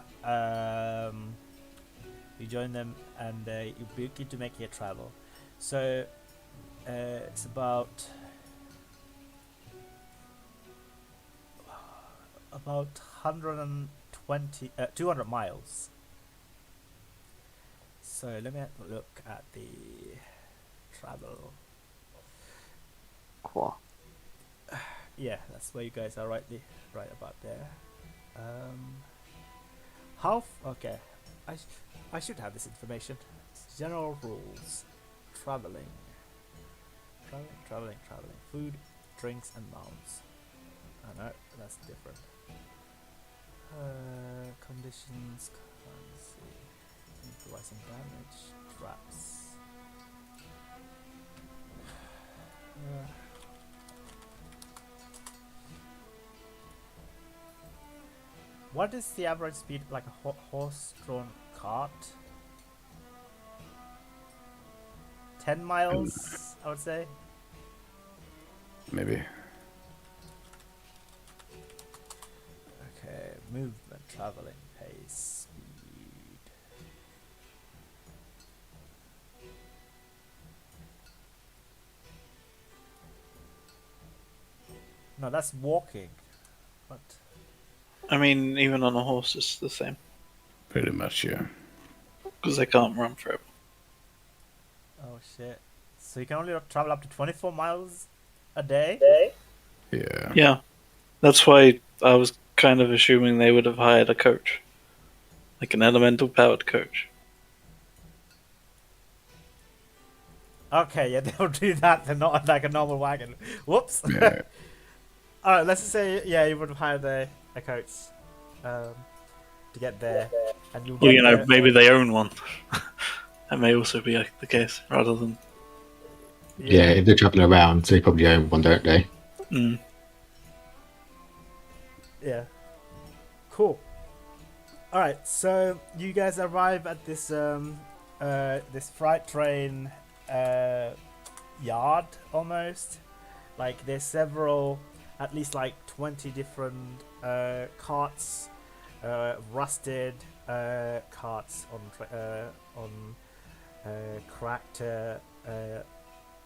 S1: begin to make your travel. So it's about 200 miles. So let me have a look at the travel.
S5: Cool.
S1: Yeah, that's where you guys are right about there. Okay, I should have this information. General rules. Traveling. Food, drinks, and mounts. Oh no, that's different. Conditions, currency, improvising damage, traps. What is the average speed like a horse-drawn cart? 10 miles, I would say.
S3: Maybe.
S1: Okay, movement, traveling, pace, speed. No, that's walking. But
S2: I mean, even on a horse, it's the same
S3: Pretty much, yeah.
S2: because they can't run forever.
S1: oh shit! So you can only travel up to 24 miles a day.
S3: Yeah.
S2: Yeah, that's why I was kind of assuming they would have hired a coach. like an elemental powered coach.
S1: Okay, yeah, they'll do that. They're not like a normal wagon. Whoops.
S3: Yeah.
S1: All right, let's just say yeah, you would have hired a coach um, to get there, and you'll
S2: Well,
S1: get there.
S2: maybe they own one. That may also be the case, rather than.
S4: Yeah, if they're traveling around, they probably own one, don't they?
S2: Mm.
S1: Yeah. Cool. All right, so you guys arrive at this this freight train yard almost. Like there's several, at least like 20 different carts, rusted carts on cracked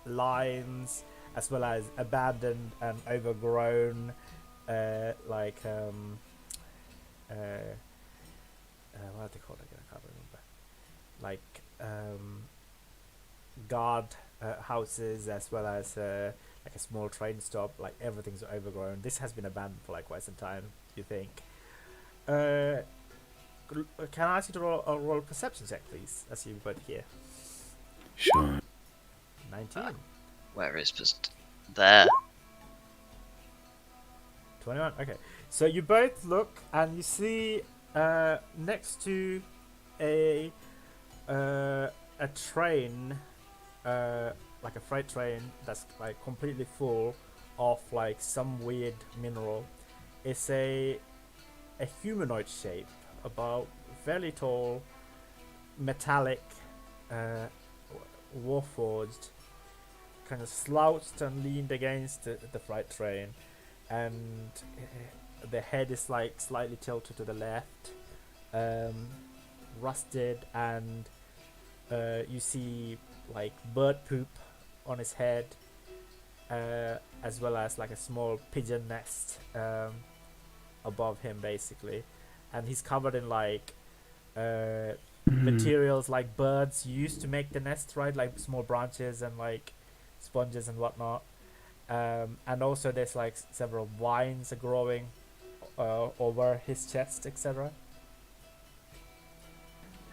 S1: lines, as well as abandoned and overgrown what are they called again? I can't remember. Like guard houses, as well as like a small train stop. Like everything's overgrown. This has been abandoned for like quite some time. You think? Can I ask you to roll a perception check, please, as you both here?
S3: Sure.
S1: 19.
S5: Where is just there?
S1: 21. Okay, so you both look and you see next to a train, like a freight train that's like completely full of like some weird mineral. It's a humanoid shape, about fairly tall, metallic, warforged, kind of slouched and leaned against the freight train, and the head is like slightly tilted to the left, rusted, and you see like bird poop on his head, as well as like a small pigeon nest above him basically, and he's covered in like materials like birds use to make the nest, right? Like small branches and like sponges and whatnot. And also there's like several vines are growing over his chest, etc.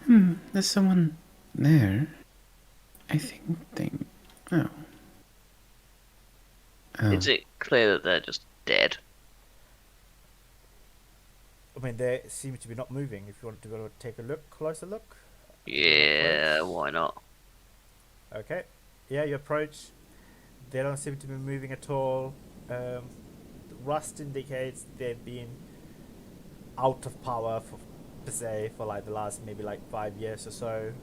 S6: There's someone there. I think they. Oh.
S5: Is it clear that they're just dead?
S1: I mean, they seem to be not moving. If you want to go take a closer look.
S5: Yeah, why not?
S1: Okay. Yeah, you approach. They don't seem to be moving at all. Rust indicates they've been out of power per se for like the last maybe like 5 years or so.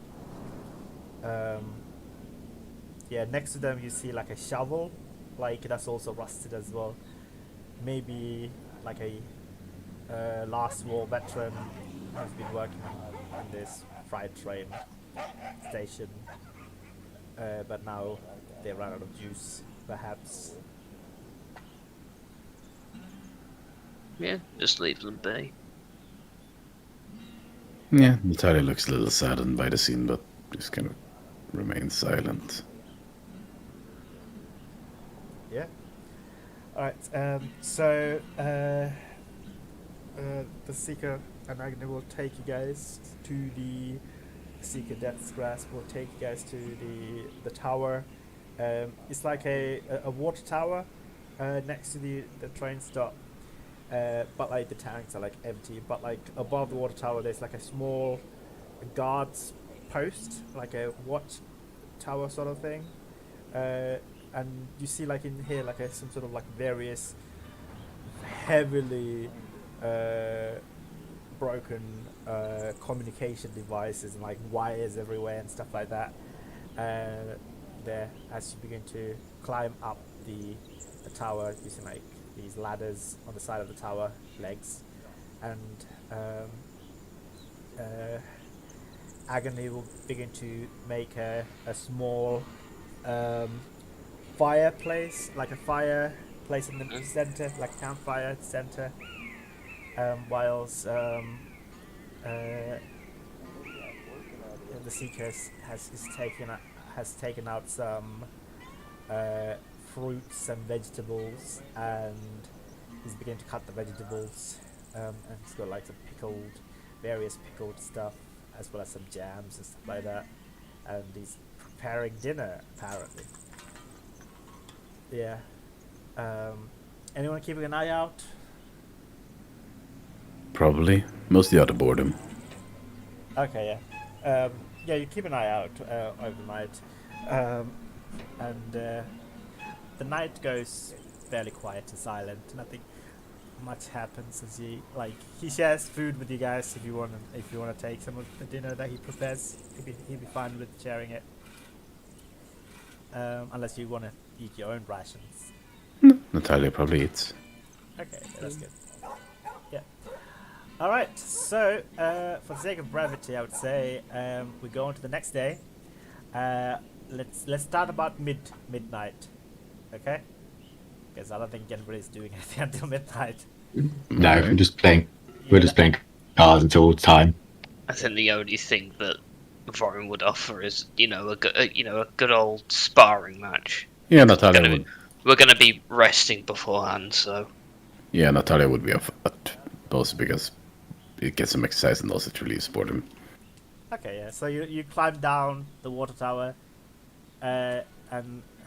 S1: Yeah, next to them you see like a shovel, like that's also rusted as well. Maybe like a last war veteran who's been working on this freight train station, but now they ran out of juice, perhaps.
S5: Yeah, just leave them be.
S3: Yeah, Natalia looks a little saddened by the scene, but just kind of remains silent.
S1: Yeah. Alright, so the Seeker and Agni will take you guys to the Seeker Death's Grasp will take you guys to the tower. It's like a water tower next to the train stop, but like the tanks are like empty, but like above the water tower there's like a small guards post, like a watch tower sort of thing, and you see like in here like some sort of like various heavily broken communication devices and like wires everywhere and stuff like that. There, as you begin to climb up the tower, you see like these ladders on the side of the tower, legs, and Agony will begin to make a small fireplace, like a fireplace in the center, like a campfire center, whilst the Seeker has taken out some fruits and vegetables, and he's beginning to cut the vegetables, and he's got like some pickled various pickled stuff, as well as some jams and stuff like that. And he's preparing dinner, apparently. Yeah. Anyone keeping an eye out?
S3: Probably. Mostly out of boredom.
S1: Okay, yeah. Yeah, you keep an eye out overnight. And the night goes fairly quiet and silent. Nothing much happens as he shares food with you guys if you want to take some of the dinner that he prepares. He'd be fine with sharing it. Unless you want to eat your own rations.
S3: Natalia probably eats.
S1: Okay, yeah, that's good. Yeah. All right. So, for the sake of brevity, I would say we go on to the next day. Let's start about midnight. Okay. Because I don't think anybody's doing anything until midnight.
S4: No, I'm just playing. We're just playing cards until time.
S5: I think the only thing that Vorin would offer is, a good old sparring match.
S3: Yeah, Natalia would.
S5: We're gonna be resting beforehand, so.
S3: Yeah, Natalia would be up for that. Also because it gets some exercise and also it relieves boredom.
S1: Okay, yeah. So you climb down the water tower, and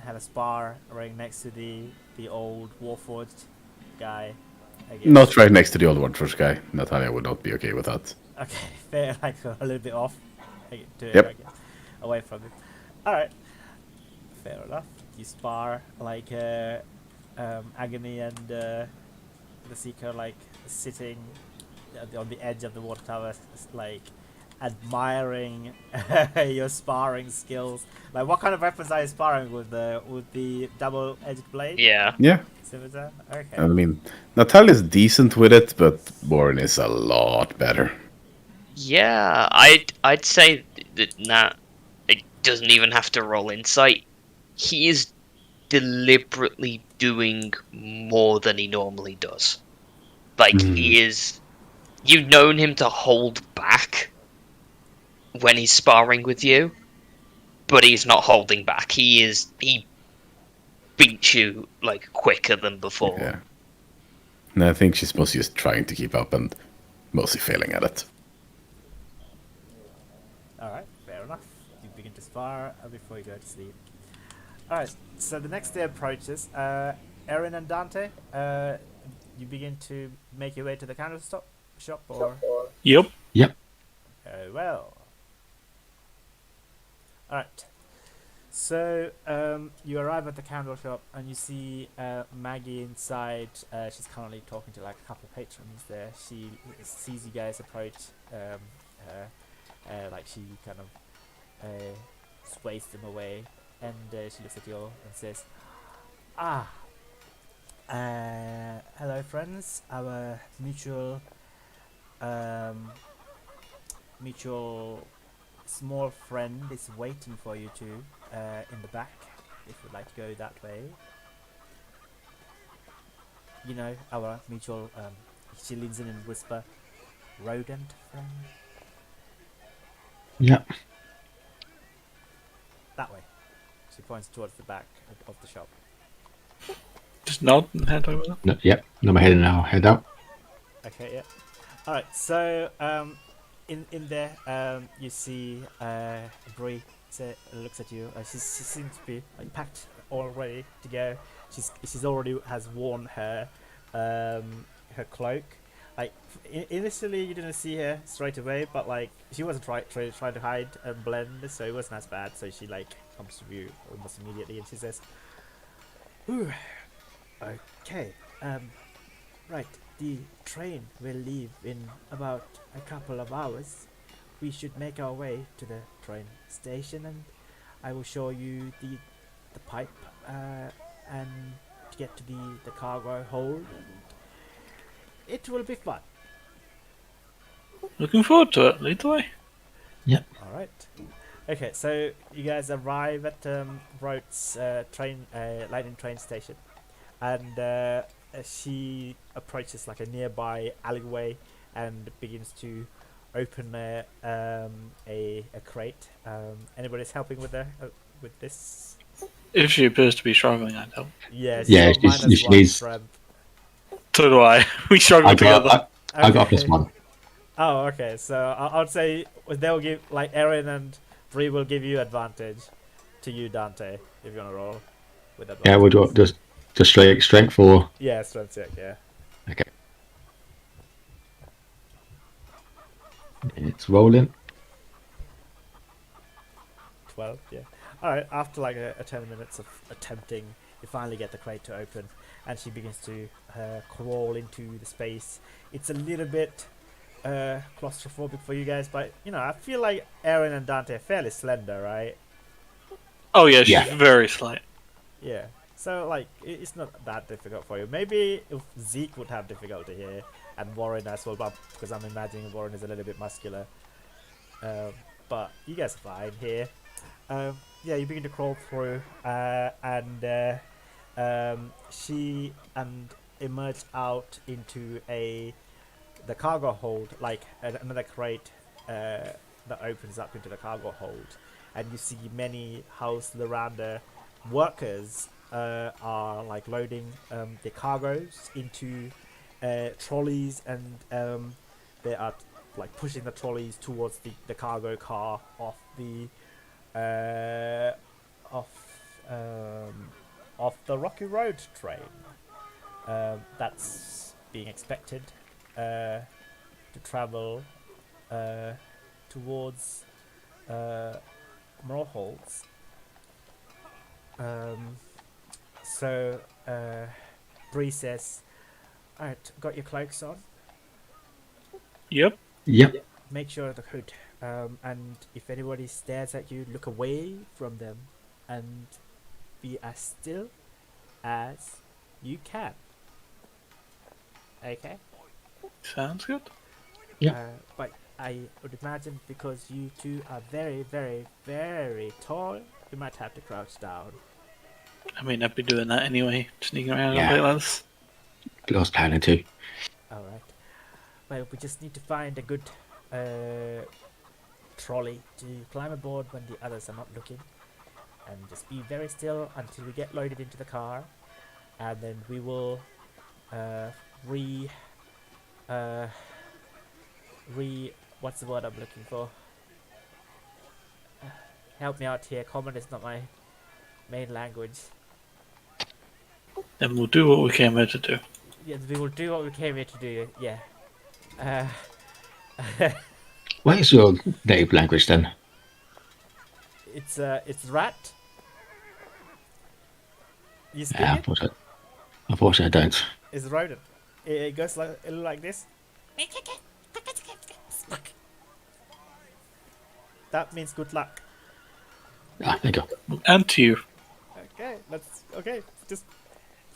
S1: have a spar right next to the old Warforged guy. I guess.
S3: Not right next to the old Warforged guy. Natalia would not be okay with that.
S1: Okay, fair. Like a little bit off.
S3: Yep.
S1: Away from it. All right. Fair enough. You spar like Agony and the Seeker like sitting on the edge of the water tower, like admiring your sparring skills. Like, what kind of weapons are you sparring with? The double-edged blade?
S5: Yeah.
S3: Yeah.
S1: Scimitar? Okay.
S3: I mean, Natalia's decent with it, but Borin is a lot better.
S5: Yeah, I'd say that Nat it doesn't even have to roll insight. He is deliberately doing more than he normally does. Like, he is... You've known him to hold back when he's sparring with you, but he's not holding back. He beats you, like, quicker than before.
S3: Yeah. And I think she's mostly just trying to keep up and mostly failing at it.
S1: Alright, fair enough. You begin to spar before you go to sleep. Alright, so the next day approaches. Erin and Dante, you begin to make your way to the candle shop, or?
S2: Yep.
S1: Well. Alright. So, you arrive at the candle shop and you see Maggie inside. She's currently talking to like a couple of patrons there. She sees you guys approach her. Like she kind of sways them away, and she looks at you all and says, hello friends, our mutual small friend is waiting for you two in the back, if you'd like to go that way. You know, our mutual, she leans in and whisper, rodent friend?
S4: Yeah.
S1: That way. She points towards the back of the shop.
S2: Just nod and head over there.
S4: No, yep. No, my head in now. Head out.
S1: Okay, yeah. Alright, so in there you see Bree looks at you. She seems to be like packed all ready to go. She's already has worn her her cloak. Like initially you didn't see her straight away, but like she wasn't trying to hide and blend, so it wasn't as bad. So she like comes to view almost immediately, and she says, "Ooh, okay, right. The train will leave in about a couple of hours. We should make our way to the train station, and I will show you the pipe and to get to the cargo hold. It will be fun."
S2: Looking forward to it. Lead the way.
S1: All right. Okay, so you guys arrive at Rote's lightning train station, and she approaches like a nearby alleyway and begins to open a crate. Anybody's helping with this?
S2: If she appears to be struggling, I'd help.
S1: Yeah,
S4: Yeah,
S1: she's
S4: she's-
S2: So do I. We struggle together.
S4: I got this one.
S1: Oh, okay. So I would say they'll give like Erin and Bree will give you advantage to you, Dante, if you want to roll with advantage.
S4: Yeah, we'll do just strength for.
S1: Yeah, strength check. Yeah.
S4: Okay. It's rolling.
S1: 12. Yeah. All right. After like a 10 minutes of attempting, you finally get the crate to open, and she begins to crawl into the space. It's a little bit claustrophobic for you guys, but you know, I feel like Erin and Dante are fairly slender, right?
S2: Oh yeah, she's
S4: Yeah.
S2: very slight.
S1: Yeah. So like, it's not that difficult for you. Maybe if Zeke would have difficulty here, and Warren as well, but because I'm imagining Warren is a little bit muscular. But you guys are fine here. Yeah, you begin to crawl through, and she and emerge out into the cargo hold, like another crate that opens up into the cargo hold, and you see many House Loranda workers are like loading the cargoes into trolleys, and they are like pushing the trolleys towards the cargo car off the off the Rocky Road train. That's being expected to travel towards Moorholds. So Bree says, "Alright, got your cloaks on.
S2: Yep.
S4: Yep.
S1: Make sure the hood. And if anybody stares at you, look away from them and be as still as you can. Okay?
S2: Sounds good.
S4: Yeah.
S1: But I would imagine because you two are very, very, very tall, you might have to crouch down.
S2: I mean, I'd be doing that anyway, sneaking around
S4: Yeah.
S2: like this.
S4: I was planning to.
S1: Alright. Well, we just need to find a good trolley to climb aboard when the others are not looking. And just be very still until we get loaded into the car. And then we will what's the word I'm looking for? Help me out here. Common is not my main language.
S2: Then we'll do what we came here to do.
S1: Yes, we will do what we came here to do. Yeah.
S4: What is your native language then?
S1: It's rat. You speak
S4: Yeah,
S1: it?
S4: unfortunately, I don't.
S1: It's rodent. It goes like this. That means good luck.
S4: Ah, thank you.
S2: And to you.
S1: Okay. Just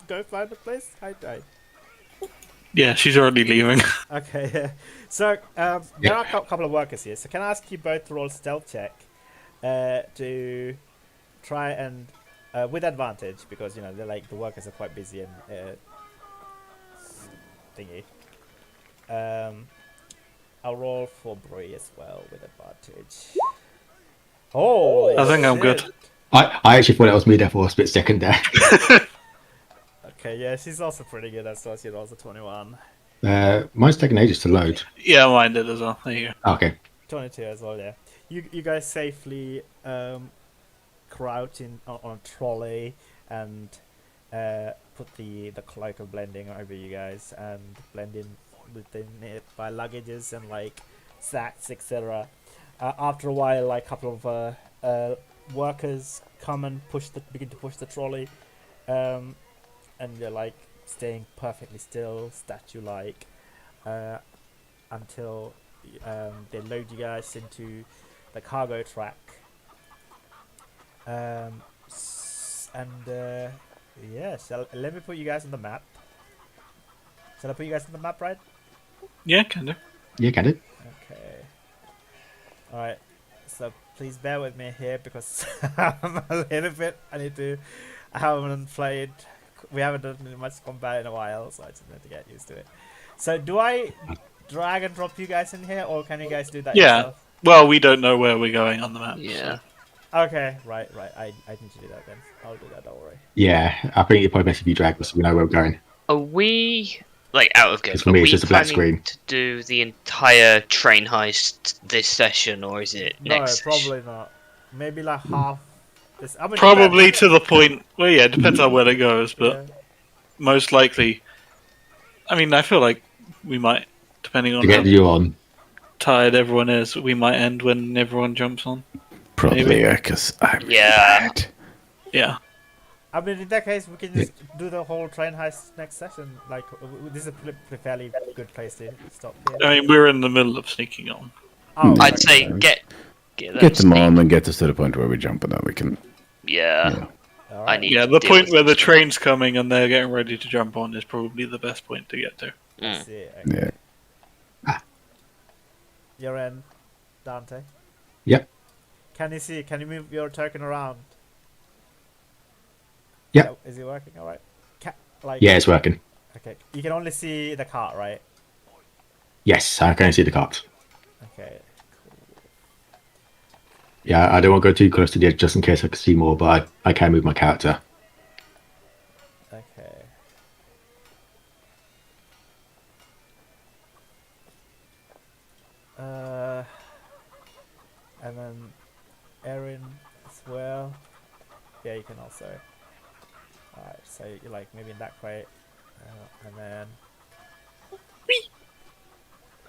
S1: go find a place. Hide.
S2: Yeah, she's already leaving.
S1: Okay. So there are a couple of workers here. So can I ask you both to roll stealth check to try and with advantage, because you know they're like the workers are quite busy and thingy. I'll roll for Bree as well with advantage. Holy
S2: I think I'm
S1: shit.
S2: good.
S4: I actually thought that was me there for a split second there.
S1: Okay, yeah, she's also pretty good as well. She rolls a 21.
S4: Mine's taking ages to load.
S2: Yeah, mine did as well. There you go.
S4: Okay.
S1: 22 as well, yeah. You guys safely crouch on a trolley and put the cloak of blending over you guys and blend in within it by luggages and like sacks, etc. After a while, like a couple of workers come and begin to push the trolley, and they're like staying perfectly still, statue-like, until they load you guys into the cargo track. Yeah, let me put you guys on the map. Shall I put you guys on the map, right?
S2: Yeah, can do.
S4: Yeah, can do.
S1: Okay. Alright. So please bear with me here because I'm a little bit. I haven't played. We haven't done much combat in a while, so I just need to get used to it. So do I drag and drop you guys in here, or can you guys do that
S2: Yeah.
S1: yourself?
S2: Well, we don't know where we're going on the map.
S5: Yeah.
S1: Okay, right. I need to do that then. I'll do that, don't worry.
S4: Yeah, I think it's probably best if you drag us so we know where we're going.
S5: Are we like out of game,
S4: 'Cause for
S5: are
S4: me,
S5: we
S4: it's just a black
S5: planning
S4: screen.
S5: to do the entire train heist this session, or is it
S1: No,
S5: next session?
S1: probably not. Maybe like half. This. I mean,
S2: Probably to the point. Well, yeah, it depends on where it goes, but
S1: Yeah.
S2: most likely. I mean, I feel like we might, depending
S4: To
S2: on
S4: get
S2: how
S4: you on.
S2: tired everyone is, we might end when everyone jumps on.
S3: Probably,
S2: Maybe.
S3: yeah, because I'm really
S5: Yeah.
S3: tired.
S2: Yeah.
S1: I mean, in that case, we can just do the whole train heist next session. Like, this is a fairly good place to stop here.
S2: I mean, we're in the middle of sneaking on.
S1: Oh,
S5: I'd
S1: okay.
S5: say get
S3: Get them on
S5: sneak-
S3: and get us to the point where we jump, and then we can.
S5: Yeah,
S3: Yeah.
S1: All
S5: I
S1: right.
S5: need.
S2: Yeah,
S5: to
S2: the
S5: deal
S2: point
S5: with
S2: where the
S5: this.
S2: train's coming and they're getting ready to jump on is probably the best point to get to.
S5: Mm.
S1: See, okay.
S3: Yeah.
S1: You're in, Dante.
S4: Yep.
S1: Can you see? Can you move your token around?
S4: Yep.
S1: Is it working? All right. Like.
S4: Yeah, it's working.
S1: Okay. You can only see the cart, right?
S4: Yes, I can see the cart.
S1: Okay.
S4: Yeah, I don't want to go too close to the edge just in case I can see more, but I can move my character.
S1: Okay. And then Erin as well. Yeah, you can also. Alright, so you like maybe in that crate, and then.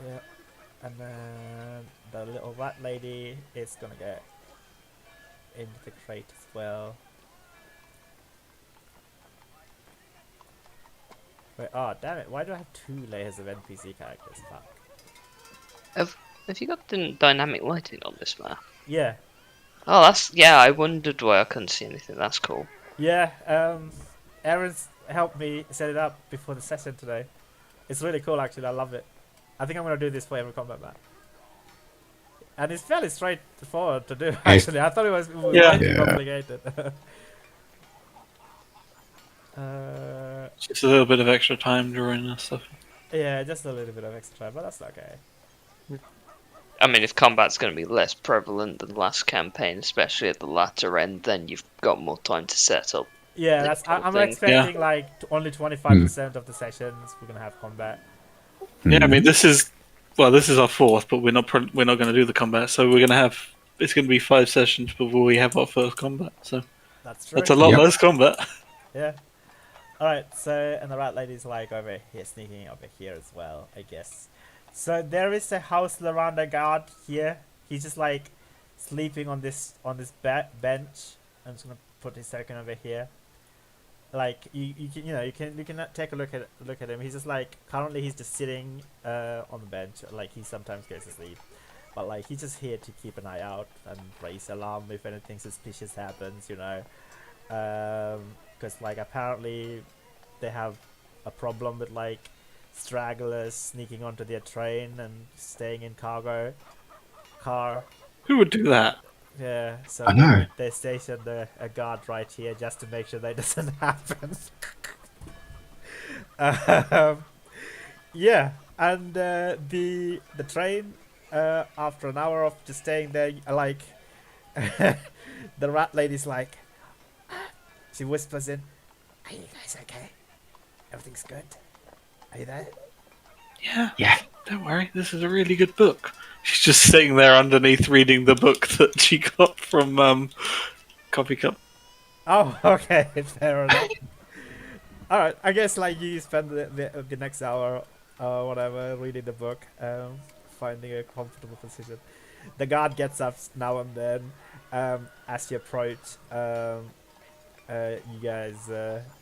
S1: Yeah, and then the little rat lady is gonna get into the crate as well. Wait, oh damn it! Why do I have 2 layers of NPC characters? Fuck.
S5: Have you got the dynamic lighting on this map?
S1: Yeah,
S5: Oh, yeah. I wondered why I couldn't see anything. That's cool.
S1: yeah. Erin's helped me set it up before the session today. It's really cool, actually. I love it. I think I'm gonna do this for every combat map. And it's fairly straightforward to do. Actually, I thought it was
S2: Yeah.
S1: way too
S3: Yeah.
S1: complicated.
S2: Just a little bit of extra time during this stuff.
S1: Yeah, just a little bit of extra, but that's okay.
S5: I mean, if combat's going to be less prevalent than last campaign, especially at the latter end, then you've got more time to set up.
S1: Yeah,
S5: That
S1: that's.
S5: kind of
S1: I'm
S5: thing.
S1: expecting like only 25% of the sessions we're gonna have combat.
S2: Yeah, I mean, this is our 4th, but we're not going to do the combat, so we're going to have. It's going to be 5 sessions before we have our first combat, so
S1: That's true.
S2: that's a lot
S4: Yep.
S2: less combat.
S1: Yeah. Alright, so, and the rat lady's like over here, sneaking over here as well, I guess. So there is a house Laranda guard here. He's just like sleeping on this bench. I'm just gonna put his token over here. Like you can take a look at him. He's just like currently he's just sitting on the bench. Like he sometimes goes to sleep, but like he's just here to keep an eye out and raise alarm if anything suspicious happens. Because like apparently they have a problem with like stragglers sneaking onto their train and staying in car.
S2: Who would do that?
S1: Yeah, so
S4: I know.
S1: they stationed a guard right here just to make sure that doesn't happen. Yeah, and the train after an hour of just staying there, like the rat lady's like, she whispers in, "Are you guys okay? Everything's good? Are you there?"
S2: Yeah.
S4: Yeah.
S2: Don't worry, this is a really good book. She's just sitting there underneath reading the book that she got from Coffee Cup.
S1: Oh, okay, fair enough. All right, I guess like you spend the next hour or whatever reading the book, finding a comfortable position. The guard gets up now and then. As you approach, you guys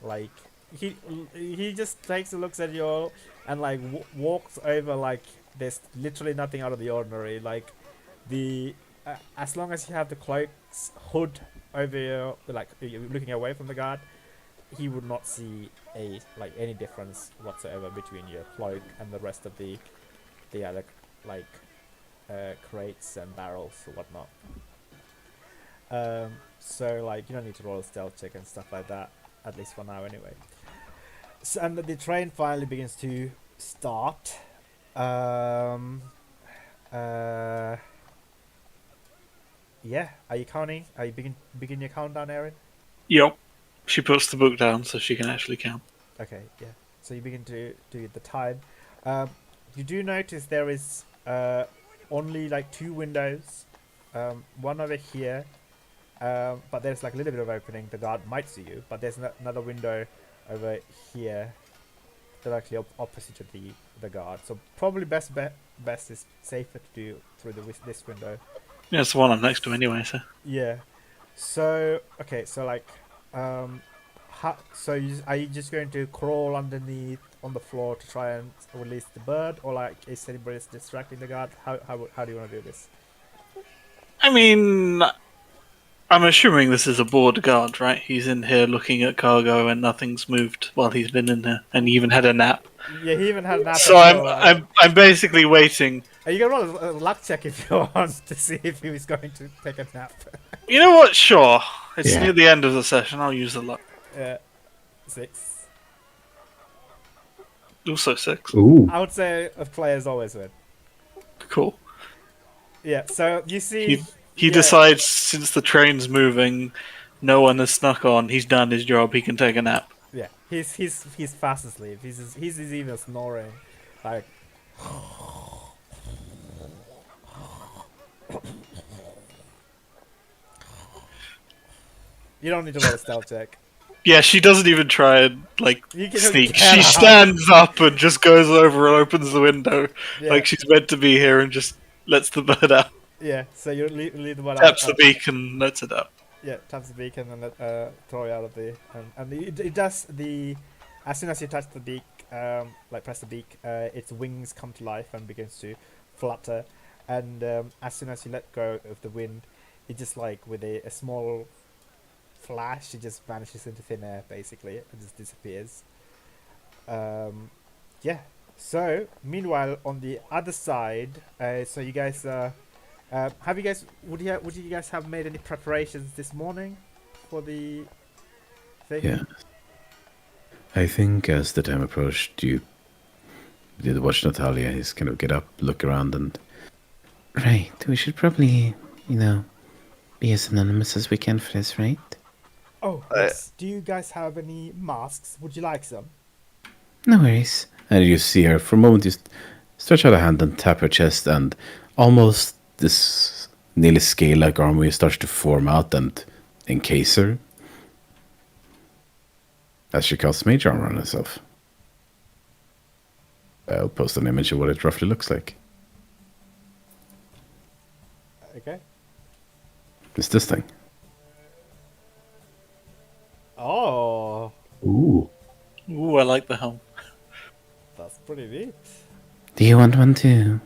S1: like he just takes a look at you all and like walks over like there's literally nothing out of the ordinary. Like the as long as you have the cloak's hood over your, like you're looking away from the guard, he would not see any difference whatsoever between your cloak and the rest of the other like crates and barrels or whatnot. So like you don't need to roll a stealth check and stuff like that, at least for now anyway. So, and the train finally begins to start. Yeah, are you counting? Are you begin your countdown, Erin?
S2: Yep. She puts the book down so she can actually count.
S1: Okay, yeah. so you begin to do the time. You do notice there is only like 2 windows, one over here, but there's like a little bit of opening. The guard might see you, but there's another window over here, directly opposite to the guard. So probably best is safer to do through this window.
S2: Yeah, it's the one I'm next to anyway. So
S1: Yeah. So okay, so like, are you just going to crawl underneath on the floor to try and release the bird, or like is anybody distracting the guard? How do you want to do this?
S2: I mean, I'm assuming this is a board guard, right? He's in here looking at cargo and nothing's moved while he's been in here, and he even had a nap.
S1: Yeah, he even had an.
S2: So I'm basically waiting.
S1: Are you gonna roll a luck check if you want to see if he was going to take a nap?
S2: You know what? Sure. It's
S4: Yeah.
S2: near the end of the session. I'll use the luck.
S1: Yeah, 6.
S2: Also 6.
S4: Ooh.
S1: I would say players always win.
S2: Cool.
S1: Yeah. So you see,
S2: He
S1: yeah.
S2: decides since the train's moving, no one has snuck on. He's done his job. He can take a nap.
S1: Yeah, he's fast asleep. He's even snoring, like. You don't need to roll a stealth check.
S2: Yeah, she doesn't even try and
S1: You can
S2: sneak.
S1: get
S2: She
S1: out.
S2: stands up and just goes over and opens the window
S1: Yeah,
S2: like she's meant to be here and just lets the bird out.
S1: yeah. So you lead the one
S2: Taps
S1: out.
S2: the beacon, lets it out.
S1: Yeah, taps the beacon and throw it out of the and it does the. As soon as you touch the beak, like press the beak, its wings come to life and begins to flutter. And as soon as you let go of the wind, it just like with a small flash, it just vanishes into thin air basically and just disappears. Yeah. So meanwhile, on the other side, so you guys have you guys would you guys have made any preparations this morning for the thing?
S3: Yeah. I think as the time approached, you did watch Natalia. He's kind of get up, look around, and
S6: Right, we should probably, be as anonymous as we can for this, right?
S1: Oh, yes. Do you guys have any masks? Would you like some?
S6: No worries.
S3: and you see her for a moment. You stretch out a hand and tap her chest, and almost this nearly scale-like armor starts to form out and encase her. As she casts mage armor on herself. I'll post an image of what it roughly looks like.
S1: Okay.
S3: It's this thing.
S1: Oh,
S4: Ooh.
S2: Ooh, I like the helm.
S1: that's pretty neat.
S6: Do you want one too,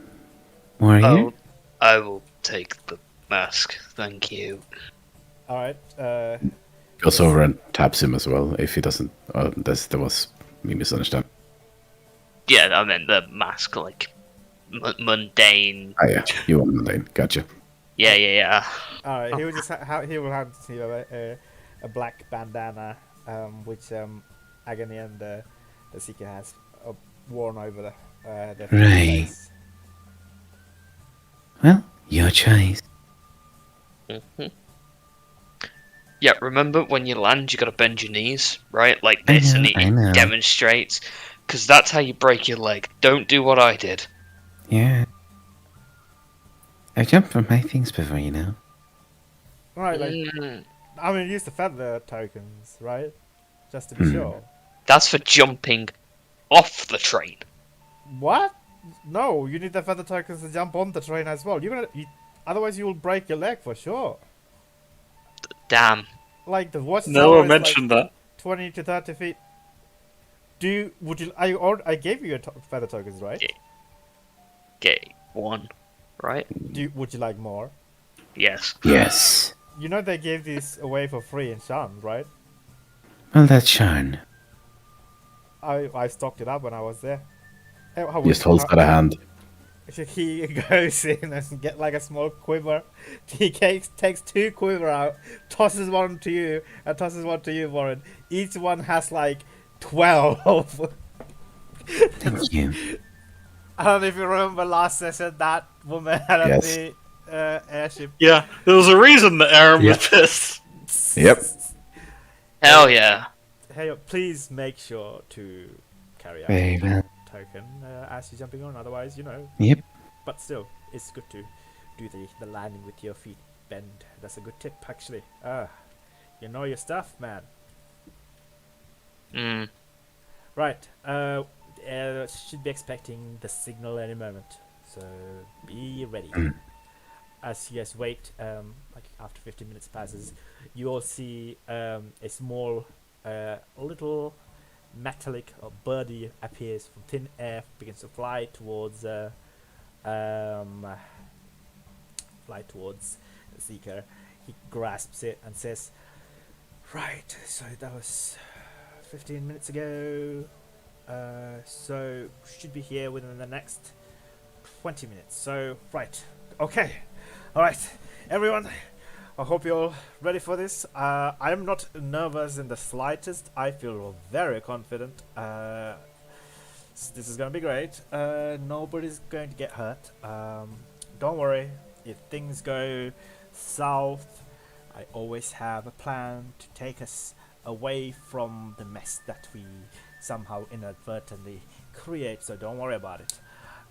S6: warrior?
S5: Oh, I will take the mask. Thank you.
S1: All right.
S3: Goes over and taps him as well, if he doesn't. That was me misunderstanding.
S5: Yeah, I meant the mask, like mundane.
S3: Ah, yeah, you want mundane. Gotcha.
S5: Yeah.
S1: All right. He will just he will hand you a black bandana, which Agony and the Seeker has worn over their
S6: Right.
S1: face.
S6: Well, your choice.
S5: Yeah, remember when you land, you gotta bend your knees, right? Like
S6: I
S5: this,
S6: know,
S5: and
S6: I know.
S5: it demonstrates. Because that's how you break your leg. Don't do what I did.
S6: Yeah. I've jumped from my things before, you know.
S1: Right. Like,
S5: Mm,
S1: I mean, use the feather tokens, right? Just to be sure.
S5: that's for jumping off the train.
S1: What? No, you need the feather tokens to jump on the train as well. Otherwise you will break your leg for sure.
S5: Damn.
S1: Like the watchtower
S2: No one
S1: is
S2: mentioned
S1: like
S2: that.
S1: 20 to 30 feet. I gave you your feather tokens, right?
S5: Yeah. Okay, one, right?
S1: Would you like more?
S5: Yes.
S6: Yes.
S1: You know they gave these away for free in Shan, right?
S6: Well, that's Sharn.
S1: I stocked it up when I was there.
S3: Just holds out a hand.
S1: He goes in and get like a small quiver. He takes 2 quiver out, tosses one to you, and tosses one to you, Warren. Each one has like 12.
S6: Thank you.
S1: I don't know if you remember last session that woman had at
S3: Yes.
S1: the airship.
S2: Yeah, there was a reason that Aaron
S3: Yeah.
S2: was pissed.
S3: Yep.
S5: Hell yeah.
S1: Hey, please make sure to carry out
S3: Very
S1: the
S3: well.
S1: token as you're jumping on. Otherwise,
S3: Yep.
S1: But still, it's good to do the landing with your feet bend. That's a good tip, actually. You know your stuff, man.
S5: Mm.
S1: Right. Should be expecting the signal any moment. So be ready. As you guys wait, like after 15 minutes passes, you all see a small, little metallic birdie appears from thin air, begins to fly towards the seeker. He grasps it and says, "Right, so that was 15 minutes ago. So should be here within the next 20 minutes. So right, okay, all right, everyone. I hope you're all ready for this. I'm not nervous in the slightest. I feel very confident. This is gonna be great. Nobody's going to get hurt. Don't worry. If things go south, I always have a plan to take us away from the mess that we somehow inadvertently create. So don't worry about it.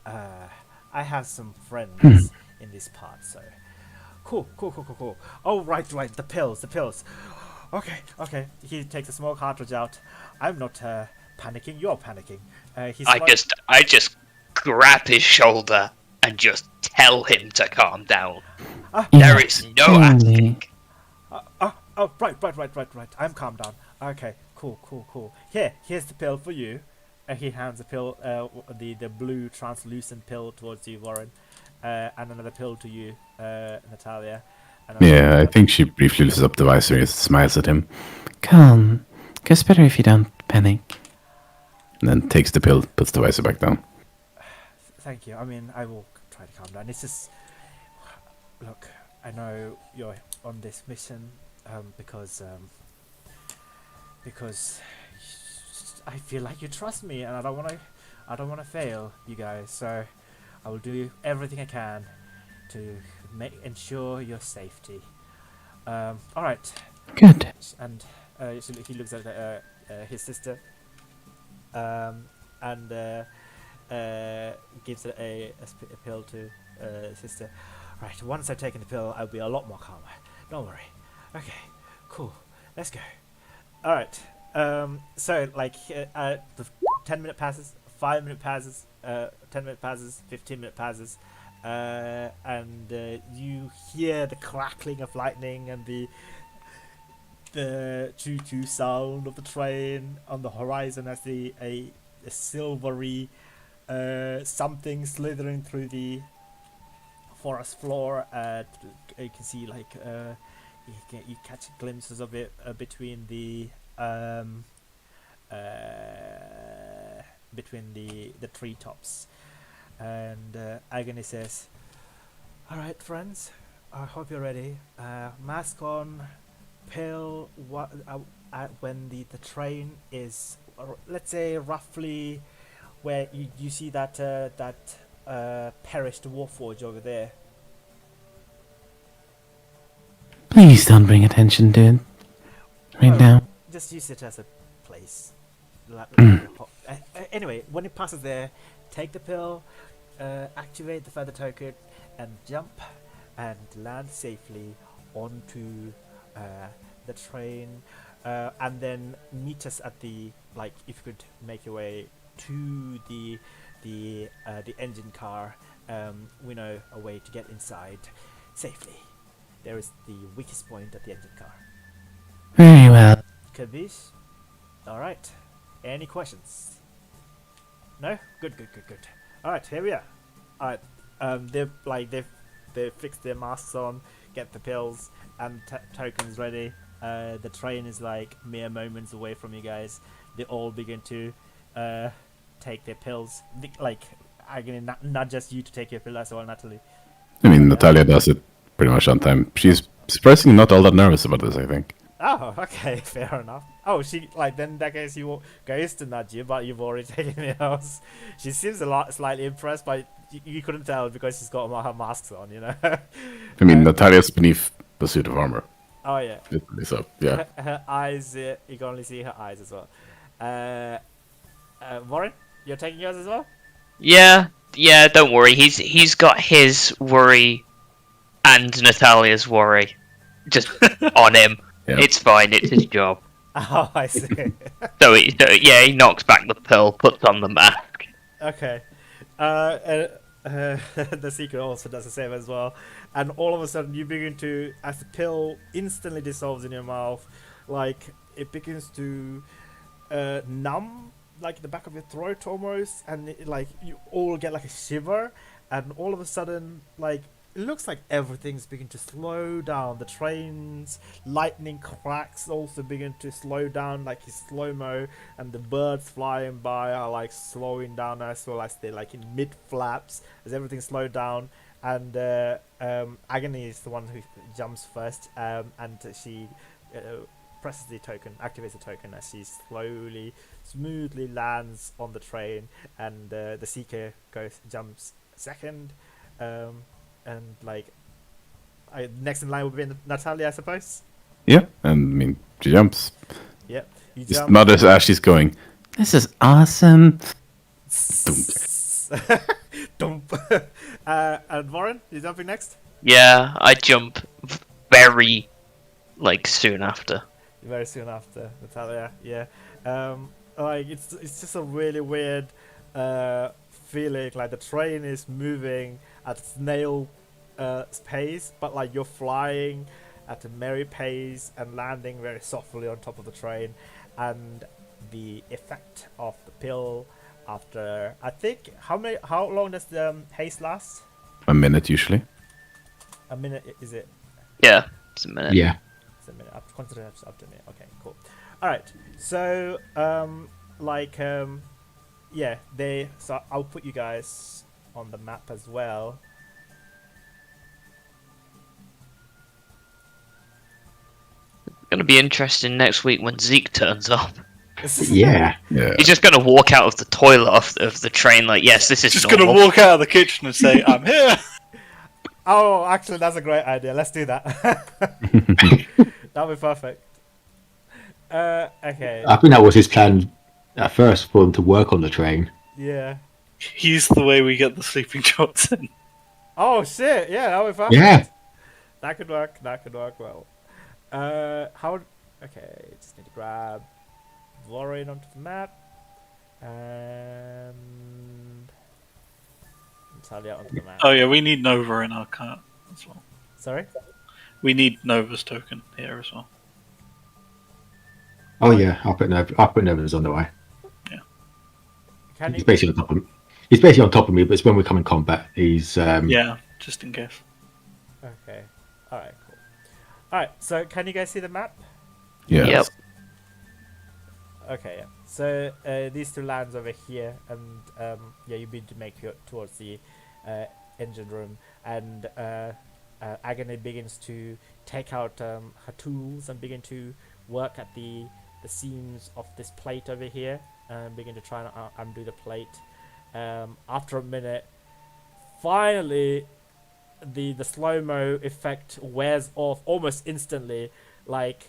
S1: I have some friends in this part, so cool. Oh, right, the pills. Okay. He takes a small cartridge out. I'm not panicking. You're panicking.
S5: I just grab his shoulder and just tell him to calm down. There is no acting.
S1: Oh, right. I'm calm down. Okay, cool. Here's the pill for you. He hands a pill, the blue translucent pill towards you, Warren, and another pill to you, Natalia.
S3: Yeah, I think she briefly lifts up the visor and smiles at him.
S6: Calm. Goes better if you don't panic.
S3: And then takes the pill, puts the visor back down.
S1: Thank you. I mean, I will try to calm down. It's just, look, I know you're on this mission because I feel like you trust me, and I don't want to fail you guys. So I will do everything I can to ensure your safety. All right.
S6: Good.
S1: And he looks at his sister, and gives a pill to sister. Right. Once I've taken the pill, I'll be a lot more calmer. Don't worry. Okay. Cool. Let's go. All right. So like the 10-minute passes, 5-minute passes, 10-minute passes, 15-minute passes, and you hear the crackling of lightning and the choo-choo sound of the train on the horizon as a silvery something slithering through the forest floor. You can see like you catch glimpses of it between the treetops, and Agony says, "All right, friends, I hope you're ready. Mask on, pill. When the train is, let's say, roughly where you see that perished warforge over there."
S6: Please don't bring attention to it. Right now.
S1: Just use it as a place. Anyway, when it passes there, take the pill, activate the feather token, and jump and land safely onto the train, and then meet us at the, like, if you could make your way to the engine car. We know a way to get inside safely. There is the weakest point at the engine car.
S6: Very well.
S1: Kabish? Alright. Any questions? No? Good. Alright, here we are. Alright. They fix their masks on, get the pills, and tokens ready. The train is like mere moments away from you guys. They all begin to take their pills. Like, I'm gonna nudge just you to take your pill as well, Natalie.
S3: I mean, Natalia does it pretty much on time. She's surprisingly not all that nervous about this, I think.
S1: Oh, okay, fair enough. Oh, she, like, then in that case you goes to nudge you, but you've already taken it else. She seems slightly impressed, but you couldn't tell because she's got her masks on, you know.
S3: I mean, Natalia's beneath the suit of armor.
S1: Oh yeah.
S3: So yeah.
S1: Her eyes, you can only see her eyes as well. Warren, you're taking yours as well?
S5: Yeah, don't worry. He's got his worry and Natalia's worry just on him.
S3: Yeah.
S5: It's fine. It's his job.
S1: Oh, I see.
S5: He knocks back the pill, puts on the mask.
S1: Okay. The Seeker also does the same as well. And all of a sudden, you begin to, as the pill instantly dissolves in your mouth, like it begins to numb, like the back of your throat almost, and like you all get like a shiver, and all of a sudden, like it looks like everything's beginning to slow down. The train's lightning cracks also begin to slow down, like in slow mo, and the birds flying by are like slowing down as well, as they're like in mid flaps as everything slowed down. And Agony is the one who jumps first, and she presses the token, activates the token as she slowly, smoothly lands on the train, and the Seeker jumps second. And like, next in line will be Natalia, I suppose.
S3: Yeah, and I mean, she jumps.
S1: Yep, you
S3: His
S1: jump.
S3: mother's as she's going.
S6: This is awesome.
S1: Dump. And Warren, you jumping next?
S5: Yeah, I jump very soon after.
S1: Very soon after Natalia. Yeah. Like it's just a really weird feeling. Like the train is moving at snail pace, but like you're flying at a merry pace and landing very softly on top of the train. And the effect of the pill after, I think, how long does the haze last?
S3: A minute usually.
S1: A minute, is it?
S5: Yeah, it's a minute.
S4: Yeah.
S1: It's a minute. I've considered it up to a minute. Okay, cool. All right. So, yeah, so I'll put you guys on the map as well.
S5: Gonna be interesting next week when Zeke turns up.
S4: Yeah.
S3: Yeah.
S5: He's just gonna walk out of the toilet of the train like, yes, this is
S2: Just
S5: normal.
S2: gonna walk out of the kitchen and say, "I'm here."
S1: Oh, actually, that's a great idea. Let's do that. That'll be perfect. Okay.
S4: I think that was his plan at first, for him to work on the train.
S1: Yeah.
S2: He's the way we get the sleeping shots in.
S1: Oh shit! Yeah, that'll be perfect.
S4: Yeah.
S1: That could work. That could work well. How? Okay, just need to grab Warren onto the map and Natalia onto the map.
S2: Oh yeah, we need Nova in our cart as well.
S1: Sorry.
S2: We need Nova's token here as well.
S4: Oh yeah, I'll put Nova's on the way.
S1: Can
S4: He's
S1: you?
S4: basically on top of me. He's basically on top of me, but it's when we come in combat. He's
S2: Yeah, just in case.
S1: Okay. All right. Cool. All right. So, can you guys see the map?
S3: Yes.
S5: Yep.
S1: Okay. Yeah. So these two lands over here, and yeah, you need to make your towards the engine room, and Agony begins to take out her tools and begin to work at the seams of this plate over here, and begin to try and undo the plate. After a minute, finally, the slow-mo effect wears off almost instantly. Like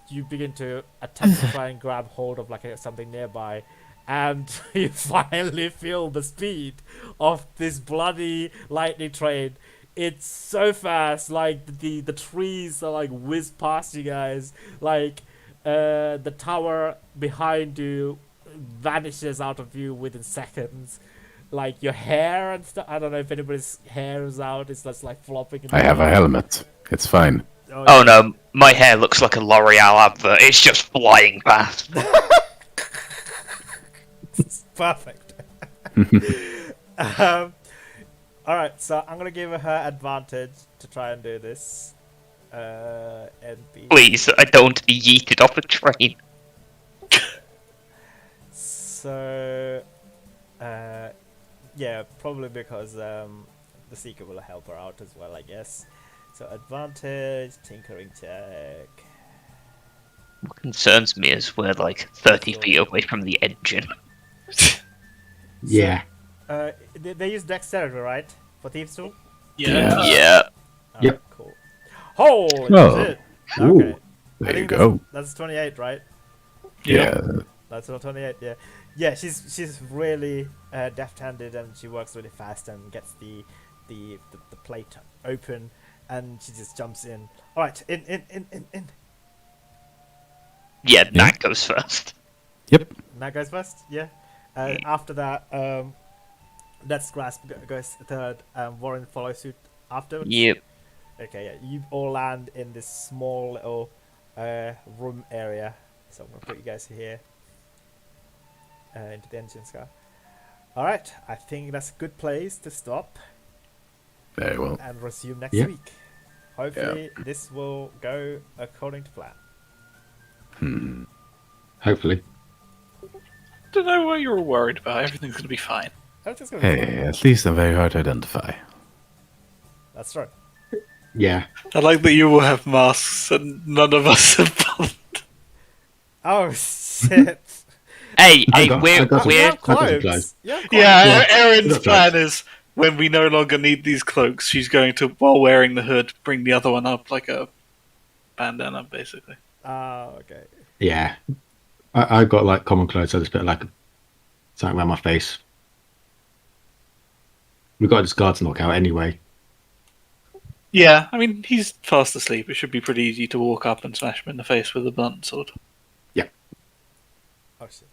S1: you begin to attempt to try and grab hold of like something nearby, and you finally feel the speed of this bloody lightning train. It's so fast, like the trees are like whiz past you guys, like the tower behind you vanishes out of view within seconds. Like your hair and stuff, I don't know if anybody's hair is out, it's just like flopping.
S3: I have a helmet. It's fine.
S5: Oh no, my hair looks like a L'Oreal advert. It's just flying past.
S1: Perfect. Alright, so I'm gonna give her advantage to try and do this. NB.
S5: Please, I don't want to be yeeted off a train.
S1: So, yeah, probably because the Seeker will help her out as well, I guess. So advantage, tinkering check.
S5: What concerns me is we're like 30 feet away from the engine.
S4: yeah.
S1: They use dexterity, right? For thieves too?
S3: Yeah.
S5: Yeah.
S4: Yep.
S1: Cool. Holy
S3: Oh.
S1: shit!
S4: Ooh.
S1: Okay. I
S3: There you
S1: think
S3: go.
S1: That's 28, right?
S3: Yeah.
S1: That's not 28. Yeah, yeah. She's really deft-handed, and she works really fast and gets the plate open, and she just jumps in. All right, in.
S5: Yeah, Nat goes first.
S3: Yep.
S1: That goes first. Yeah. After that, Let's Grasp goes third. Warren follows suit afterwards.
S5: Yep.
S1: Okay. Yeah. You all land in this small little room area. So I'm gonna put you guys here into the engine car. All right. I think that's a good place to stop
S3: Very well.
S1: and resume next
S4: Yeah.
S1: week. Hopefully, this will go according to plan.
S4: Hopefully.
S2: Don't know what you're worried about. Everything's gonna be fine.
S1: Everything's gonna be fine.
S3: Hey, at least I'm very hard to identify.
S1: That's right.
S4: Yeah.
S2: I like that you all have masks and none of us have bothered.
S1: Oh shit!
S5: Hey,
S4: I
S5: hey,
S4: got- I
S5: we're
S4: got some-
S5: we're
S4: I got some
S1: clothes.
S4: clothes.
S1: Yeah, clothes.
S2: Yeah,
S4: Yeah.
S2: Erin's
S4: Look,
S2: plan is when we no longer need these cloaks, she's going to, while wearing the hood, bring the other one up like a bandana, basically.
S1: Okay.
S4: Yeah. I got like common clothes, so I just put like something around my face. We've got this guard to knock out anyway.
S2: Yeah, I mean, he's fast asleep. It should be pretty easy to walk up and smash him in the face with a blunt sword.
S1: Oh shit.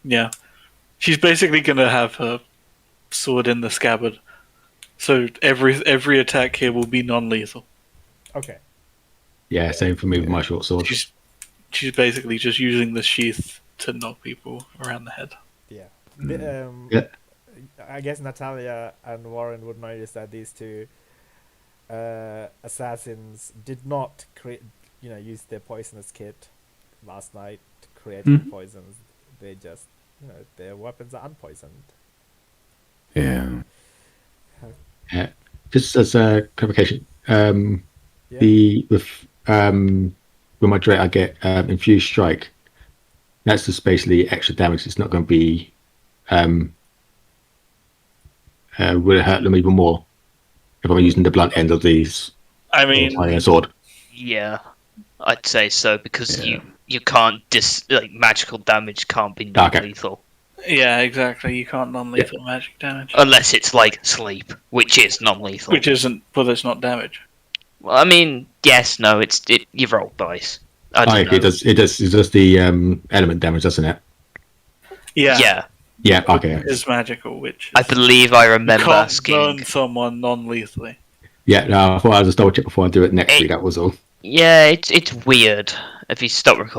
S2: Yeah. She's basically going to have her sword in the scabbard. So every attack here will be non-lethal.
S1: Okay.
S4: Yeah, same for me with my short sword.
S2: She's basically just using the sheath to knock people around the head.
S1: Yeah.
S4: Yeah.
S1: I guess Natalia and Warren would notice that these two assassins did not use their poisonous kit last night to create the poisons. They just, their weapons are unpoisoned.
S3: Yeah.
S4: Just as a clarification,
S1: Yeah.
S4: with my Drake, I get infused strike. That's just basically extra damage. It's not going to be will it hurt them even more if I'm using the blunt end of these
S2: I mean,
S4: iron sword.
S5: yeah, I'd say so because
S3: Yeah.
S5: you can't magical damage can't be non-lethal
S2: yeah, exactly. You can't non-lethal magic damage.
S5: unless it's like sleep, which is non-lethal.
S2: Which isn't, well, it's not damage.
S5: Well, I mean, yes, no, you roll dice. I don't know.
S4: It does. It's just the element damage, doesn't it?
S2: Yeah.
S5: Yeah,
S4: Yeah. Okay.
S2: It's magical, which
S5: I believe I
S2: you
S5: remember
S2: can't
S5: asking.
S2: burn someone non-lethally.
S4: Yeah. No, I thought I'd just double check before I do it next week. That was all.
S5: Yeah, it's weird. If you stop recording.